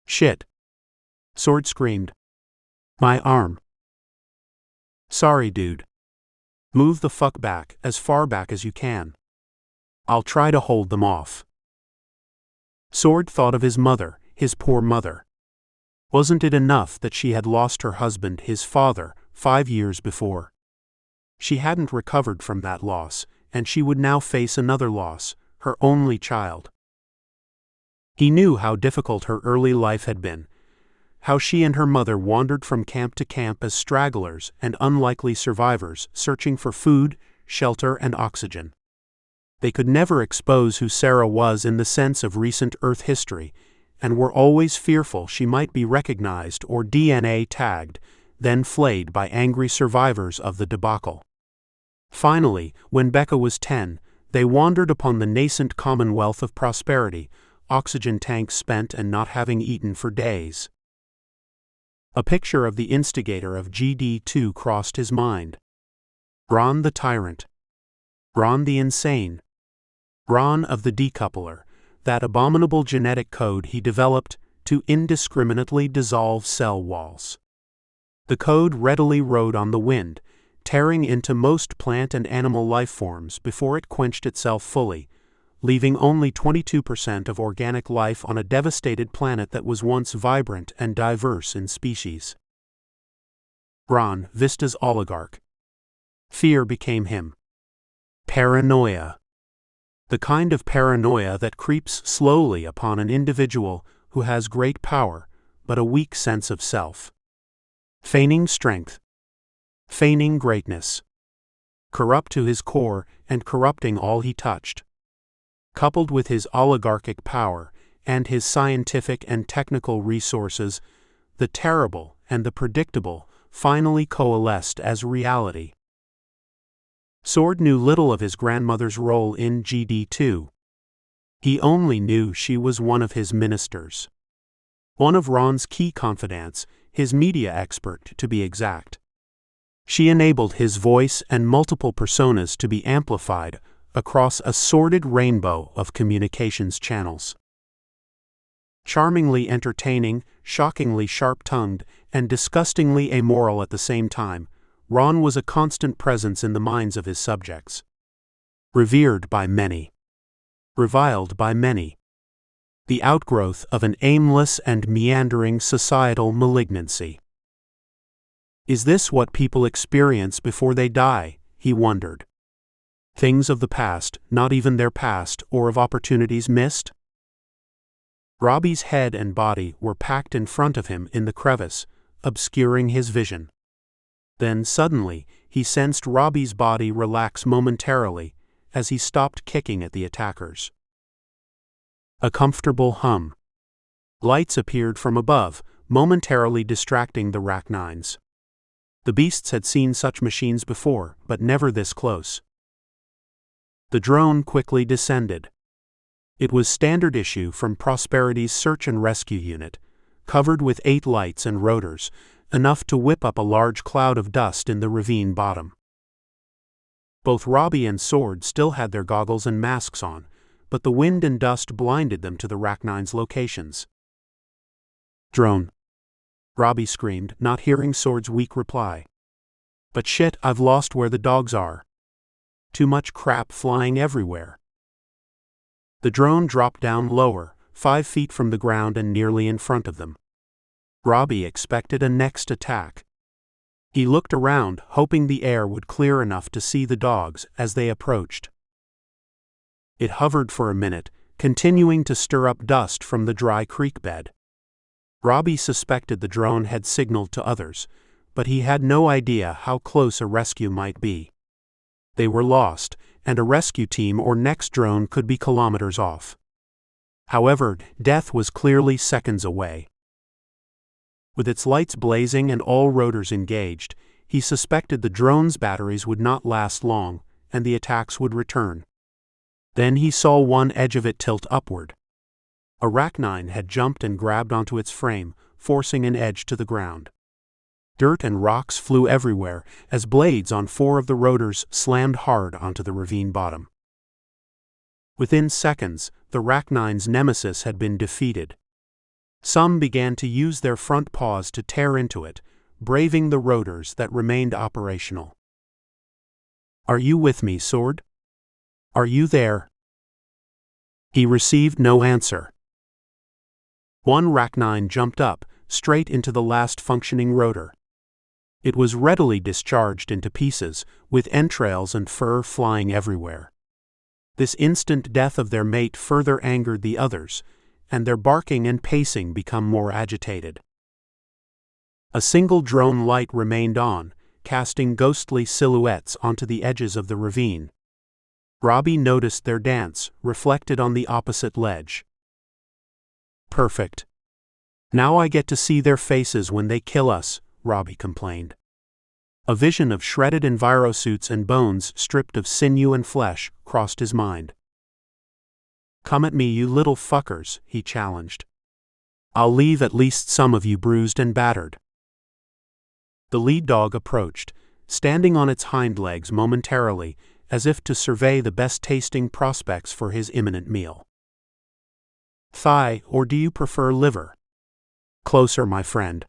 Shit! Sword screamed. My arm. Sorry, dude. Move the fuck back, as far back as you can. I'll try to hold them off. Sword thought of his mother, his poor mother. Wasn't it enough that she had lost her husband, his father, 5 years before? She hadn't recovered from that loss, and she would now face another loss, her only child. He knew how difficult her early life had been, how she and her mother wandered from camp to camp as stragglers and unlikely survivors searching for food, shelter, and oxygen. They could never expose who Sarah was in the sense of recent Earth history, and were always fearful she might be recognized or DNA tagged, then flayed by angry survivors of the debacle. Finally, when Becca was 10, they wandered upon the nascent commonwealth of prosperity, oxygen tanks spent and not having eaten for days. A picture of the instigator of GD2 crossed his mind. Ron the tyrant. Ron the insane. Ron of the decoupler, that abominable genetic code he developed to indiscriminately dissolve cell walls. The code readily rode on the wind, tearing into most plant and animal life forms before it quenched itself fully, leaving only 22% of organic life on a devastated planet that was once vibrant and diverse in species. Ron, Vista's oligarch. Fear became him. Paranoia. The kind of paranoia that creeps slowly upon an individual who has great power, but a weak sense of self. Feigning strength. Feigning greatness. Corrupt to his core and corrupting all he touched. Coupled with his oligarchic power and his scientific and technical resources, the terrible and the predictable finally coalesced as reality. Sword knew little of his grandmother's role in GD2. He only knew she was one of his ministers. One of Ron's key confidants, his media expert to be exact. She enabled his voice and multiple personas to be amplified across a sordid rainbow of communications channels. Charmingly entertaining, shockingly sharp-tongued, and disgustingly amoral at the same time, Ron was a constant presence in the minds of his subjects. Revered by many. Reviled by many. The outgrowth of an aimless and meandering societal malignancy. Is this what people experience before they die? He wondered. Things of the past, not even their past, or of opportunities missed? Robbie's head and body were packed in front of him in the crevice, obscuring his vision. Then suddenly, he sensed Robbie's body relax momentarily as he stopped kicking at the attackers. A comfortable hum. Lights appeared from above, momentarily distracting the arachnines. The beasts had seen such machines before, but never this close. The drone quickly descended. It was standard issue from Prosperity's search and rescue unit, covered with 8 lights and rotors, enough to whip up a large cloud of dust in the ravine bottom. Both Robbie and Sword still had their goggles and masks on, but the wind and dust blinded them to the arachnine's locations. Drone. Robbie screamed, not hearing Sword's weak reply. But shit, I've lost where the dogs are. Too much crap flying everywhere. The drone dropped down lower, 5 feet from the ground and nearly in front of them. Robbie expected a next attack. He looked around, hoping the air would clear enough to see the dogs as they approached. It hovered for a minute, continuing to stir up dust from the dry creek bed. Robbie suspected the drone had signaled to others, but he had no idea how close a rescue might be. They were lost, and a rescue team or next drone could be kilometers off. However, death was clearly seconds away. With its lights blazing and all rotors engaged, he suspected the drone's batteries would not last long, and the attacks would return. Then he saw one edge of it tilt upward. Arachnine had jumped and grabbed onto its frame, forcing an edge to the ground. Dirt and rocks flew everywhere as blades on 4 of the rotors slammed hard onto the ravine bottom. Within seconds, the Arachnine's nemesis had been defeated. Some began to use their front paws to tear into it, braving the rotors that remained operational. "Are you with me, Sword? Are you there?" He received no answer. One Arachnine jumped up, straight into the last functioning rotor. It was readily discharged into pieces, with entrails and fur flying everywhere. This instant death of their mate further angered the others, and their barking and pacing became more agitated. A single drone light remained on, casting ghostly silhouettes onto the edges of the ravine. Robbie noticed their dance, reflected on the opposite ledge. "Perfect. Now I get to see their faces when they kill us," Robbie complained. A vision of shredded envirosuits and bones stripped of sinew and flesh crossed his mind. "Come at me, you little fuckers," he challenged. "I'll leave at least some of you bruised and battered." The lead dog approached, standing on its hind legs momentarily, as if to survey the best-tasting prospects for his imminent meal. "Thigh, or do you prefer liver?" "Closer, my friend."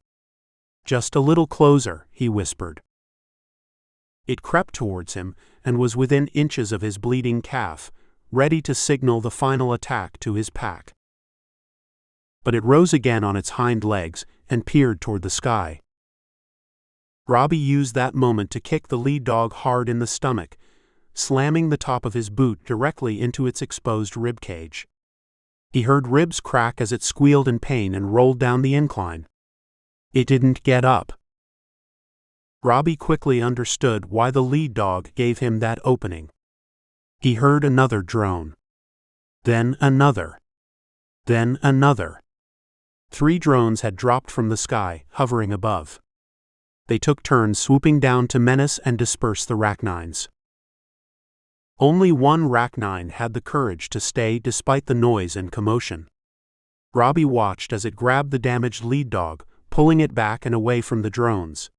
"Just a little closer," he whispered. It crept towards him and was within inches of his bleeding calf, ready to signal the final attack to his pack. But it rose again on its hind legs and peered toward the sky. Robbie used that moment to kick the lead dog hard in the stomach, slamming the top of his boot directly into its exposed rib cage. He heard ribs crack as it squealed in pain and rolled down the incline. It didn't get up. Robbie quickly understood why the lead dog gave him that opening. He heard another drone. Then another. Then another. 3 drones had dropped from the sky, hovering above. They took turns swooping down to menace and disperse the Arachnines. Only one Arachnine had the courage to stay despite the noise and commotion. Robbie watched as it grabbed the damaged lead dog, pulling it back and away from the drones.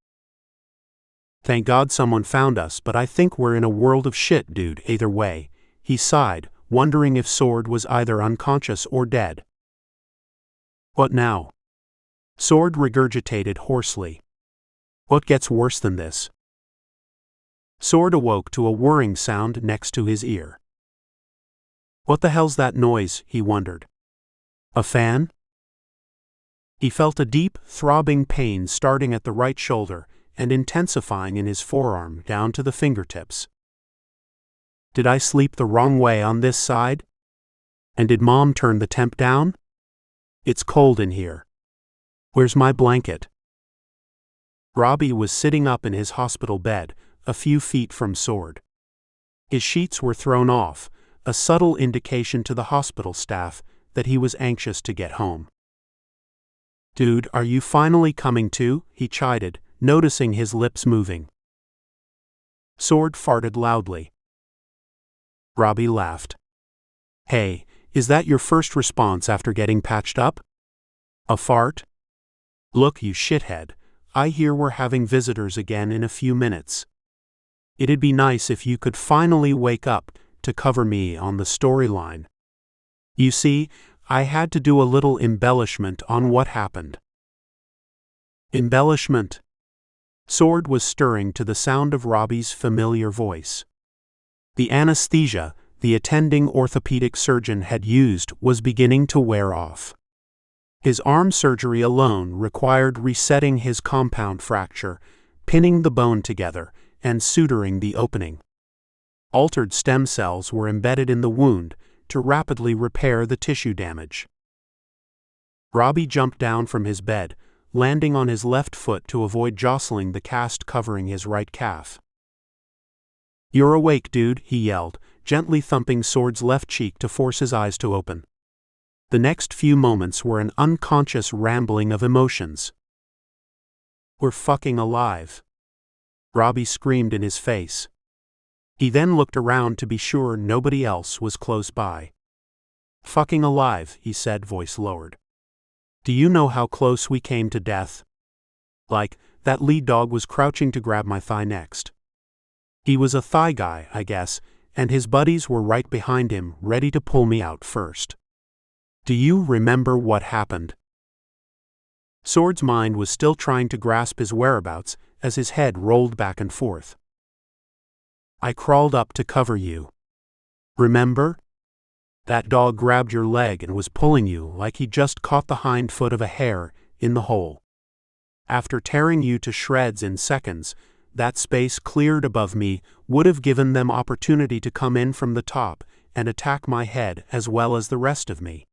"Thank God someone found us, but I think we're in a world of shit, dude, either way," he sighed, wondering if Sword was either unconscious or dead. "What now?" Sword regurgitated hoarsely. "What gets worse than this?" Sword awoke to a whirring sound next to his ear. "What the hell's that noise?" he wondered. "A fan?" He felt a deep, throbbing pain starting at the right shoulder and intensifying in his forearm down to the fingertips. "Did I sleep the wrong way on this side? And did Mom turn the temp down? It's cold in here. Where's my blanket?" Robbie was sitting up in his hospital bed, a few feet from Sword. His sheets were thrown off, a subtle indication to the hospital staff that he was anxious to get home. "Dude, are you finally coming to?" he chided, noticing his lips moving. Sword farted loudly. Robbie laughed. "Hey, is that your first response after getting patched up? A fart? Look, you shithead, I hear we're having visitors again in a few minutes. It'd be nice if you could finally wake up to cover me on the storyline. You see, I had to do a little embellishment on what happened." "Embellishment?" Sword was stirring to the sound of Robbie's familiar voice. The anesthesia the attending orthopedic surgeon had used was beginning to wear off. His arm surgery alone required resetting his compound fracture, pinning the bone together, and suturing the opening. Altered stem cells were embedded in the wound to rapidly repair the tissue damage. Robbie jumped down from his bed, landing on his left foot to avoid jostling the cast covering his right calf. "You're awake, dude," he yelled, gently thumping Sword's left cheek to force his eyes to open. The next few moments were an unconscious rambling of emotions. "We're fucking alive," Robbie screamed in his face. He then looked around to be sure nobody else was close by. "Fucking alive," he said, voice lowered. "Do you know how close we came to death? Like, that lead dog was crouching to grab my thigh next. He was a thigh guy, I guess, and his buddies were right behind him, ready to pull me out first. Do you remember what happened?" Sword's mind was still trying to grasp his whereabouts as his head rolled back and forth. "I crawled up to cover you. Remember? That dog grabbed your leg and was pulling you like he just caught the hind foot of a hare in the hole. After tearing you to shreds in seconds, that space cleared above me would have given them opportunity to come in from the top and attack my head as well as the rest of me.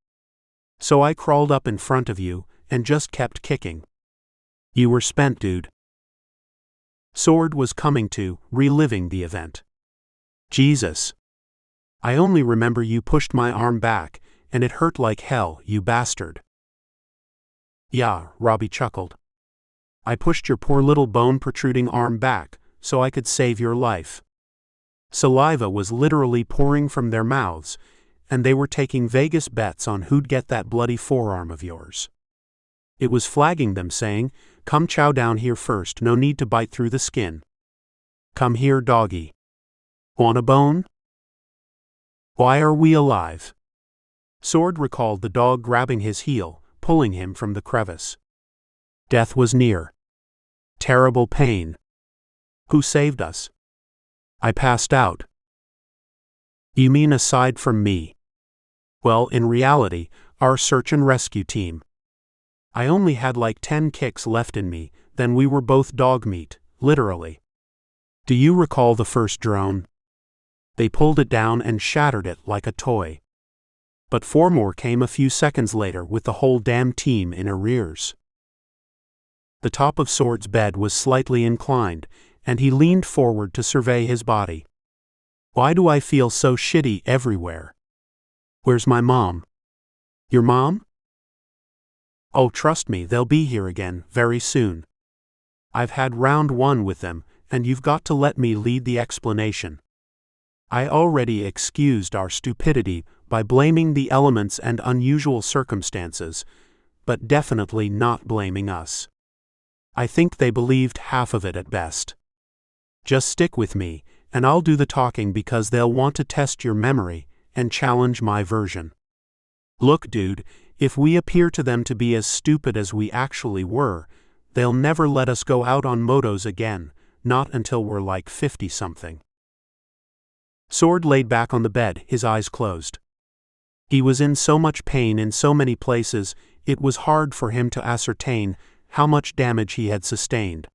So I crawled up in front of you and just kept kicking. You were spent, dude." Sword was coming to, reliving the event. "Jesus. I only remember you pushed my arm back, and it hurt like hell, you bastard." "Yeah," Robbie chuckled. "I pushed your poor little bone-protruding arm back, so I could save your life." Saliva was literally pouring from their mouths, and they were taking Vegas bets on who'd get that bloody forearm of yours. It was flagging them, saying, "Come chow down here first, no need to bite through the skin. Come here, doggy. Want a bone? Why are we alive?" Sword recalled the dog grabbing his heel, pulling him from the crevice. Death was near. Terrible pain. Who saved us? I passed out. You mean aside from me? Well, in reality, our search and rescue team. I only had like 10 kicks left in me, then we were both dog meat, literally. Do you recall the first drone? They pulled it down and shattered it like a toy. But 4 more came a few seconds later with the whole damn team in arrears. The top of Sword's bed was slightly inclined, and he leaned forward to survey his body. Why do I feel so shitty everywhere? Where's my mom? Your mom? Oh, trust me, they'll be here again, very soon. I've had round 1 with them, and you've got to let me lead the explanation. I already excused our stupidity by blaming the elements and unusual circumstances, but definitely not blaming us. I think they believed half of it at best. Just stick with me, and I'll do the talking because they'll want to test your memory and challenge my version. Look, dude, if we appear to them to be as stupid as we actually were, they'll never let us go out on motos again, not until we're like 50-something. Sword laid back on the bed, his eyes closed. He was in so much pain in so many places, it was hard for him to ascertain how much damage he had sustained.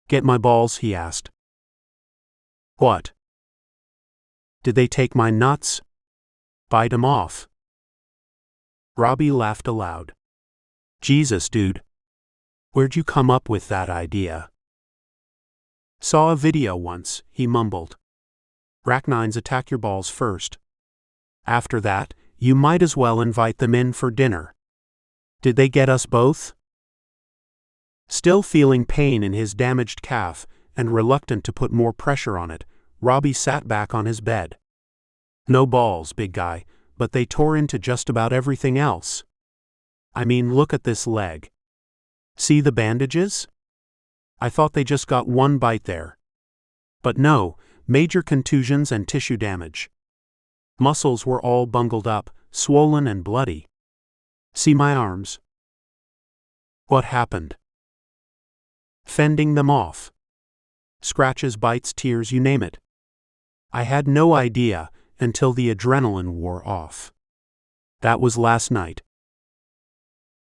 Get my balls, he asked. What? Did they take my nuts? Bite 'em off. Robbie laughed aloud. Jesus, dude. Where'd you come up with that idea? Saw a video once, he mumbled. Rachnines attack your balls first. After that, you might as well invite them in for dinner. Did they get us both? Still feeling pain in his damaged calf and reluctant to put more pressure on it, Robbie sat back on his bed. No balls, big guy, but they tore into just about everything else. I mean, look at this leg. See the bandages? I thought they just got 1 bite there. But no, major contusions and tissue damage. Muscles were all bungled up, swollen and bloody. See my arms? What happened? Fending them off. Scratches, bites, tears, you name it. I had no idea until the adrenaline wore off. That was last night.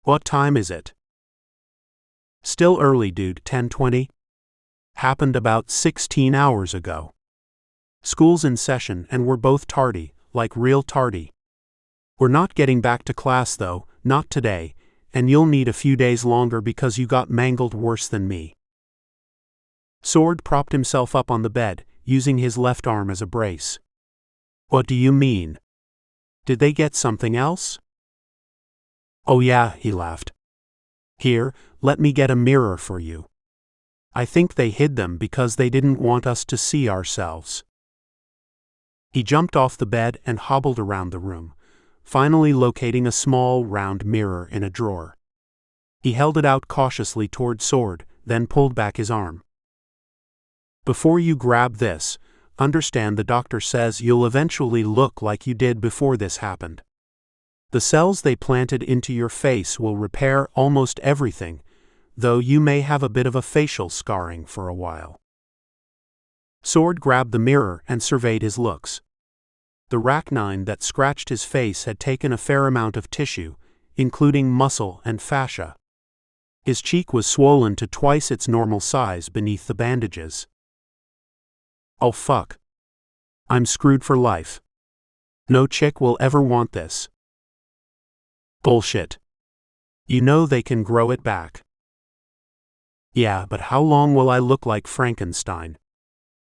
What time is it? Still early, dude, 10:20. Happened about 16 hours ago. School's in session and we're both tardy, like real tardy. We're not getting back to class though, not today, and you'll need a few days longer because you got mangled worse than me. Sword propped himself up on the bed, using his left arm as a brace. What do you mean? Did they get something else? Oh yeah, he laughed. Here, let me get a mirror for you. I think they hid them because they didn't want us to see ourselves." He jumped off the bed and hobbled around the room, finally locating a small, round mirror in a drawer. He held it out cautiously toward Sword, then pulled back his arm. "Before you grab this, understand the doctor says you'll eventually look like you did before this happened. The cells they planted into your face will repair almost everything, though you may have a bit of a facial scarring for a while." Sword grabbed the mirror and surveyed his looks. The arachnine that scratched his face had taken a fair amount of tissue, including muscle and fascia. His cheek was swollen to twice its normal size beneath the bandages. "Oh fuck. I'm screwed for life. No chick will ever want this." "Bullshit. You know they can grow it back." "Yeah, but how long will I look like Frankenstein?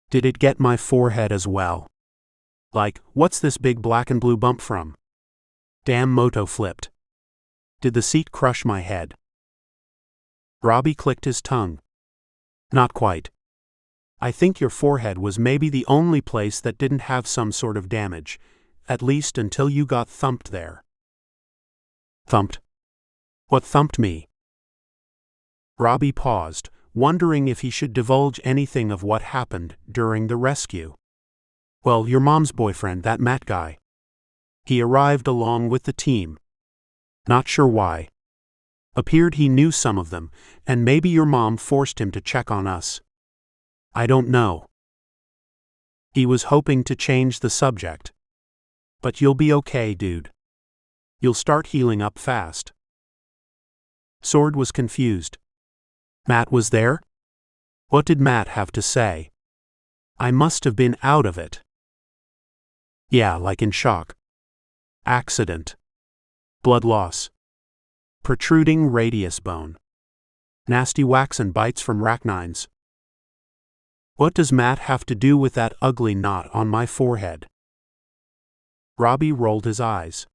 Did it get my forehead as well? Like, what's this big black and blue bump from? Damn moto flipped. Did the seat crush my head?" Robbie clicked his tongue. "Not quite. I think your forehead was maybe the only place that didn't have some sort of damage, at least until you got thumped there." "Thumped? What thumped me?" Robbie paused, wondering if he should divulge anything of what happened during the rescue. "Well, your mom's boyfriend, that Matt guy. He arrived along with the team. Not sure why. Appeared he knew some of them, and maybe your mom forced him to check on us. I don't know. He was hoping to change the subject. But you'll be okay, dude. You'll start healing up fast." Sword was confused. "Matt was there? What did Matt have to say? I must have been out of it." "Yeah, like in shock. Accident. Blood loss. Protruding radius bone. Nasty wax and bites from arachnines." "What does Matt have to do with that ugly knot on my forehead?" Robbie rolled his eyes.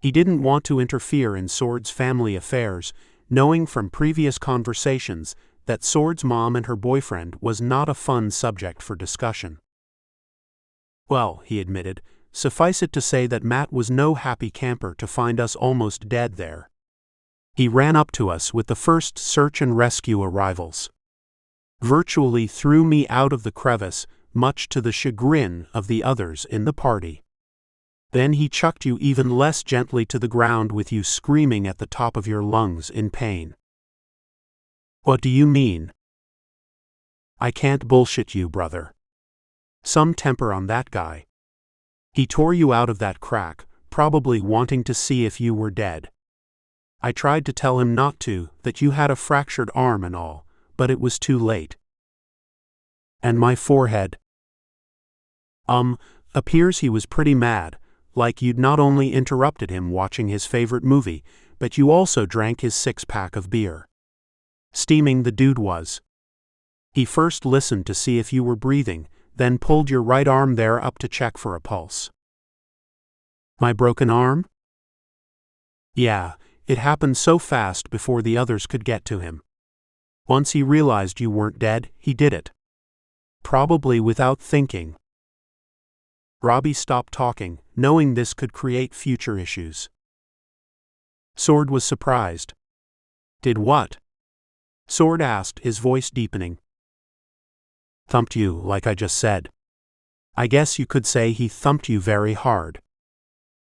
He didn't want to interfere in Sword's family affairs, knowing from previous conversations that Sword's mom and her boyfriend was not a fun subject for discussion. "Well," he admitted, "suffice it to say that Matt was no happy camper to find us almost dead there. He ran up to us with the first search and rescue arrivals. Virtually threw me out of the crevice, much to the chagrin of the others in the party. Then he chucked you even less gently to the ground with you screaming at the top of your lungs in pain." "What do you mean?" "I can't bullshit you, brother. Some temper on that guy. He tore you out of that crack, probably wanting to see if you were dead. I tried to tell him not to, that you had a fractured arm and all, but it was too late." "And my forehead?" Appears he was pretty mad, like you'd not only interrupted him watching his favorite movie, but you also drank his 6-pack of beer. Steaming the dude was. He first listened to see if you were breathing, then pulled your right arm there up to check for a pulse." "My broken arm?" "Yeah, it happened so fast before the others could get to him. Once he realized you weren't dead, he did it. Probably without thinking." Robbie stopped talking, knowing this could create future issues. Sword was surprised. "Did what?" Sword asked, his voice deepening. "Thumped you, like I just said. I guess you could say he thumped you very hard.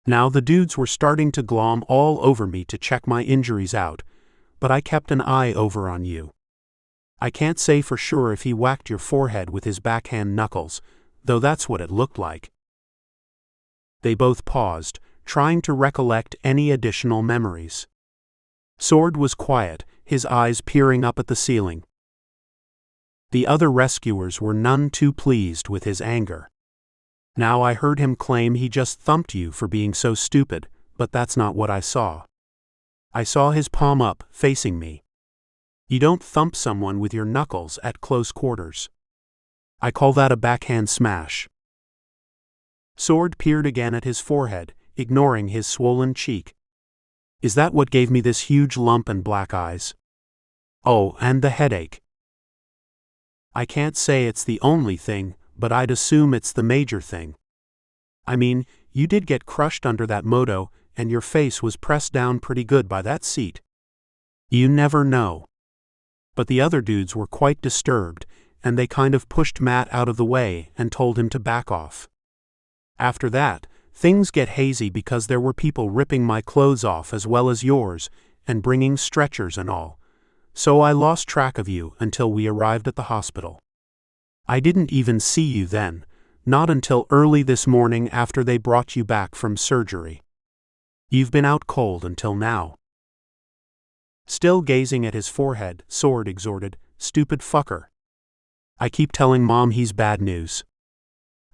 Now the dudes were starting to glom all over me to check my injuries out, but I kept an eye over on you. I can't say for sure if he whacked your forehead with his backhand knuckles, though that's what it looked like." They both paused, trying to recollect any additional memories. Sword was quiet, his eyes peering up at the ceiling. The other rescuers were none too pleased with his anger. "Now I heard him claim he just thumped you for being so stupid, but that's not what I saw. I saw his palm up, facing me. You don't thump someone with your knuckles at close quarters. I call that a backhand smash." Sword peered again at his forehead, ignoring his swollen cheek. "Is that what gave me this huge lump and black eyes? Oh, and the headache. I can't say it's the only thing, but I'd assume it's the major thing. I mean, you did get crushed under that moto, and your face was pressed down pretty good by that seat. You never know. But the other dudes were quite disturbed, and they kind of pushed Matt out of the way and told him to back off. After that, things get hazy because there were people ripping my clothes off as well as yours, and bringing stretchers and all. So I lost track of you until we arrived at the hospital. I didn't even see you then, not until early this morning after they brought you back from surgery. You've been out cold until now. Still gazing at his forehead, Sword exhorted, "Stupid fucker. I keep telling Mom he's bad news.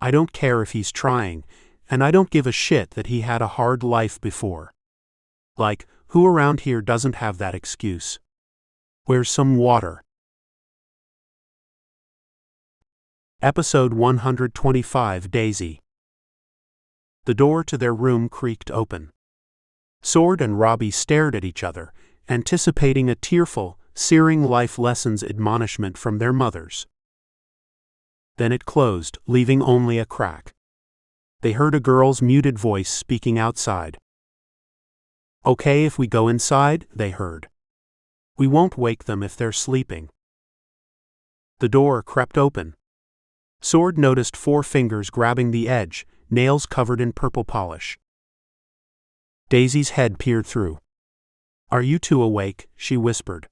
I don't care if he's trying, and I don't give a shit that he had a hard life before. Like, who around here doesn't have that excuse? Where's some water?" Episode 125, Daisy. The door to their room creaked open. Sword and Robbie stared at each other, anticipating a tearful, searing life lessons admonishment from their mothers. Then it closed, leaving only a crack. They heard a girl's muted voice speaking outside. "Okay if we go inside?" they heard. "We won't wake them if they're sleeping." The door crept open. Sword noticed 4 fingers grabbing the edge, nails covered in purple polish. Daisy's head peered through. "Are you two awake?" she whispered.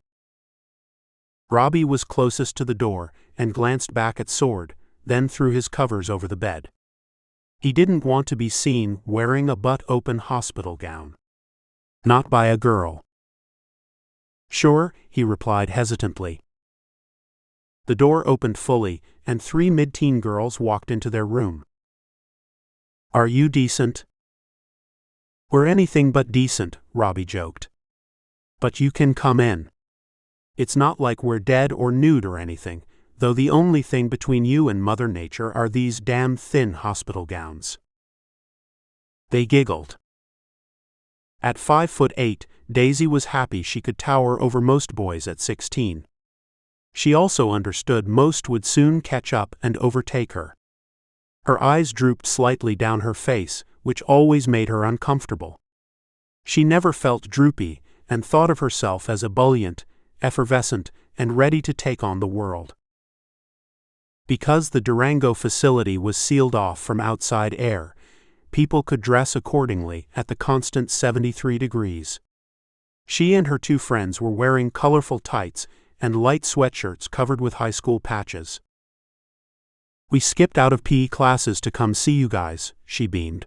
Robbie was closest to the door and glanced back at Sword, then threw his covers over the bed. He didn't want to be seen wearing a butt-open hospital gown. Not by a girl. "Sure," he replied hesitantly. The door opened fully, and 3 mid-teen girls walked into their room. "Are you decent?" "We're anything but decent," Robbie joked. "But you can come in. It's not like we're dead or nude or anything, though the only thing between you and Mother Nature are these damn thin hospital gowns." They giggled. At 5'8", Daisy was happy she could tower over most boys at 16. She also understood most would soon catch up and overtake her. Her eyes drooped slightly down her face, which always made her uncomfortable. She never felt droopy, and thought of herself as ebullient, effervescent, and ready to take on the world. Because the Durango facility was sealed off from outside air, people could dress accordingly at the constant 73 degrees. She and her 2 friends were wearing colorful tights and light sweatshirts covered with high school patches. "We skipped out of PE classes to come see you guys," she beamed.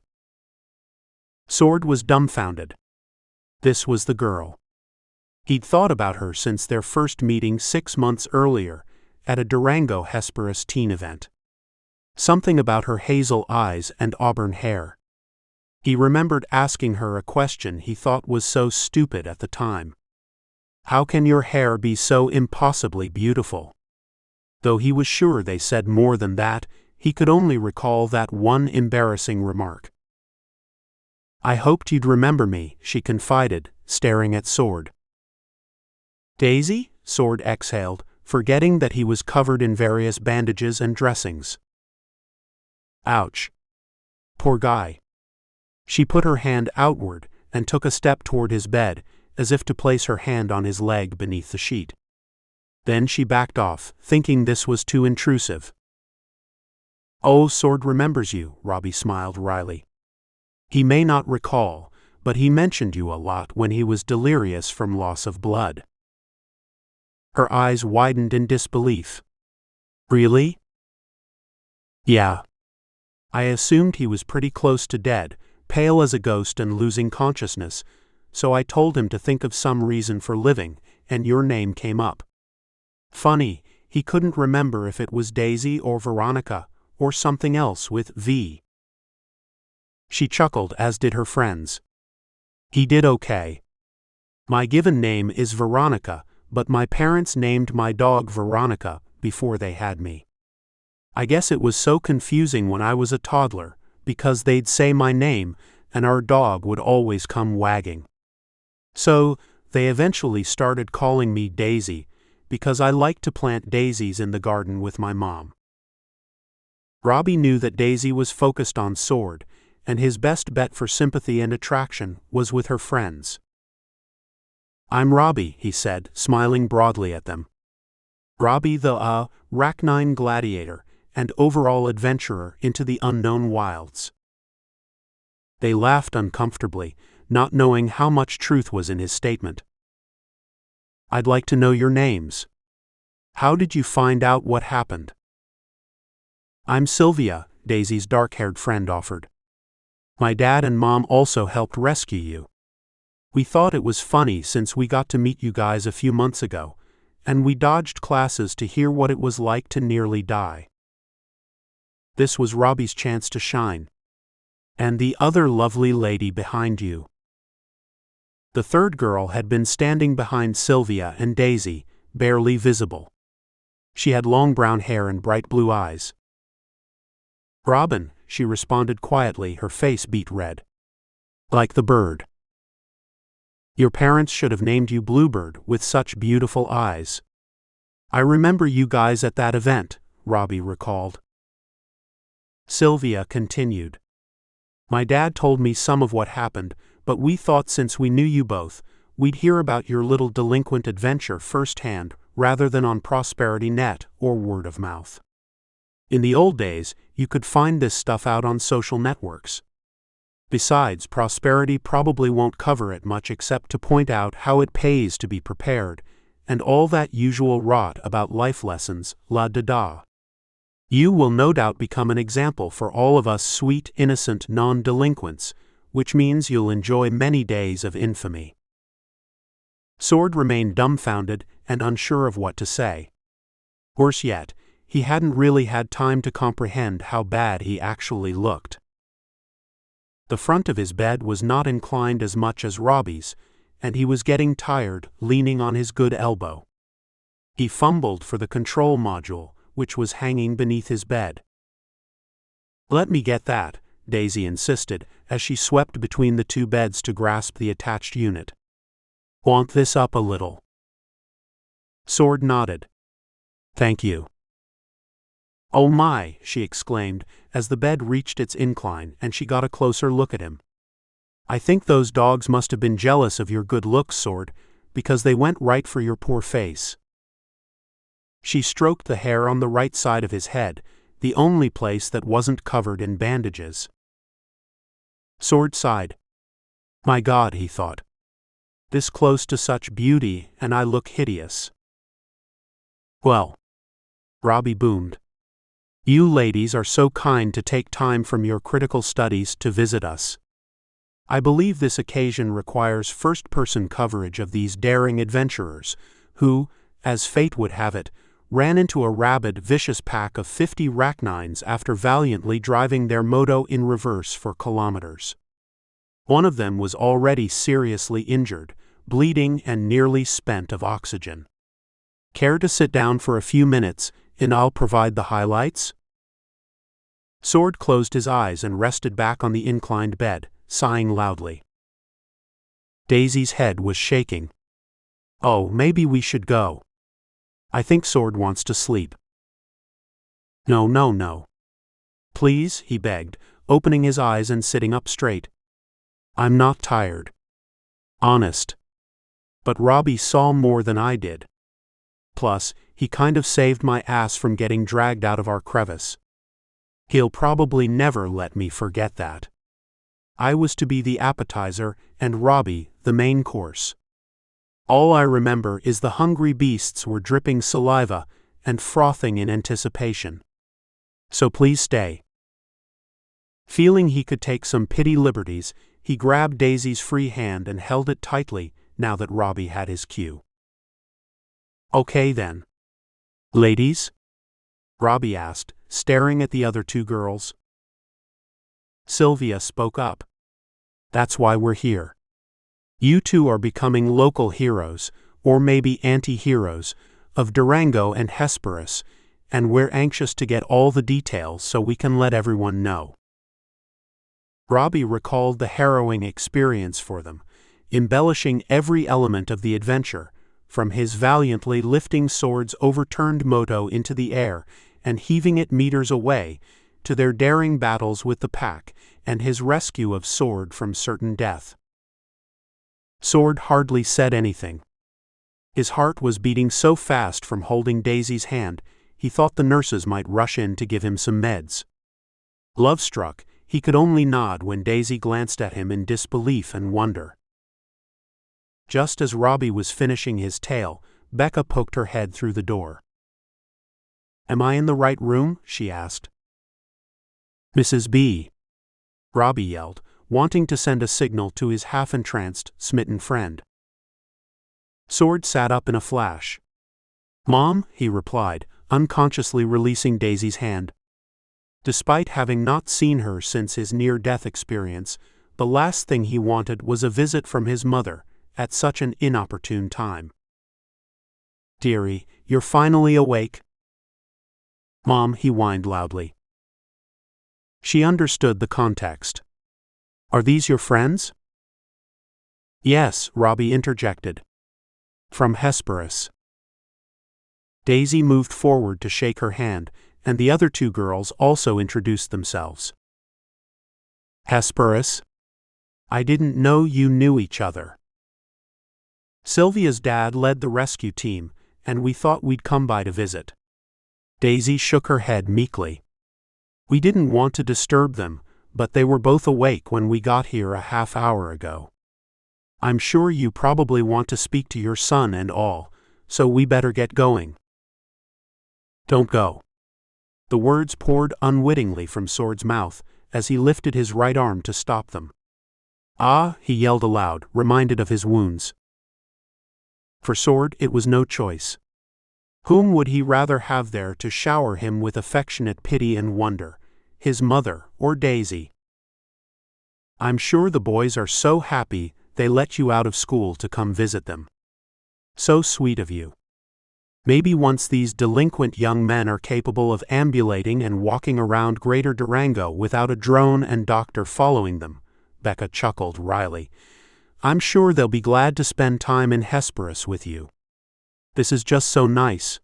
Sword was dumbfounded. This was the girl. He'd thought about her since their first meeting 6 months earlier at a Durango Hesperus teen event. Something about her hazel eyes and auburn hair. He remembered asking her a question he thought was so stupid at the time. "How can your hair be so impossibly beautiful?" Though he was sure they said more than that, he could only recall that one embarrassing remark. "I hoped you'd remember me," she confided, staring at Sword. "Daisy?" Sword exhaled, forgetting that he was covered in various bandages and dressings. Ouch. Poor guy. She put her hand outward and took a step toward his bed, as if to place her hand on his leg beneath the sheet. Then she backed off, thinking this was too intrusive. "Oh, Sword remembers you," Robbie smiled wryly. "He may not recall, but he mentioned you a lot when he was delirious from loss of blood." Her eyes widened in disbelief. "Really?" "Yeah. I assumed he was pretty close to dead, pale as a ghost and losing consciousness, so I told him to think of some reason for living, and your name came up. Funny, he couldn't remember if it was Daisy or Veronica, or something else with V." She chuckled, as did her friends. "He did okay. My given name is Veronica, but my parents named my dog Veronica before they had me. I guess it was so confusing when I was a toddler, because they'd say my name, and our dog would always come wagging. So, they eventually started calling me Daisy, because I like to plant daisies in the garden with my mom." Robbie knew that Daisy was focused on Sword, and his best bet for sympathy and attraction was with her friends. "I'm Robbie," he said, smiling broadly at them. "Robbie the Rachnine gladiator and overall adventurer into the unknown wilds." They laughed uncomfortably, not knowing how much truth was in his statement. "I'd like to know your names. How did you find out what happened?" "I'm Sylvia," Daisy's dark-haired friend offered. "My dad and mom also helped rescue you. We thought it was funny since we got to meet you guys a few months ago, and we dodged classes to hear what it was like to nearly die." This was Robbie's chance to shine. "And the other lovely lady behind you?" The third girl had been standing behind Sylvia and Daisy, barely visible. She had long brown hair and bright blue eyes. "Robin," she responded quietly, her face beet red. "Like the bird. Your parents should have named you Bluebird with such beautiful eyes. I remember you guys at that event," Robbie recalled. Sylvia continued. "My dad told me some of what happened, but we thought since we knew you both, we'd hear about your little delinquent adventure firsthand rather than on Prosperity Net or word of mouth. In the old days, you could find this stuff out on social networks. Besides, Prosperity probably won't cover it much except to point out how it pays to be prepared, and all that usual rot about life lessons, la-da-da. You will no doubt become an example for all of us sweet, innocent non-delinquents, which means you'll enjoy many days of infamy." Sword remained dumbfounded and unsure of what to say. Worse yet, he hadn't really had time to comprehend how bad he actually looked. The front of his bed was not inclined as much as Robbie's, and he was getting tired, leaning on his good elbow. He fumbled for the control module, which was hanging beneath his bed. "Let me get that," Daisy insisted, as she swept between the two beds to grasp the attached unit. "Want this up a little?" Sword nodded. "Thank you." "Oh my," she exclaimed, as the bed reached its incline and she got a closer look at him. "I think those dogs must have been jealous of your good looks, Sword, because they went right for your poor face." She stroked the hair on the right side of his head, the only place that wasn't covered in bandages. Sword sighed. "My God," he thought. "This close to such beauty, and I look hideous." "Well," Robbie boomed, "you ladies are so kind to take time from your critical studies to visit us. I believe this occasion requires first-person coverage of these daring adventurers, who, as fate would have it, ran into a rabid, vicious pack of 50 Rachnines after valiantly driving their moto in reverse for kilometers. One of them was already seriously injured, bleeding and nearly spent of oxygen. Care to sit down for a few minutes, and I'll provide the highlights?" Sword closed his eyes and rested back on the inclined bed, sighing loudly. Daisy's head was shaking. "Oh, maybe we should go. I think Sword wants to sleep." No. Please," he begged, opening his eyes and sitting up straight. "I'm not tired. Honest. But Robbie saw more than I did. Plus, he kind of saved my ass from getting dragged out of our crevice. He'll probably never let me forget that. I was to be the appetizer and Robbie the main course. All I remember is the hungry beasts were dripping saliva and frothing in anticipation. So please stay." Feeling he could take some petty liberties, he grabbed Daisy's free hand and held it tightly now that Robbie had his cue. "Okay then. Ladies?" Robbie asked, staring at the other two girls. Sylvia spoke up. "That's why we're here. You two are becoming local heroes, or maybe anti-heroes, of Durango and Hesperus, and we're anxious to get all the details so we can let everyone know." Robbie recalled the harrowing experience for them, embellishing every element of the adventure, from his valiantly lifting Sword's overturned moto into the air and heaving it meters away, to their daring battles with the pack and his rescue of Sword from certain death. Sword hardly said anything. His heart was beating so fast from holding Daisy's hand, he thought the nurses might rush in to give him some meds. Love-struck, he could only nod when Daisy glanced at him in disbelief and wonder. Just as Robbie was finishing his tale, Becca poked her head through the door. "Am I in the right room?" she asked. "Mrs. B," Robbie yelled, wanting to send a signal to his half-entranced, smitten friend. Sword sat up in a flash. "Mom," he replied, unconsciously releasing Daisy's hand. Despite having not seen her since his near-death experience, the last thing he wanted was a visit from his mother, at such an inopportune time. "Dearie, you're finally awake?" "Mom," he whined loudly. She understood the context. "Are these your friends?" "Yes," Robbie interjected. "From Hesperus." Daisy moved forward to shake her hand, and the other two girls also introduced themselves. "Hesperus? I didn't know you knew each other. Sylvia's dad led the rescue team, and we thought we'd come by to visit." Daisy shook her head meekly. "We didn't want to disturb them, but they were both awake when we got here a half-hour ago. I'm sure you probably want to speak to your son and all, so we better get going." "Don't go." The words poured unwittingly from Sword's mouth as he lifted his right arm to stop them. "Ah," he yelled aloud, reminded of his wounds. For Sword, it was no choice. Whom would he rather have there to shower him with affectionate pity and wonder, his mother or Daisy? "I'm sure the boys are so happy they let you out of school to come visit them. So sweet of you. Maybe once these delinquent young men are capable of ambulating and walking around Greater Durango without a drone and doctor following them," Becca chuckled wryly, "I'm sure they'll be glad to spend time in Hesperus with you. This is just so nice."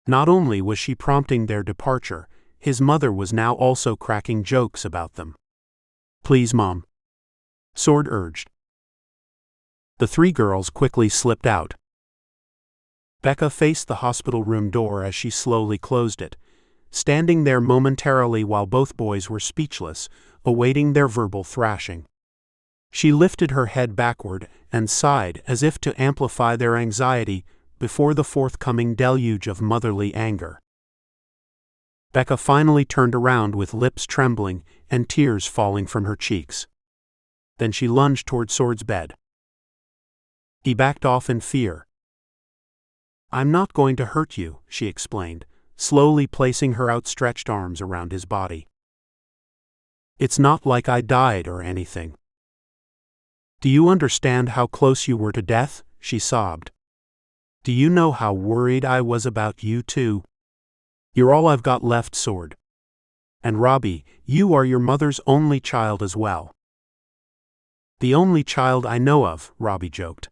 Not only was she prompting their departure, his mother was now also cracking jokes about them. "Please, Mom," Sword urged. The three girls quickly slipped out. Becca faced the hospital room door as she slowly closed it, standing there momentarily while both boys were speechless, awaiting their verbal thrashing. She lifted her head backward and sighed as if to amplify their anxiety before the forthcoming deluge of motherly anger. Becca finally turned around with lips trembling and tears falling from her cheeks. Then she lunged toward Sword's bed. He backed off in fear. "I'm not going to hurt you," she explained, slowly placing her outstretched arms around his body. "It's not like I died or anything." "Do you understand how close you were to death?" she sobbed. "Do you know how worried I was about you too? You're all I've got left, Sword. And Robbie, you are your mother's only child as well." "The only child I know of," Robbie joked.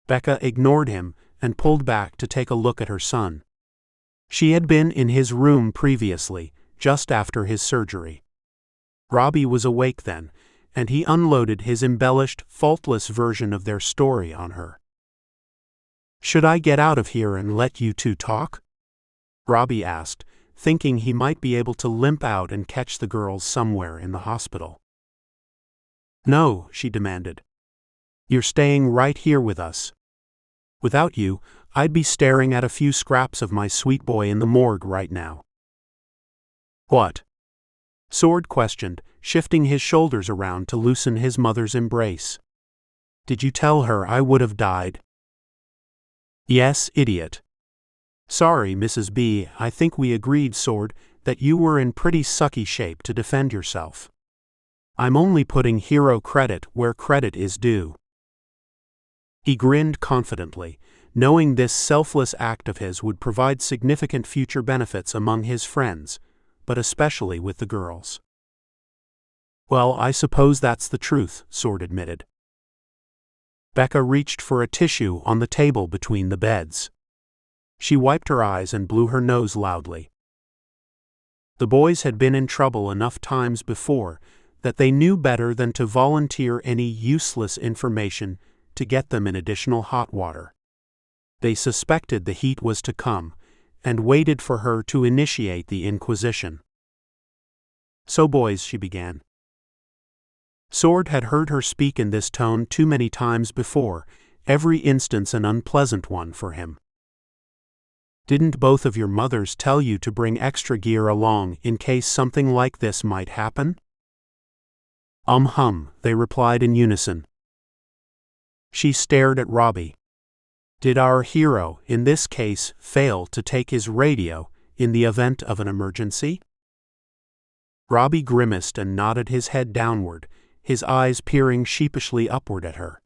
Becca ignored him and pulled back to take a look at her son. She had been in his room previously, just after his surgery. Robbie was awake then, and he unloaded his embellished, faultless version of their story on her. "Should I get out of here and let you two talk?" Robbie asked, thinking he might be able to limp out and catch the girls somewhere in the hospital. "No," she demanded. "You're staying right here with us. Without you, I'd be staring at a few scraps of my sweet boy in the morgue right now." "What?" Sword questioned, shifting his shoulders around to loosen his mother's embrace. "Did you tell her I would have died?" "Yes, idiot. Sorry, Mrs. B, I think we agreed, Sword, that you were in pretty sucky shape to defend yourself. I'm only putting hero credit where credit is due." He grinned confidently, knowing this selfless act of his would provide significant future benefits among his friends, but especially with the girls. "Well, I suppose that's the truth," Sword admitted. Becca reached for a tissue on the table between the beds. She wiped her eyes and blew her nose loudly. The boys had been in trouble enough times before that they knew better than to volunteer any useless information to get them in additional hot water. They suspected the heat was to come, and waited for her to initiate the inquisition. "So boys," she began. Sword had heard her speak in this tone too many times before, every instance an unpleasant one for him. "Didn't both of your mothers tell you to bring extra gear along in case something like this might happen?" They replied in unison. She stared at Robbie. Did our hero, in this case, fail to take his radio in the event of an emergency? Robbie grimaced and nodded his head downward, his eyes peering sheepishly upward at her.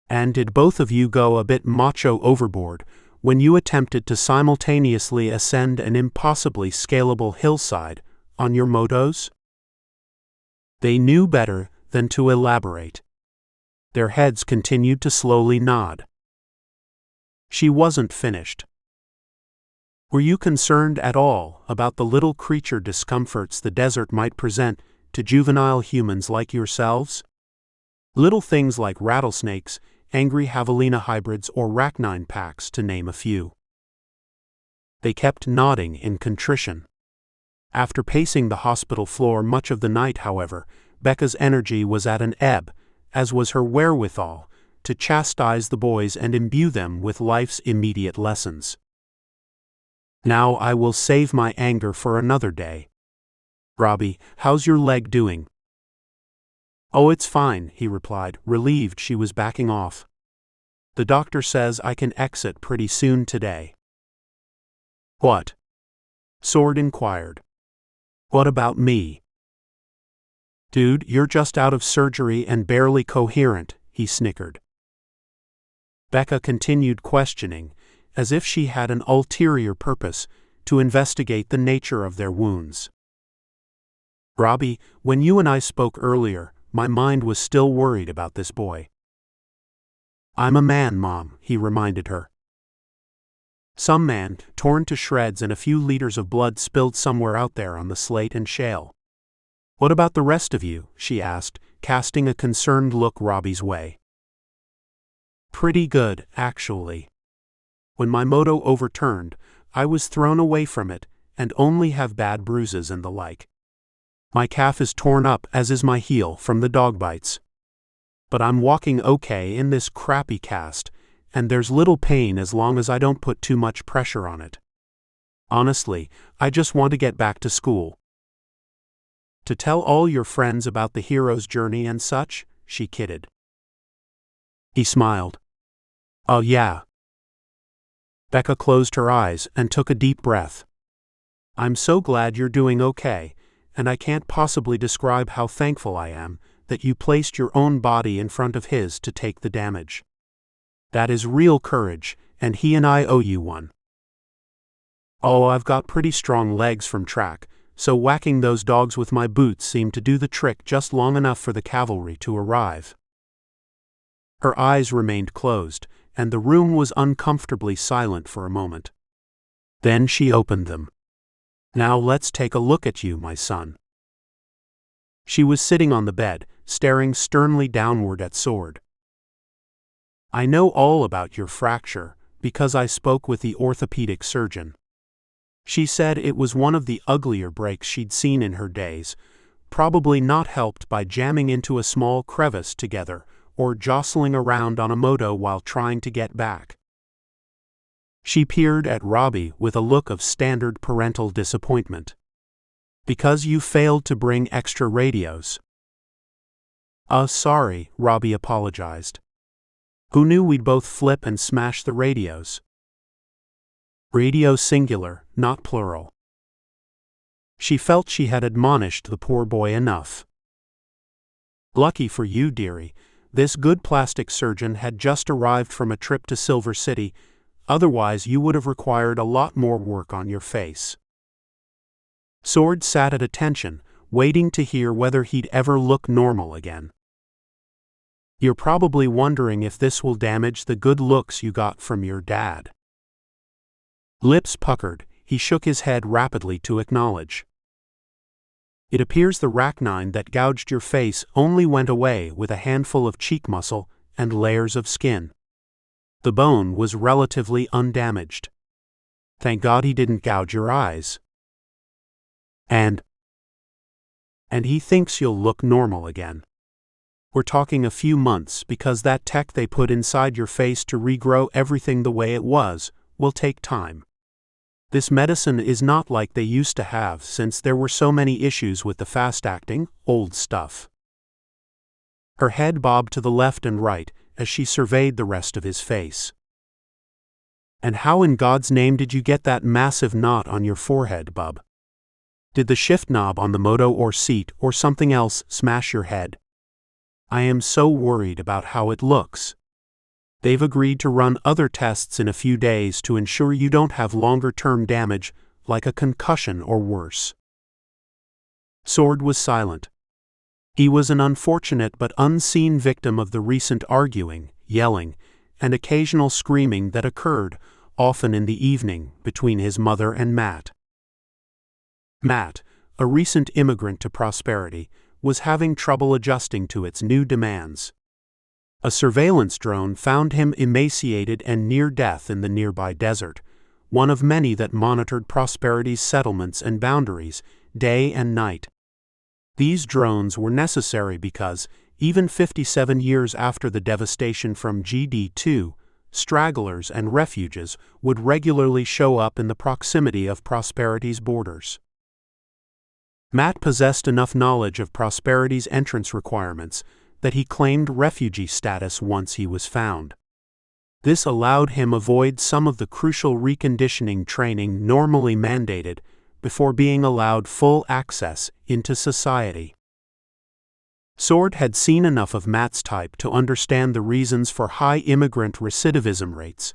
"And did both of you go a bit macho overboard when you attempted to simultaneously ascend an impossibly scalable hillside on your motos?" They knew better than to elaborate. Their heads continued to slowly nod. She wasn't finished. "Were you concerned at all about the little creature discomforts the desert might present to juvenile humans like yourselves? Little things like rattlesnakes, angry javelina hybrids, or rachnine packs, to name a few." They kept nodding in contrition. After pacing the hospital floor much of the night, however, Becca's energy was at an ebb, as was her wherewithal to chastise the boys and imbue them with life's immediate lessons. "Now I will save my anger for another day. Robbie, how's your leg doing?" "Oh, it's fine," he replied, relieved she was backing off. "The doctor says I can exit pretty soon today." "What?" Sword inquired. "What about me?" "Dude, you're just out of surgery and barely coherent," he snickered. Becca continued questioning, as if she had an ulterior purpose to investigate the nature of their wounds. "Robbie, when you and I spoke earlier, my mind was still worried about this boy." "I'm a man, Mom," he reminded her. "Some man, torn to shreds and a few liters of blood spilled somewhere out there on the slate and shale. What about the rest of you?" she asked, casting a concerned look Robbie's way. "Pretty good, actually. When my moto overturned, I was thrown away from it and only have bad bruises and the like. My calf is torn up, as is my heel, from the dog bites. But I'm walking okay in this crappy cast, and there's little pain as long as I don't put too much pressure on it. Honestly, I just want to get back to school." "To tell all your friends about the hero's journey and such?" she kidded. He smiled. "Oh yeah." Becca closed her eyes and took a deep breath. "I'm so glad you're doing okay, and I can't possibly describe how thankful I am that you placed your own body in front of his to take the damage. That is real courage, and he and I owe you one." "Oh, I've got pretty strong legs from track, so whacking those dogs with my boots seemed to do the trick just long enough for the cavalry to arrive." Her eyes remained closed, and the room was uncomfortably silent for a moment. Then she opened them. "Now let's take a look at you, my son." She was sitting on the bed, staring sternly downward at Sword. "I know all about your fracture, because I spoke with the orthopedic surgeon. She said it was one of the uglier breaks she'd seen in her days, probably not helped by jamming into a small crevice together or jostling around on a moto while trying to get back." She peered at Robbie with a look of standard parental disappointment. "Because you failed to bring extra radios." Sorry," Robbie apologized. "Who knew we'd both flip and smash the radios?" "Radio singular, not plural." She felt she had admonished the poor boy enough. "Lucky for you, dearie, this good plastic surgeon had just arrived from a trip to Silver City, otherwise you would have required a lot more work on your face." Sword sat at attention, waiting to hear whether he'd ever look normal again. You're probably wondering if this will damage the good looks you got from your dad. Lips puckered, he shook his head rapidly to acknowledge. It appears the rachnine that gouged your face only went away with a handful of cheek muscle and layers of skin. The bone was relatively undamaged. Thank God he didn't gouge your eyes. And he thinks you'll look normal again. We're talking a few months because that tech they put inside your face to regrow everything the way it was will take time. This medicine is not like they used to have since there were so many issues with the fast-acting, old stuff. Her head bobbed to the left and right as she surveyed the rest of his face. And how in God's name did you get that massive knot on your forehead, bub? Did the shift knob on the moto or seat or something else smash your head? I am so worried about how it looks. They've agreed to run other tests in a few days to ensure you don't have longer-term damage like a concussion or worse. Sword was silent. He was an unfortunate but unseen victim of the recent arguing, yelling, and occasional screaming that occurred, often in the evening, between his mother and Matt. Matt, a recent immigrant to prosperity, was having trouble adjusting to its new demands. A surveillance drone found him emaciated and near death in the nearby desert, one of many that monitored Prosperity's settlements and boundaries, day and night. These drones were necessary because, even 57 years after the devastation from GD2, stragglers and refugees would regularly show up in the proximity of Prosperity's borders. Matt possessed enough knowledge of Prosperity's entrance requirements that he claimed refugee status once he was found. This allowed him avoid some of the crucial reconditioning training normally mandated before being allowed full access into society. Sword had seen enough of Matt's type to understand the reasons for high immigrant recidivism rates,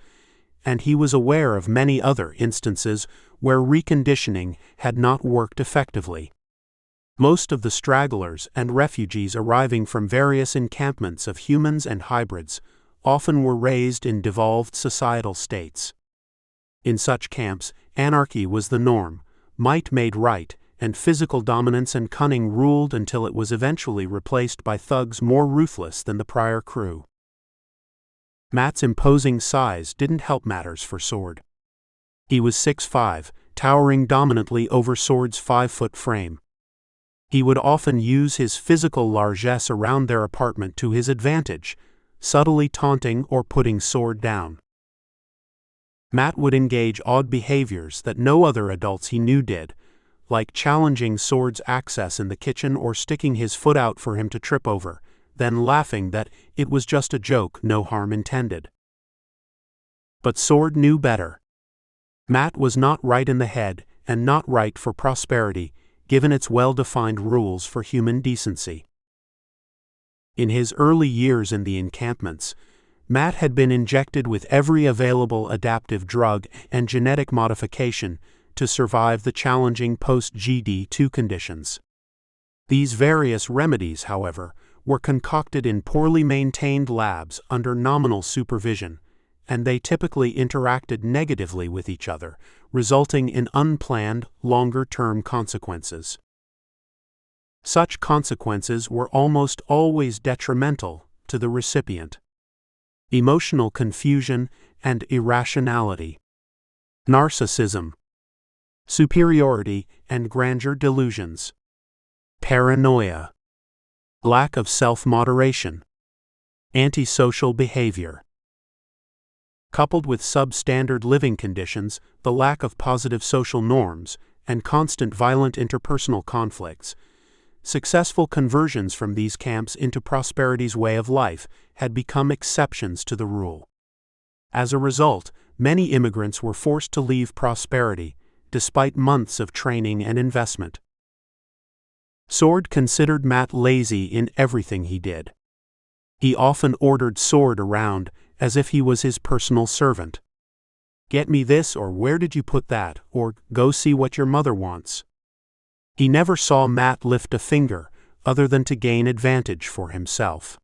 and he was aware of many other instances where reconditioning had not worked effectively. Most of the stragglers and refugees arriving from various encampments of humans and hybrids often were raised in devolved societal states. In such camps, anarchy was the norm, might made right, and physical dominance and cunning ruled until it was eventually replaced by thugs more ruthless than the prior crew. Matt's imposing size didn't help matters for Sword. He was 6'5", towering dominantly over Sword's 5-foot frame. He would often use his physical largesse around their apartment to his advantage, subtly taunting or putting Sword down. Matt would engage odd behaviors that no other adults he knew did, like challenging Sword's access in the kitchen or sticking his foot out for him to trip over, then laughing that it was just a joke, no harm intended. But Sword knew better. Matt was not right in the head and not right for Prosperity, given its well-defined rules for human decency. In his early years in the encampments, Matt had been injected with every available adaptive drug and genetic modification to survive the challenging post-GD2 conditions. These various remedies, however, were concocted in poorly maintained labs under nominal supervision, and they typically interacted negatively with each other, resulting in unplanned, longer-term consequences. Such consequences were almost always detrimental to the recipient. Emotional confusion and irrationality, narcissism, superiority and grandeur delusions, paranoia, lack of self-moderation, antisocial behavior. Coupled with substandard living conditions, the lack of positive social norms, and constant violent interpersonal conflicts, successful conversions from these camps into Prosperity's way of life had become exceptions to the rule. As a result, many immigrants were forced to leave Prosperity, despite months of training and investment. Sword considered Matt lazy in everything he did. He often ordered Sword around as if he was his personal servant. Get me this, or where did you put that, or go see what your mother wants. He never saw Matt lift a finger, other than to gain advantage for himself.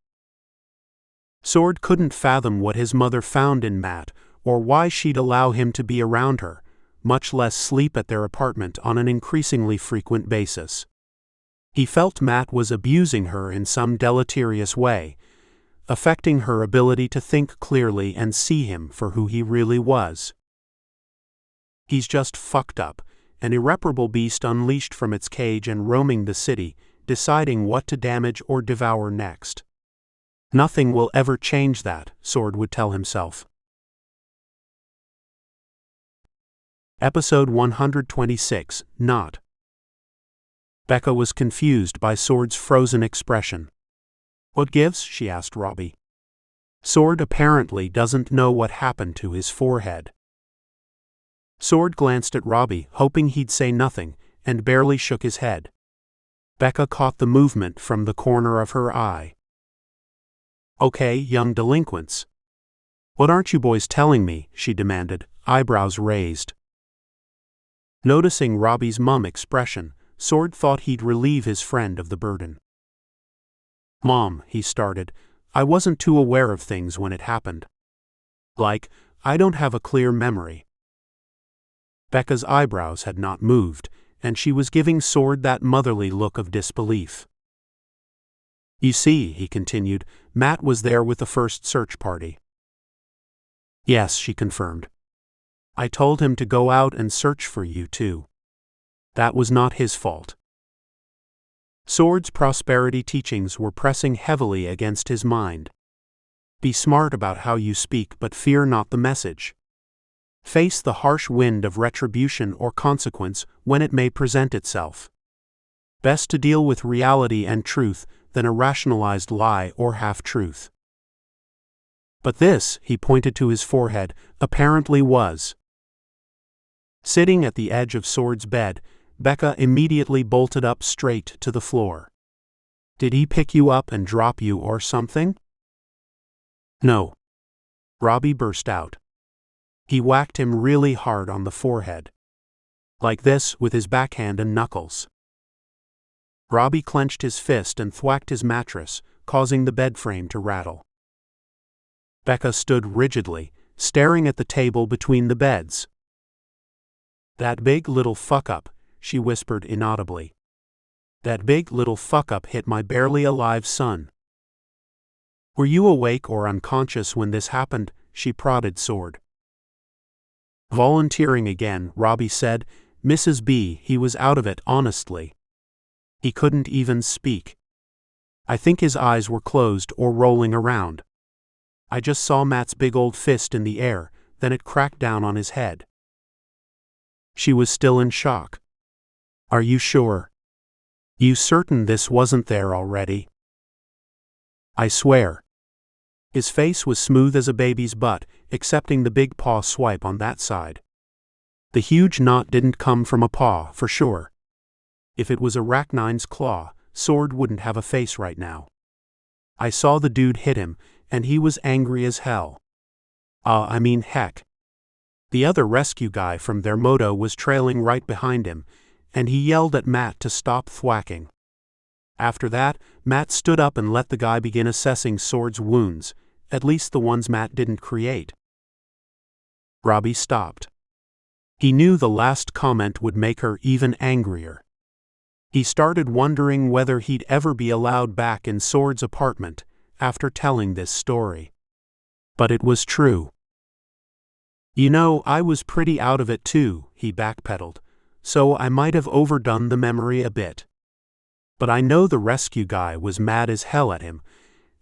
Sword couldn't fathom what his mother found in Matt, or why she'd allow him to be around her, much less sleep at their apartment on an increasingly frequent basis. He felt Matt was abusing her in some deleterious way, affecting her ability to think clearly and see him for who he really was. He's just fucked up, an irreparable beast unleashed from its cage and roaming the city, deciding what to damage or devour next. Nothing will ever change that, Sword would tell himself. Episode 126, Not. Becca was confused by Sword's frozen expression. What gives? She asked Robbie. Sword apparently doesn't know what happened to his forehead. Sword glanced at Robbie, hoping he'd say nothing, and barely shook his head. Becca caught the movement from the corner of her eye. Okay, young delinquents. What aren't you boys telling me? She demanded, eyebrows raised. Noticing Robbie's mum expression, Sword thought he'd relieve his friend of the burden. Mom, he started, I wasn't too aware of things when it happened. Like, I don't have a clear memory. Becca's eyebrows had not moved, and she was giving Sword that motherly look of disbelief. You see, he continued, Matt was there with the first search party. Yes, she confirmed. I told him to go out and search for you too. That was not his fault. Sword's prosperity teachings were pressing heavily against his mind. Be smart about how you speak, but fear not the message. Face the harsh wind of retribution or consequence when it may present itself. Best to deal with reality and truth than a rationalized lie or half-truth. But this, he pointed to his forehead, apparently was. Sitting at the edge of Sword's bed, Becca immediately bolted up straight to the floor. Did he pick you up and drop you or something? No. Robbie burst out. He whacked him really hard on the forehead. Like this, with his backhand and knuckles. Robbie clenched his fist and thwacked his mattress, causing the bed frame to rattle. Becca stood rigidly, staring at the table between the beds. That big little fuck-up, she whispered inaudibly. That big little fuck-up hit my barely alive son. Were you awake or unconscious when this happened? She prodded Sword. Volunteering again, Robbie said, Mrs. B, he was out of it, honestly. He couldn't even speak. I think his eyes were closed or rolling around. I just saw Matt's big old fist in the air, then it cracked down on his head. She was still in shock. Are you sure? You certain this wasn't there already? I swear. His face was smooth as a baby's butt, excepting the big paw swipe on that side. The huge knot didn't come from a paw, for sure. If it was Arachnine's claw, Sword wouldn't have a face right now. I saw the dude hit him, and he was angry as hell. Heck. The other rescue guy from their moto was trailing right behind him, and he yelled at Matt to stop thwacking. After that, Matt stood up and let the guy begin assessing Sword's wounds, at least the ones Matt didn't create. Robbie stopped. He knew the last comment would make her even angrier. He started wondering whether he'd ever be allowed back in Sword's apartment after telling this story. But it was true. You know, I was pretty out of it too, he backpedaled, so I might have overdone the memory a bit. But I know the rescue guy was mad as hell at him,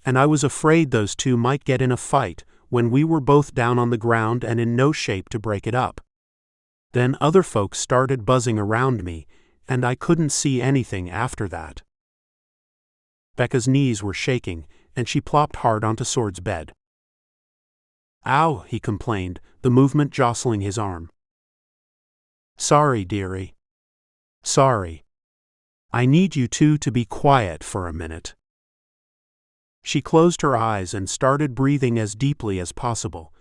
and I was afraid those two might get in a fight when we were both down on the ground and in no shape to break it up. Then other folks started buzzing around me, and I couldn't see anything after that. Becca's knees were shaking, and she plopped hard onto Sword's bed. Ow, he complained, the movement jostling his arm. Sorry, dearie. Sorry. I need you two to be quiet for a minute. She closed her eyes and started breathing as deeply as possible,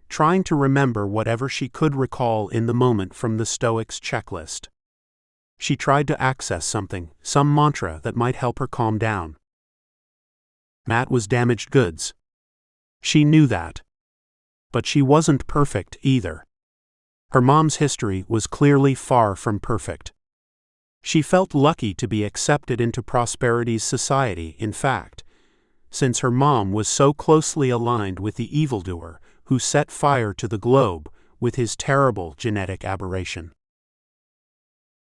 trying to remember whatever she could recall in the moment from the Stoics' checklist. She tried to access something, some mantra that might help her calm down. Matt was damaged goods. She knew that. But she wasn't perfect either. Her mom's history was clearly far from perfect. She felt lucky to be accepted into Prosperity's society, in fact, since her mom was so closely aligned with the evildoer who set fire to the globe with his terrible genetic aberration.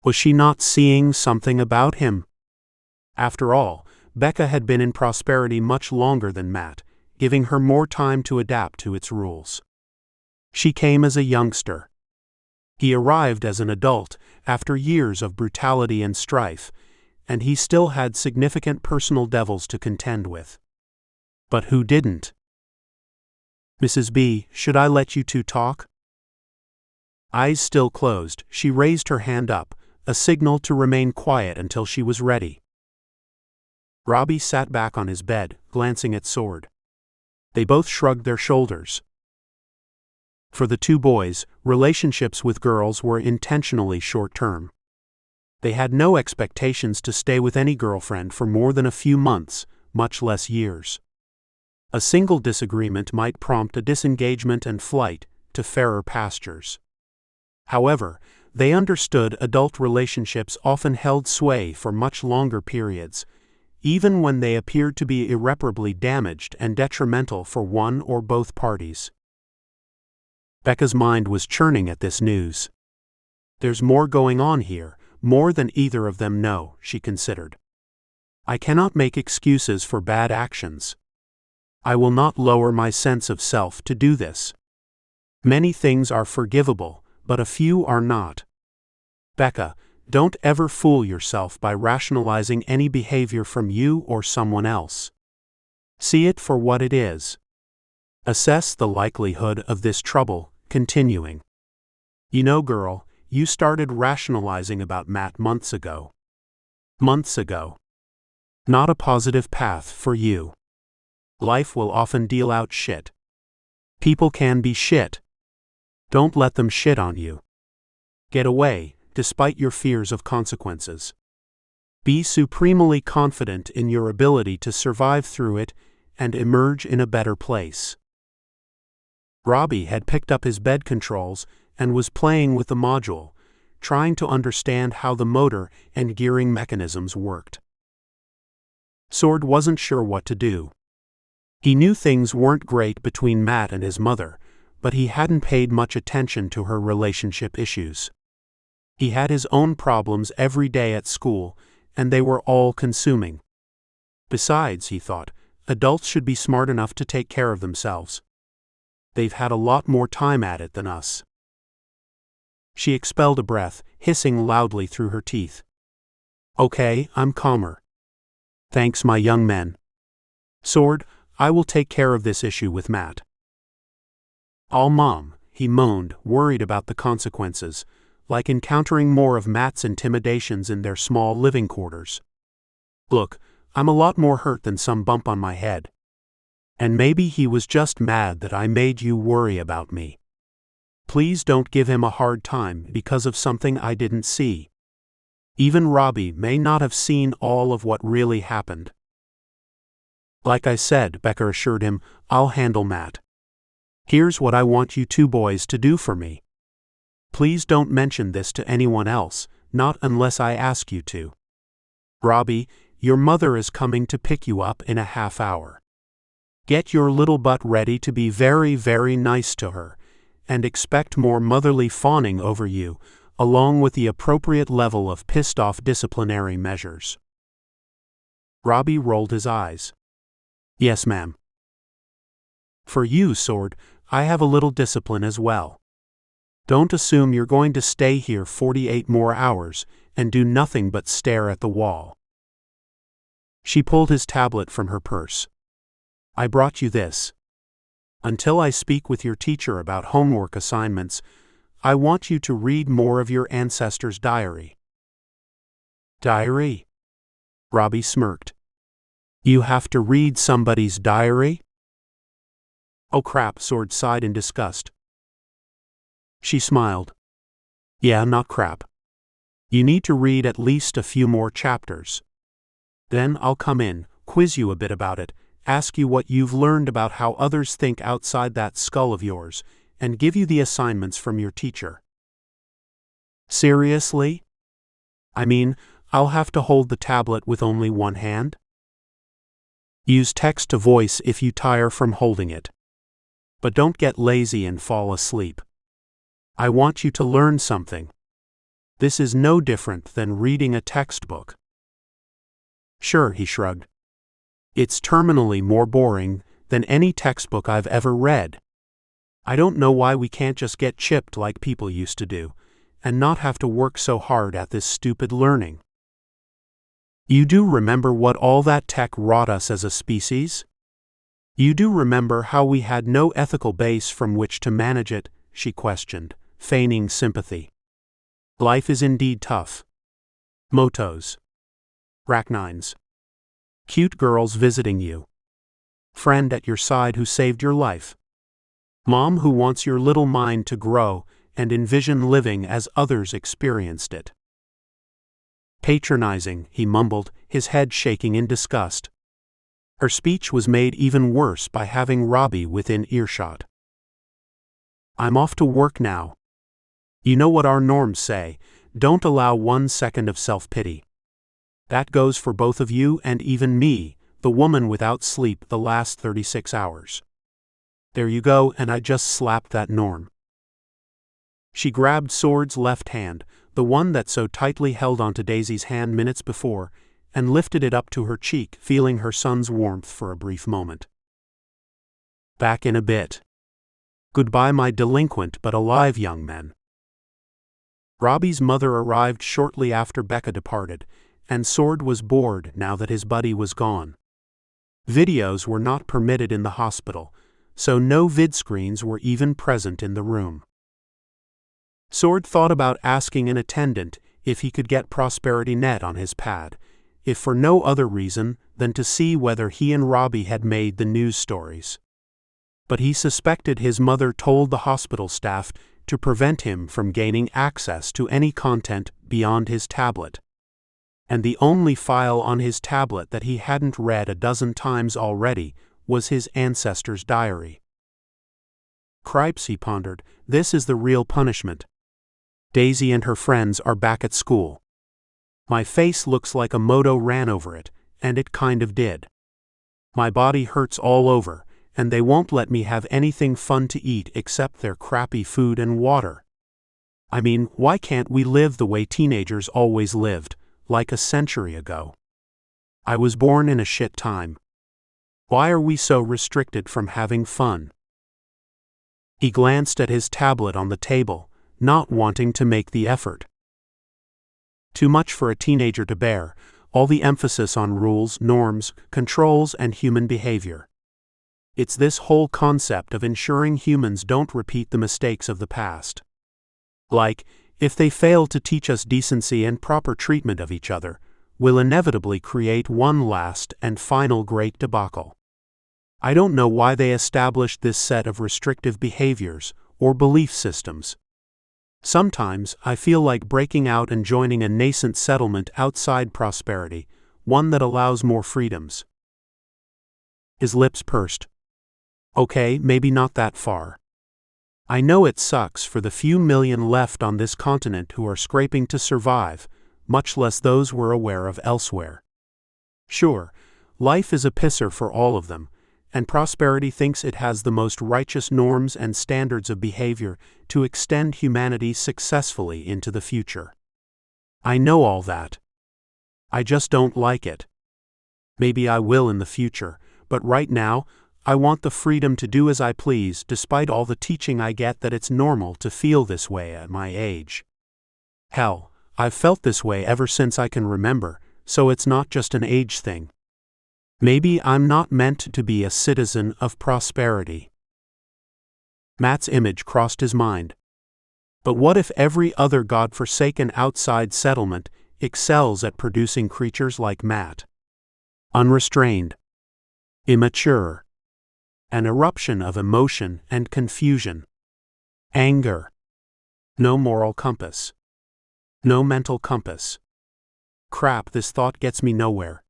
Was she not seeing something about him? After all, Becca had been in Prosperity much longer than Matt, giving her more time to adapt to its rules. She came as a youngster. He arrived as an adult after years of brutality and strife, and he still had significant personal devils to contend with. But who didn't? "Mrs. B, should I let you two talk?" Eyes still closed, she raised her hand up, a signal to remain quiet until she was ready. Robbie sat back on his bed, glancing at Sword. They both shrugged their shoulders. For the two boys, relationships with girls were intentionally short-term. They had no expectations to stay with any girlfriend for more than a few months, much less years. A single disagreement might prompt a disengagement and flight to fairer pastures. However, they understood adult relationships often held sway for much longer periods, even when they appeared to be irreparably damaged and detrimental for one or both parties. Becca's mind was churning at this news. There's more going on here, more than either of them know, she considered. I cannot make excuses for bad actions. I will not lower my sense of self to do this. Many things are forgivable, but a few are not. Becca, don't ever fool yourself by rationalizing any behavior from you or someone else. See it for what it is. Assess the likelihood of this trouble continuing. You know, girl, you started rationalizing about Matt months ago. Months ago. Not a positive path for you. Life will often deal out shit. People can be shit. Don't let them shit on you. Get away, despite your fears of consequences. Be supremely confident in your ability to survive through it and emerge in a better place. Robbie had picked up his bed controls and was playing with the module, trying to understand how the motor and gearing mechanisms worked. Sword wasn't sure what to do. He knew things weren't great between Matt and his mother, but he hadn't paid much attention to her relationship issues. He had his own problems every day at school, and they were all-consuming. Besides, he thought, adults should be smart enough to take care of themselves. They've had a lot more time at it than us. She expelled a breath, hissing loudly through her teeth. Okay, I'm calmer. Thanks, my young men. Sword, I will take care of this issue with Matt. Oh, Mom, he moaned, worried about the consequences, like encountering more of Matt's intimidations in their small living quarters. Look, I'm a lot more hurt than some bump on my head. And maybe he was just mad that I made you worry about me. Please don't give him a hard time because of something I didn't see. Even Robbie may not have seen all of what really happened. Like I said, Becca assured him, I'll handle Matt. Here's what I want you two boys to do for me. Please don't mention this to anyone else, not unless I ask you to. Robbie, your mother is coming to pick you up in a half hour. Get your little butt ready to be very, very nice to her, and expect more motherly fawning over you, along with the appropriate level of pissed-off disciplinary measures. Robbie rolled his eyes. Yes, ma'am. For you, Sword, I have a little discipline as well. Don't assume you're going to stay here 48 more hours and do nothing but stare at the wall. She pulled his tablet from her purse. I brought you this. Until I speak with your teacher about homework assignments, I want you to read more of your ancestor's diary. Diary? Robbie smirked. You have to read somebody's diary? Oh crap, Sword sighed in disgust. She smiled. Yeah, not crap. You need to read at least a few more chapters. Then I'll come in, quiz you a bit about it, ask you what you've learned about how others think outside that skull of yours, and give you the assignments from your teacher. Seriously? I mean, I'll have to hold the tablet with only one hand? Use text to voice if you tire from holding it. But don't get lazy and fall asleep. I want you to learn something. This is no different than reading a textbook. Sure, he shrugged. It's terminally more boring than any textbook I've ever read. I don't know why we can't just get chipped like people used to do, and not have to work so hard at this stupid learning. You do remember what all that tech wrought us as a species? You do remember how we had no ethical base from which to manage it? She questioned, feigning sympathy. Life is indeed tough. Motos. Rachnines. Cute girls visiting you. Friend at your side who saved your life. Mom who wants your little mind to grow and envision living as others experienced it. Patronizing, he mumbled, his head shaking in disgust. Her speech was made even worse by having Robbie within earshot. I'm off to work now. You know what our norms say, don't allow 1 second of self-pity. That goes for both of you and even me, the woman without sleep the last 36 hours. There you go, and I just slapped that norm. She grabbed Sword's left hand, the one that so tightly held onto Daisy's hand minutes before, and lifted it up to her cheek, feeling her son's warmth for a brief moment. Back in a bit. Goodbye, my delinquent but alive young men. Robbie's mother arrived shortly after Becca departed, and Sword was bored now that his buddy was gone. Videos were not permitted in the hospital, so no vidscreens were even present in the room. Sword thought about asking an attendant if he could get Prosperity Net on his pad, if for no other reason than to see whether he and Robbie had made the news stories. But he suspected his mother told the hospital staff to prevent him from gaining access to any content beyond his tablet. And the only file on his tablet that he hadn't read a dozen times already was his ancestor's diary. Cripes, he pondered, this is the real punishment. Daisy and her friends are back at school. My face looks like a moto ran over it, and it kind of did. My body hurts all over, and they won't let me have anything fun to eat except their crappy food and water. I mean, why can't we live the way teenagers always lived, like a century ago? I was born in a shit time. Why are we so restricted from having fun? He glanced at his tablet on the table, not wanting to make the effort. Too much for a teenager to bear, all the emphasis on rules, norms, controls, and human behavior. It's this whole concept of ensuring humans don't repeat the mistakes of the past. Like, if they fail to teach us decency and proper treatment of each other, we'll inevitably create one last and final Great Debacle. I don't know why they established this set of restrictive behaviors or belief systems. Sometimes I feel like breaking out and joining a nascent settlement outside prosperity, one that allows more freedoms. His lips pursed. Okay, maybe not that far. I know it sucks for the few million left on this continent who are scraping to survive, much less those we're aware of elsewhere. Sure, life is a pisser for all of them, and prosperity thinks it has the most righteous norms and standards of behavior to extend humanity successfully into the future. I know all that. I just don't like it. Maybe I will in the future, but right now, I want the freedom to do as I please despite all the teaching I get that it's normal to feel this way at my age. Hell, I've felt this way ever since I can remember, so it's not just an age thing. Maybe I'm not meant to be a citizen of prosperity. Matt's image crossed his mind. But what if every other godforsaken outside settlement excels at producing creatures like Matt? Unrestrained. Immature. An eruption of emotion and confusion. Anger. No moral compass. No mental compass. Crap, this thought gets me nowhere.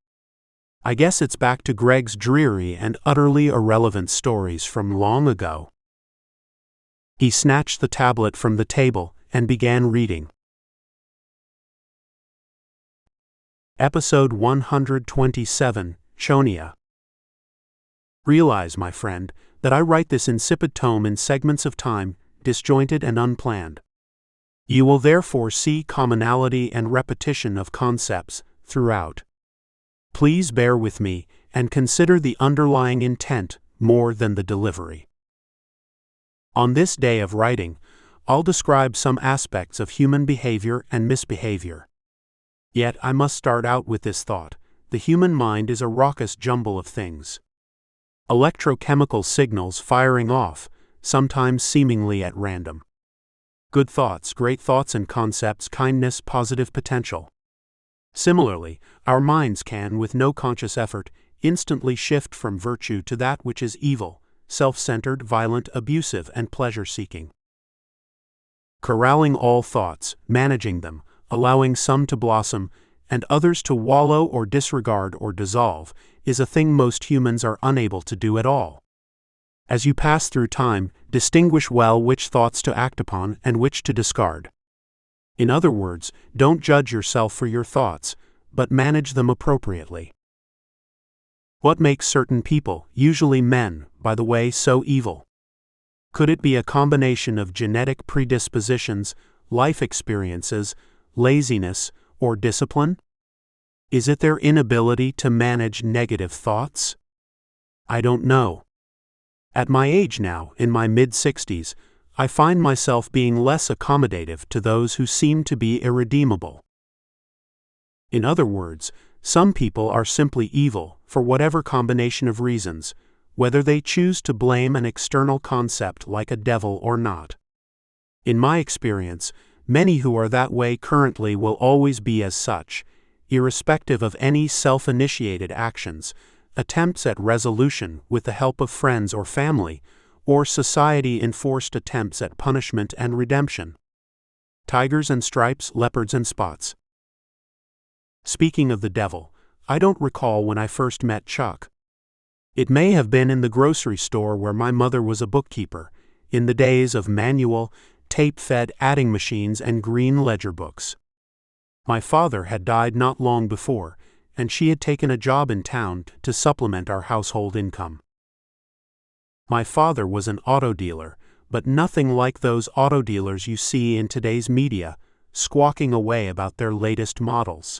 I guess it's back to Greg's dreary and utterly irrelevant stories from long ago. He snatched the tablet from the table and began reading. Episode 127, Chonia. Realize, my friend, that I write this insipid tome in segments of time, disjointed and unplanned. You will therefore see commonality and repetition of concepts throughout. Please bear with me and consider the underlying intent more than the delivery. On this day of writing, I'll describe some aspects of human behavior and misbehavior. Yet I must start out with this thought: the human mind is a raucous jumble of things. Electrochemical signals firing off, sometimes seemingly at random. Good thoughts, great thoughts and concepts, kindness, positive potential. Similarly, our minds can, with no conscious effort, instantly shift from virtue to that which is evil, self-centered, violent, abusive, and pleasure-seeking. Corralling all thoughts, managing them, allowing some to blossom, and others to wallow or disregard or dissolve, is a thing most humans are unable to do at all. As you pass through time, distinguish well which thoughts to act upon and which to discard. In other words, don't judge yourself for your thoughts, but manage them appropriately. What makes certain people, usually men, by the way, so evil? Could it be a combination of genetic predispositions, life experiences, laziness, or discipline? Is it their inability to manage negative thoughts? I don't know. At my age now, in my mid-60s, I find myself being less accommodative to those who seem to be irredeemable. In other words, some people are simply evil for whatever combination of reasons, whether they choose to blame an external concept like a devil or not. In my experience, many who are that way currently will always be as such, irrespective of any self-initiated actions, attempts at resolution with the help of friends or family, or society-enforced attempts at punishment and redemption. Tigers and stripes, leopards and spots. Speaking of the devil, I don't recall when I first met Chuck. It may have been in the grocery store where my mother was a bookkeeper, in the days of manual, tape-fed adding machines and green ledger books. My father had died not long before, and she had taken a job in town to supplement our household income. My father was an auto dealer, but nothing like those auto dealers you see in today's media, squawking away about their latest models.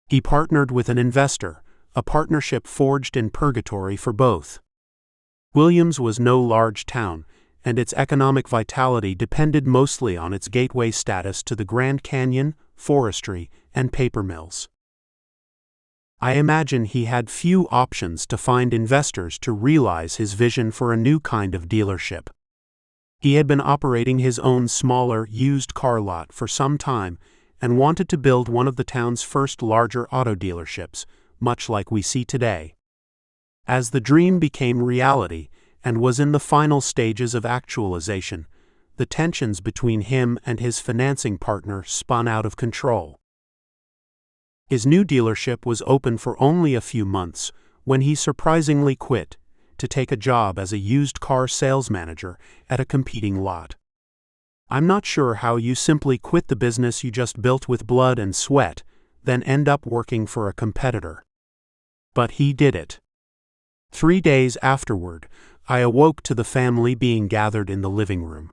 He partnered with an investor, a partnership forged in purgatory for both. Williams was no large town, and its economic vitality depended mostly on its gateway status to the Grand Canyon, forestry, and paper mills. I imagine he had few options to find investors to realize his vision for a new kind of dealership. He had been operating his own smaller, used car lot for some time and wanted to build one of the town's first larger auto dealerships, much like we see today. As the dream became reality and was in the final stages of actualization, the tensions between him and his financing partner spun out of control. His new dealership was open for only a few months when he surprisingly quit to take a job as a used car sales manager at a competing lot. I'm not sure how you simply quit the business you just built with blood and sweat, then end up working for a competitor. But he did it. 3 days afterward, I awoke to the family being gathered in the living room.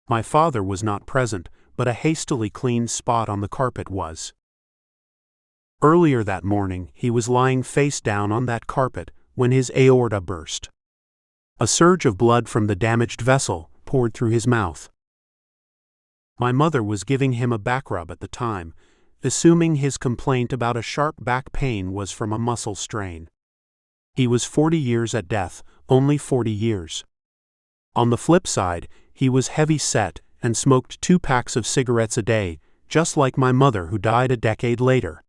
My father was not present, but a hastily cleaned spot on the carpet was. Earlier that morning, he was lying face down on that carpet when his aorta burst. A surge of blood from the damaged vessel poured through his mouth. My mother was giving him a back rub at the time, assuming his complaint about a sharp back pain was from a muscle strain. He was 40 years at death, only 40 years. On the flip side, he was heavy-set and smoked 2 packs of cigarettes a day, just like my mother who died a decade later.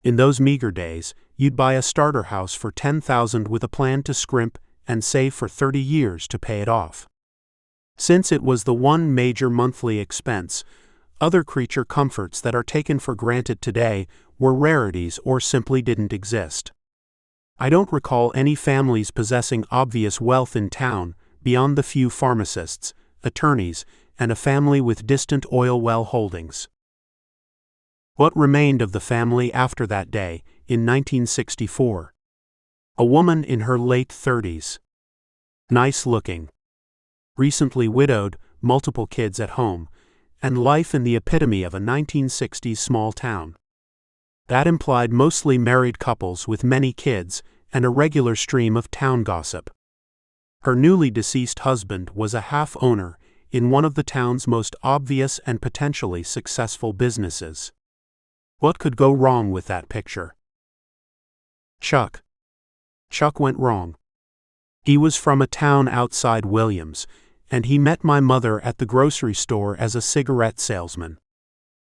In those meager days, you'd buy a starter house for $10,000 with a plan to scrimp and save for 30 years to pay it off. Since it was the one major monthly expense, Other creature comforts that are taken for granted today were rarities or simply didn't exist. I don't recall any families possessing obvious wealth in town beyond the few pharmacists, attorneys, and a family with distant oil well holdings. What remained of the family after that day, in 1964? A woman in her late 30s. Nice looking. Recently widowed, multiple kids at home, and life in the epitome of a 1960s small town. That implied mostly married couples with many kids and a regular stream of town gossip. Her newly deceased husband was a half-owner in one of the town's most obvious and potentially successful businesses. What could go wrong with that picture? Chuck. Chuck went wrong. He was from a town outside Williams, and he met my mother at the grocery store as a cigarette salesman.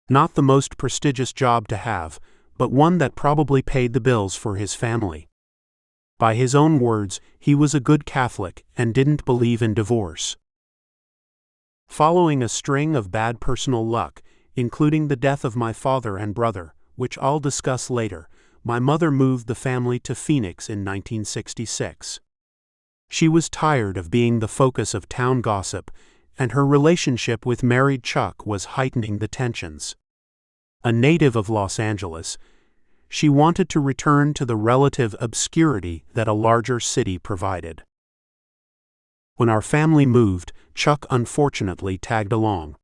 Not the most prestigious job to have, but one that probably paid the bills for his family. By his own words, he was a good Catholic and didn't believe in divorce. Following a string of bad personal luck, including the death of my father and brother, which I'll discuss later, my mother moved the family to Phoenix in 1966. She was tired of being the focus of town gossip, and her relationship with married Chuck was heightening the tensions. A native of Los Angeles, she wanted to return to the relative obscurity that a larger city provided. When our family moved, Chuck unfortunately tagged along.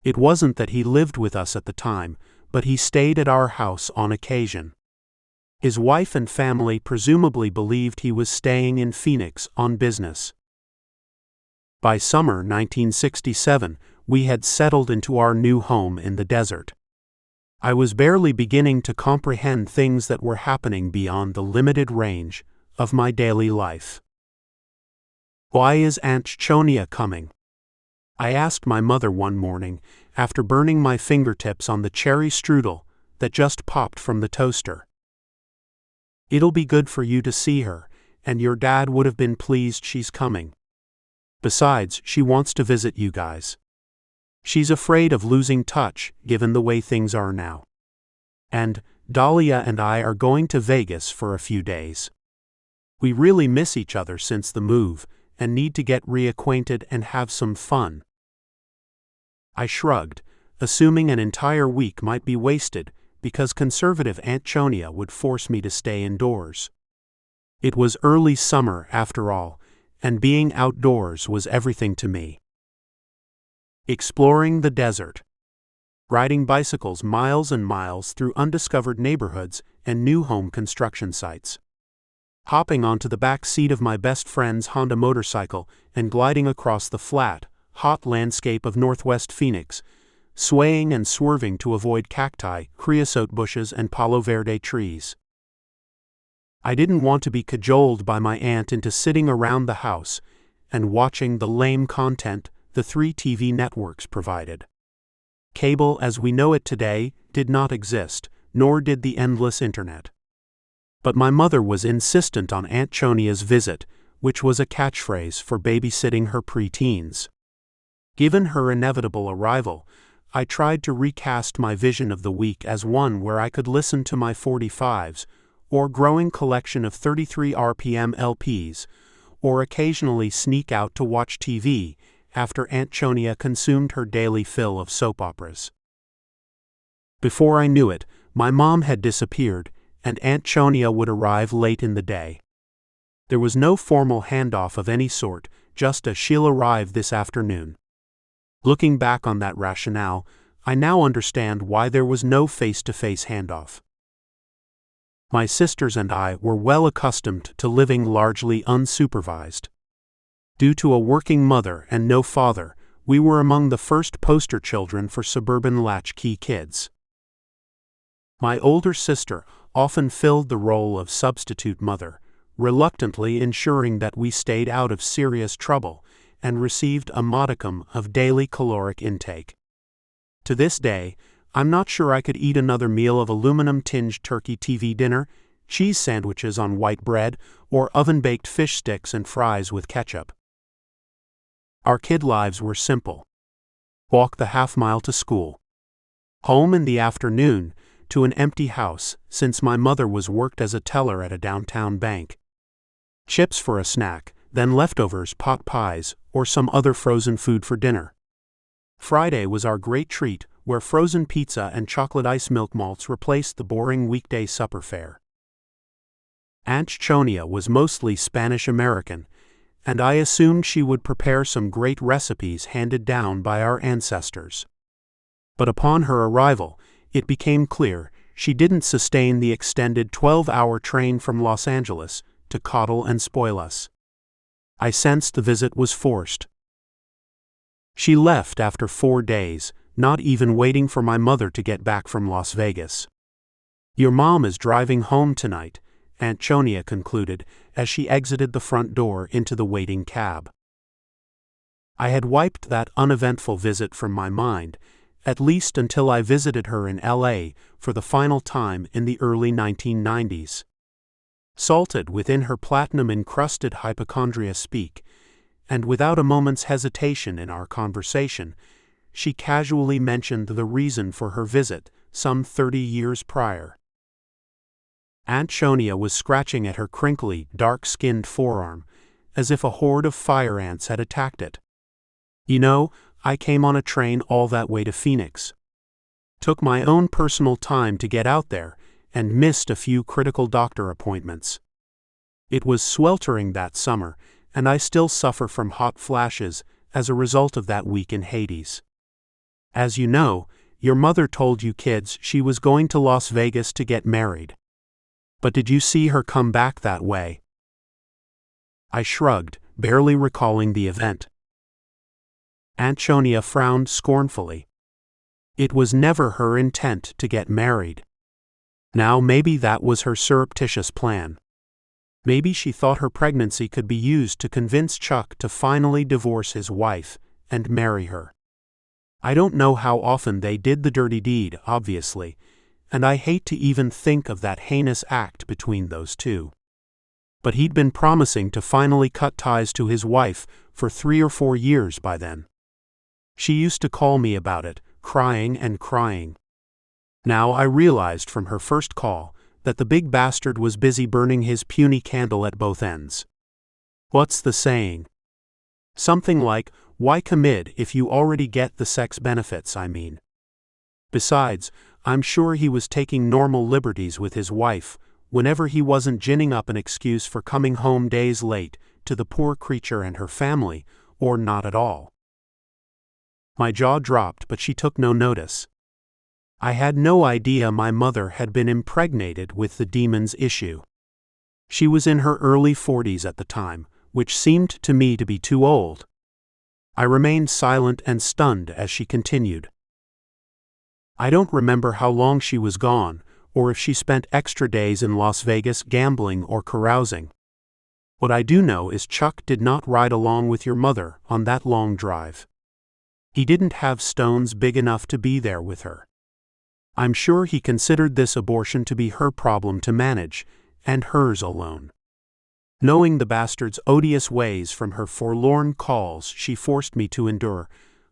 It wasn't that he lived with us at the time, but he stayed at our house on occasion. His wife and family presumably believed he was staying in Phoenix on business. By summer 1967, we had settled into our new home in the desert. I was barely beginning to comprehend things that were happening beyond the limited range of my daily life. Why is Aunt Chonia coming? I asked my mother one morning after burning my fingertips on the cherry strudel that just popped from the toaster. It'll be good for you to see her, and your dad would have been pleased she's coming. Besides, she wants to visit you guys. She's afraid of losing touch, given the way things are now. And Dahlia and I are going to Vegas for a few days. We really miss each other since the move, and need to get reacquainted and have some fun. I shrugged, assuming an entire week might be wasted, because conservative Aunt Chonia would force me to stay indoors. It was early summer, after all, and being outdoors was everything to me. Exploring the desert. Riding bicycles miles and miles through undiscovered neighborhoods and new home construction sites. Hopping onto the back seat of my best friend's Honda motorcycle and gliding across the flat, hot landscape of northwest Phoenix, swaying and swerving to avoid cacti, creosote bushes, and palo verde trees. I didn't want to be cajoled by my aunt into sitting around the house and watching the lame content the 3 TV networks provided. Cable as we know it today did not exist, nor did the endless internet. But my mother was insistent on Aunt Chonia's visit, which was a catchphrase for babysitting her preteens. Given her inevitable arrival, I tried to recast my vision of the week as one where I could listen to my 45s, or growing collection of 33 RPM LPs, or occasionally sneak out to watch TV after Aunt Chonia consumed her daily fill of soap operas. Before I knew it, my mom had disappeared, and Aunt Chonia would arrive late in the day. There was no formal handoff of any sort, just a "she'll arrive this afternoon." Looking back on that rationale, I now understand why there was no face-to-face handoff. My sisters and I were well accustomed to living largely unsupervised. Due to a working mother and no father, we were among the first poster children for suburban latchkey kids. My older sister often filled the role of substitute mother, reluctantly ensuring that we stayed out of serious trouble and received a modicum of daily caloric intake. To this day, I'm not sure I could eat another meal of aluminum-tinged turkey TV dinner, cheese sandwiches on white bread, or oven-baked fish sticks and fries with ketchup. Our kid lives were simple. walk the half-mile to school. Home in the afternoon, to an empty house, since my mother was worked as a teller at a downtown bank. Chips for a snack, then leftovers, pot pies, or some other frozen food for dinner. Friday was our great treat, where frozen pizza and chocolate ice milk malts replaced the boring weekday supper fare. Aunt Chonia was mostly Spanish-American, and I assumed she would prepare some great recipes handed down by our ancestors. But upon her arrival, it became clear she didn't sustain the extended 12-hour train from Los Angeles to coddle and spoil us. I sensed the visit was forced. She left after 4 days, not even waiting for my mother to get back from Las Vegas. "Your mom is driving home tonight," Aunt Chonia concluded as she exited the front door into the waiting cab. I had wiped that uneventful visit from my mind, at least until I visited her in L.A. for the final time in the early 1990s. Salted within her platinum-encrusted hypochondria speak, and without a moment's hesitation in our conversation, she casually mentioned the reason for her visit some 30 years prior. Aunt Chonia was scratching at her crinkly, dark-skinned forearm, as if a horde of fire ants had attacked it. "You know, I came on a train all that way to Phoenix. Took my own personal time to get out there, and missed a few critical doctor appointments. It was sweltering that summer, and I still suffer from hot flashes as a result of that week in Hades. As you know, your mother told you kids she was going to Las Vegas to get married. But did you see her come back that way?" I shrugged, barely recalling the event. Aunt Chonia frowned scornfully. It was never her intent to get married. Now maybe that was her surreptitious plan. Maybe she thought her pregnancy could be used to convince Chuck to finally divorce his wife and marry her. I don't know how often they did the dirty deed, obviously, and I hate to even think of that heinous act between those two. But he'd been promising to finally cut ties to his wife for 3 or 4 years by then. She used to call me about it, crying and crying. Now I realized from her first call that the big bastard was busy burning his puny candle at both ends. What's the saying? Something like, "Why commit if you already get the sex benefits, I mean." Besides, I'm sure he was taking normal liberties with his wife whenever he wasn't ginning up an excuse for coming home days late to the poor creature and her family, or not at all. My jaw dropped, but she took no notice. I had no idea my mother had been impregnated with the demon's issue. She was in her early 40s at the time, which seemed to me to be too old. I remained silent and stunned as she continued. I don't remember how long she was gone, or if she spent extra days in Las Vegas gambling or carousing. What I do know is Chuck did not ride along with your mother on that long drive. He didn't have stones big enough to be there with her. I'm sure he considered this abortion to be her problem to manage, and hers alone. Knowing the bastard's odious ways from her forlorn calls she forced me to endure,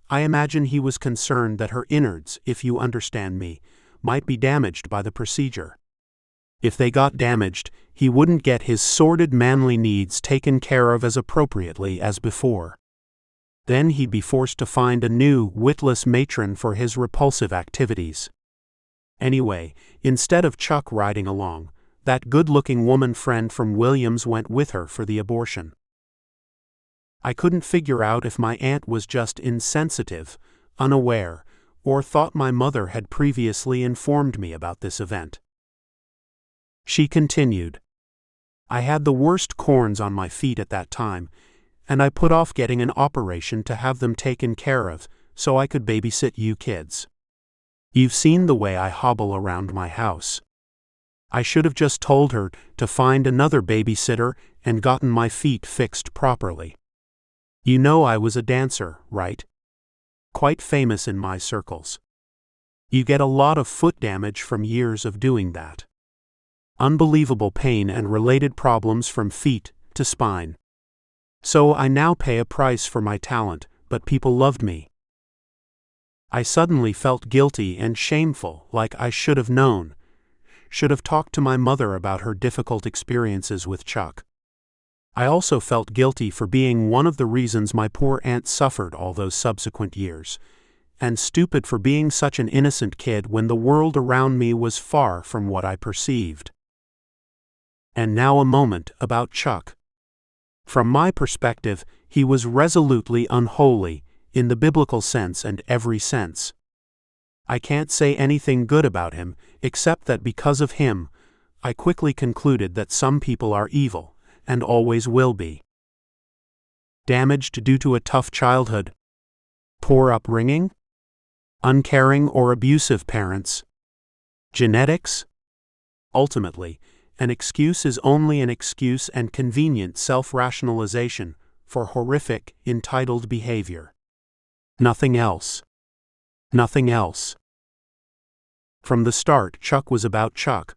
I imagine he was concerned that her innards, if you understand me, might be damaged by the procedure. If they got damaged, he wouldn't get his sordid manly needs taken care of as appropriately as before. Then he'd be forced to find a new, witless matron for his repulsive activities. Anyway, instead of Chuck riding along, that good-looking woman friend from Williams went with her for the abortion. I couldn't figure out if my aunt was just insensitive, unaware, or thought my mother had previously informed me about this event. She continued, "I had the worst corns on my feet at that time, and I put off getting an operation to have them taken care of so I could babysit you kids. You've seen the way I hobble around my house. I should have just told her to find another babysitter and gotten my feet fixed properly. You know I was a dancer, right? Quite famous in my circles. You get a lot of foot damage from years of doing that. Unbelievable pain and related problems from feet to spine. So I now pay a price for my talent, but people loved me. I suddenly felt guilty and shameful, like I should have known, should have talked to my mother about her difficult experiences with Chuck. I also felt guilty for being one of the reasons my poor aunt suffered all those subsequent years, and stupid for being such an innocent kid when the world around me was far from what I perceived. And now a moment about Chuck. From my perspective, he was resolutely unholy, in the biblical sense and every sense. I can't say anything good about him, except that because of him, I quickly concluded that some people are evil, and always will be. Damaged due to a tough childhood, poor upbringing, uncaring or abusive parents, genetics? Ultimately, an excuse is only an excuse and convenient self-rationalization for horrific, entitled behavior. Nothing else. Nothing else. From the start, Chuck was about Chuck.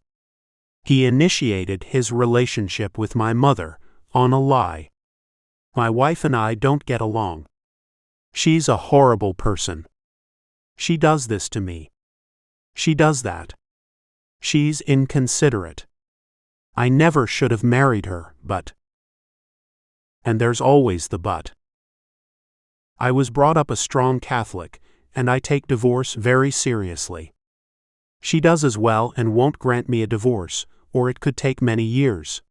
He initiated his relationship with my mother on a lie. My wife and I don't get along. She's a horrible person. She does this to me. She does that. She's inconsiderate. I never should have married her, but... And there's always the but. I was brought up a strong Catholic, and I take divorce very seriously. She does as well and won't grant me a divorce, or it could take many years.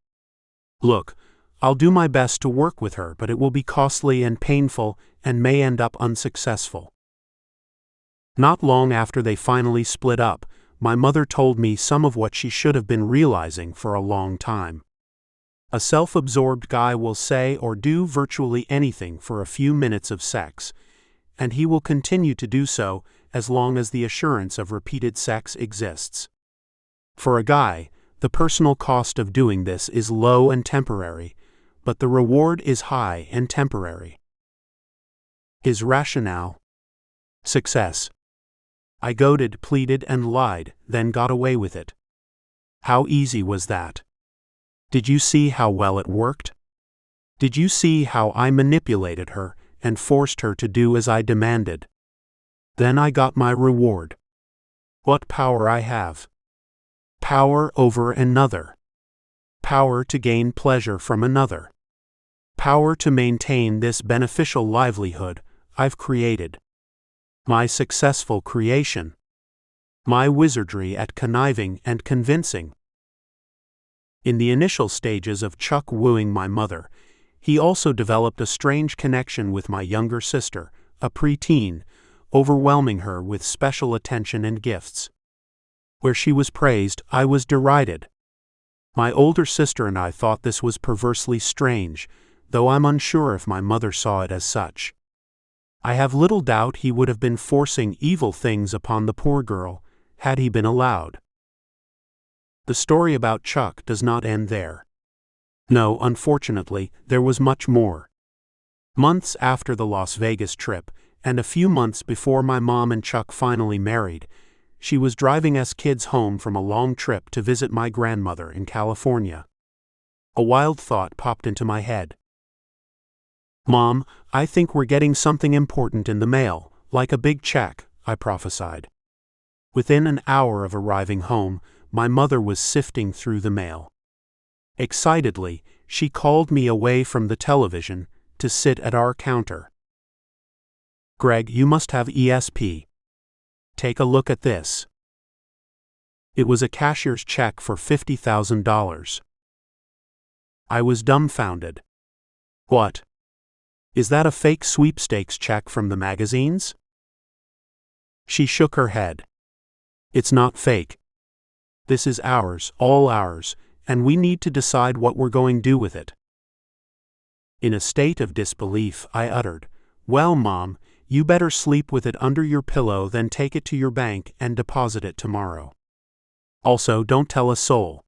Look, I'll do my best to work with her, but it will be costly and painful and may end up unsuccessful. Not long after they finally split up, my mother told me some of what she should have been realizing for a long time. A self-absorbed guy will say or do virtually anything for a few minutes of sex, and he will continue to do so as long as the assurance of repeated sex exists. For a guy, the personal cost of doing this is low and temporary, but the reward is high and temporary. His rationale? Success. I goaded, pleaded, and lied, then got away with it. How easy was that? Did you see how well it worked? Did you see how I manipulated her and forced her to do as I demanded? Then I got my reward. What power I have. Power over another. Power to gain pleasure from another. Power to maintain this beneficial livelihood I've created. My successful creation. My wizardry at conniving and convincing. In the initial stages of Chuck wooing my mother, he also developed a strange connection with my younger sister, a preteen, overwhelming her with special attention and gifts. Where she was praised, I was derided. My older sister and I thought this was perversely strange, though I'm unsure if my mother saw it as such. I have little doubt he would have been forcing evil things upon the poor girl, had he been allowed. The story about Chuck does not end there. No, unfortunately, there was much more. Months after the Las Vegas trip, and a few months before my mom and Chuck finally married, she was driving us kids home from a long trip to visit my grandmother in California. A wild thought popped into my head. "Mom, I think we're getting something important in the mail, like a big check," I prophesied. Within an hour of arriving home, my mother was sifting through the mail. Excitedly, she called me away from the television to sit at our counter. "Greg, you must have ESP. Take a look at this." It was a cashier's check for $50,000. I was dumbfounded. "What? Is that a fake sweepstakes check from the magazines?" She shook her head. "It's not fake. This is ours, all ours, and we need to decide what we're going to do with it." In a state of disbelief, I uttered, "Well, Mom, you better sleep with it under your pillow than take it to your bank and deposit it tomorrow. Also, don't tell a soul.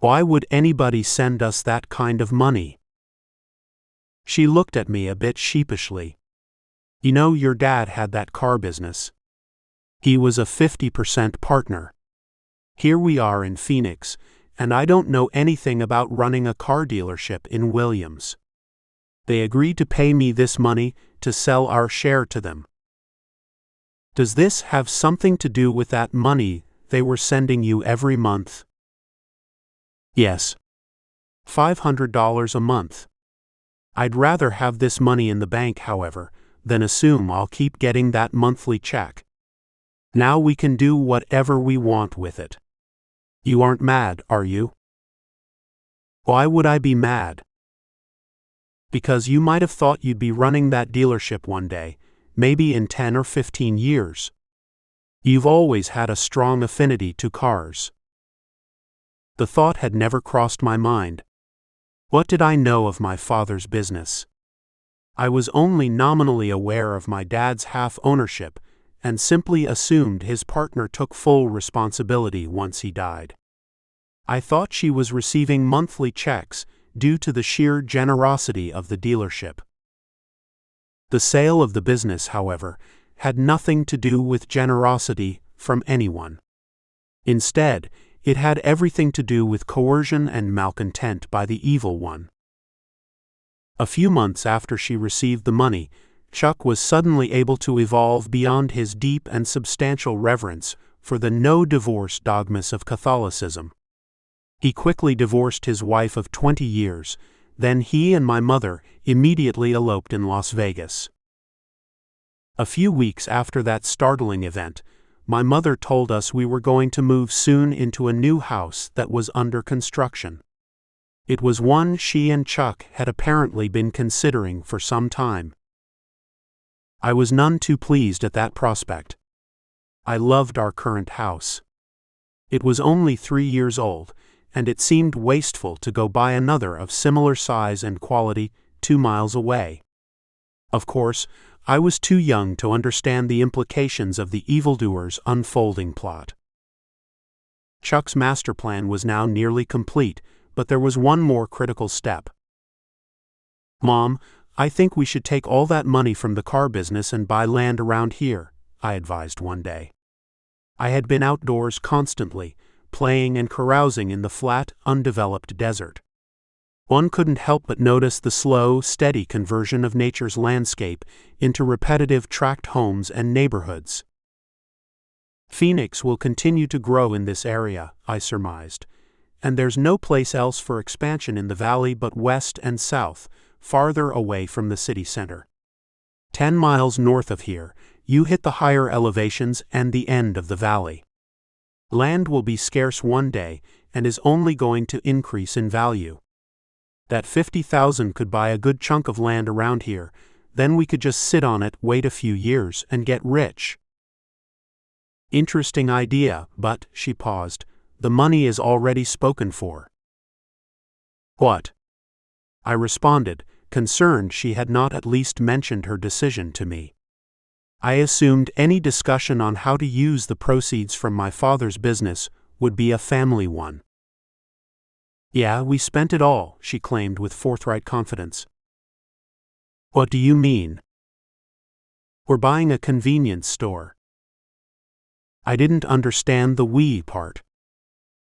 Why would anybody send us that kind of money?" She looked at me a bit sheepishly. "You know, your dad had that car business. He was a 50% partner. Here we are in Phoenix, and I don't know anything about running a car dealership in Williams. They agreed to pay me this money to sell our share to them. Does this have something to do with that money they were sending you every month? Yes. $500 a month. I'd rather have this money in the bank, however, than assume I'll keep getting that monthly check. Now we can do whatever we want with it. You aren't mad, are you? Why would I be mad? Because you might have thought you'd be running that dealership one day, maybe in 10 or 15 years. You've always had a strong affinity to cars. The thought had never crossed my mind. What did I know of my father's business? I was only nominally aware of my dad's half ownership and simply assumed his partner took full responsibility once he died. I thought she was receiving monthly checks due to the sheer generosity of the dealership. The sale of the business, however, had nothing to do with generosity from anyone. Instead, it had everything to do with coercion and malcontent by the evil one. A few months after she received the money, Chuck was suddenly able to evolve beyond his deep and substantial reverence for the no-divorce dogmas of Catholicism. He quickly divorced his wife of 20 years, then he and my mother immediately eloped in Las Vegas. A few weeks after that startling event, my mother told us we were going to move soon into a new house that was under construction. It was one she and Chuck had apparently been considering for some time. I was none too pleased at that prospect. I loved our current house. It was only 3 years old, and it seemed wasteful to go buy another of similar size and quality 2 miles away. Of course, I was too young to understand the implications of the evildoer's unfolding plot. Chuck's master plan was now nearly complete, but there was one more critical step. "Mom, I think we should take all that money from the car business and buy land around here," I advised one day. I had been outdoors constantly, playing and carousing in the flat, undeveloped desert. One couldn't help but notice the slow, steady conversion of nature's landscape into repetitive tract homes and neighborhoods. Phoenix will continue to grow in this area, I surmised, and there's no place else for expansion in the valley but west and south, farther away from the city center. 10 miles north of here, you hit the higher elevations and the end of the valley. Land will be scarce one day and is only going to increase in value. That 50,000 could buy a good chunk of land around here, then we could just sit on it, wait a few years, and get rich. Interesting idea, but, she paused, the money is already spoken for. What? I responded, concerned she had not at least mentioned her decision to me. I assumed any discussion on how to use the proceeds from my father's business would be a family one. Yeah, we spent it all, she claimed with forthright confidence. What do you mean? We're buying a convenience store. I didn't understand the we part.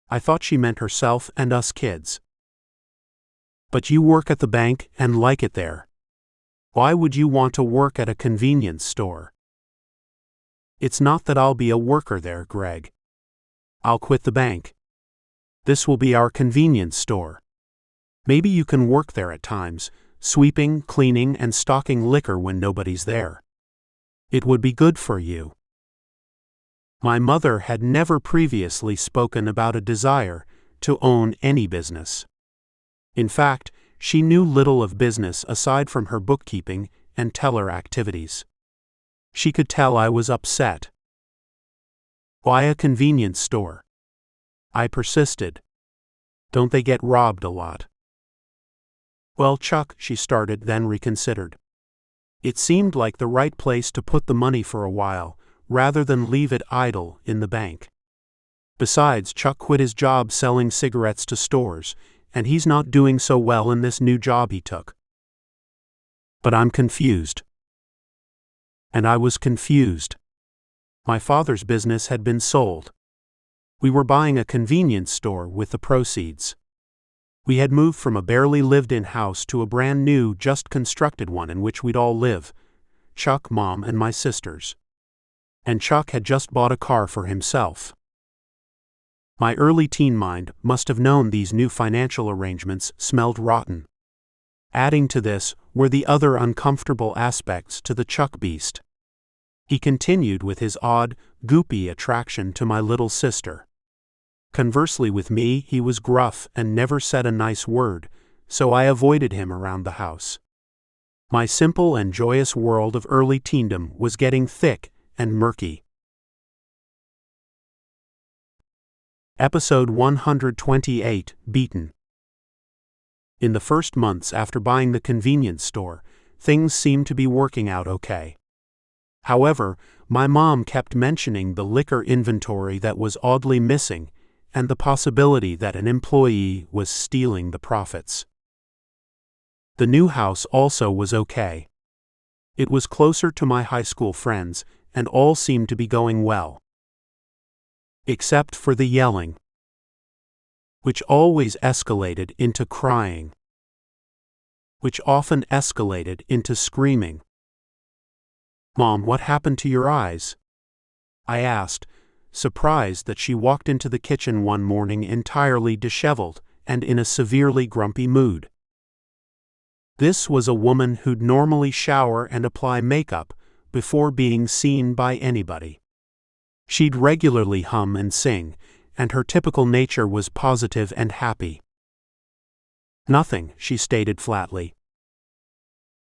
I thought she meant herself and us kids. But you work at the bank and like it there. Why would you want to work at a convenience store? It's not that I'll be a worker there, Greg. I'll quit the bank. This will be our convenience store. Maybe you can work there at times, sweeping, cleaning, and stocking liquor when nobody's there. It would be good for you. My mother had never previously spoken about a desire to own any business. In fact, she knew little of business aside from her bookkeeping and teller activities. She could tell I was upset. Why a convenience store? I persisted. Don't they get robbed a lot? Well, Chuck, she started, then reconsidered. It seemed like the right place to put the money for a while, rather than leave it idle in the bank. Besides, Chuck quit his job selling cigarettes to stores, and he's not doing so well in this new job he took. But I'm confused. And I was confused. My father's business had been sold. We were buying a convenience store with the proceeds. We had moved from a barely lived-in house to a brand new, just constructed one in which we'd all live, Chuck, Mom, and my sisters. And Chuck had just bought a car for himself. My early teen mind must have known these new financial arrangements smelled rotten. Adding to this were the other uncomfortable aspects to the Chuck beast. He continued with his odd, goopy attraction to my little sister. Conversely with me, he was gruff and never said a nice word, so I avoided him around the house. My simple and joyous world of early teendom was getting thick and murky. Episode 128, Beaten. In the first months after buying the convenience store, things seemed to be working out okay. However, my mom kept mentioning the liquor inventory that was oddly missing and the possibility that an employee was stealing the profits. The new house also was okay. It was closer to my high school friends, and all seemed to be going well. Except for the yelling, which always escalated into crying, which often escalated into screaming. "Mom, what happened to your eyes?" I asked, surprised that she walked into the kitchen one morning entirely disheveled and in a severely grumpy mood. This was a woman who'd normally shower and apply makeup before being seen by anybody. She'd regularly hum and sing, and her typical nature was positive and happy. "Nothing," she stated flatly.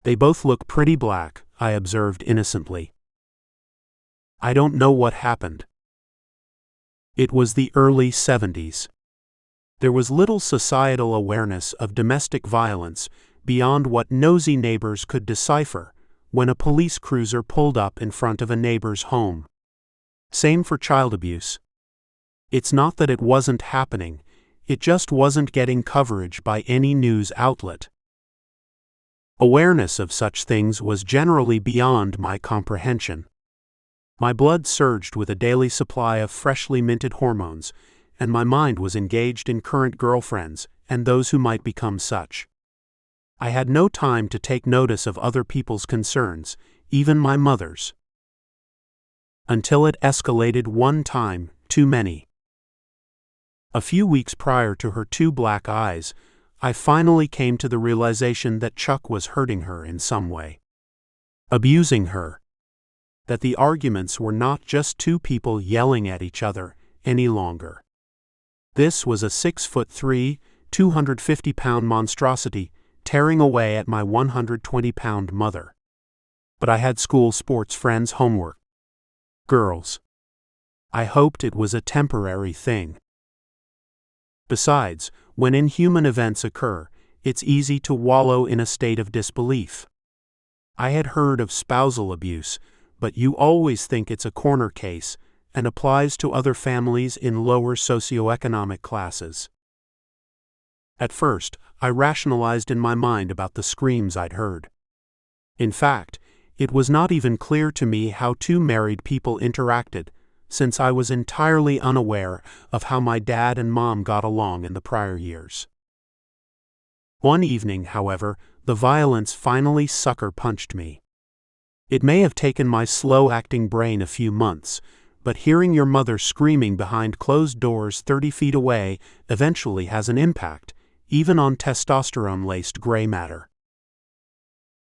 "They both look pretty black," I observed innocently. "I don't know what happened." It was the early 70s. There was little societal awareness of domestic violence beyond what nosy neighbors could decipher when a police cruiser pulled up in front of a neighbor's home. Same for child abuse. It's not that it wasn't happening, it just wasn't getting coverage by any news outlet. Awareness of such things was generally beyond my comprehension. My blood surged with a daily supply of freshly minted hormones, and my mind was engaged in current girlfriends and those who might become such. I had no time to take notice of other people's concerns, even my mother's. Until it escalated one time too many. A few weeks prior to her two black eyes, I finally came to the realization that Chuck was hurting her in some way. Abusing her. That the arguments were not just two people yelling at each other any longer. This was a 6'3", 250-pound monstrosity tearing away at my 120-pound mother. But I had school sports friends' homework. Girls. I hoped it was a temporary thing. Besides, when inhuman events occur, it's easy to wallow in a state of disbelief. I had heard of spousal abuse, but you always think it's a corner case and applies to other families in lower socioeconomic classes. At first, I rationalized in my mind about the screams I'd heard. In fact, it was not even clear to me how two married people interacted, since I was entirely unaware of how my dad and mom got along in the prior years. One evening, however, the violence finally sucker-punched me. It may have taken my slow-acting brain a few months, but hearing your mother screaming behind closed doors 30 feet away eventually has an impact, even on testosterone-laced gray matter.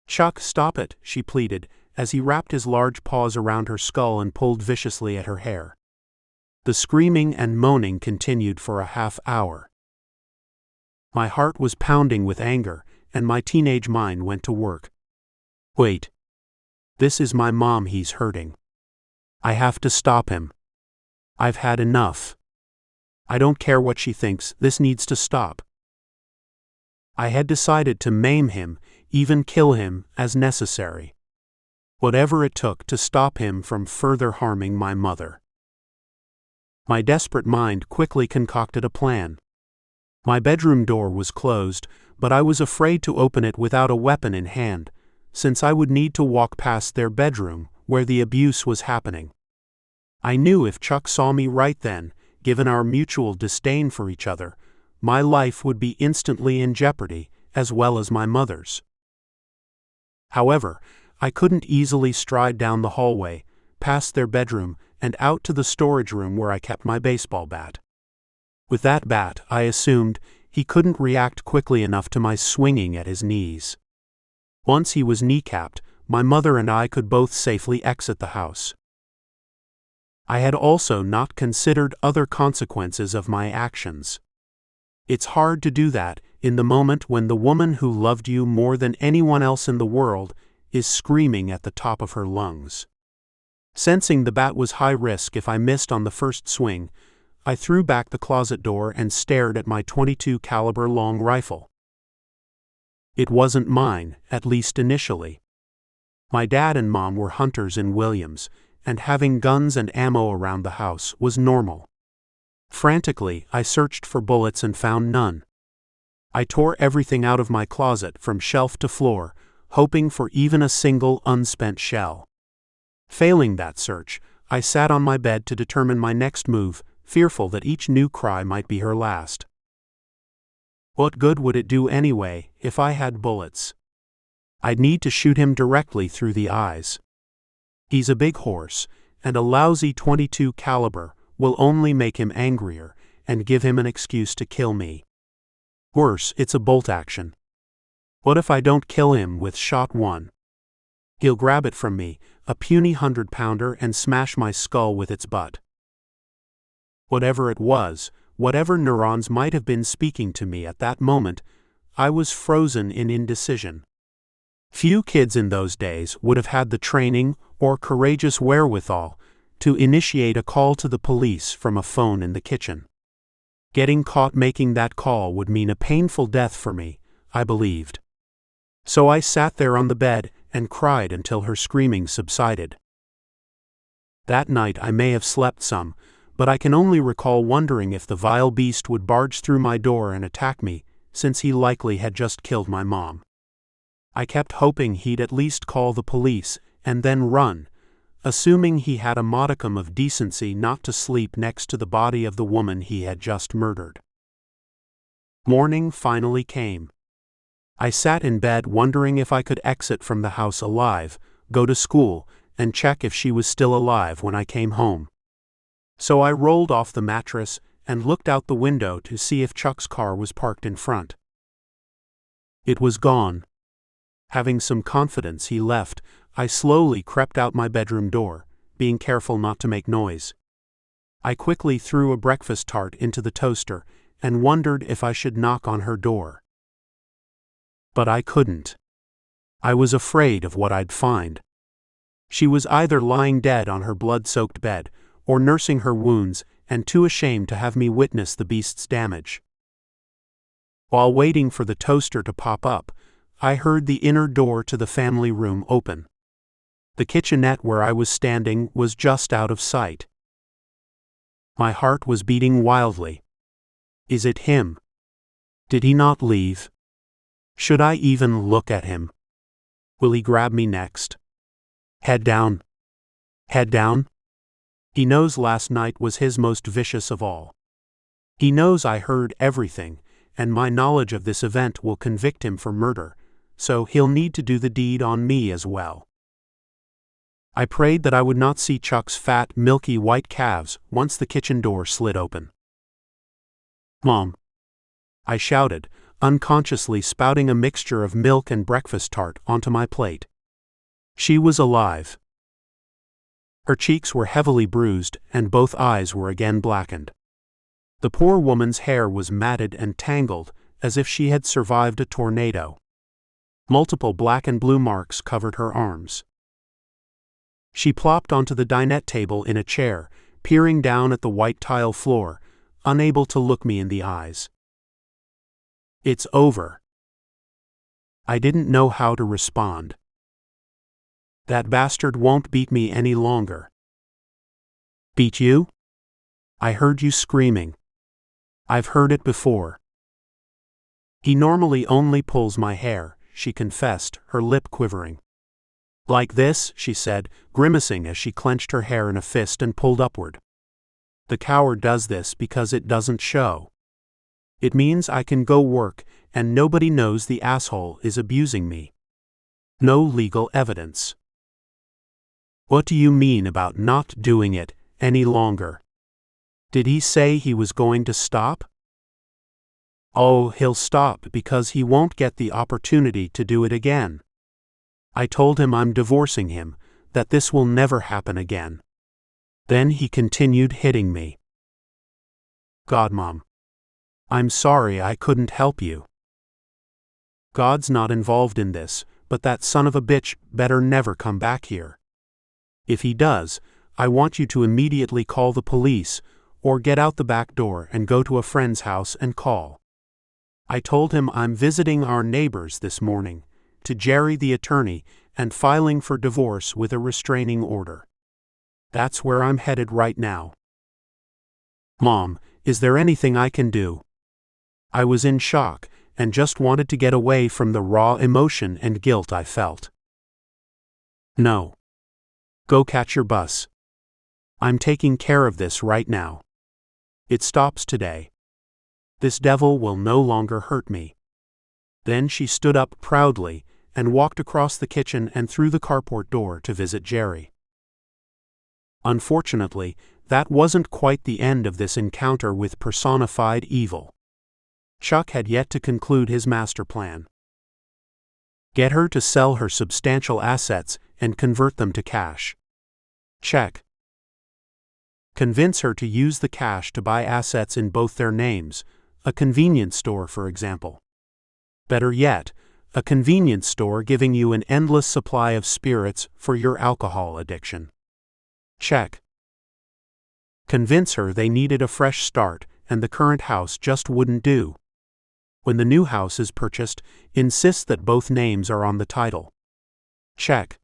"Chuck, stop it," she pleaded, as he wrapped his large paws around her skull and pulled viciously at her hair. The screaming and moaning continued for a half hour. My heart was pounding with anger, and my teenage mind went to work. Wait. This is my mom he's hurting. I have to stop him. I've had enough. I don't care what she thinks, this needs to stop. I had decided to maim him, even kill him, as necessary. Whatever it took to stop him from further harming my mother. My desperate mind quickly concocted a plan. My bedroom door was closed, but I was afraid to open it without a weapon in hand, since I would need to walk past their bedroom, where the abuse was happening. I knew if Chuck saw me right then, given our mutual disdain for each other, my life would be instantly in jeopardy, as well as my mother's. However, I couldn't easily stride down the hallway, past their bedroom, and out to the storage room where I kept my baseball bat. With that bat, I assumed, he couldn't react quickly enough to my swinging at his knees. Once he was kneecapped, my mother and I could both safely exit the house. I had also not considered other consequences of my actions. It's hard to do that in the moment when the woman who loved you more than anyone else in the world is screaming at the top of her lungs. Sensing the bat was high risk if I missed on the first swing, I threw back the closet door and stared at my .22 caliber long rifle. It wasn't mine, at least initially. My dad and mom were hunters in Williams, and having guns and ammo around the house was normal. Frantically, I searched for bullets and found none. I tore everything out of my closet from shelf to floor, hoping for even a single unspent shell. Failing that search, I sat on my bed to determine my next move, fearful that each new cry might be her last. What good would it do anyway, if I had bullets? I'd need to shoot him directly through the eyes. He's a big horse, and a lousy .22 caliber will only make him angrier and give him an excuse to kill me. Worse, it's a bolt action. What if I don't kill him with shot one? He'll grab it from me, a puny 100-pounder, and smash my skull with its butt. Whatever it was, whatever neurons might have been speaking to me at that moment, I was frozen in indecision. Few kids in those days would have had the training or courageous wherewithal to initiate a call to the police from a phone in the kitchen. Getting caught making that call would mean a painful death for me, I believed. So I sat there on the bed and cried until her screaming subsided. That night I may have slept some, but I can only recall wondering if the vile beast would barge through my door and attack me, since he likely had just killed my mom. I kept hoping he'd at least call the police and then run, assuming he had a modicum of decency not to sleep next to the body of the woman he had just murdered. Morning finally came. I sat in bed wondering if I could exit from the house alive, go to school, and check if she was still alive when I came home. So I rolled off the mattress and looked out the window to see if Chuck's car was parked in front. It was gone. Having some confidence he left, I slowly crept out my bedroom door, being careful not to make noise. I quickly threw a breakfast tart into the toaster and wondered if I should knock on her door. But I couldn't. I was afraid of what I'd find. She was either lying dead on her blood-soaked bed or nursing her wounds and too ashamed to have me witness the beast's damage. While waiting for the toaster to pop up, I heard the inner door to the family room open. The kitchenette where I was standing was just out of sight. My heart was beating wildly. Is it him? Did he not leave? Should I even look at him? Will he grab me next? Head down. Head down? He knows last night was his most vicious of all. He knows I heard everything, and my knowledge of this event will convict him for murder, so he'll need to do the deed on me as well. I prayed that I would not see Chuck's fat, milky white calves once the kitchen door slid open. Mom! I shouted, unconsciously spouting a mixture of milk and breakfast tart onto my plate. She was alive. Her cheeks were heavily bruised and both eyes were again blackened. The poor woman's hair was matted and tangled as if she had survived a tornado. Multiple black and blue marks covered her arms. She plopped onto the dinette table in a chair, peering down at the white tile floor, unable to look me in the eyes. It's over. I didn't know how to respond. That bastard won't beat me any longer. Beat you? I heard you screaming. I've heard it before. He normally only pulls my hair, she confessed, her lip quivering. Like this, she said, grimacing as she clenched her hair in a fist and pulled upward. The coward does this because it doesn't show. It means I can go work and nobody knows the asshole is abusing me. No legal evidence. What do you mean about not doing it any longer? Did he say he was going to stop? Oh, he'll stop because he won't get the opportunity to do it again. I told him I'm divorcing him, that this will never happen again. Then he continued hitting me. God, Mom. I'm sorry I couldn't help you. God's not involved in this, but that son of a bitch better never come back here. If he does, I want you to immediately call the police, or get out the back door and go to a friend's house and call. I told him I'm visiting our neighbors this morning, to Jerry the attorney, and filing for divorce with a restraining order. That's where I'm headed right now. Mom, is there anything I can do? I was in shock, and just wanted to get away from the raw emotion and guilt I felt. No. Go catch your bus. I'm taking care of this right now. It stops today. This devil will no longer hurt me. Then she stood up proudly and walked across the kitchen and through the carport door to visit Jerry. Unfortunately, that wasn't quite the end of this encounter with personified evil. Chuck had yet to conclude his master plan. Get her to sell her substantial assets and convert them to cash. Check. Convince her to use the cash to buy assets in both their names, a convenience store, for example. Better yet, a convenience store giving you an endless supply of spirits for your alcohol addiction. Check. Convince her they needed a fresh start and the current house just wouldn't do. When the new house is purchased, insist that both names are on the title. Check.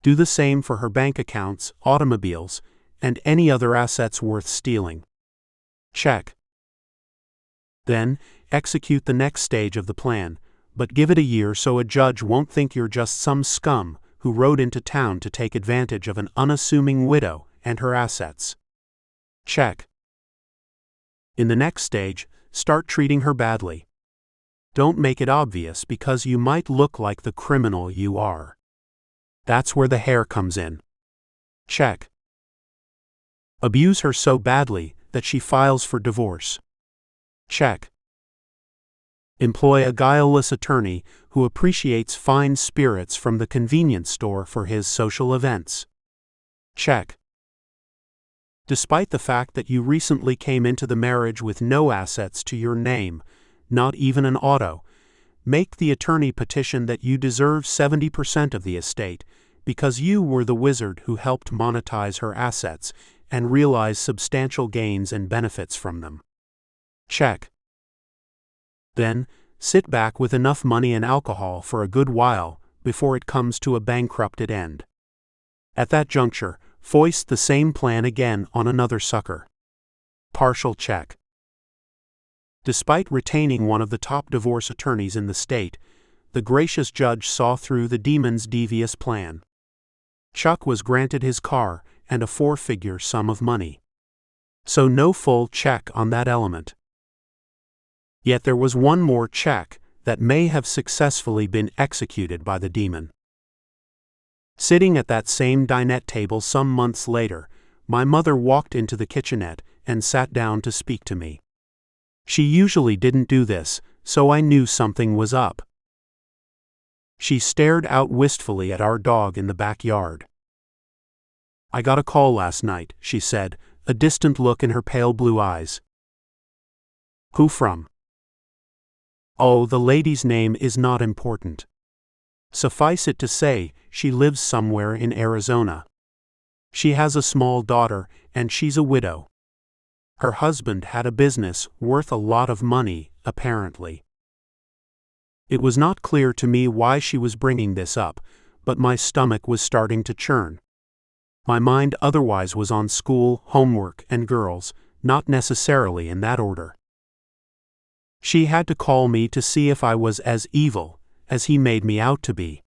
Do the same for her bank accounts, automobiles, and any other assets worth stealing. Check. Then, execute the next stage of the plan, but give it a year so a judge won't think you're just some scum who rode into town to take advantage of an unassuming widow and her assets. Check. In the next stage, start treating her badly. Don't make it obvious because you might look like the criminal you are. That's where the hair comes in. Check. Abuse her so badly that she files for divorce. Check. Employ a guileless attorney who appreciates fine spirits from the convenience store for his social events. Check. Despite the fact that you recently came into the marriage with no assets to your name, not even an auto, make the attorney petition that you deserve 70% of the estate because you were the wizard who helped monetize her assets and realize substantial gains and benefits from them. Check. Then, sit back with enough money and alcohol for a good while before it comes to a bankrupted end. At that juncture, foist the same plan again on another sucker. Partial check. Despite retaining one of the top divorce attorneys in the state, the gracious judge saw through the demon's devious plan. Chuck was granted his car and a 4-figure sum of money. So no full check on that element. Yet there was one more check that may have successfully been executed by the demon. Sitting at that same dinette table some months later, my mother walked into the kitchenette and sat down to speak to me. She usually didn't do this, so I knew something was up. She stared out wistfully at our dog in the backyard. I got a call last night, she said, a distant look in her pale blue eyes. Who from? Oh, the lady's name is not important. Suffice it to say, she lives somewhere in Arizona. She has a small daughter, and she's a widow. Her husband had a business worth a lot of money, apparently. It was not clear to me why she was bringing this up, but my stomach was starting to churn. My mind otherwise was on school, homework, and girls, not necessarily in that order. She had to call me to see if I was as evil as he made me out to be.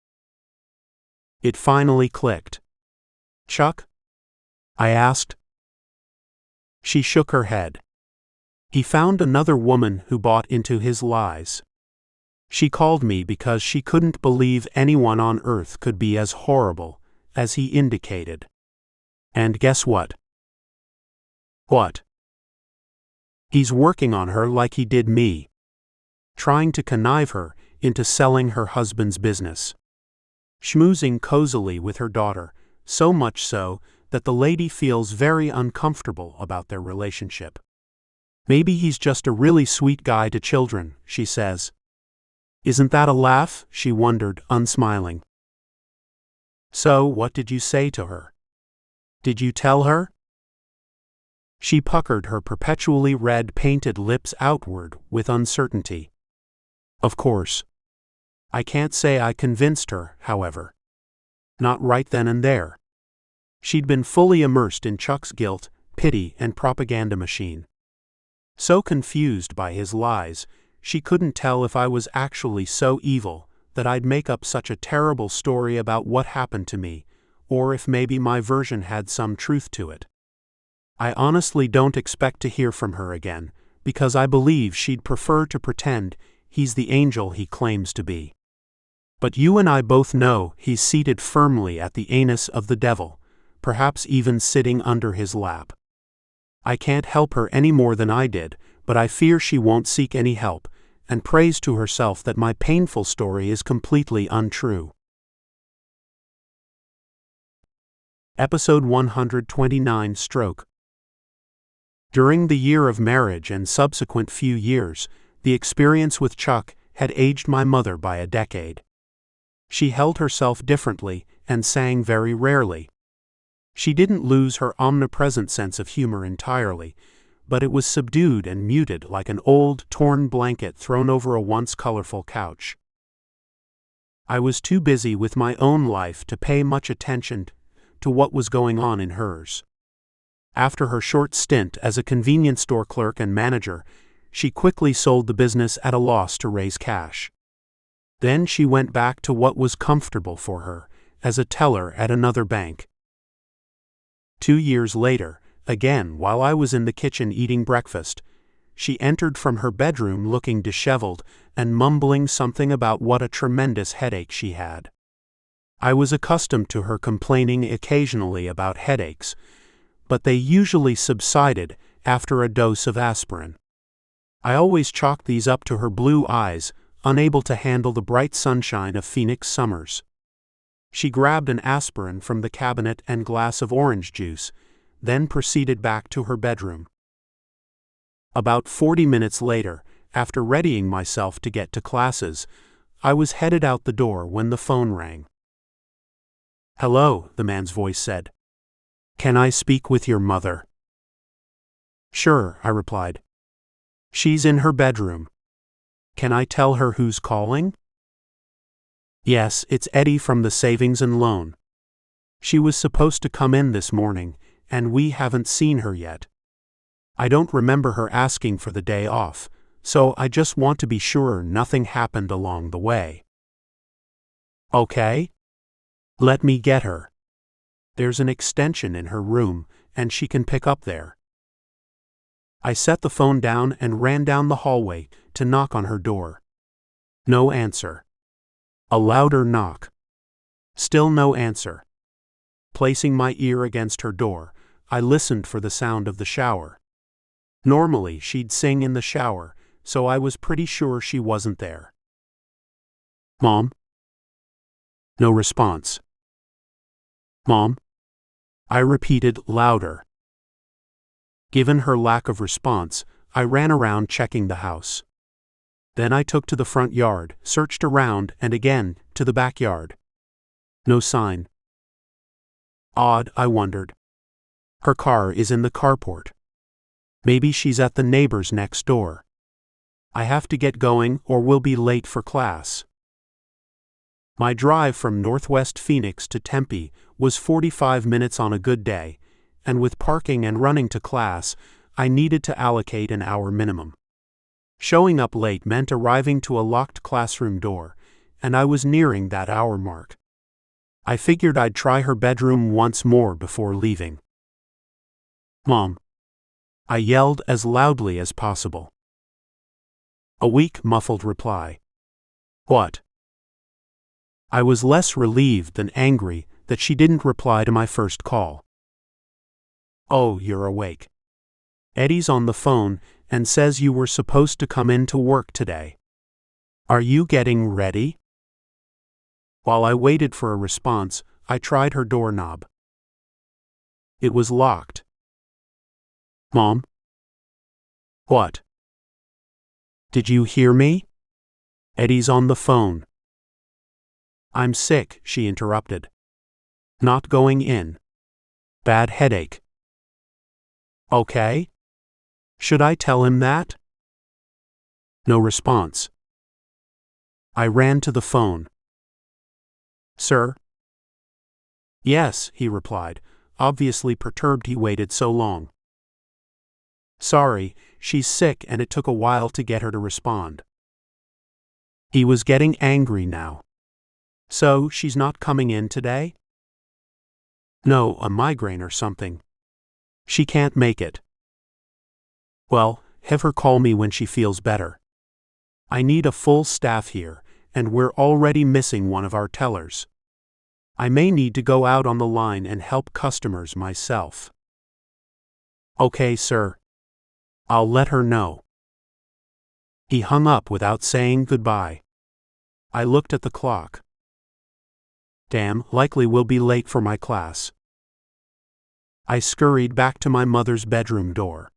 It finally clicked. Chuck? I asked. She shook her head. He found another woman who bought into his lies. She called me because she couldn't believe anyone on earth could be as horrible as he indicated. And guess what? What? He's working on her like he did me, trying to connive her into selling her husband's business. Schmoozing cozily with her daughter, so much so that the lady feels very uncomfortable about their relationship. Maybe he's just a really sweet guy to children, she says. Isn't that a laugh? She wondered, unsmiling. So, what did you say to her? Did you tell her? She puckered her perpetually red painted lips outward with uncertainty. Of course. I can't say I convinced her, however. Not right then and there. She'd been fully immersed in Chuck's guilt, pity, and propaganda machine. So confused by his lies, she couldn't tell if I was actually so evil that I'd make up such a terrible story about what happened to me, or if maybe my version had some truth to it. I honestly don't expect to hear from her again, because I believe she'd prefer to pretend he's the angel he claims to be. But you and I both know he's seated firmly at the anus of the devil, perhaps even sitting under his lap. I can't help her any more than I did, but I fear she won't seek any help, and prays to herself that my painful story is completely untrue. Episode 129 Stroke. During the year of marriage and subsequent few years, the experience with Chuck had aged my mother by a decade. She held herself differently and sang very rarely. She didn't lose her omnipresent sense of humor entirely, but it was subdued and muted like an old, torn blanket thrown over a once colorful couch. I was too busy with my own life to pay much attention to what was going on in hers. After her short stint as a convenience store clerk and manager, she quickly sold the business at a loss to raise cash. Then she went back to what was comfortable for her, as a teller at another bank. 2 years later, again while I was in the kitchen eating breakfast, she entered from her bedroom looking disheveled and mumbling something about what a tremendous headache she had. I was accustomed to her complaining occasionally about headaches, but they usually subsided after a dose of aspirin. I always chalked these up to her blue eyes, unable to handle the bright sunshine of Phoenix summers. She grabbed an aspirin from the cabinet and glass of orange juice, then proceeded back to her bedroom. About 40 minutes later, after readying myself to get to classes, I was headed out the door when the phone rang. "Hello," the man's voice said. "Can I speak with your mother?" "Sure," I replied. "She's in her bedroom. Can I tell her who's calling?" "Yes, it's Eddie from the Savings and Loan. She was supposed to come in this morning, and we haven't seen her yet. I don't remember her asking for the day off, so I just want to be sure nothing happened along the way." "Okay. Let me get her. There's an extension in her room, and she can pick up there." I set the phone down and ran down the hallway to knock on her door. No answer. A louder knock. Still no answer. Placing my ear against her door, I listened for the sound of the shower. Normally, she'd sing in the shower, so I was pretty sure she wasn't there. "Mom?" No response. "Mom?" I repeated louder. Given her lack of response, I ran around checking the house. Then I took to the front yard, searched around, and again to the backyard. No sign. Odd, I wondered. Her car is in the carport. Maybe she's at the neighbor's next door. I have to get going or we'll be late for class. My drive from Northwest Phoenix to Tempe was 45 minutes on a good day, and with parking and running to class, I needed to allocate an hour minimum. Showing up late meant arriving to a locked classroom door, and I was nearing that hour mark. I figured I'd try her bedroom once more before leaving. "Mom!" I yelled as loudly as possible. A weak, muffled reply. "What?" I was less relieved than angry that she didn't reply to my first call. "Oh, you're awake. Eddie's on the phone and says you were supposed to come in to work today. Are you getting ready?" While I waited for a response, I tried her doorknob. It was locked. "Mom?" "What?" "Did you hear me? Eddie's on the phone." "I'm sick," she interrupted. "Not going in. Bad headache." "Okay. Should I tell him that?" No response. I ran to the phone. "Sir?" "Yes," he replied, obviously perturbed he waited so long. "Sorry, she's sick and it took a while to get her to respond." He was getting angry now. "So, she's not coming in today?" "No, a migraine or something. She can't make it." "Well, have her call me when she feels better. I need a full staff here, and we're already missing one of our tellers. I may need to go out on the line and help customers myself." "Okay, sir. I'll let her know." He hung up without saying goodbye. I looked at the clock. Damn, likely will be late for my class. I scurried back to my mother's bedroom door.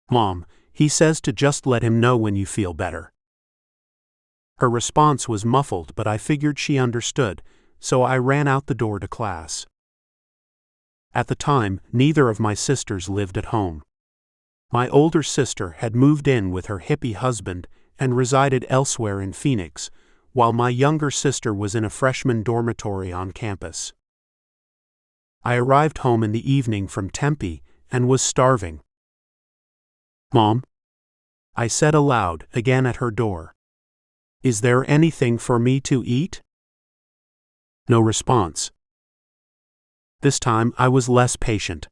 "Mom, he says to just let him know when you feel better." Her response was muffled, but I figured she understood, so I ran out the door to class. At the time, neither of my sisters lived at home. My older sister had moved in with her hippie husband and resided elsewhere in Phoenix, while my younger sister was in a freshman dormitory on campus. I arrived home in the evening from Tempe and was starving. "Mom?" I said aloud, again at her door. "Is there anything for me to eat?" No response. This time I was less patient.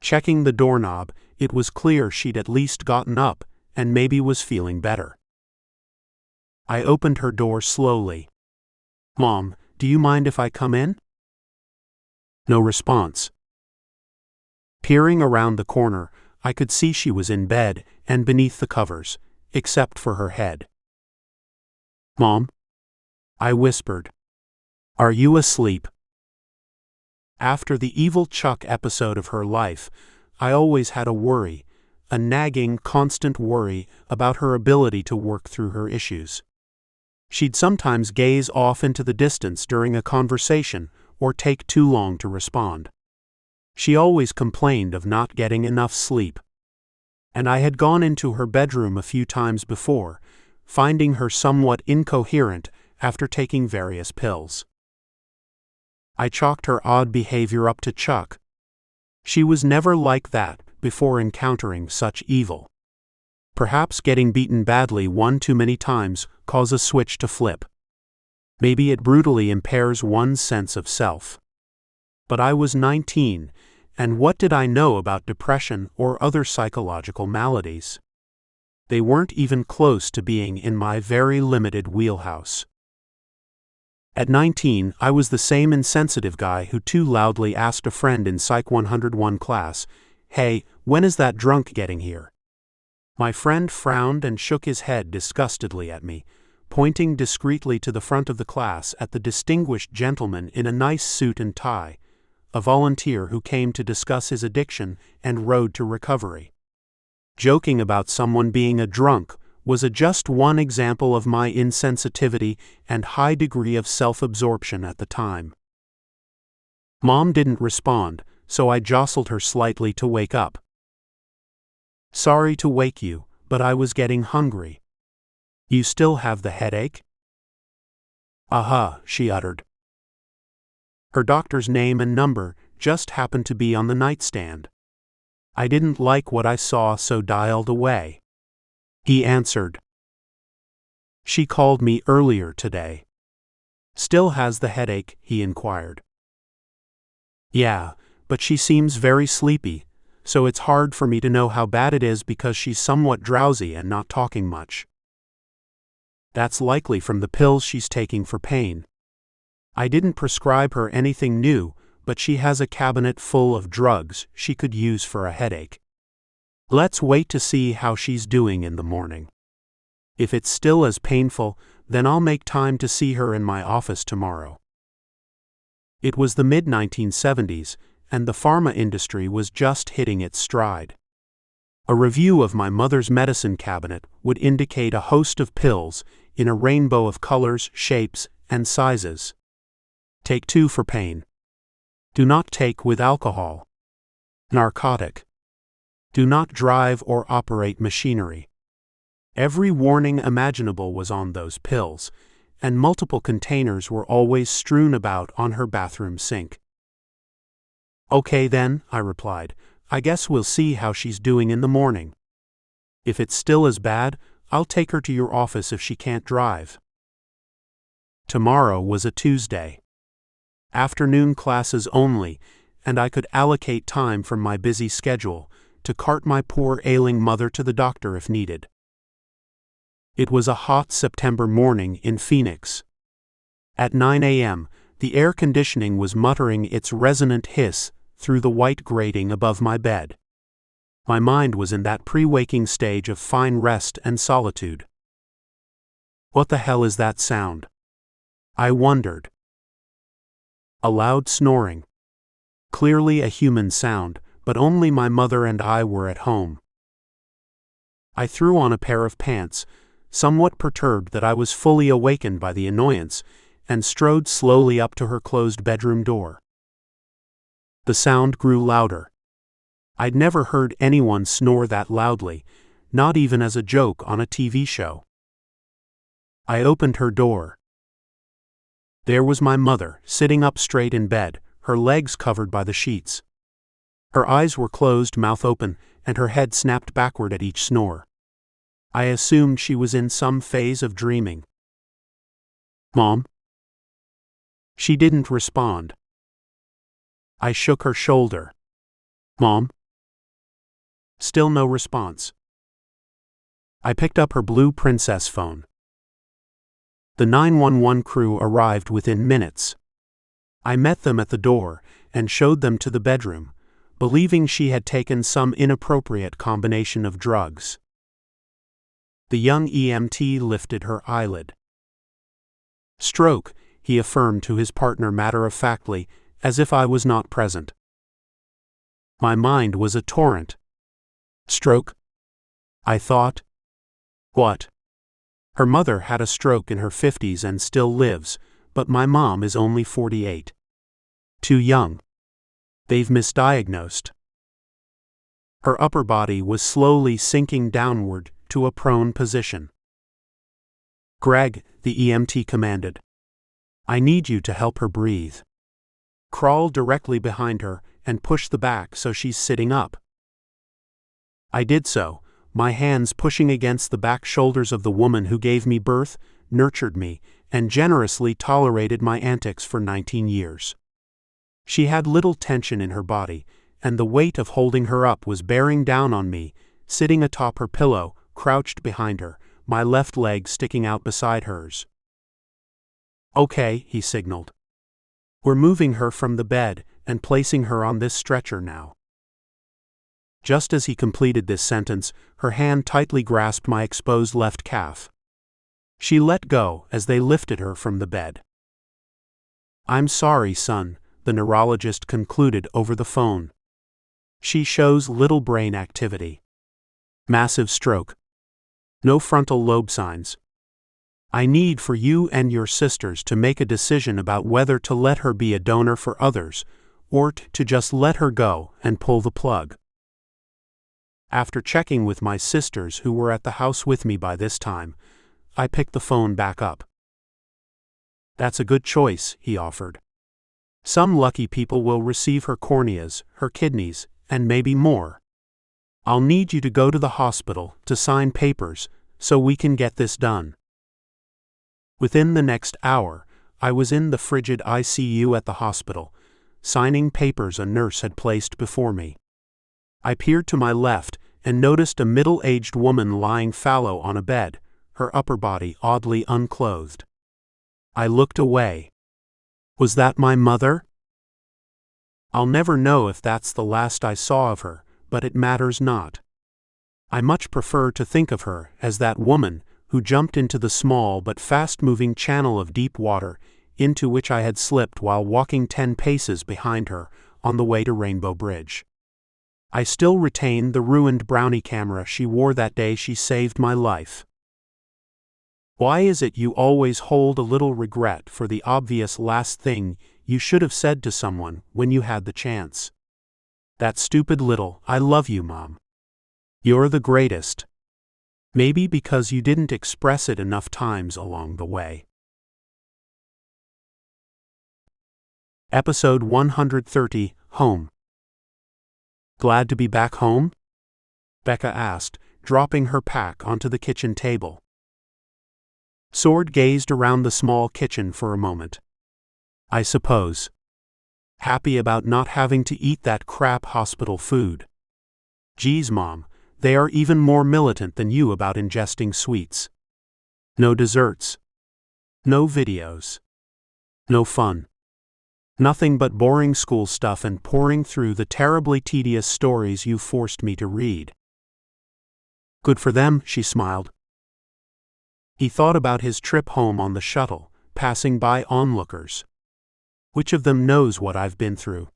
Checking the doorknob, it was clear she'd at least gotten up and maybe was feeling better. I opened her door slowly. "Mom, do you mind if I come in?" No response. Peering around the corner, I could see she was in bed and beneath the covers, except for her head. "Mom?" I whispered. "Are you asleep?" After the evil Chuck episode of her life, I always had a worry, a nagging, constant worry about her ability to work through her issues. She'd sometimes gaze off into the distance during a conversation or take too long to respond. She always complained of not getting enough sleep. And I had gone into her bedroom a few times before, finding her somewhat incoherent after taking various pills. I chalked her odd behavior up to Chuck. She was never like that before encountering such evil. Perhaps getting beaten badly one too many times causes a switch to flip. Maybe it brutally impairs one's sense of self. But I was 19, and what did I know about depression or other psychological maladies? They weren't even close to being in my very limited wheelhouse. At 19, I was the same insensitive guy who too loudly asked a friend in Psych 101 class, "Hey, when is that drunk getting here?" My friend frowned and shook his head disgustedly at me, pointing discreetly to the front of the class at the distinguished gentleman in a nice suit and tie, a volunteer who came to discuss his addiction and road to recovery. Joking about someone being a drunk was just one example of my insensitivity and high degree of self-absorption at the time. Mom didn't respond, so I jostled her slightly to wake up. "Sorry to wake you, but I was getting hungry. You still have the headache?" "Aha," she uttered. Her doctor's name and number just happened to be on the nightstand. I didn't like what I saw, so dialed away. He answered. "She called me earlier today." "Still has the headache?" he inquired. "Yeah, but she seems very sleepy, so it's hard for me to know how bad it is because she's somewhat drowsy and not talking much." "That's likely from the pills she's taking for pain." I didn't prescribe her anything new, but she has a cabinet full of drugs she could use for a headache. Let's wait to see how she's doing in the morning. If it's still as painful, then I'll make time to see her in my office tomorrow. It was the mid-1970s, and the pharma industry was just hitting its stride. A review of my mother's medicine cabinet would indicate a host of pills in a rainbow of colors, shapes, and sizes. Take 2 for pain. Do not take with alcohol. Narcotic. Do not drive or operate machinery. Every warning imaginable was on those pills, and multiple containers were always strewn about on her bathroom sink. Okay then, I replied. I guess we'll see how she's doing in the morning. If it's still as bad, I'll take her to your office if she can't drive. Tomorrow was a Tuesday. Afternoon classes only, and I could allocate time from my busy schedule to cart my poor ailing mother to the doctor if needed. It was a hot September morning in Phoenix. At 9 a.m., the air conditioning was muttering its resonant hiss through the white grating above my bed. My mind was in that pre-waking stage of fine rest and solitude. What the hell is that sound? I wondered. A loud snoring. Clearly a human sound, but only my mother and I were at home. I threw on a pair of pants, somewhat perturbed that I was fully awakened by the annoyance, and strode slowly up to her closed bedroom door. The sound grew louder. I'd never heard anyone snore that loudly, not even as a joke on a TV show. I opened her door. There was my mother, sitting up straight in bed, her legs covered by the sheets. Her eyes were closed, mouth open, and her head snapped backward at each snore. I assumed she was in some phase of dreaming. Mom? She didn't respond. I shook her shoulder. Mom? Still no response. I picked up her blue Princess phone. The 911 crew arrived within minutes. I met them at the door and showed them to the bedroom, believing she had taken some inappropriate combination of drugs. The young EMT lifted her eyelid. Stroke, he affirmed to his partner matter-of-factly, as if I was not present. My mind was a torrent. Stroke? I thought. What? Her mother had a stroke in her 50s and still lives, but my mom is only 48. Too young. They've misdiagnosed. Her upper body was slowly sinking downward to a prone position. Greg, the EMT commanded. I need you to help her breathe. Crawl directly behind her and push the back so she's sitting up. I did so, my hands pushing against the back shoulders of the woman who gave me birth, nurtured me, and generously tolerated my antics for 19 years. She had little tension in her body, and the weight of holding her up was bearing down on me, sitting atop her pillow, crouched behind her, my left leg sticking out beside hers. Okay, he signaled. We're moving her from the bed and placing her on this stretcher now. Just as he completed this sentence, her hand tightly grasped my exposed left calf. She let go as they lifted her from the bed. I'm sorry, son, the neurologist concluded over the phone. She shows little brain activity. Massive stroke. No frontal lobe signs. I need for you and your sisters to make a decision about whether to let her be a donor for others, or to just let her go and pull the plug. After checking with my sisters who were at the house with me by this time, I picked the phone back up. That's a good choice, he offered. Some lucky people will receive her corneas, her kidneys, and maybe more. I'll need you to go to the hospital to sign papers so we can get this done. Within the next hour, I was in the frigid ICU at the hospital, signing papers a nurse had placed before me. I peered to my left and noticed a middle-aged woman lying fallow on a bed, her upper body oddly unclothed. I looked away. Was that my mother? I'll never know if that's the last I saw of her, but it matters not. I much prefer to think of her as that woman who jumped into the small but fast-moving channel of deep water into which I had slipped while walking 10 paces behind her on the way to Rainbow Bridge. I still retain the ruined brownie camera she wore that day she saved my life. Why is it you always hold a little regret for the obvious last thing you should have said to someone when you had the chance? That stupid little, "I love you, Mom. You're the greatest." Maybe because you didn't express it enough times along the way. Episode 130, Home. Glad to be back home? Becca asked, dropping her pack onto the kitchen table. Sword gazed around the small kitchen for a moment. I suppose. Happy about not having to eat that crap hospital food. Geez, Mom, they are even more militant than you about ingesting sweets. No desserts. No videos. No fun. Nothing but boring school stuff and pouring through the terribly tedious stories you forced me to read. Good for them, she smiled. He thought about his trip home on the shuttle, passing by onlookers. Which of them knows what I've been through?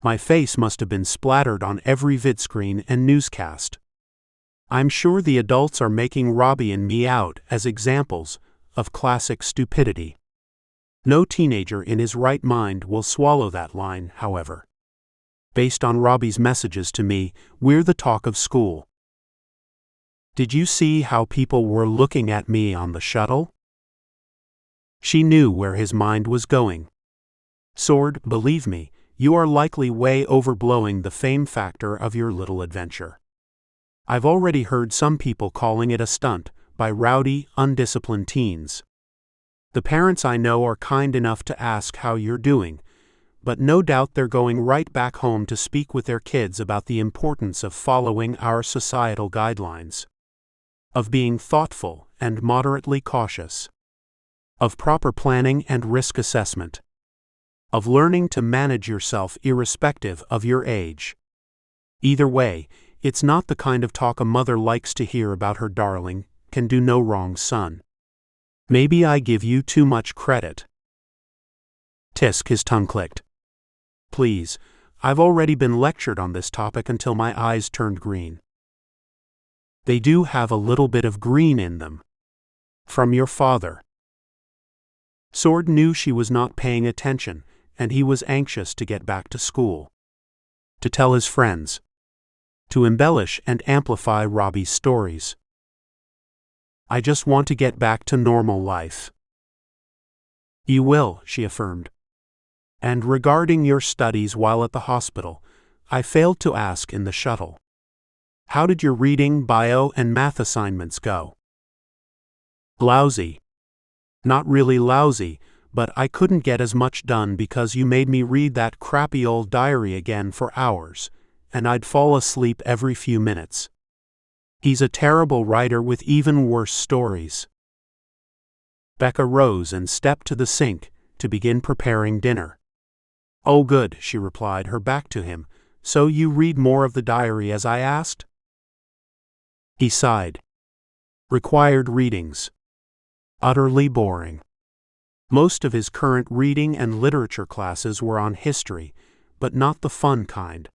My face must have been splattered on every vidscreen and newscast. I'm sure the adults are making Robbie and me out as examples of classic stupidity. No teenager in his right mind will swallow that line, however. Based on Robbie's messages to me, we're the talk of school. Did you see how people were looking at me on the shuttle? She knew where his mind was going. Sword, believe me, you are likely way overblowing the fame factor of your little adventure. I've already heard some people calling it a stunt by rowdy, undisciplined teens. The parents I know are kind enough to ask how you're doing, but no doubt they're going right back home to speak with their kids about the importance of following our societal guidelines. Of being thoughtful and moderately cautious. Of proper planning and risk assessment. Of learning to manage yourself irrespective of your age. Either way, it's not the kind of talk a mother likes to hear about her darling, can do no wrong son. Maybe I give you too much credit. Tisk, his tongue clicked. Please, I've already been lectured on this topic until my eyes turned green. They do have a little bit of green in them. From your father. Sword knew she was not paying attention, and he was anxious to get back to school. To tell his friends. To embellish and amplify Robbie's stories. I just want to get back to normal life. You will, she affirmed. And regarding your studies while at the hospital, I failed to ask in the shuttle. How did your reading, bio, and math assignments go? Lousy. Not really lousy, but I couldn't get as much done because you made me read that crappy old diary again for hours, and I'd fall asleep every few minutes. He's a terrible writer with even worse stories. Becca rose and stepped to the sink to begin preparing dinner. Oh good, she replied, her back to him. So you read more of the diary as I asked? He sighed. Required readings. Utterly boring. Most of his current reading and literature classes were on history, but not the fun kind.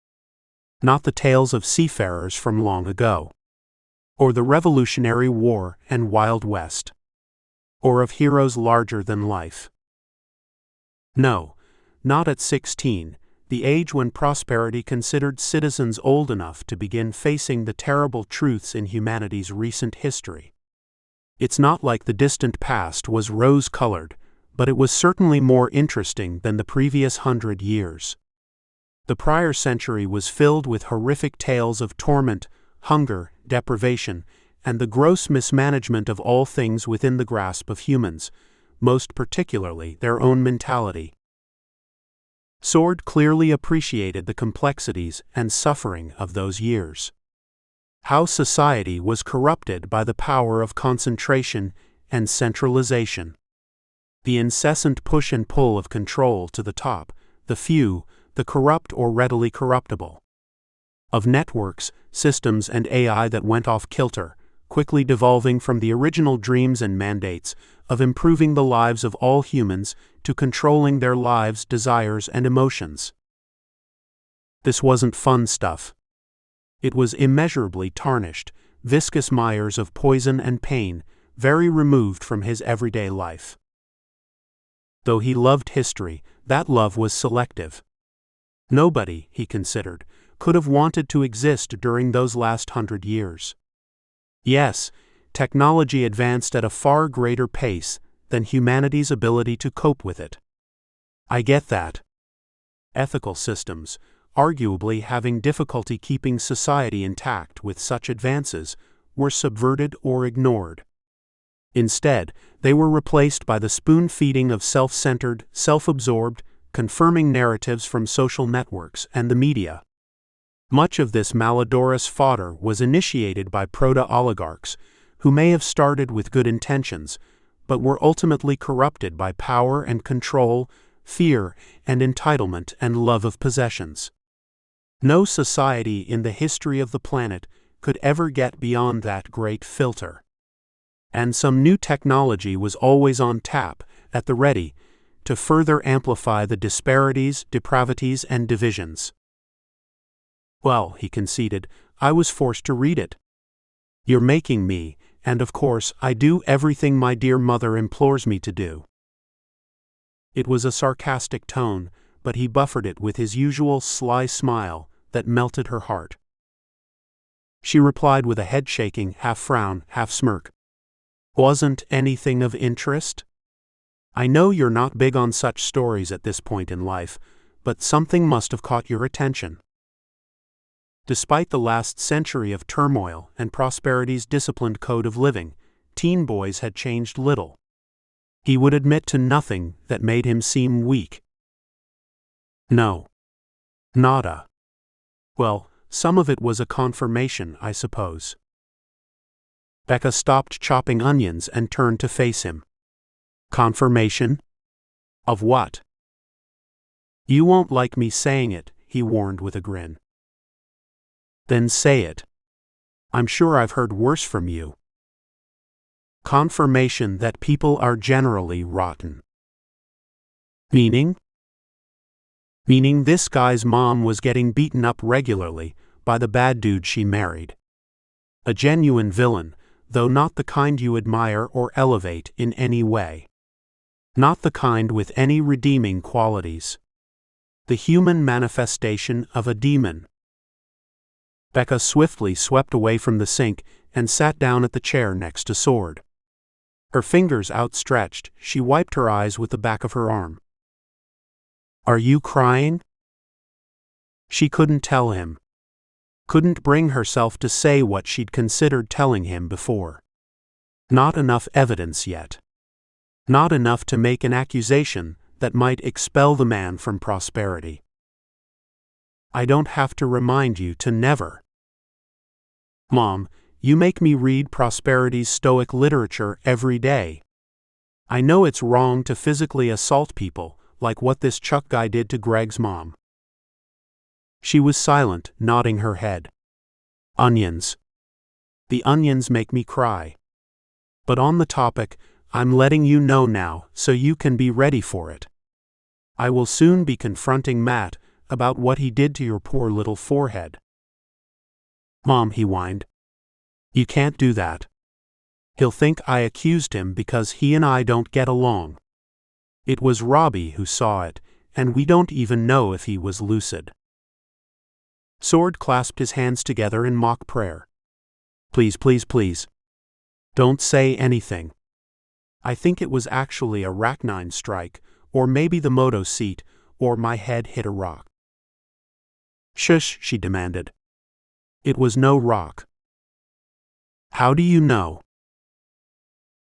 Not the tales of seafarers from long ago. Or the Revolutionary War and Wild West. Or of heroes larger than life. No, not at 16, the age when prosperity considered citizens old enough to begin facing the terrible truths in humanity's recent history. It's not like the distant past was rose-colored, but it was certainly more interesting than the previous 100 years. The prior century was filled with horrific tales of torment, hunger, deprivation, and the gross mismanagement of all things within the grasp of humans, most particularly their own mentality. Sword clearly appreciated the complexities and suffering of those years. How society was corrupted by the power of concentration and centralization. The incessant push and pull of control to the top, the few, the corrupt or readily corruptible. Of networks, systems, and AI that went off kilter, quickly devolving from the original dreams and mandates of improving the lives of all humans to controlling their lives, desires, and emotions. This wasn't fun stuff. It was immeasurably tarnished, viscous mires of poison and pain, very removed from his everyday life. Though he loved history, that love was selective. Nobody, he considered, could have wanted to exist during those last 100 years. Yes, technology advanced at a far greater pace than humanity's ability to cope with it. I get that. Ethical systems, arguably having difficulty keeping society intact with such advances, were subverted or ignored. Instead, they were replaced by the spoon-feeding of self-centered, self-absorbed, confirming narratives from social networks and the media. Much of this malodorous fodder was initiated by proto-oligarchs, who may have started with good intentions, but were ultimately corrupted by power and control, fear and entitlement and love of possessions. No society in the history of the planet could ever get beyond that great filter. And some new technology was always on tap, at the ready, to further amplify the disparities, depravities, and divisions. Well, he conceded, I was forced to read it. You're making me, and of course I do everything my dear mother implores me to do. It was a sarcastic tone, but he buffered it with his usual sly smile that melted her heart. She replied with a head-shaking, half-frown, half-smirk. Wasn't anything of interest? I know you're not big on such stories at this point in life, but something must have caught your attention. Despite the last century of turmoil and prosperity's disciplined code of living, teen boys had changed little. He would admit to nothing that made him seem weak. No. Nada. Well, some of it was a confirmation, I suppose. Becca stopped chopping onions and turned to face him. Confirmation? Of what? You won't like me saying it, he warned with a grin. Then say it. I'm sure I've heard worse from you. Confirmation that people are generally rotten. Meaning? Meaning this guy's mom was getting beaten up regularly by the bad dude she married. A genuine villain, though not the kind you admire or elevate in any way. Not the kind with any redeeming qualities. The human manifestation of a demon. Becca swiftly swept away from the sink and sat down at the chair next to Sword. Her fingers outstretched, she wiped her eyes with the back of her arm. Are you crying? She couldn't tell him. Couldn't bring herself to say what she'd considered telling him before. Not enough evidence yet. Not enough to make an accusation that might expel the man from prosperity. I don't have to remind you to never. Mom, you make me read prosperity's stoic literature every day. I know it's wrong to physically assault people, like what this Chuck guy did to Greg's mom. She was silent, nodding her head. Onions. The onions make me cry. But on the topic, I'm letting you know now, so you can be ready for it. I will soon be confronting Matt about what he did to your poor little forehead. Mom, he whined. You can't do that. He'll think I accused him because he and I don't get along. It was Robbie who saw it, and we don't even know if he was lucid. Sword clasped his hands together in mock prayer. Please, please, please. Don't say anything. I think it was actually a arachnine strike, or maybe the moto seat, or my head hit a rock. Shush, she demanded. It was no rock. How do you know?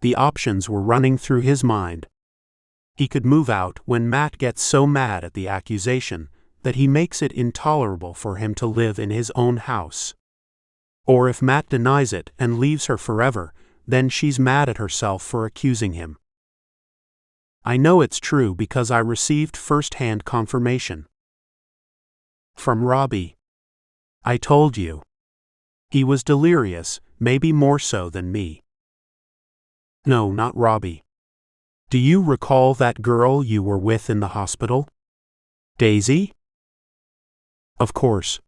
The options were running through his mind. He could move out when Matt gets so mad at the accusation that he makes it intolerable for him to live in his own house. Or if Matt denies it and leaves her forever, then she's mad at herself for accusing him. I know it's true because I received first-hand confirmation. From Robbie. I told you. He was delirious, maybe more so than me. No, not Robbie. Do you recall that girl you were with in the hospital? Daisy? Of course.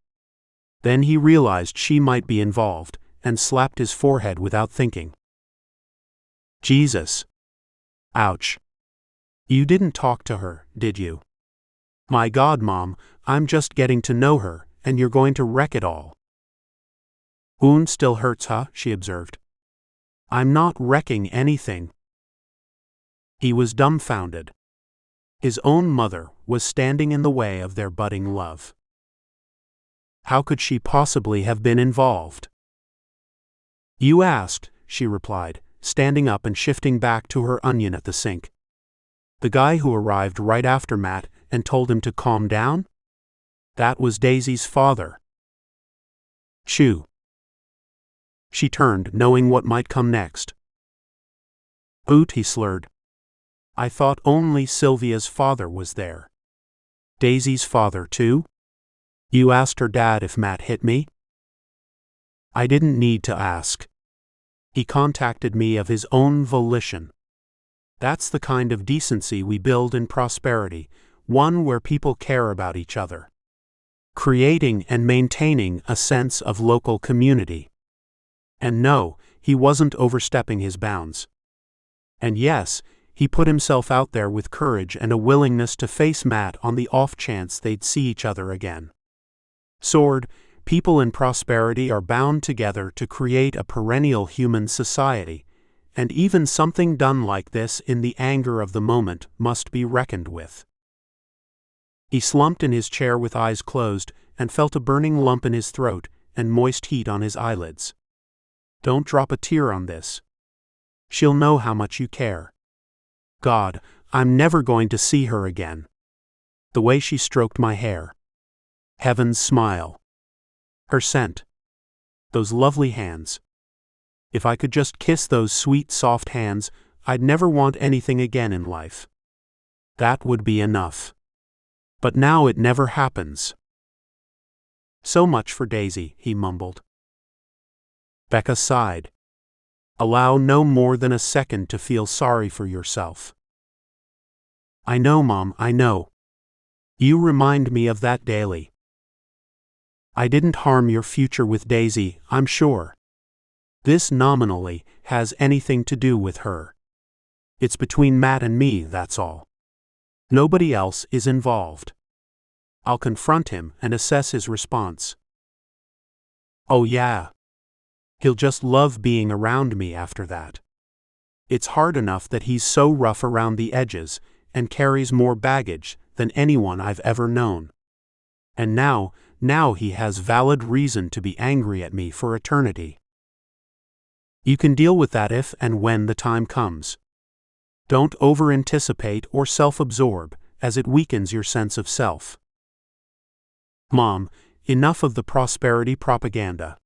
Then he realized she might be involved, and slapped his forehead without thinking. Jesus. Ouch. You didn't talk to her, did you? My God, Mom, I'm just getting to know her, and you're going to wreck it all. Wound still hurts, huh? She observed. I'm not wrecking anything. He was dumbfounded. His own mother was standing in the way of their budding love. How could she possibly have been involved? You asked, she replied, standing up and shifting back to her onion at the sink. The guy who arrived right after Matt and told him to calm down? That was Daisy's father. Shoo. She turned, knowing what might come next. Oot, he slurred. I thought only Sylvia's father was there. Daisy's father, too? You asked her dad if Matt hit me? I didn't need to ask. He contacted me of his own volition. That's the kind of decency we build in prosperity, one where people care about each other. Creating and maintaining a sense of local community. And no, he wasn't overstepping his bounds. And yes, he put himself out there with courage and a willingness to face Matt on the off chance they'd see each other again. Sword, people in prosperity are bound together to create a perennial human society, and even something done like this in the anger of the moment must be reckoned with. He slumped in his chair with eyes closed and felt a burning lump in his throat and moist heat on his eyelids. Don't drop a tear on this. She'll know how much you care. God, I'm never going to see her again. The way she stroked my hair. Heaven's smile. Her scent. Those lovely hands. If I could just kiss those sweet, soft hands, I'd never want anything again in life. That would be enough. But now it never happens. So much for Daisy, he mumbled. Becca sighed. Allow no more than a second to feel sorry for yourself. I know, Mom, I know. You remind me of that daily. I didn't harm your future with Daisy, I'm sure. This nominally has anything to do with her. It's between Matt and me, that's all. Nobody else is involved. I'll confront him and assess his response. Oh yeah. He'll just love being around me after that. It's hard enough that he's so rough around the edges and carries more baggage than anyone I've ever known. And now he has valid reason to be angry at me for eternity. You can deal with that if and when the time comes. Don't over-anticipate or self-absorb, as it weakens your sense of self. Mom, enough of the prosperity propaganda.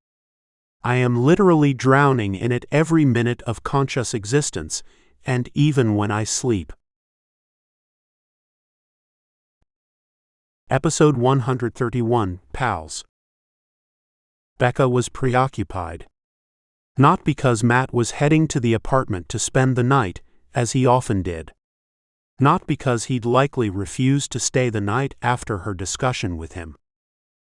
I am literally drowning in it every minute of conscious existence, and even when I sleep. Episode 131, Pals. Becca was preoccupied. Not because Matt was heading to the apartment to spend the night, as he often did. Not because he'd likely refuse to stay the night after her discussion with him.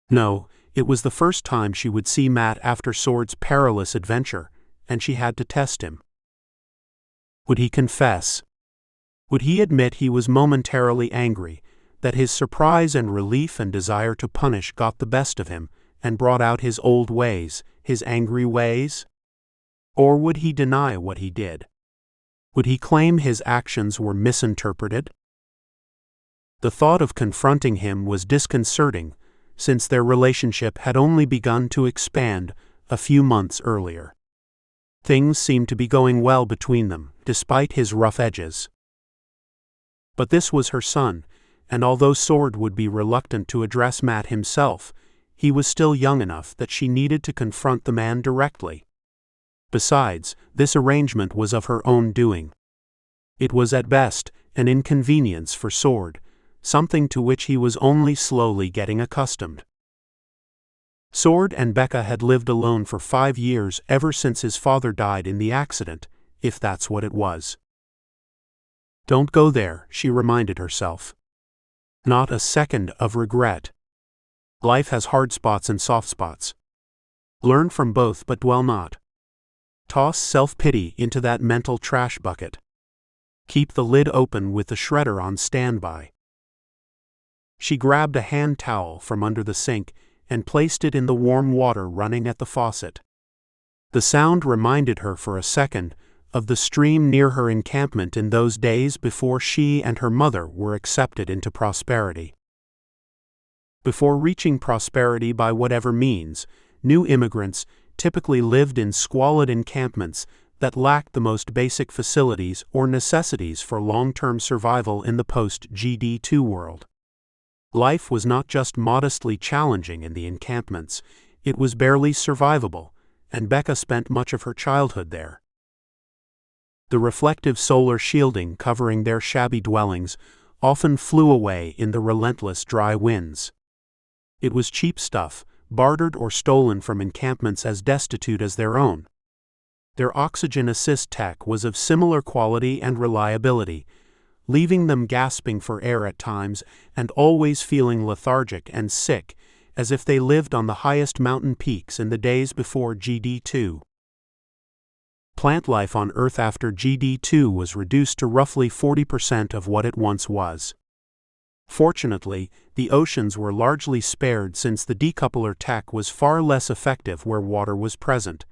No, it was the first time she would see Matt after Sword's perilous adventure, and she had to test him. Would he confess? Would he admit he was momentarily angry, that his surprise and relief and desire to punish got the best of him and brought out his old ways, his angry ways? Or would he deny what he did? Would he claim his actions were misinterpreted? The thought of confronting him was disconcerting, since their relationship had only begun to expand a few months earlier. Things seemed to be going well between them, despite his rough edges. But this was her son, and although Sword would be reluctant to address Matt himself, he was still young enough that she needed to confront the man directly. Besides, this arrangement was of her own doing. It was at best an inconvenience for Sword, something to which he was only slowly getting accustomed. Sword and Becca had lived alone for 5 years ever since his father died in the accident, if that's what it was. Don't go there, she reminded herself. Not a second of regret. Life has hard spots and soft spots. Learn from both but dwell not. Toss self-pity into that mental trash bucket. Keep the lid open with the shredder on standby. She grabbed a hand towel from under the sink and placed it in the warm water running at the faucet. The sound reminded her for a second of the stream near her encampment in those days before she and her mother were accepted into prosperity. Before reaching prosperity by whatever means, new immigrants typically lived in squalid encampments that lacked the most basic facilities or necessities for long-term survival in the post-GD2 world. Life was not just modestly challenging in the encampments, it was barely survivable, and Becca spent much of her childhood there. The reflective solar shielding covering their shabby dwellings often flew away in the relentless dry winds. It was cheap stuff, bartered or stolen from encampments as destitute as their own. Their oxygen assist tech was of similar quality and reliability, leaving them gasping for air at times and always feeling lethargic and sick, as if they lived on the highest mountain peaks in the days before GD2. Plant life on Earth after GD2 was reduced to roughly 40% of what it once was. Fortunately, the oceans were largely spared since the decoupler tech was far less effective where water was present,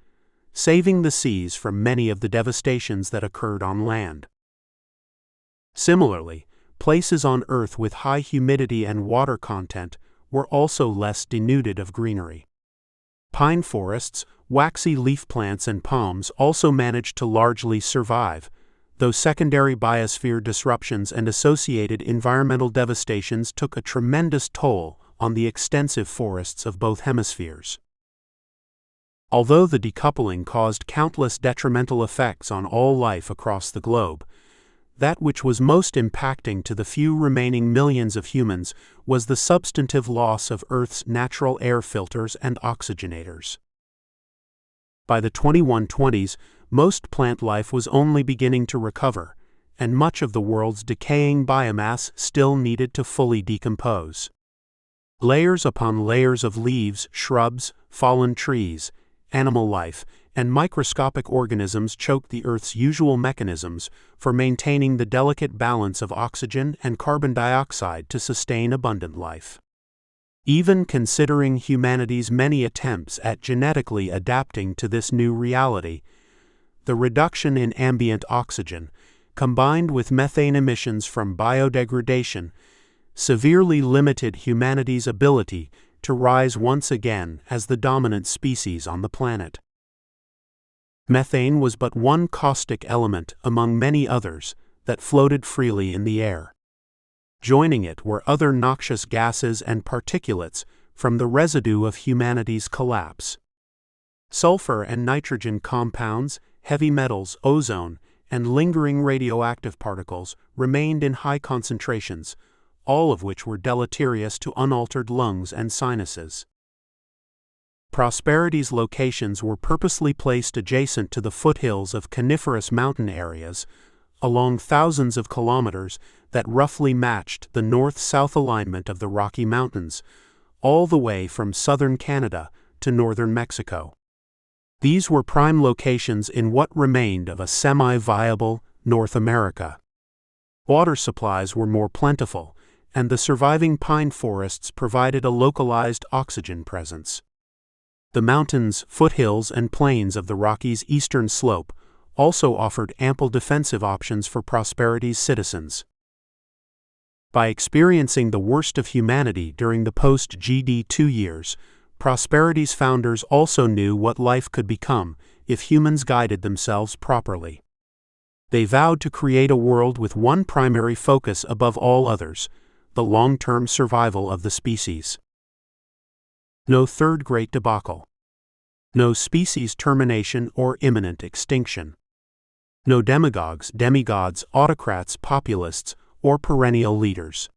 saving the seas from many of the devastations that occurred on land. Similarly, places on Earth with high humidity and water content were also less denuded of greenery. Pine forests, waxy leaf plants and palms also managed to largely survive, though secondary biosphere disruptions and associated environmental devastations took a tremendous toll on the extensive forests of both hemispheres. Although the decoupling caused countless detrimental effects on all life across the globe, that which was most impacting to the few remaining millions of humans was the substantive loss of Earth's natural air filters and oxygenators. By the 2120s, most plant life was only beginning to recover, and much of the world's decaying biomass still needed to fully decompose. Layers upon layers of leaves, shrubs, fallen trees, animal life, and microscopic organisms choked the Earth's usual mechanisms for maintaining the delicate balance of oxygen and carbon dioxide to sustain abundant life. Even considering humanity's many attempts at genetically adapting to this new reality, the reduction in ambient oxygen, combined with methane emissions from biodegradation, severely limited humanity's ability to rise once again as the dominant species on the planet. Methane was but one caustic element among many others that floated freely in the air. Joining it were other noxious gases and particulates from the residue of humanity's collapse. Sulfur and nitrogen compounds, heavy metals, ozone, and lingering radioactive particles remained in high concentrations, all of which were deleterious to unaltered lungs and sinuses. Prosperity's locations were purposely placed adjacent to the foothills of coniferous mountain areas, along thousands of kilometers that roughly matched the north-south alignment of the Rocky Mountains, all the way from southern Canada to northern Mexico. These were prime locations in what remained of a semi-viable North America. Water supplies were more plentiful, and the surviving pine forests provided a localized oxygen presence. The mountains, foothills, and plains of the Rockies' eastern slope also offered ample defensive options for Prosperity's citizens. By experiencing the worst of humanity during the post-GD2 years, Prosperity's founders also knew what life could become if humans guided themselves properly. They vowed to create a world with one primary focus above all others: the long-term survival of the species. No third Great Debacle. No species termination or imminent extinction. No demagogues, demigods, autocrats, populists, or perennial leaders.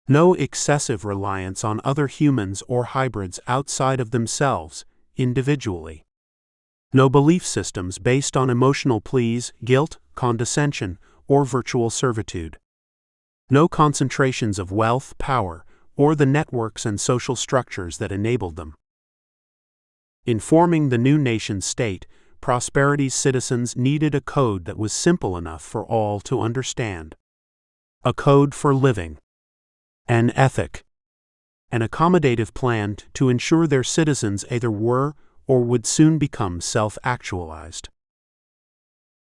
No excessive reliance on other humans or hybrids outside of themselves, individually. No belief systems based on emotional pleas, guilt, condescension, or virtual servitude. No concentrations of wealth, power, or the networks and social structures that enabled them. In forming the new nation-state, Prosperity's citizens needed a code that was simple enough for all to understand. A code for living. An ethic. An accommodative plan to ensure their citizens either were or would soon become self-actualized.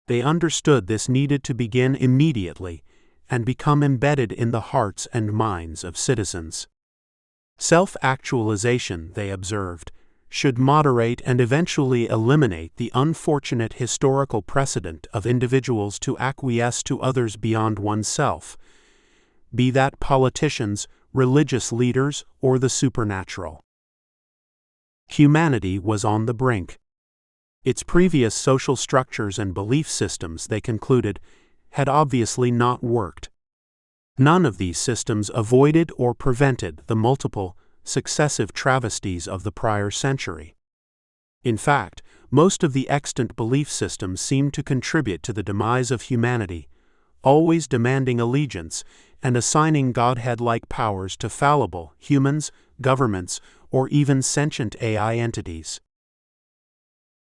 They understood this needed to begin immediately and become embedded in the hearts and minds of citizens. Self-actualization, they observed, should moderate and eventually eliminate the unfortunate historical precedent of individuals to acquiesce to others beyond oneself, be that politicians, religious leaders, or the supernatural. Humanity was on the brink. Its previous social structures and belief systems, they concluded, had obviously not worked. None of these systems avoided or prevented the multiple, successive travesties of the prior century. In fact, most of the extant belief systems seemed to contribute to the demise of humanity, always demanding allegiance and assigning Godhead-like powers to fallible humans, governments, or even sentient AI entities.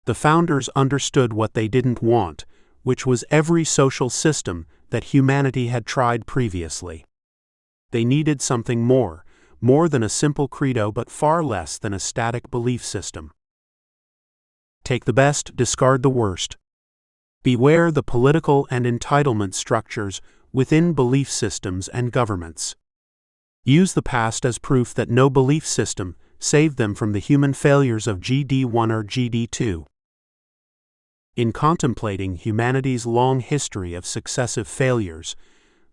The founders understood what they didn't want, which was every social system that humanity had tried previously. They needed something more than a simple credo, but far less than a static belief system. Take the best, discard the worst. Beware the political and entitlement structures within belief systems and governments. Use the past as proof that no belief system saved them from the human failures of GD1 or GD2. In contemplating humanity's long history of successive failures,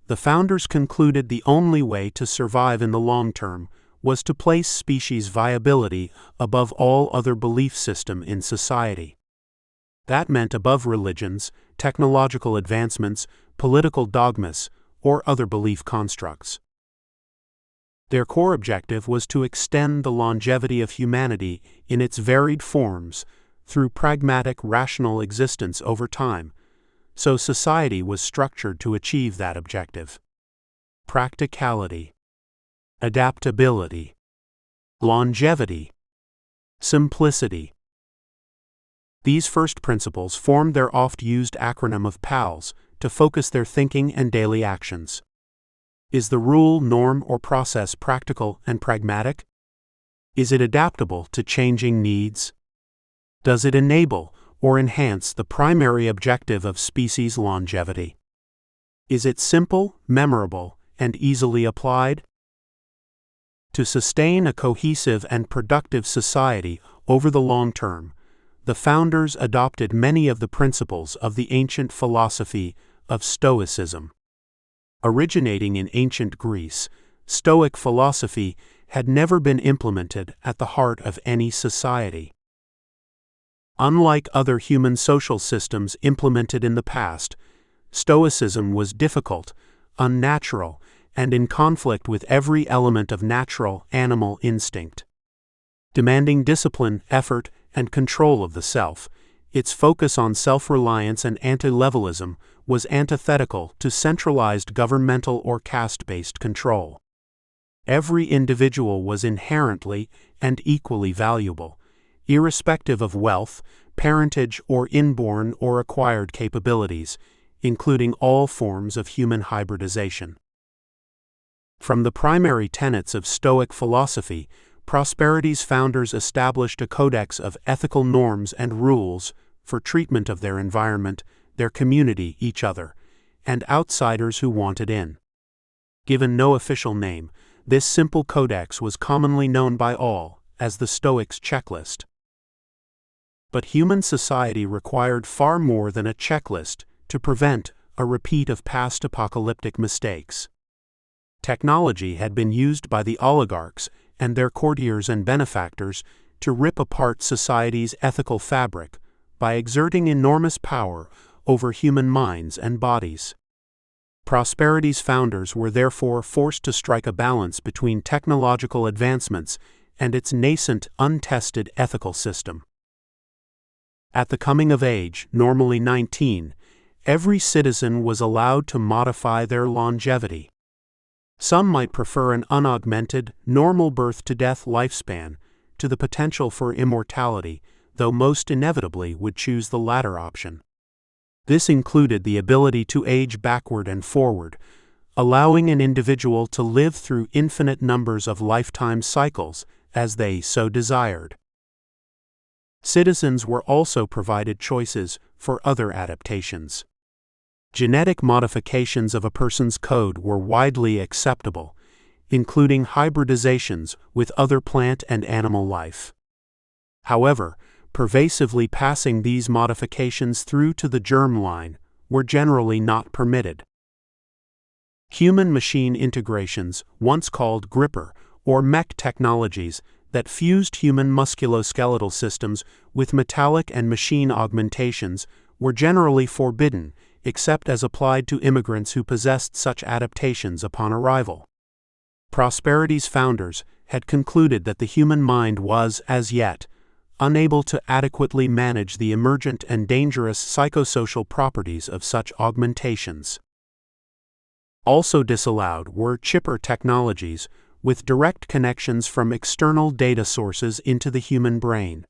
the founders concluded the only way to survive in the long term was to place species viability above all other belief system in society. That meant above religions, technological advancements, political dogmas, or other belief constructs. Their core objective was to extend the longevity of humanity in its varied forms through pragmatic, rational existence over time, so society was structured to achieve that objective. Practicality, adaptability, longevity, simplicity. These first principles formed their oft-used acronym of PALS to focus their thinking and daily actions. Is the rule, norm, or process practical and pragmatic? Is it adaptable to changing needs? Does it enable or enhance the primary objective of species longevity? Is it simple, memorable, and easily applied? To sustain a cohesive and productive society over the long term, the founders adopted many of the principles of the ancient philosophy of Stoicism. Originating in ancient Greece, Stoic philosophy had never been implemented at the heart of any society. Unlike other human social systems implemented in the past, Stoicism was difficult, unnatural, and in conflict with every element of natural animal instinct. Demanding discipline, effort, and control of the self, its focus on self-reliance and anti-levelism was antithetical to centralized governmental or caste-based control. Every individual was inherently and equally valuable, irrespective of wealth, parentage, or inborn or acquired capabilities, including all forms of human hybridization. From the primary tenets of Stoic philosophy, Prosperity's founders established a codex of ethical norms and rules for treatment of their environment, their community, each other, and outsiders who wanted in. Given no official name, this simple codex was commonly known by all as the Stoics' checklist. But human society required far more than a checklist to prevent a repeat of past apocalyptic mistakes. Technology had been used by the oligarchs and their courtiers and benefactors to rip apart society's ethical fabric by exerting enormous power over human minds and bodies. Prosperity's founders were therefore forced to strike a balance between technological advancements and its nascent, untested ethical system. At the coming of age, normally 19, every citizen was allowed to modify their longevity. Some might prefer an unaugmented, normal birth-to-death lifespan to the potential for immortality, though most inevitably would choose the latter option. This included the ability to age backward and forward, allowing an individual to live through infinite numbers of lifetime cycles as they so desired. Citizens were also provided choices for other adaptations. Genetic modifications of a person's code were widely acceptable, including hybridizations with other plant and animal life. However, pervasively passing these modifications through to the germ line were generally not permitted. Human-machine integrations, once called gripper or mech technologies that fused human musculoskeletal systems with metallic and machine augmentations, were generally forbidden except as applied to immigrants who possessed such adaptations upon arrival. Prosperity's founders had concluded that the human mind was, as yet, unable to adequately manage the emergent and dangerous psychosocial properties of such augmentations. Also disallowed were chipper technologies with direct connections from external data sources into the human brain.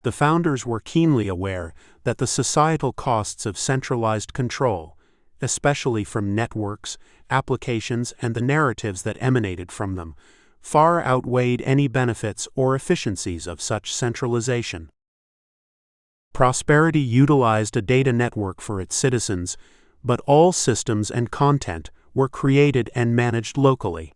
The founders were keenly aware that the societal costs of centralized control, especially from networks, applications, and the narratives that emanated from them, far outweighed any benefits or efficiencies of such centralization. Prosperity utilized a data network for its citizens, but all systems and content were created and managed locally.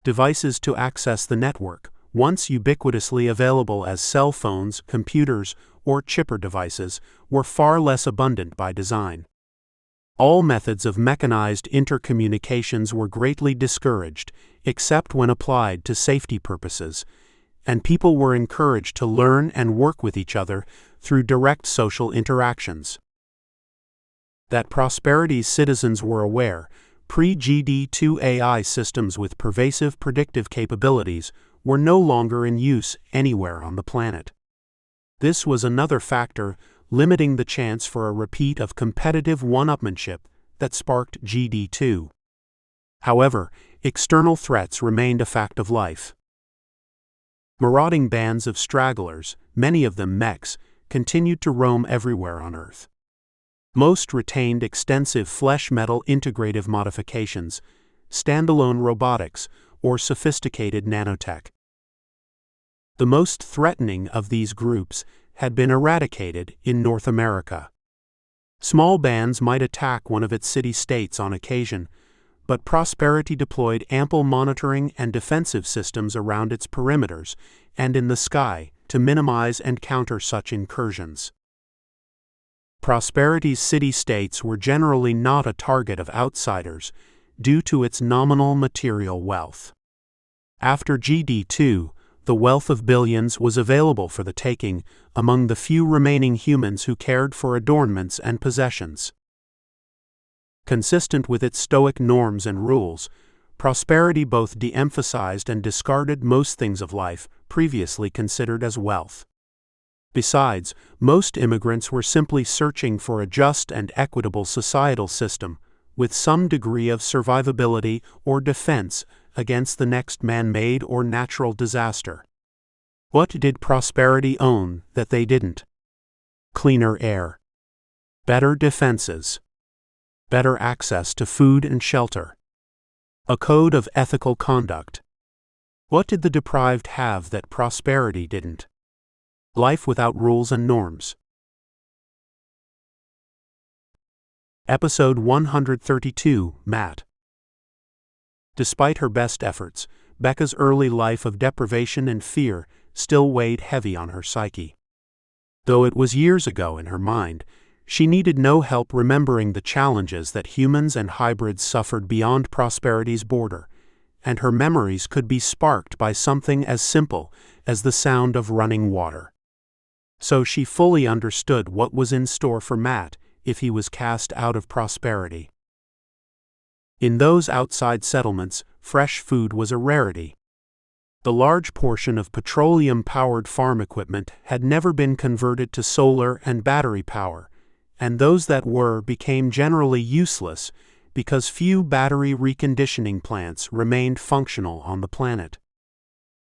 Devices to access the network, once ubiquitously available as cell phones, computers, or chipper devices, were far less abundant by design. All methods of mechanized intercommunications were greatly discouraged, except when applied to safety purposes, and people were encouraged to learn and work with each other through direct social interactions. That Prosperity's citizens were aware, pre-GD2 AI systems with pervasive predictive capabilities were no longer in use anywhere on the planet. This was another factor limiting the chance for a repeat of competitive one-upmanship that sparked GD2. However, external threats remained a fact of life. Marauding bands of stragglers, many of them mechs, continued to roam everywhere on Earth. Most retained extensive flesh-metal integrative modifications, standalone robotics, or sophisticated nanotech. The most threatening of these groups had been eradicated in North America. Small bands might attack one of its city-states on occasion, but Prosperity deployed ample monitoring and defensive systems around its perimeters and in the sky to minimize and counter such incursions. Prosperity's city-states were generally not a target of outsiders due to its nominal material wealth. After GD2, the wealth of billions was available for the taking among the few remaining humans who cared for adornments and possessions. Consistent with its stoic norms and rules, Prosperity both de-emphasized and discarded most things of life previously considered as wealth. Besides, most immigrants were simply searching for a just and equitable societal system with some degree of survivability or defense against the next man-made or natural disaster. What did Prosperity own that they didn't? Cleaner air, better defenses, better access to food and shelter, a code of ethical conduct. What did the deprived have that Prosperity didn't? Life without rules and norms. Episode 132, Matt. Despite her best efforts, Becca's early life of deprivation and fear still weighed heavy on her psyche. Though it was years ago in her mind, she needed no help remembering the challenges that humans and hybrids suffered beyond Prosperity's border, and her memories could be sparked by something as simple as the sound of running water. So she fully understood what was in store for Matt if he was cast out of prosperity. In those outside settlements, fresh food was a rarity. The large portion of petroleum-powered farm equipment had never been converted to solar and battery power, and those that were became generally useless because few battery reconditioning plants remained functional on the planet.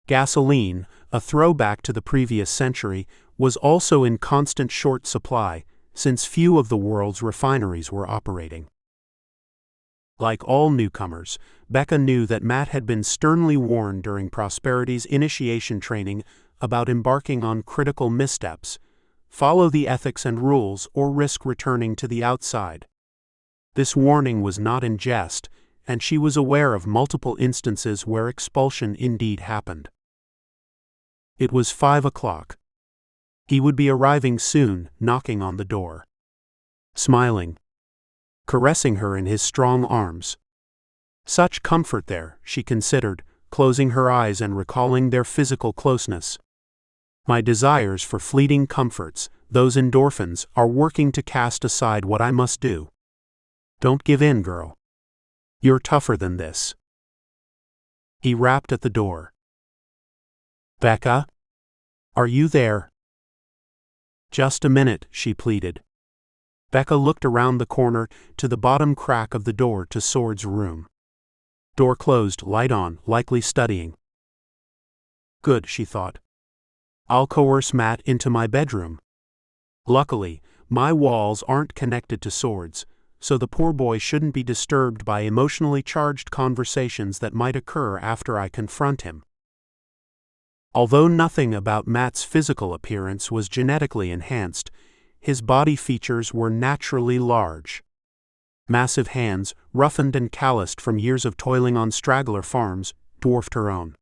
Gasoline, a throwback to the previous century, was also in constant short supply, since few of the world's refineries were operating. Like all newcomers, Becca knew that Matt had been sternly warned during Prosperity's initiation training about embarking on critical missteps, follow the ethics and rules, or risk returning to the outside. This warning was not in jest, and she was aware of multiple instances where expulsion indeed happened. It was 5 o'clock. He would be arriving soon, knocking on the door. Smiling, caressing her in his strong arms. Such comfort there, she considered, closing her eyes and recalling their physical closeness. My desires for fleeting comforts, those endorphins, are working to cast aside what I must do. Don't give in, girl. You're tougher than this. He rapped at the door. Becca? Are you there? Just a minute, she pleaded. Becca looked around the corner to the bottom crack of the door to Sword's room. Door closed, light on, likely studying. Good, she thought. I'll coerce Matt into my bedroom. Luckily, my walls aren't connected to Sword's, so the poor boy shouldn't be disturbed by emotionally charged conversations that might occur after I confront him. Although nothing about Matt's physical appearance was genetically enhanced, his body features were naturally large. Massive hands, roughened and calloused from years of toiling on straggler farms, dwarfed her own.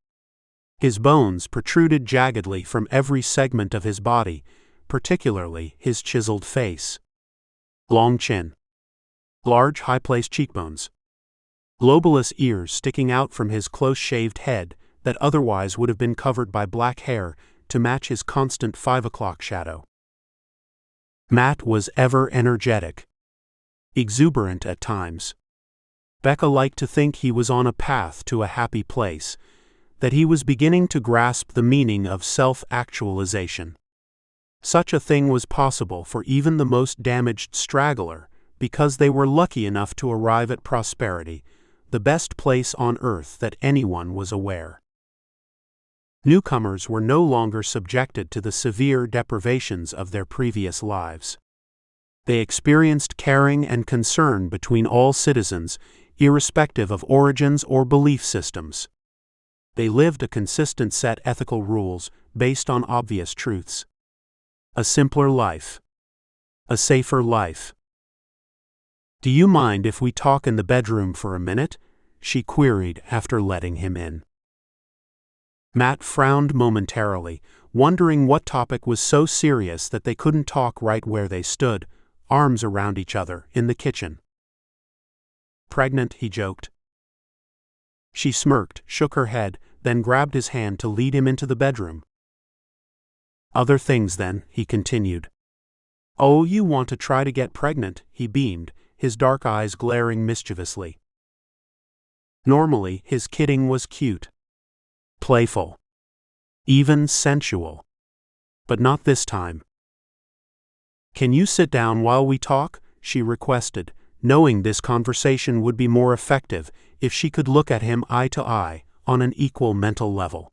His bones protruded jaggedly from every segment of his body, particularly his chiseled face. Long chin. Large, high-placed cheekbones. Lobulous ears sticking out from his close-shaved head that otherwise would have been covered by black hair to match his constant 5 o'clock shadow. Matt was ever energetic. Exuberant at times. Becca liked to think he was on a path to a happy place, that he was beginning to grasp the meaning of self-actualization. Such a thing was possible for even the most damaged straggler, because they were lucky enough to arrive at prosperity, the best place on earth that anyone was aware. Newcomers were no longer subjected to the severe deprivations of their previous lives. They experienced caring and concern between all citizens, irrespective of origins or belief systems. They lived a consistent set ethical rules based on obvious truths. A simpler life. A safer life. Do you mind if we talk in the bedroom for a minute? She queried after letting him in. Matt frowned momentarily, wondering what topic was so serious that they couldn't talk right where they stood, arms around each other, in the kitchen. Pregnant, he joked. She smirked, shook her head, then grabbed his hand to lead him into the bedroom. Other things then, he continued. Oh, you want to try to get pregnant, he beamed, his dark eyes glaring mischievously. Normally, his kidding was cute. Playful. Even sensual. But not this time. Can you sit down while we talk? She requested, knowing this conversation would be more effective if she could look at him eye to eye, on an equal mental level.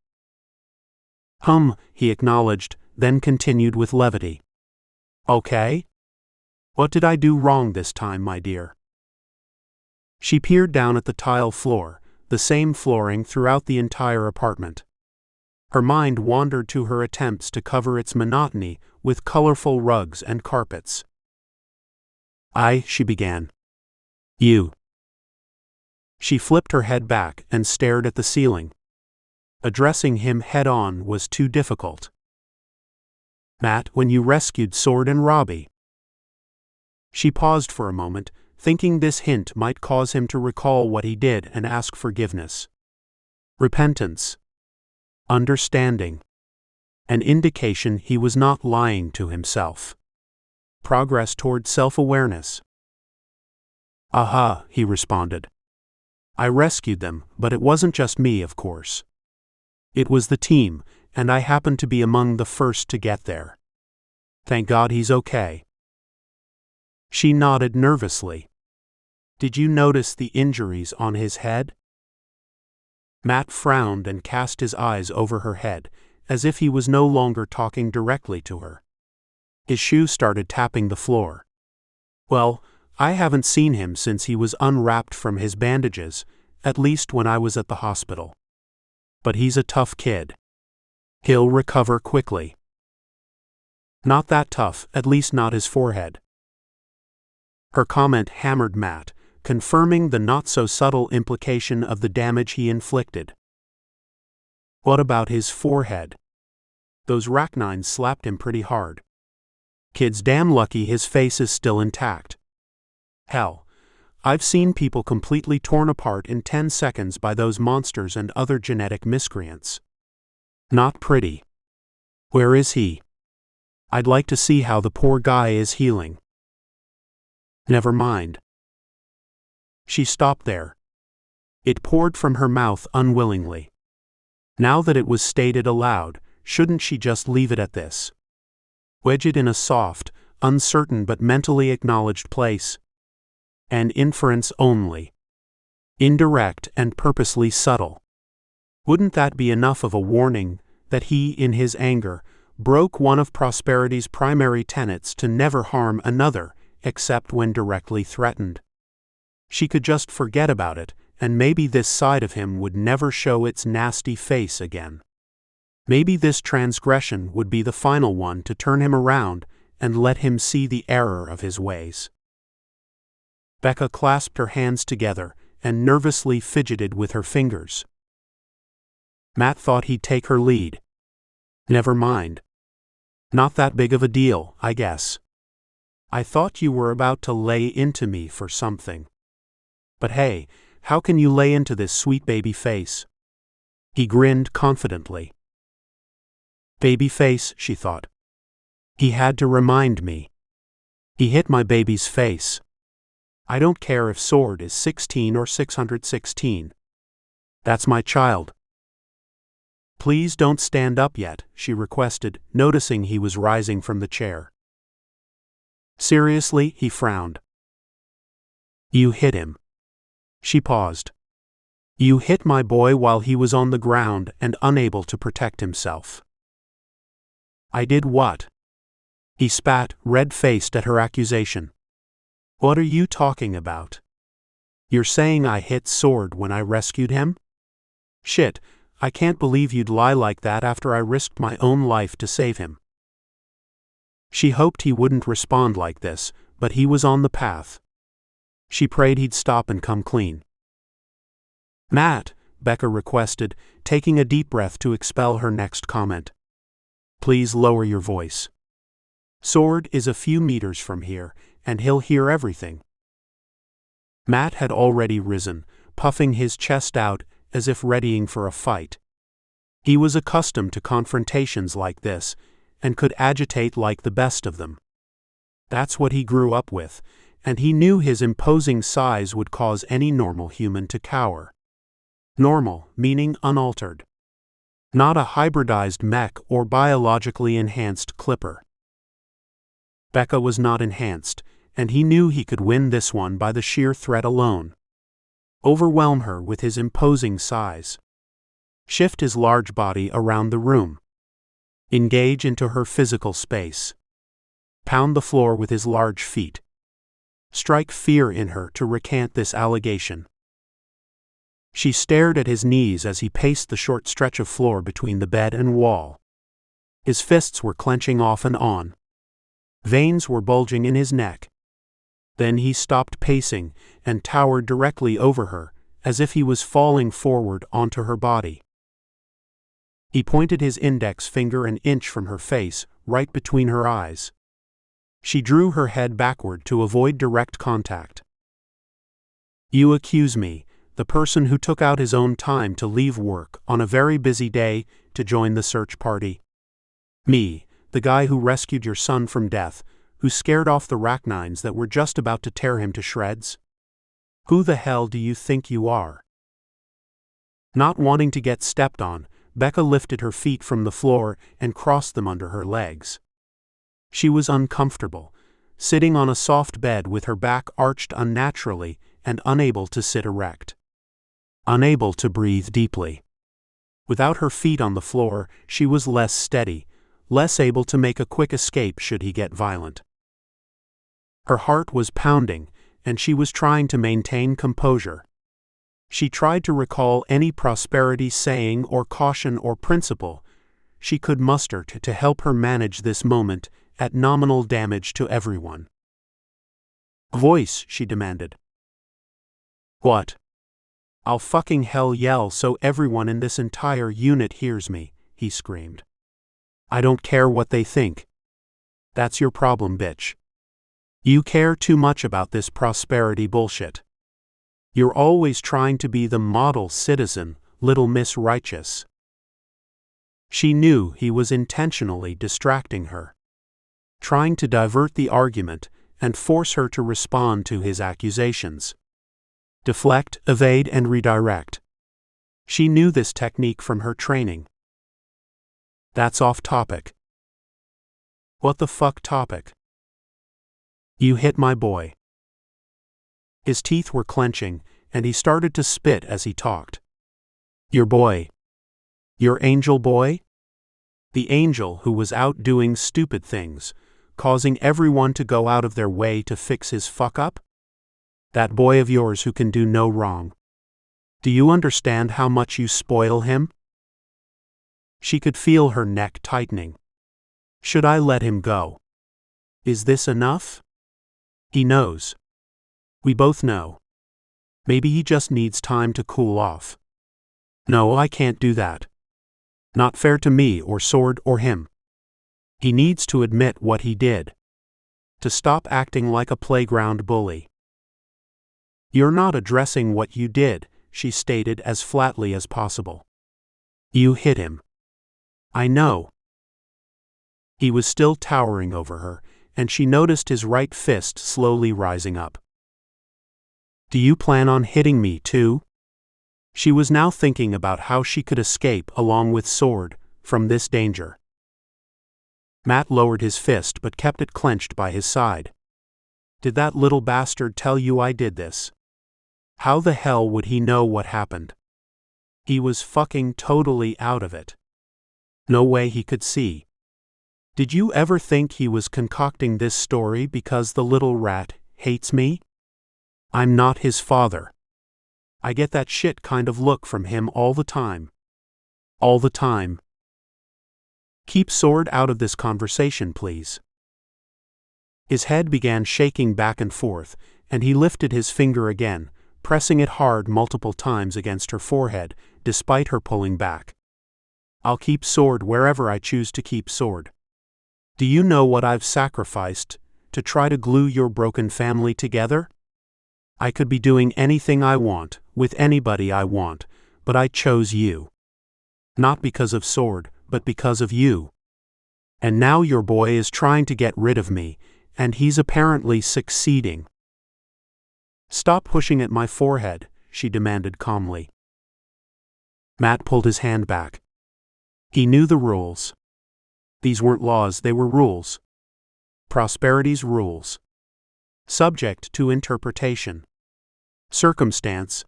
He acknowledged, then continued with levity. Okay? What did I do wrong this time, my dear? She peered down at the tile floor, the same flooring throughout the entire apartment. Her mind wandered to her attempts to cover its monotony with colorful rugs and carpets. She began. You. She flipped her head back and stared at the ceiling. Addressing him head-on was too difficult. Matt, when you rescued Sword and Robbie. She paused for a moment, thinking this hint might cause him to recall what he did and ask forgiveness. Repentance. Understanding. An indication he was not lying to himself. progress toward self-awareness. "Aha," he responded. "I rescued them, but it wasn't just me, of course. It was the team, and I happened to be among the first to get there. Thank God he's okay." She nodded nervously. "Did you notice the injuries on his head?" Matt frowned and cast his eyes over her head, as if he was no longer talking directly to her. His shoe started tapping the floor. "Well, I haven't seen him since he was unwrapped from his bandages, at least when I was at the hospital. But he's a tough kid. He'll recover quickly." "Not that tough, at least not his forehead." Her comment hammered Matt, confirming the not-so-subtle implication of the damage he inflicted. "What about his forehead? Those rachnines slapped him pretty hard. Kid's damn lucky his face is still intact. Hell, I've seen people completely torn apart in 10 seconds by those monsters and other genetic miscreants. Not pretty. Where is he? I'd like to see how the poor guy is healing." "Never mind." She stopped there. It poured from her mouth unwillingly. Now that it was stated aloud, shouldn't she just leave it at this? Wedge it in a soft, uncertain but mentally acknowledged place? An inference only. Indirect and purposely subtle. Wouldn't that be enough of a warning that he, in his anger, broke one of prosperity's primary tenets to never harm another except when directly threatened? She could just forget about it, and maybe this side of him would never show its nasty face again. Maybe this transgression would be the final one to turn him around and let him see the error of his ways. Becca clasped her hands together and nervously fidgeted with her fingers. Matt thought he'd take her lead. "Never mind. Not that big of a deal, I guess. I thought you were about to lay into me for something. But hey, how can you lay into this sweet baby face?" He grinned confidently. Baby face, she thought. He had to remind me. He hit my baby's face. I don't care if Sword is 16 or 616. That's my child. "Please don't stand up yet," she requested, noticing he was rising from the chair. "Seriously?" he frowned. "You hit him." She paused. "You hit my boy while he was on the ground and unable to protect himself." "I did what?" He spat, red-faced at her accusation. "What are you talking about? You're saying I hit Sword when I rescued him? Shit, I can't believe you'd lie like that after I risked my own life to save him." She hoped he wouldn't respond like this, but he was on the path. She prayed he'd stop and come clean. "Matt," Becca requested, taking a deep breath to expel her next comment. "Please lower your voice. Sword is a few meters from here, and he'll hear everything." Matt had already risen, puffing his chest out as if readying for a fight. He was accustomed to confrontations like this, and could agitate like the best of them. That's what he grew up with, and he knew his imposing size would cause any normal human to cower. Normal, meaning unaltered. Not a hybridized mech or biologically enhanced clipper. Becca was not enhanced, and he knew he could win this one by the sheer threat alone. Overwhelm her with his imposing size. Shift his large body around the room. Engage into her physical space. Pound the floor with his large feet. Strike fear in her to recant this allegation. She stared at his knees as he paced the short stretch of floor between the bed and wall. His fists were clenching off and on. Veins were bulging in his neck. Then he stopped pacing and towered directly over her, as if he was falling forward onto her body. He pointed his index finger an inch from her face, right between her eyes. She drew her head backward to avoid direct contact. "You accuse me, the person who took out his own time to leave work on a very busy day to join the search party. Me, the guy who rescued your son from death, who scared off the arachnines that were just about to tear him to shreds? Who the hell do you think you are? Not wanting to get stepped on, Becca lifted her feet from the floor and crossed them under her legs. She was uncomfortable, sitting on a soft bed with her back arched unnaturally and unable to sit erect. Unable to breathe deeply. Without her feet on the floor, she was less steady, less able to make a quick escape should he get violent. Her heart was pounding, and she was trying to maintain composure. She tried to recall any prosperity saying or caution or principle she could muster to help her manage this moment at nominal damage to everyone. "Voice," she demanded. "What?" "I'll fucking hell yell so everyone in this entire unit hears me," he screamed. "I don't care what they think. That's your problem, bitch. You care too much about this prosperity bullshit. You're always trying to be the model citizen, Little Miss Righteous." She knew he was intentionally distracting her, trying to divert the argument and force her to respond to his accusations. Deflect, evade, and redirect. She knew this technique from her training. "That's off topic." "What the fuck topic?" "You hit my boy." His teeth were clenching, and he started to spit as he talked. "Your boy. Your angel boy? The angel who was out doing stupid things, causing everyone to go out of their way to fix his fuck-up? That boy of yours who can do no wrong. Do you understand how much you spoil him?" She could feel her neck tightening. Should I let him go? Is this enough? He knows. We both know. Maybe he just needs time to cool off. No, I can't do that. Not fair to me or Sword or him. He needs to admit what he did. To stop acting like a playground bully. "You're not addressing what you did," she stated as flatly as possible. "You hit him." "I know." He was still towering over her, and she noticed his right fist slowly rising up. "Do you plan on hitting me too?" She was now thinking about how she could escape along with Sword from this danger. Matt lowered his fist but kept it clenched by his side. "Did that little bastard tell you I did this? How the hell would he know what happened? He was fucking totally out of it. No way he could see. Did you ever think he was concocting this story because the little rat hates me? I'm not his father. I get that shit kind of look from him all the time. All the time. Keep Sword out of this conversation, please." His head began shaking back and forth, and he lifted his finger again, pressing it hard multiple times against her forehead, despite her pulling back. "I'll keep Sword wherever I choose to keep Sword. Do you know what I've sacrificed to try to glue your broken family together? I could be doing anything I want, with anybody I want, but I chose you. Not because of Sword, but because of you. And now your boy is trying to get rid of me, and he's apparently succeeding." "Stop pushing at my forehead," she demanded calmly. Matt pulled his hand back. He knew the rules. These weren't laws, they were rules. Prosperity's rules. Subject to interpretation. Circumstance.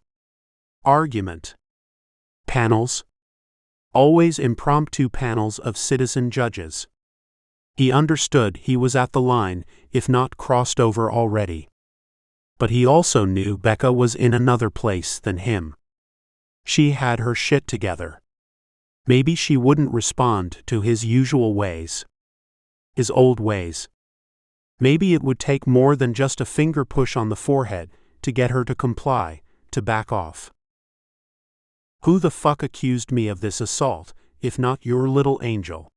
Argument. Panels. Always impromptu panels of citizen judges. He understood he was at the line, if not crossed over already. But he also knew Becca was in another place than him. She had her shit together. Maybe she wouldn't respond to his usual ways. His old ways. Maybe it would take more than just a finger push on the forehead to get her to comply, to back off. Who the fuck accused me of this assault, if not your little angel?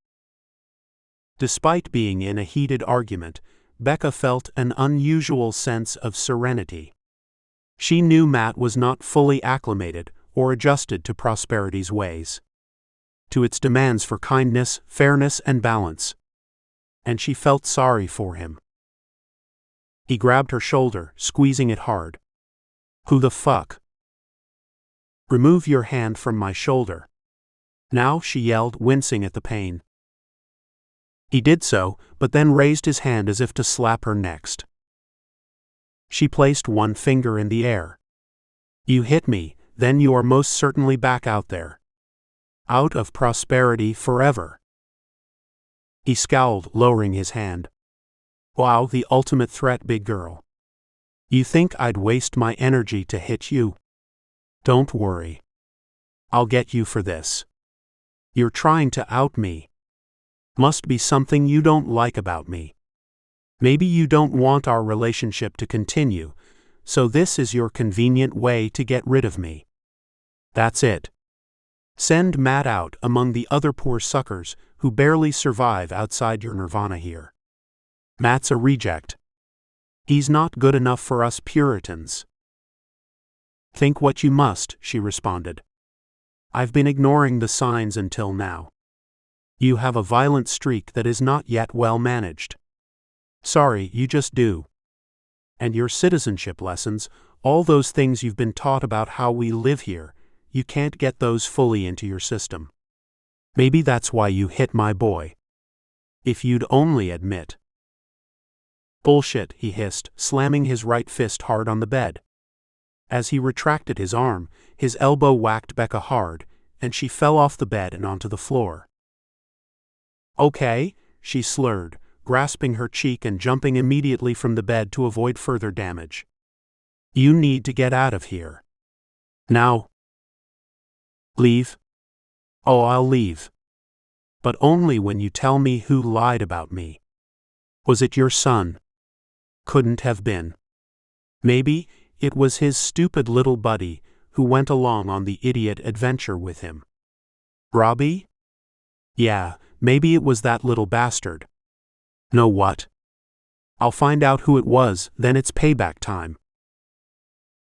Despite being in a heated argument, Becca felt an unusual sense of serenity. She knew Matt was not fully acclimated or adjusted to Prosperity's ways, to its demands for kindness, fairness, and balance. And she felt sorry for him. He grabbed her shoulder, squeezing it hard. Who the fuck? Remove your hand from my shoulder. Now, she yelled, wincing at the pain. He did so, but then raised his hand as if to slap her next. She placed one finger in the air. You hit me, then you are most certainly back out there. Out of prosperity forever. He scowled, lowering his hand. Wow, the ultimate threat, big girl. You think I'd waste my energy to hit you? Don't worry. I'll get you for this. You're trying to out me. Must be something you don't like about me. Maybe you don't want our relationship to continue, so this is your convenient way to get rid of me. That's it. Send Matt out among the other poor suckers who barely survive outside your nirvana here. Matt's a reject. He's not good enough for us Puritans. Think what you must, she responded. I've been ignoring the signs until now. You have a violent streak that is not yet well managed. Sorry, you just do. And your citizenship lessons, all those things you've been taught about how we live here, you can't get those fully into your system. Maybe that's why you hit my boy. If you'd only admit. Bullshit, he hissed, slamming his right fist hard on the bed. As he retracted his arm, his elbow whacked Becca hard, and she fell off the bed and onto the floor. Okay, she slurred, grasping her cheek and jumping immediately from the bed to avoid further damage. You need to get out of here. Now. Leave? Oh, I'll leave. But only when you tell me who lied about me. Was it your son? Couldn't have been. Maybe it was his stupid little buddy who went along on the idiot adventure with him. Robbie? Yeah, maybe it was that little bastard. Know what? I'll find out who it was, then it's payback time.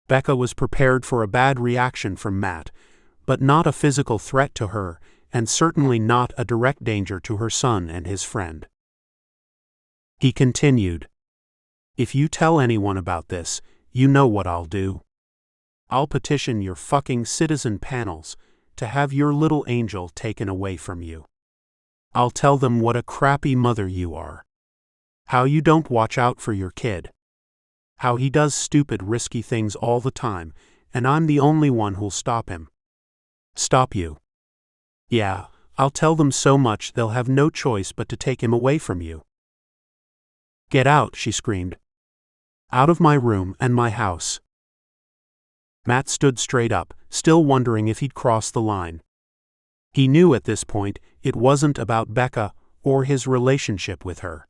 Becca was prepared for a bad reaction from Matt, but not a physical threat to her, and certainly not a direct danger to her son and his friend. He continued. If you tell anyone about this, you know what I'll do. I'll petition your fucking citizen panels to have your little angel taken away from you. I'll tell them what a crappy mother you are. How you don't watch out for your kid. How he does stupid, risky things all the time, and I'm the only one who'll stop him. Stop you. Yeah, I'll tell them so much they'll have no choice but to take him away from you. Get out, she screamed. Out of my room and my house. Matt stood straight up, still wondering if he'd crossed the line. He knew at this point it wasn't about Becca or his relationship with her.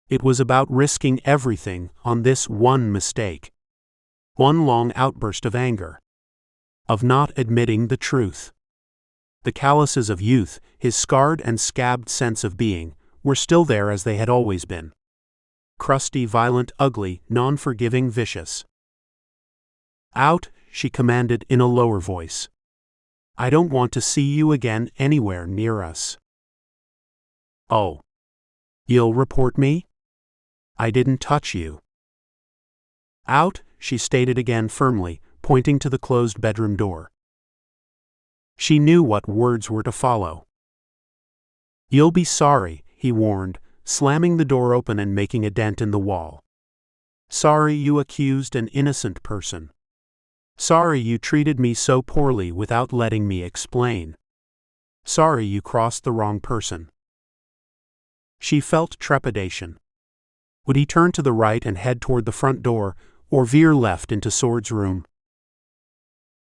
It was about risking everything on this one mistake. One long outburst of anger. Of not admitting the truth. The calluses of youth, his scarred and scabbed sense of being, were still there as they had always been. Crusty, violent, ugly, non-forgiving, vicious. Out, she commanded in a lower voice. I don't want to see you again anywhere near us. Oh. You'll report me? I didn't touch you. Out, she stated again firmly, pointing to the closed bedroom door. She knew what words were to follow. You'll be sorry, he warned, slamming the door open and making a dent in the wall. Sorry you accused an innocent person. Sorry you treated me so poorly without letting me explain. Sorry you crossed the wrong person. She felt trepidation. Would he turn to the right and head toward the front door, or veer left into Sword's room?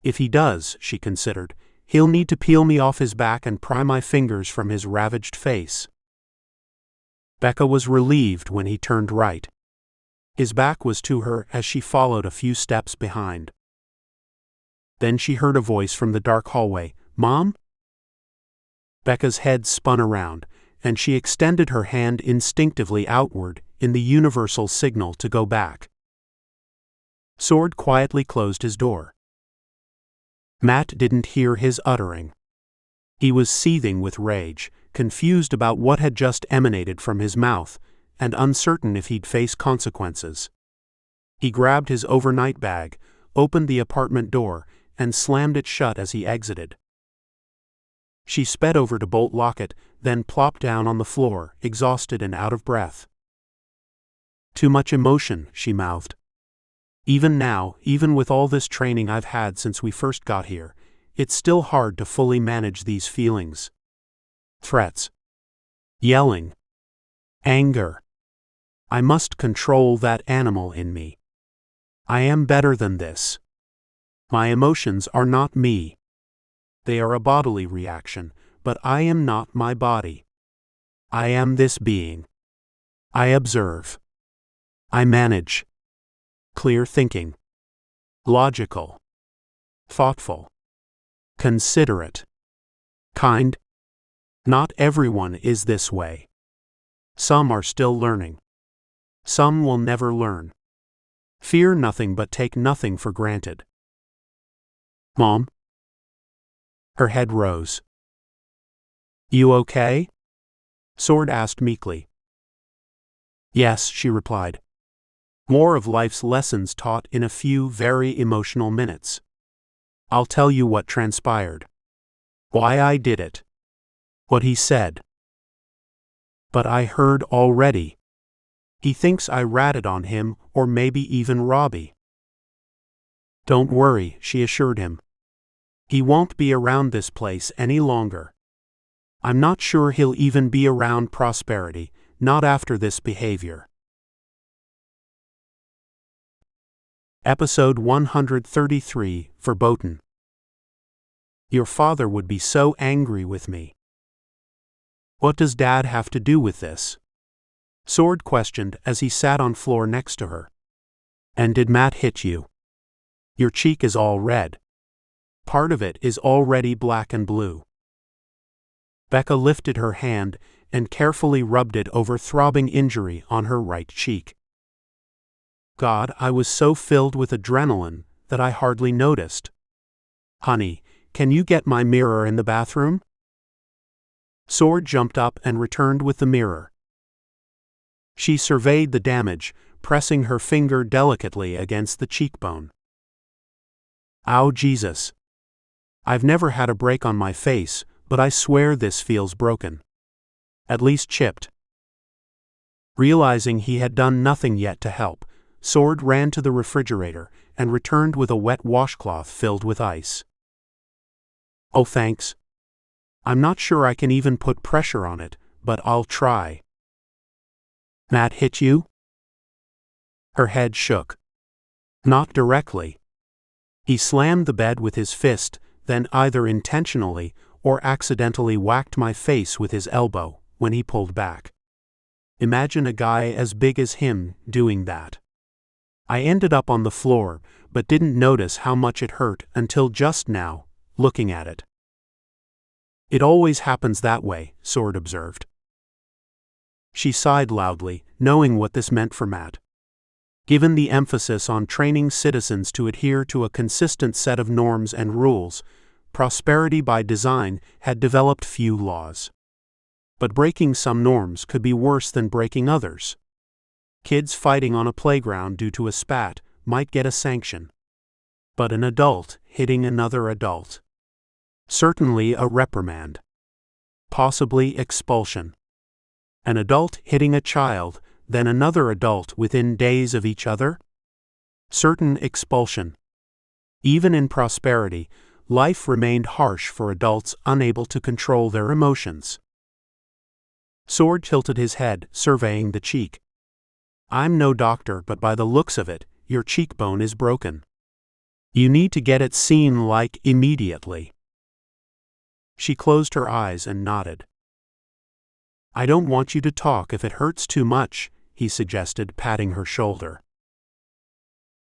If he does, she considered, he'll need to peel me off his back and pry my fingers from his ravaged face. Becca was relieved when he turned right. His back was to her as she followed a few steps behind. Then she heard a voice from the dark hallway, Mom? Becca's head spun around, and she extended her hand instinctively outward in the universal signal to go back. Sword quietly closed his door. Matt didn't hear his uttering. He was seething with rage, confused about what had just emanated from his mouth, and uncertain if he'd face consequences. He grabbed his overnight bag, opened the apartment door, and slammed it shut as he exited. She sped over to bolt-lock it, then plopped down on the floor, exhausted and out of breath. "Too much emotion," she mouthed. "Even now, even with all this training I've had since we first got here, it's still hard to fully manage these feelings. Threats. Yelling. Anger. I must control that animal in me. I am better than this. My emotions are not me. They are a bodily reaction, but I am not my body. I am this being. I observe. I manage. Clear thinking. Logical. Thoughtful. Considerate. Kind. Not everyone is this way. Some are still learning. Some will never learn. Fear nothing but take nothing for granted." "Mom?" Her head rose. "You okay?" Sword asked meekly. "Yes," she replied. "More of life's lessons taught in a few very emotional minutes. I'll tell you what transpired. Why I did it. What he said. But I heard already. He thinks I ratted on him, or maybe even Robbie." "Don't worry," she assured him. "He won't be around this place any longer. I'm not sure he'll even be around Prosperity, not after this behavior." Episode 133, Verboten. "Your father would be so angry with me." "What does Dad have to do with this?" Sword questioned as he sat on floor next to her. "And did Matt hit you? Your cheek is all red. Part of it is already black and blue." Becca lifted her hand and carefully rubbed it over throbbing injury on her right cheek. "God, I was so filled with adrenaline that I hardly noticed. Honey, can you get my mirror in the bathroom?" Sword jumped up and returned with the mirror. She surveyed the damage, pressing her finger delicately against the cheekbone. "Ow, Jesus. I've never had a break on my face, but I swear this feels broken. At least chipped." Realizing he had done nothing yet to help, Sword ran to the refrigerator and returned with a wet washcloth filled with ice. "Oh, thanks. I'm not sure I can even put pressure on it, but I'll try." "Matt hit you?" Her head shook. "Not directly. He slammed the bed with his fist, then either intentionally or accidentally whacked my face with his elbow when he pulled back. Imagine a guy as big as him doing that. I ended up on the floor, but didn't notice how much it hurt until just now, looking at it." "It always happens that way," Sword observed. She sighed loudly, knowing what this meant for Matt. Given the emphasis on training citizens to adhere to a consistent set of norms and rules, Prosperity by design had developed few laws. But breaking some norms could be worse than breaking others. Kids fighting on a playground due to a spat might get a sanction. But an adult hitting another adult. Certainly a reprimand. Possibly expulsion. An adult hitting a child, then another adult within days of each other? Certain expulsion. Even in Prosperity, life remained harsh for adults unable to control their emotions. Sword tilted his head, surveying the cheek. "I'm no doctor, but by the looks of it, your cheekbone is broken. You need to get it seen like immediately." She closed her eyes and nodded. "I don't want you to talk if it hurts too much," he suggested, patting her shoulder.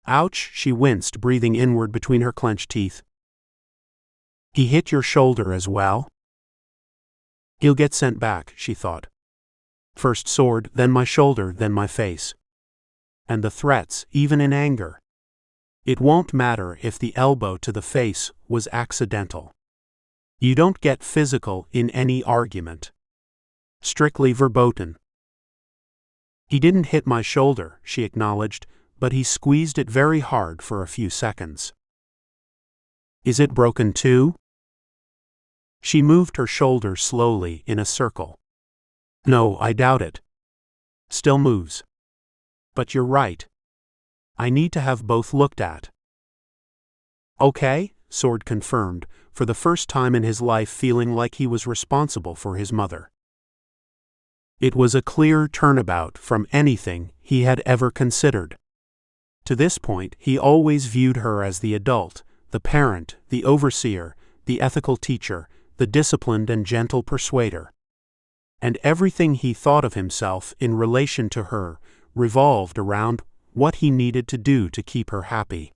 "Ouch," she winced, breathing inward between her clenched teeth. "He hit your shoulder as well?" "He'll get sent back," she thought. "First Sword, then my shoulder, then my face. And the threats, even in anger. It won't matter if the elbow to the face was accidental. You don't get physical in any argument. Strictly verboten." He didn't hit my shoulder, she acknowledged, but he squeezed it very hard for a few seconds. Is it broken too? She moved her shoulder slowly in a circle. No, I doubt it. Still moves. But you're right. I need to have both looked at. Okay, Sword confirmed, for the first time in his life feeling like he was responsible for his mother. It was a clear turnabout from anything he had ever considered. To this point, he always viewed her as the adult, the parent, the overseer, the ethical teacher, the disciplined and gentle persuader. And everything he thought of himself in relation to her revolved around what he needed to do to keep her happy.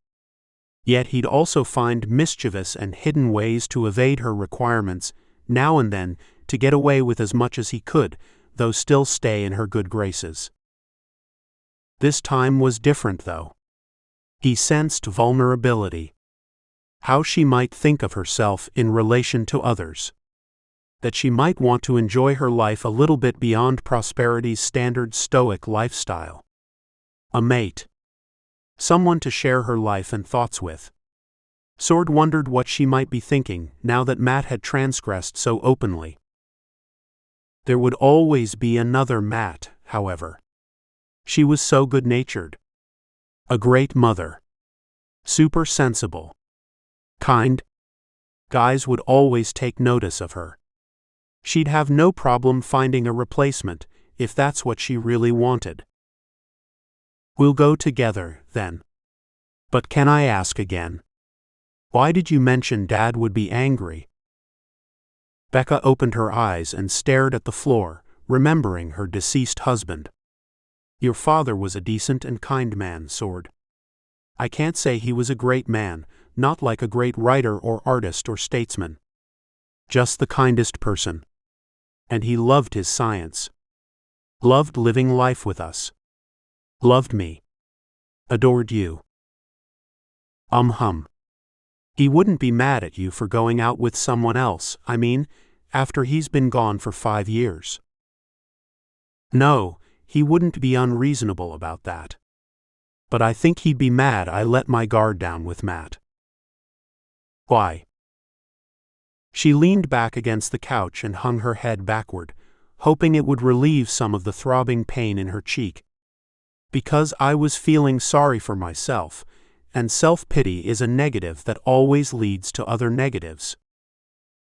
Yet he'd also find mischievous and hidden ways to evade her requirements, now and then, to get away with as much as he could, though still stay in her good graces. This time was different, though. He sensed vulnerability. How she might think of herself in relation to others. That she might want to enjoy her life a little bit beyond prosperity's standard stoic lifestyle. A mate. Someone to share her life and thoughts with. Sword wondered what she might be thinking now that Matt had transgressed so openly. There would always be another Matt, however. She was so good-natured. A great mother. Super sensible. Kind. Guys would always take notice of her. She'd have no problem finding a replacement if that's what she really wanted. We'll go together, then. But can I ask again? Why did you mention Dad would be angry? Becca opened her eyes and stared at the floor, remembering her deceased husband. Your father was a decent and kind man, Sword. I can't say he was a great man, not like a great writer or artist or statesman. Just the kindest person. And he loved his science. Loved living life with us. Loved me. Adored you. He wouldn't be mad at you for going out with someone else, I mean, after he's been gone for 5 years. No, he wouldn't be unreasonable about that. But I think he'd be mad I let my guard down with Matt. Why? She leaned back against the couch and hung her head backward, hoping it would relieve some of the throbbing pain in her cheek. Because I was feeling sorry for myself, and self-pity is a negative that always leads to other negatives.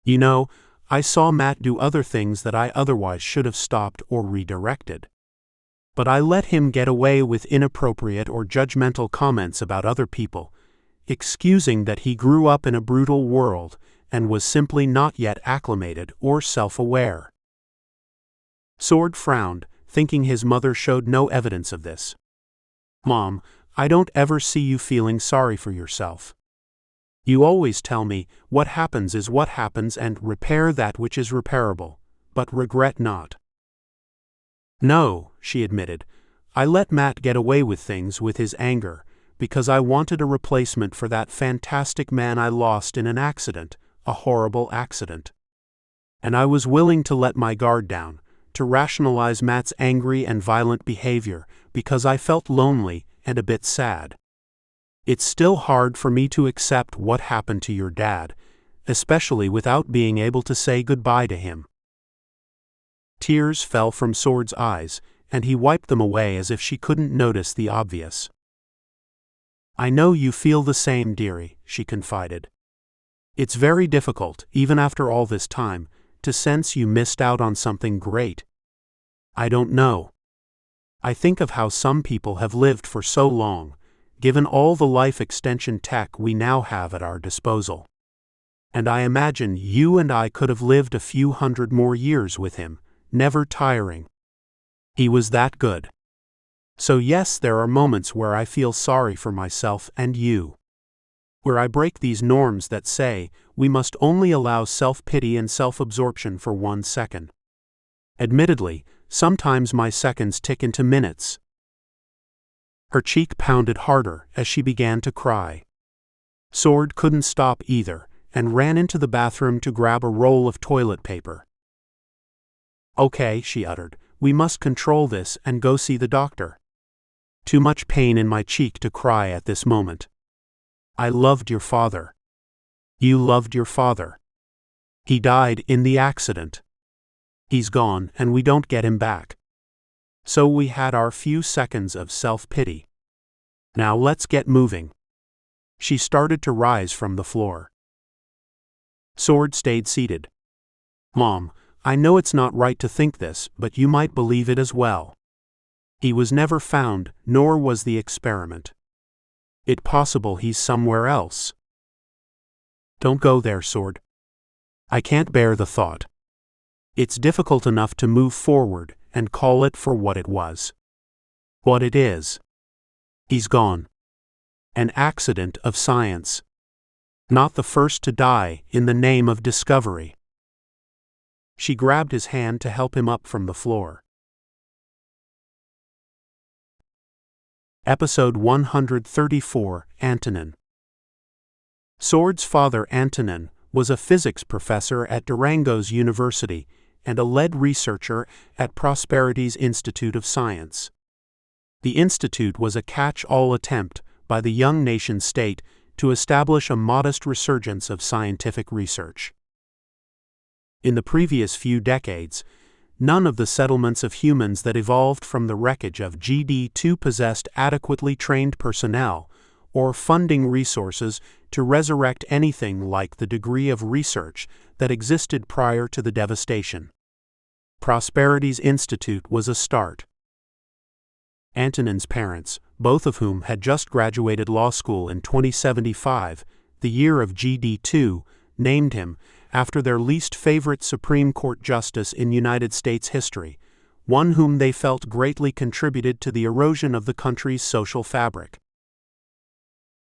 You know, I saw Matt do other things that I otherwise should have stopped or redirected. But I let him get away with inappropriate or judgmental comments about other people, excusing that he grew up in a brutal world and was simply not yet acclimated or self-aware. Sword frowned, thinking his mother showed no evidence of this. Mom, I don't ever see you feeling sorry for yourself. You always tell me, what happens is what happens and repair that which is repairable, but regret not. No, she admitted, I let Matt get away with things with his anger, because I wanted a replacement for that fantastic man I lost in an accident, a horrible accident. And I was willing to let my guard down, to rationalize Matt's angry and violent behavior, because I felt lonely and a bit sad. It's still hard for me to accept what happened to your dad, especially without being able to say goodbye to him. Tears fell from Sword's eyes, and he wiped them away as if she couldn't notice the obvious. I know you feel the same, dearie, she confided. It's very difficult, even after all this time, to sense you missed out on something great. I don't know. I think of how some people have lived for so long, given all the life extension tech we now have at our disposal. And I imagine you and I could have lived a few hundred more years with him, never tiring. He was that good. So yes, there are moments where I feel sorry for myself and you. Where I break these norms that say we must only allow self-pity and self-absorption for 1 second. Admittedly, sometimes my seconds tick into minutes. Her cheek pounded harder as she began to cry. Sword couldn't stop either, and ran into the bathroom to grab a roll of toilet paper. Okay, she uttered, We must control this and go see the doctor. Too much pain in my cheek to cry at this moment. I loved your father. You loved your father. He died in the accident. He's gone and we don't get him back. So we had our few seconds of self-pity. Now let's get moving. She started to rise from the floor. Sword stayed seated. Mom, I know it's not right to think this, but you might believe it as well. He was never found, nor was the experiment. It's possible he's somewhere else. Don't go there, Sword. I can't bear the thought. It's difficult enough to move forward and call it for what it was. What it is. He's gone. An accident of science. Not the first to die in the name of discovery. She grabbed his hand to help him up from the floor. Episode 134, Antonin. Sword's father, Antonin, was a physics professor at Durango's University and a lead researcher at Prosperity's Institute of Science. The institute was a catch-all attempt by the young nation-state to establish a modest resurgence of scientific research. In the previous few decades, none of the settlements of humans that evolved from the wreckage of GD2 possessed adequately trained personnel or funding resources to resurrect anything like the degree of research that existed prior to the devastation. Prosperity's Institute was a start. Antonin's parents, both of whom had just graduated law school in 2075, the year of GD2, named him after their least favorite Supreme Court justice in United States history, one whom they felt greatly contributed to the erosion of the country's social fabric.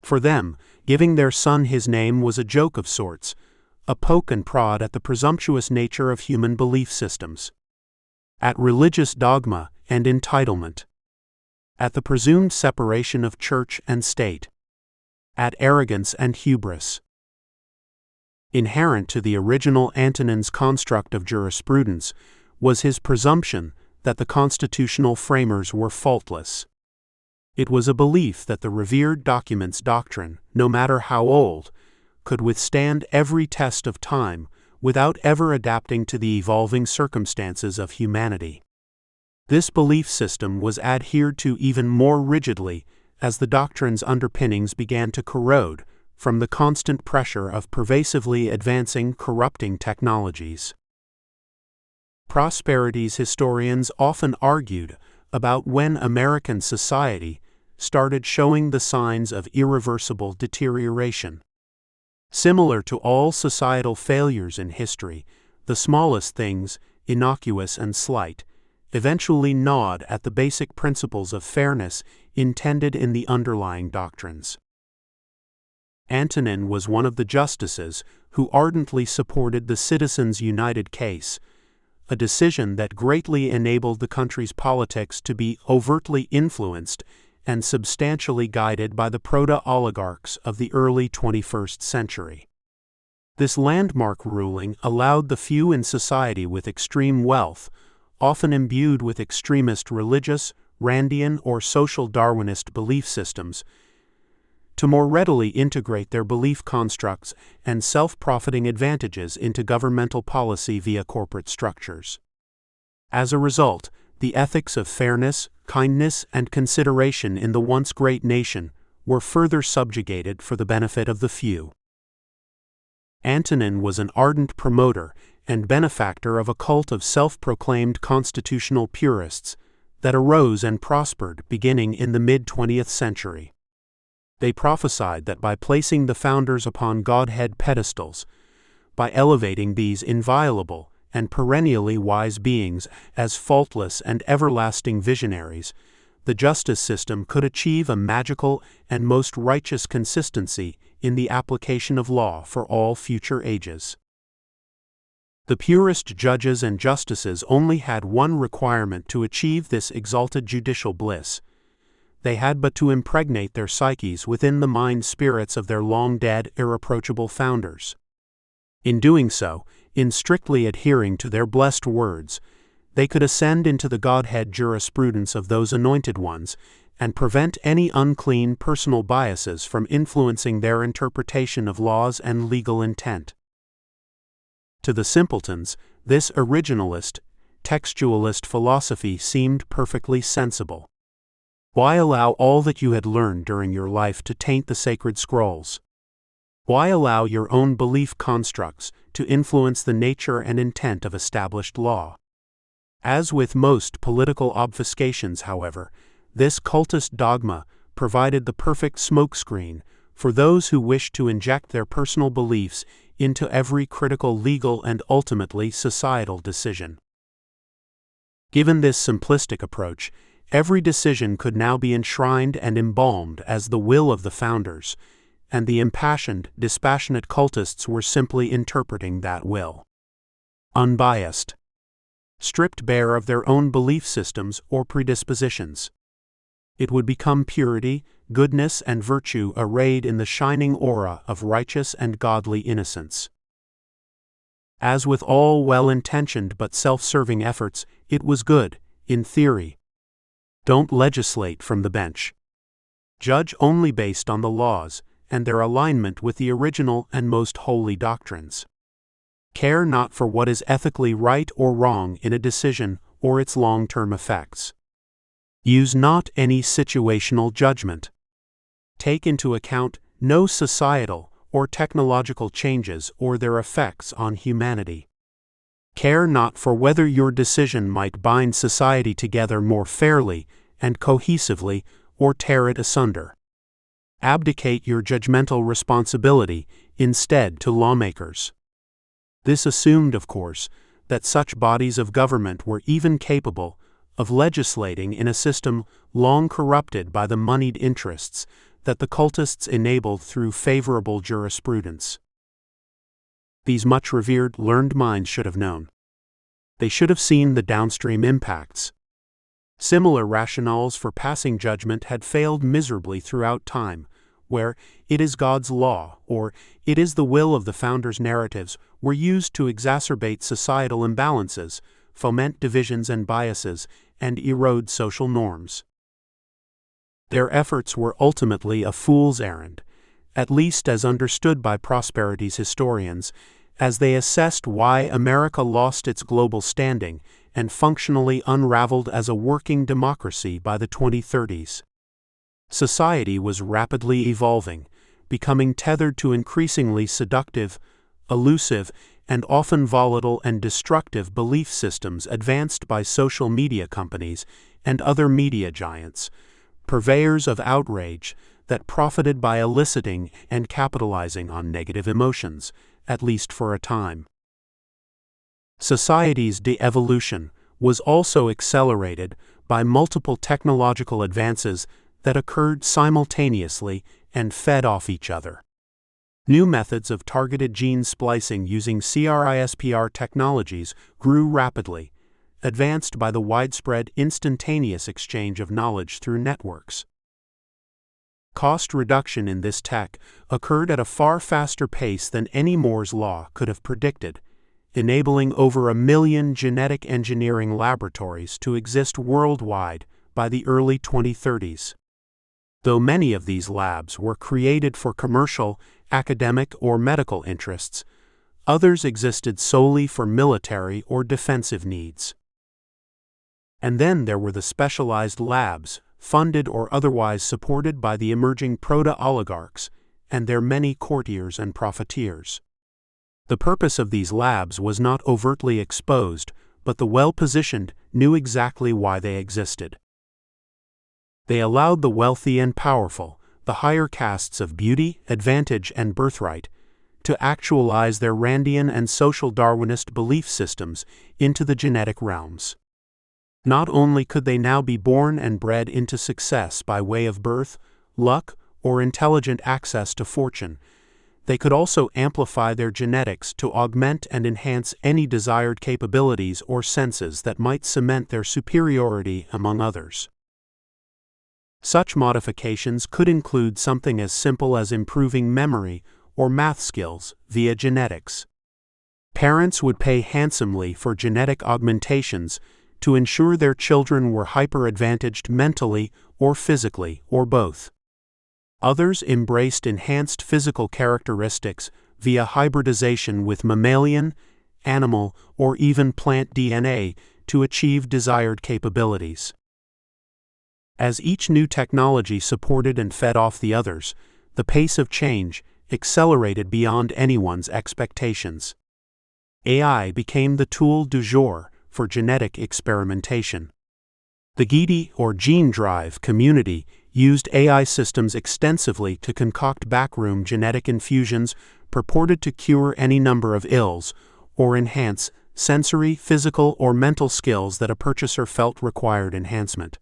For them, giving their son his name was a joke of sorts, a poke and prod at the presumptuous nature of human belief systems, at religious dogma and entitlement, at the presumed separation of church and state, at arrogance and hubris. Inherent to the original Antonin's construct of jurisprudence was his presumption that the constitutional framers were faultless. It was a belief that the revered document's doctrine, no matter how old, could withstand every test of time without ever adapting to the evolving circumstances of humanity. This belief system was adhered to even more rigidly as the doctrine's underpinnings began to corrode from the constant pressure of pervasively advancing, corrupting technologies. Prosperity's historians often argued about when American society started showing the signs of irreversible deterioration. Similar to all societal failures in history, the smallest things, innocuous and slight, eventually gnawed at the basic principles of fairness intended in the underlying doctrines. Antonin was one of the justices who ardently supported the Citizens United case, a decision that greatly enabled the country's politics to be overtly influenced and substantially guided by the proto-oligarchs of the early 21st century. This landmark ruling allowed the few in society with extreme wealth, often imbued with extremist religious, Randian, or social Darwinist belief systems, to more readily integrate their belief constructs and self-profiting advantages into governmental policy via corporate structures. As a result, the ethics of fairness, kindness, and consideration in the once great nation were further subjugated for the benefit of the few. Antonin was an ardent promoter and benefactor of a cult of self-proclaimed constitutional purists that arose and prospered beginning in the mid-20th century. They prophesied that by placing the founders upon Godhead pedestals, by elevating these inviolable and perennially wise beings as faultless and everlasting visionaries, the justice system could achieve a magical and most righteous consistency in the application of law for all future ages. The purest judges and justices only had one requirement to achieve this exalted judicial bliss. They had but to impregnate their psyches within the mind-spirits of their long-dead, irreproachable founders. In doing so, in strictly adhering to their blessed words, They could ascend into the Godhead jurisprudence of those anointed ones and prevent any unclean personal biases from influencing their interpretation of laws and legal intent. To the simpletons, this originalist, textualist philosophy seemed perfectly sensible. Why allow all that you had learned during your life to taint the sacred scrolls? Why allow your own belief constructs to influence the nature and intent of established law? As with most political obfuscations, however, this cultist dogma provided the perfect smokescreen for those who wished to inject their personal beliefs into every critical legal and ultimately societal decision. Given this simplistic approach, every decision could now be enshrined and embalmed as the will of the founders, and the impassioned, dispassionate cultists were simply interpreting that will. Unbiased. Stripped bare of their own belief systems or predispositions. It would become purity, goodness, and virtue arrayed in the shining aura of righteous and godly innocence. As with all well-intentioned but self-serving efforts, it was good, in theory. Don't legislate from the bench. Judge only based on the laws and their alignment with the original and most holy doctrines. Care not for what is ethically right or wrong in a decision or its long-term effects. Use not any situational judgment. Take into account no societal or technological changes or their effects on humanity. Care not for whether your decision might bind society together more fairly and cohesively or tear it asunder. Abdicate your judgmental responsibility instead to lawmakers. This assumed, of course, that such bodies of government were even capable of legislating in a system long corrupted by the moneyed interests that the cultists enabled through favorable jurisprudence. These much-revered, learned minds should have known. They should have seen the downstream impacts. Similar rationales for passing judgment had failed miserably throughout time, where "it is God's law" or "it is the will of the founders" narratives were used to exacerbate societal imbalances, foment divisions and biases, and erode social norms. Their efforts were ultimately a fool's errand, at least as understood by prosperity's historians, as they assessed why America lost its global standing and functionally unraveled as a working democracy by the 2030s. Society was rapidly evolving, becoming tethered to increasingly seductive, elusive, and often volatile and destructive belief systems advanced by social media companies and other media giants, purveyors of outrage that profited by eliciting and capitalizing on negative emotions, at least for a time. Society's de-evolution was also accelerated by multiple technological advances that occurred simultaneously and fed off each other. New methods of targeted gene splicing using CRISPR technologies grew rapidly, advanced by the widespread instantaneous exchange of knowledge through networks. Cost reduction in this tech occurred at a far faster pace than any Moore's Law could have predicted, enabling over 1 million genetic engineering laboratories to exist worldwide by the early 2030s. Though many of these labs were created for commercial, academic, or medical interests, others existed solely for military or defensive needs. And then there were the specialized labs, funded or otherwise supported by the emerging proto-oligarchs and their many courtiers and profiteers. The purpose of these labs was not overtly exposed, but the well-positioned knew exactly why they existed. They allowed the wealthy and powerful, the higher castes of beauty, advantage, and birthright, to actualize their Randian and social Darwinist belief systems into the genetic realms. Not only could they now be born and bred into success by way of birth, luck, or intelligent access to fortune, they could also amplify their genetics to augment and enhance any desired capabilities or senses that might cement their superiority among others. Such modifications could include something as simple as improving memory or math skills via genetics. Parents would pay handsomely for genetic augmentations to ensure their children were hyper-advantaged mentally or physically or both. Others embraced enhanced physical characteristics via hybridization with mammalian, animal, or even plant DNA to achieve desired capabilities. As each new technology supported and fed off the others, the pace of change accelerated beyond anyone's expectations. AI became the tool du jour for genetic experimentation. The GEDI or gene drive community used AI systems extensively to concoct backroom genetic infusions purported to cure any number of ills or enhance sensory, physical, or mental skills that a purchaser felt required enhancement.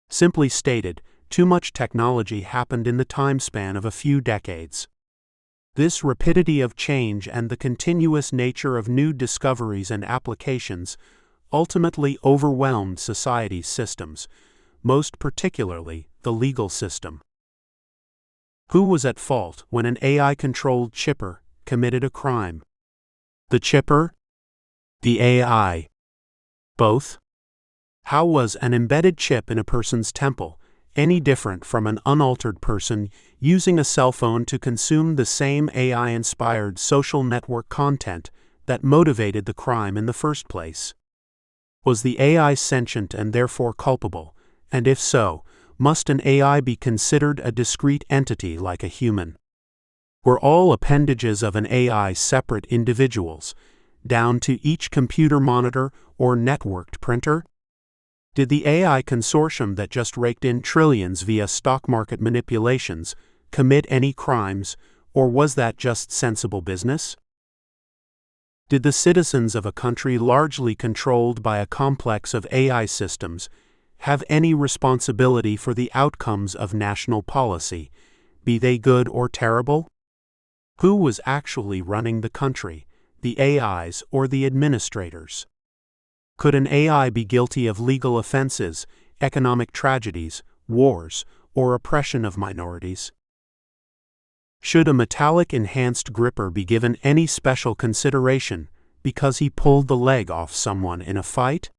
Simply stated, too much technology happened in the time span of a few decades. This rapidity of change and the continuous nature of new discoveries and applications ultimately overwhelmed society's systems, most particularly the legal system. Who was at fault when an AI-controlled chipper committed a crime? The chipper? The AI? Both? How was an embedded chip in a person's temple any different from an unaltered person using a cell phone to consume the same AI-inspired social network content that motivated the crime in the first place? Was the AI sentient and therefore culpable? And if so, must an AI be considered a discrete entity like a human? Were all appendages of an AI separate individuals, down to each computer monitor or networked printer? Did the AI consortium that just raked in trillions via stock market manipulations commit any crimes, or was that just sensible business? Did the citizens of a country largely controlled by a complex of AI systems have any responsibility for the outcomes of national policy, be they good or terrible? Who was actually running the country, the AIs or the administrators? Could an AI be guilty of legal offenses, economic tragedies, wars, or oppression of minorities? Should a metallic enhanced gripper be given any special consideration because he pulled the leg off someone in a fight?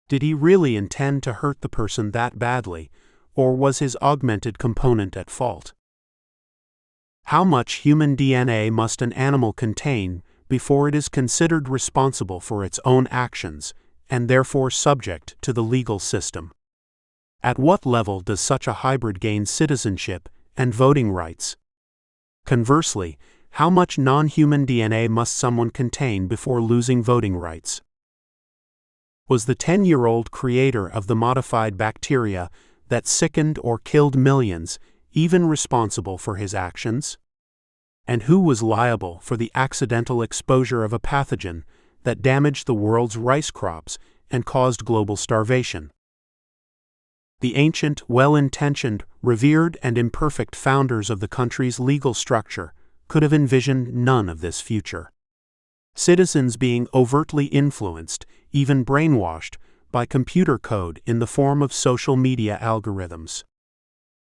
Did he really intend to hurt the person that badly, or was his augmented component at fault? How much human DNA must an animal contain before it is considered responsible for its own actions, and therefore subject to the legal system? At what level does such a hybrid gain citizenship and voting rights? Conversely, how much non-human DNA must someone contain before losing voting rights? Was the 10-year-old creator of the modified bacteria that sickened or killed millions even responsible for his actions? And who was liable for the accidental exposure of a pathogen that damaged the world's rice crops and caused global starvation? The ancient, well-intentioned, revered, and imperfect founders of the country's legal structure could have envisioned none of this future. Citizens being overtly influenced, even brainwashed, by computer code in the form of social media algorithms.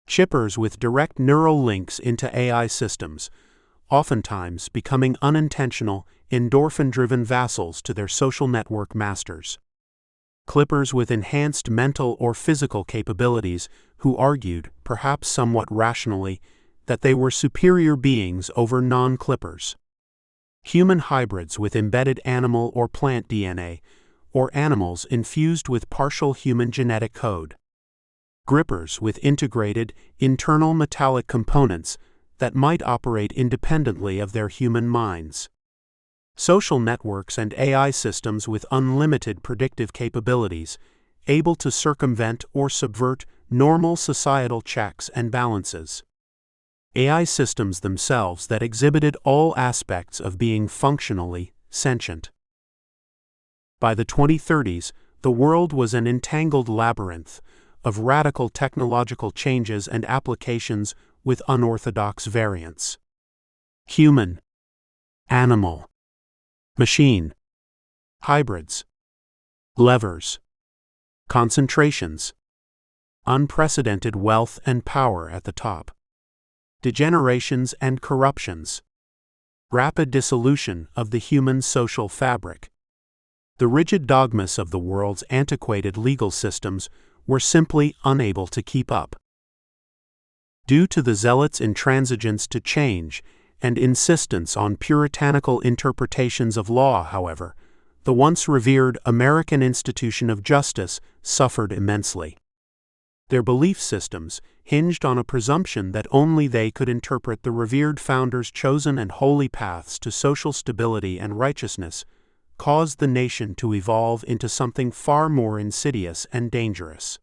Chippers with direct neural links into AI systems, oftentimes becoming unintentional, endorphin-driven vassals to their social network masters. Clippers with enhanced mental or physical capabilities who argued, perhaps somewhat rationally, that they were superior beings over non-clippers. Human hybrids with embedded animal or plant DNA, or animals infused with partial human genetic code. Grippers with integrated, internal metallic components that might operate independently of their human minds. Social networks and AI systems with unlimited predictive capabilities, able to circumvent or subvert normal societal checks and balances. AI systems themselves that exhibited all aspects of being functionally sentient. By the 2030s, the world was an entangled labyrinth of radical technological changes and applications with unorthodox variants. Human, animal, machine, hybrids, levers, concentrations, unprecedented wealth and power at the top, degenerations and corruptions, rapid dissolution of the human social fabric. The rigid dogmas of the world's antiquated legal systems were simply unable to keep up. Due to the zealots' intransigence to change and insistence on puritanical interpretations of law, however, the once revered American institution of justice suffered immensely. Their belief systems hinged on a presumption that only they could interpret the revered founders' chosen and holy paths to social stability and righteousness, caused the nation to evolve into something far more insidious and dangerous.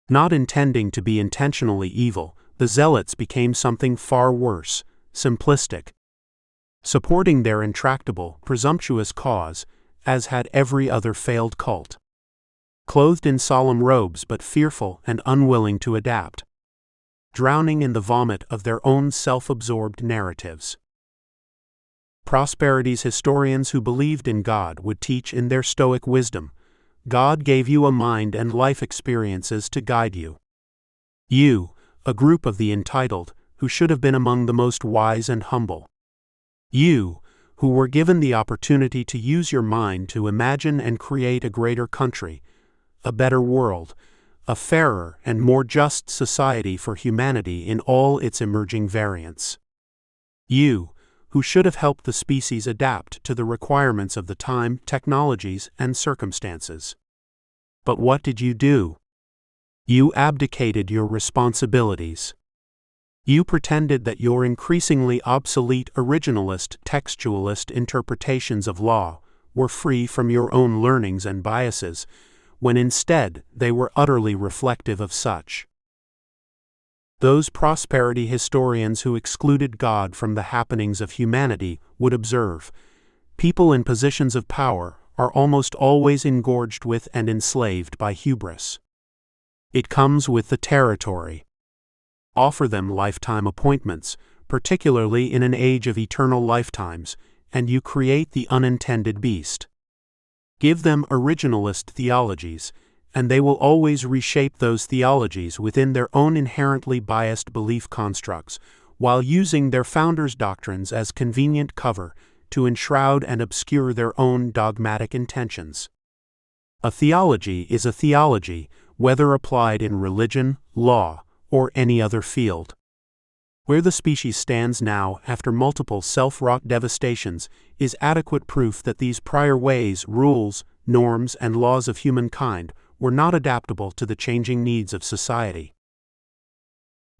Not intending to be intentionally evil, the zealots became something far worse, simplistic, supporting their intractable, presumptuous cause, as had every other failed cult. Clothed in solemn robes but fearful and unwilling to adapt, drowning in the vomit of their own self-absorbed narratives. Prosperity's historians who believed in God would teach in their stoic wisdom, God gave you a mind and life experiences to guide you. You, a group of the entitled, who should have been among the most wise and humble. You, who were given the opportunity to use your mind to imagine and create a greater country, a better world, a fairer and more just society for humanity in all its emerging variants. You, who should have helped the species adapt to the requirements of the time, technologies, and circumstances. But what did you do? You abdicated your responsibilities. You pretended that your increasingly obsolete originalist, textualist interpretations of law were free from your own learnings and biases, when instead they were utterly reflective of such. Those prosperity historians who excluded God from the happenings of humanity would observe, people in positions of power are almost always engorged with and enslaved by hubris. It comes with the territory. Offer them lifetime appointments, particularly in an age of eternal lifetimes, and you create the unintended beast. Give them originalist theologies, and they will always reshape those theologies within their own inherently biased belief constructs, while using their founders' doctrines as convenient cover to enshroud and obscure their own dogmatic intentions. A theology is a theology, whether applied in religion, law, or any other field. Where the species stands now after multiple self-wrought devastations is adequate proof that these prior ways, rules, norms, and laws of humankind were not adaptable to the changing needs of society.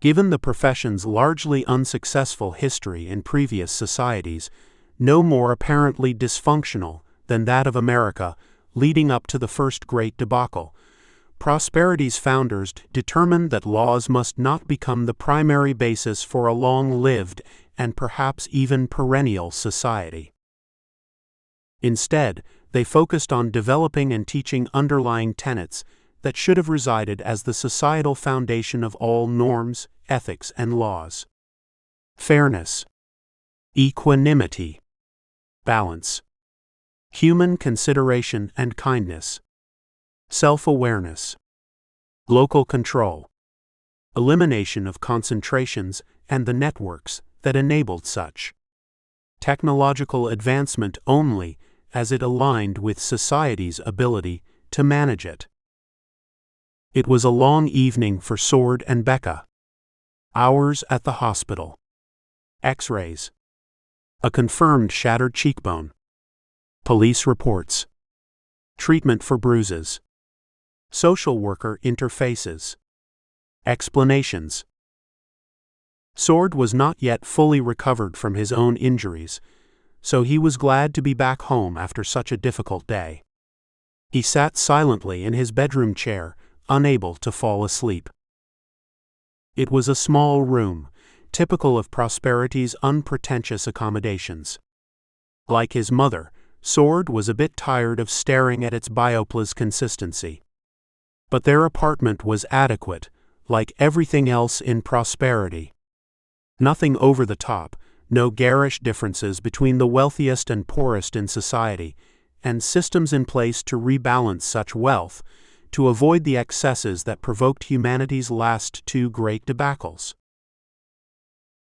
Given the profession's largely unsuccessful history in previous societies, no more apparently dysfunctional than that of America leading up to the first Great Debacle, Prosperity's founders determined that laws must not become the primary basis for a long-lived and perhaps even perennial society. Instead, they focused on developing and teaching underlying tenets that should have resided as the societal foundation of all norms, ethics, and laws. Fairness, equanimity, balance, human consideration and kindness, self-awareness, local control, elimination of concentrations and the networks that enabled such, technological advancement only as it aligned with society's ability to manage it. It was a long evening for Sword and Becca. Hours at the hospital. X-rays. A confirmed shattered cheekbone. Police reports. Treatment for bruises. Social worker interfaces. Explanations. Sword was not yet fully recovered from his own injuries, so he was glad to be back home after such a difficult day. He sat silently in his bedroom chair, unable to fall asleep. It was a small room, typical of Prosperity's unpretentious accommodations. Like his mother, Sword was a bit tired of staring at its bioplas consistency. But their apartment was adequate, like everything else in Prosperity. Nothing over the top, no garish differences between the wealthiest and poorest in society, and systems in place to rebalance such wealth, to avoid the excesses that provoked humanity's last two great debacles.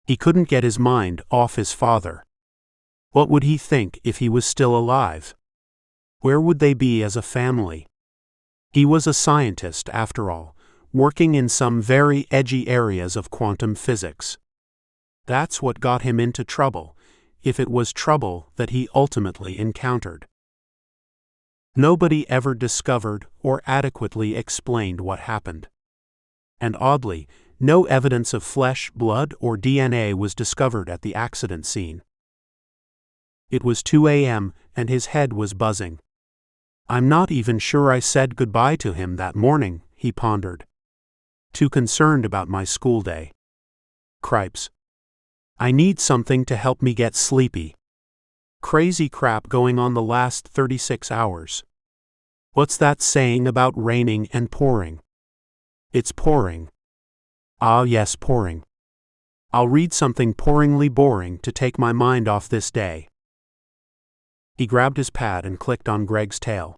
He couldn't get his mind off his father. What would he think if he was still alive? Where would they be as a family? He was a scientist, after all, working in some very edgy areas of quantum physics. That's what got him into trouble, if it was trouble that he ultimately encountered. Nobody ever discovered or adequately explained what happened. And oddly, no evidence of flesh, blood, or DNA was discovered at the accident scene. It was 2 a.m. and his head was buzzing. I'm not even sure I said goodbye to him that morning, he pondered. Too concerned about my school day. Cripes. I need something to help me get sleepy. Crazy crap going on the last 36 hours. What's that saying about raining and pouring? It's pouring. Ah yes, pouring. I'll read something pouringly boring to take my mind off this day. He grabbed his pad and clicked on Greg's tail.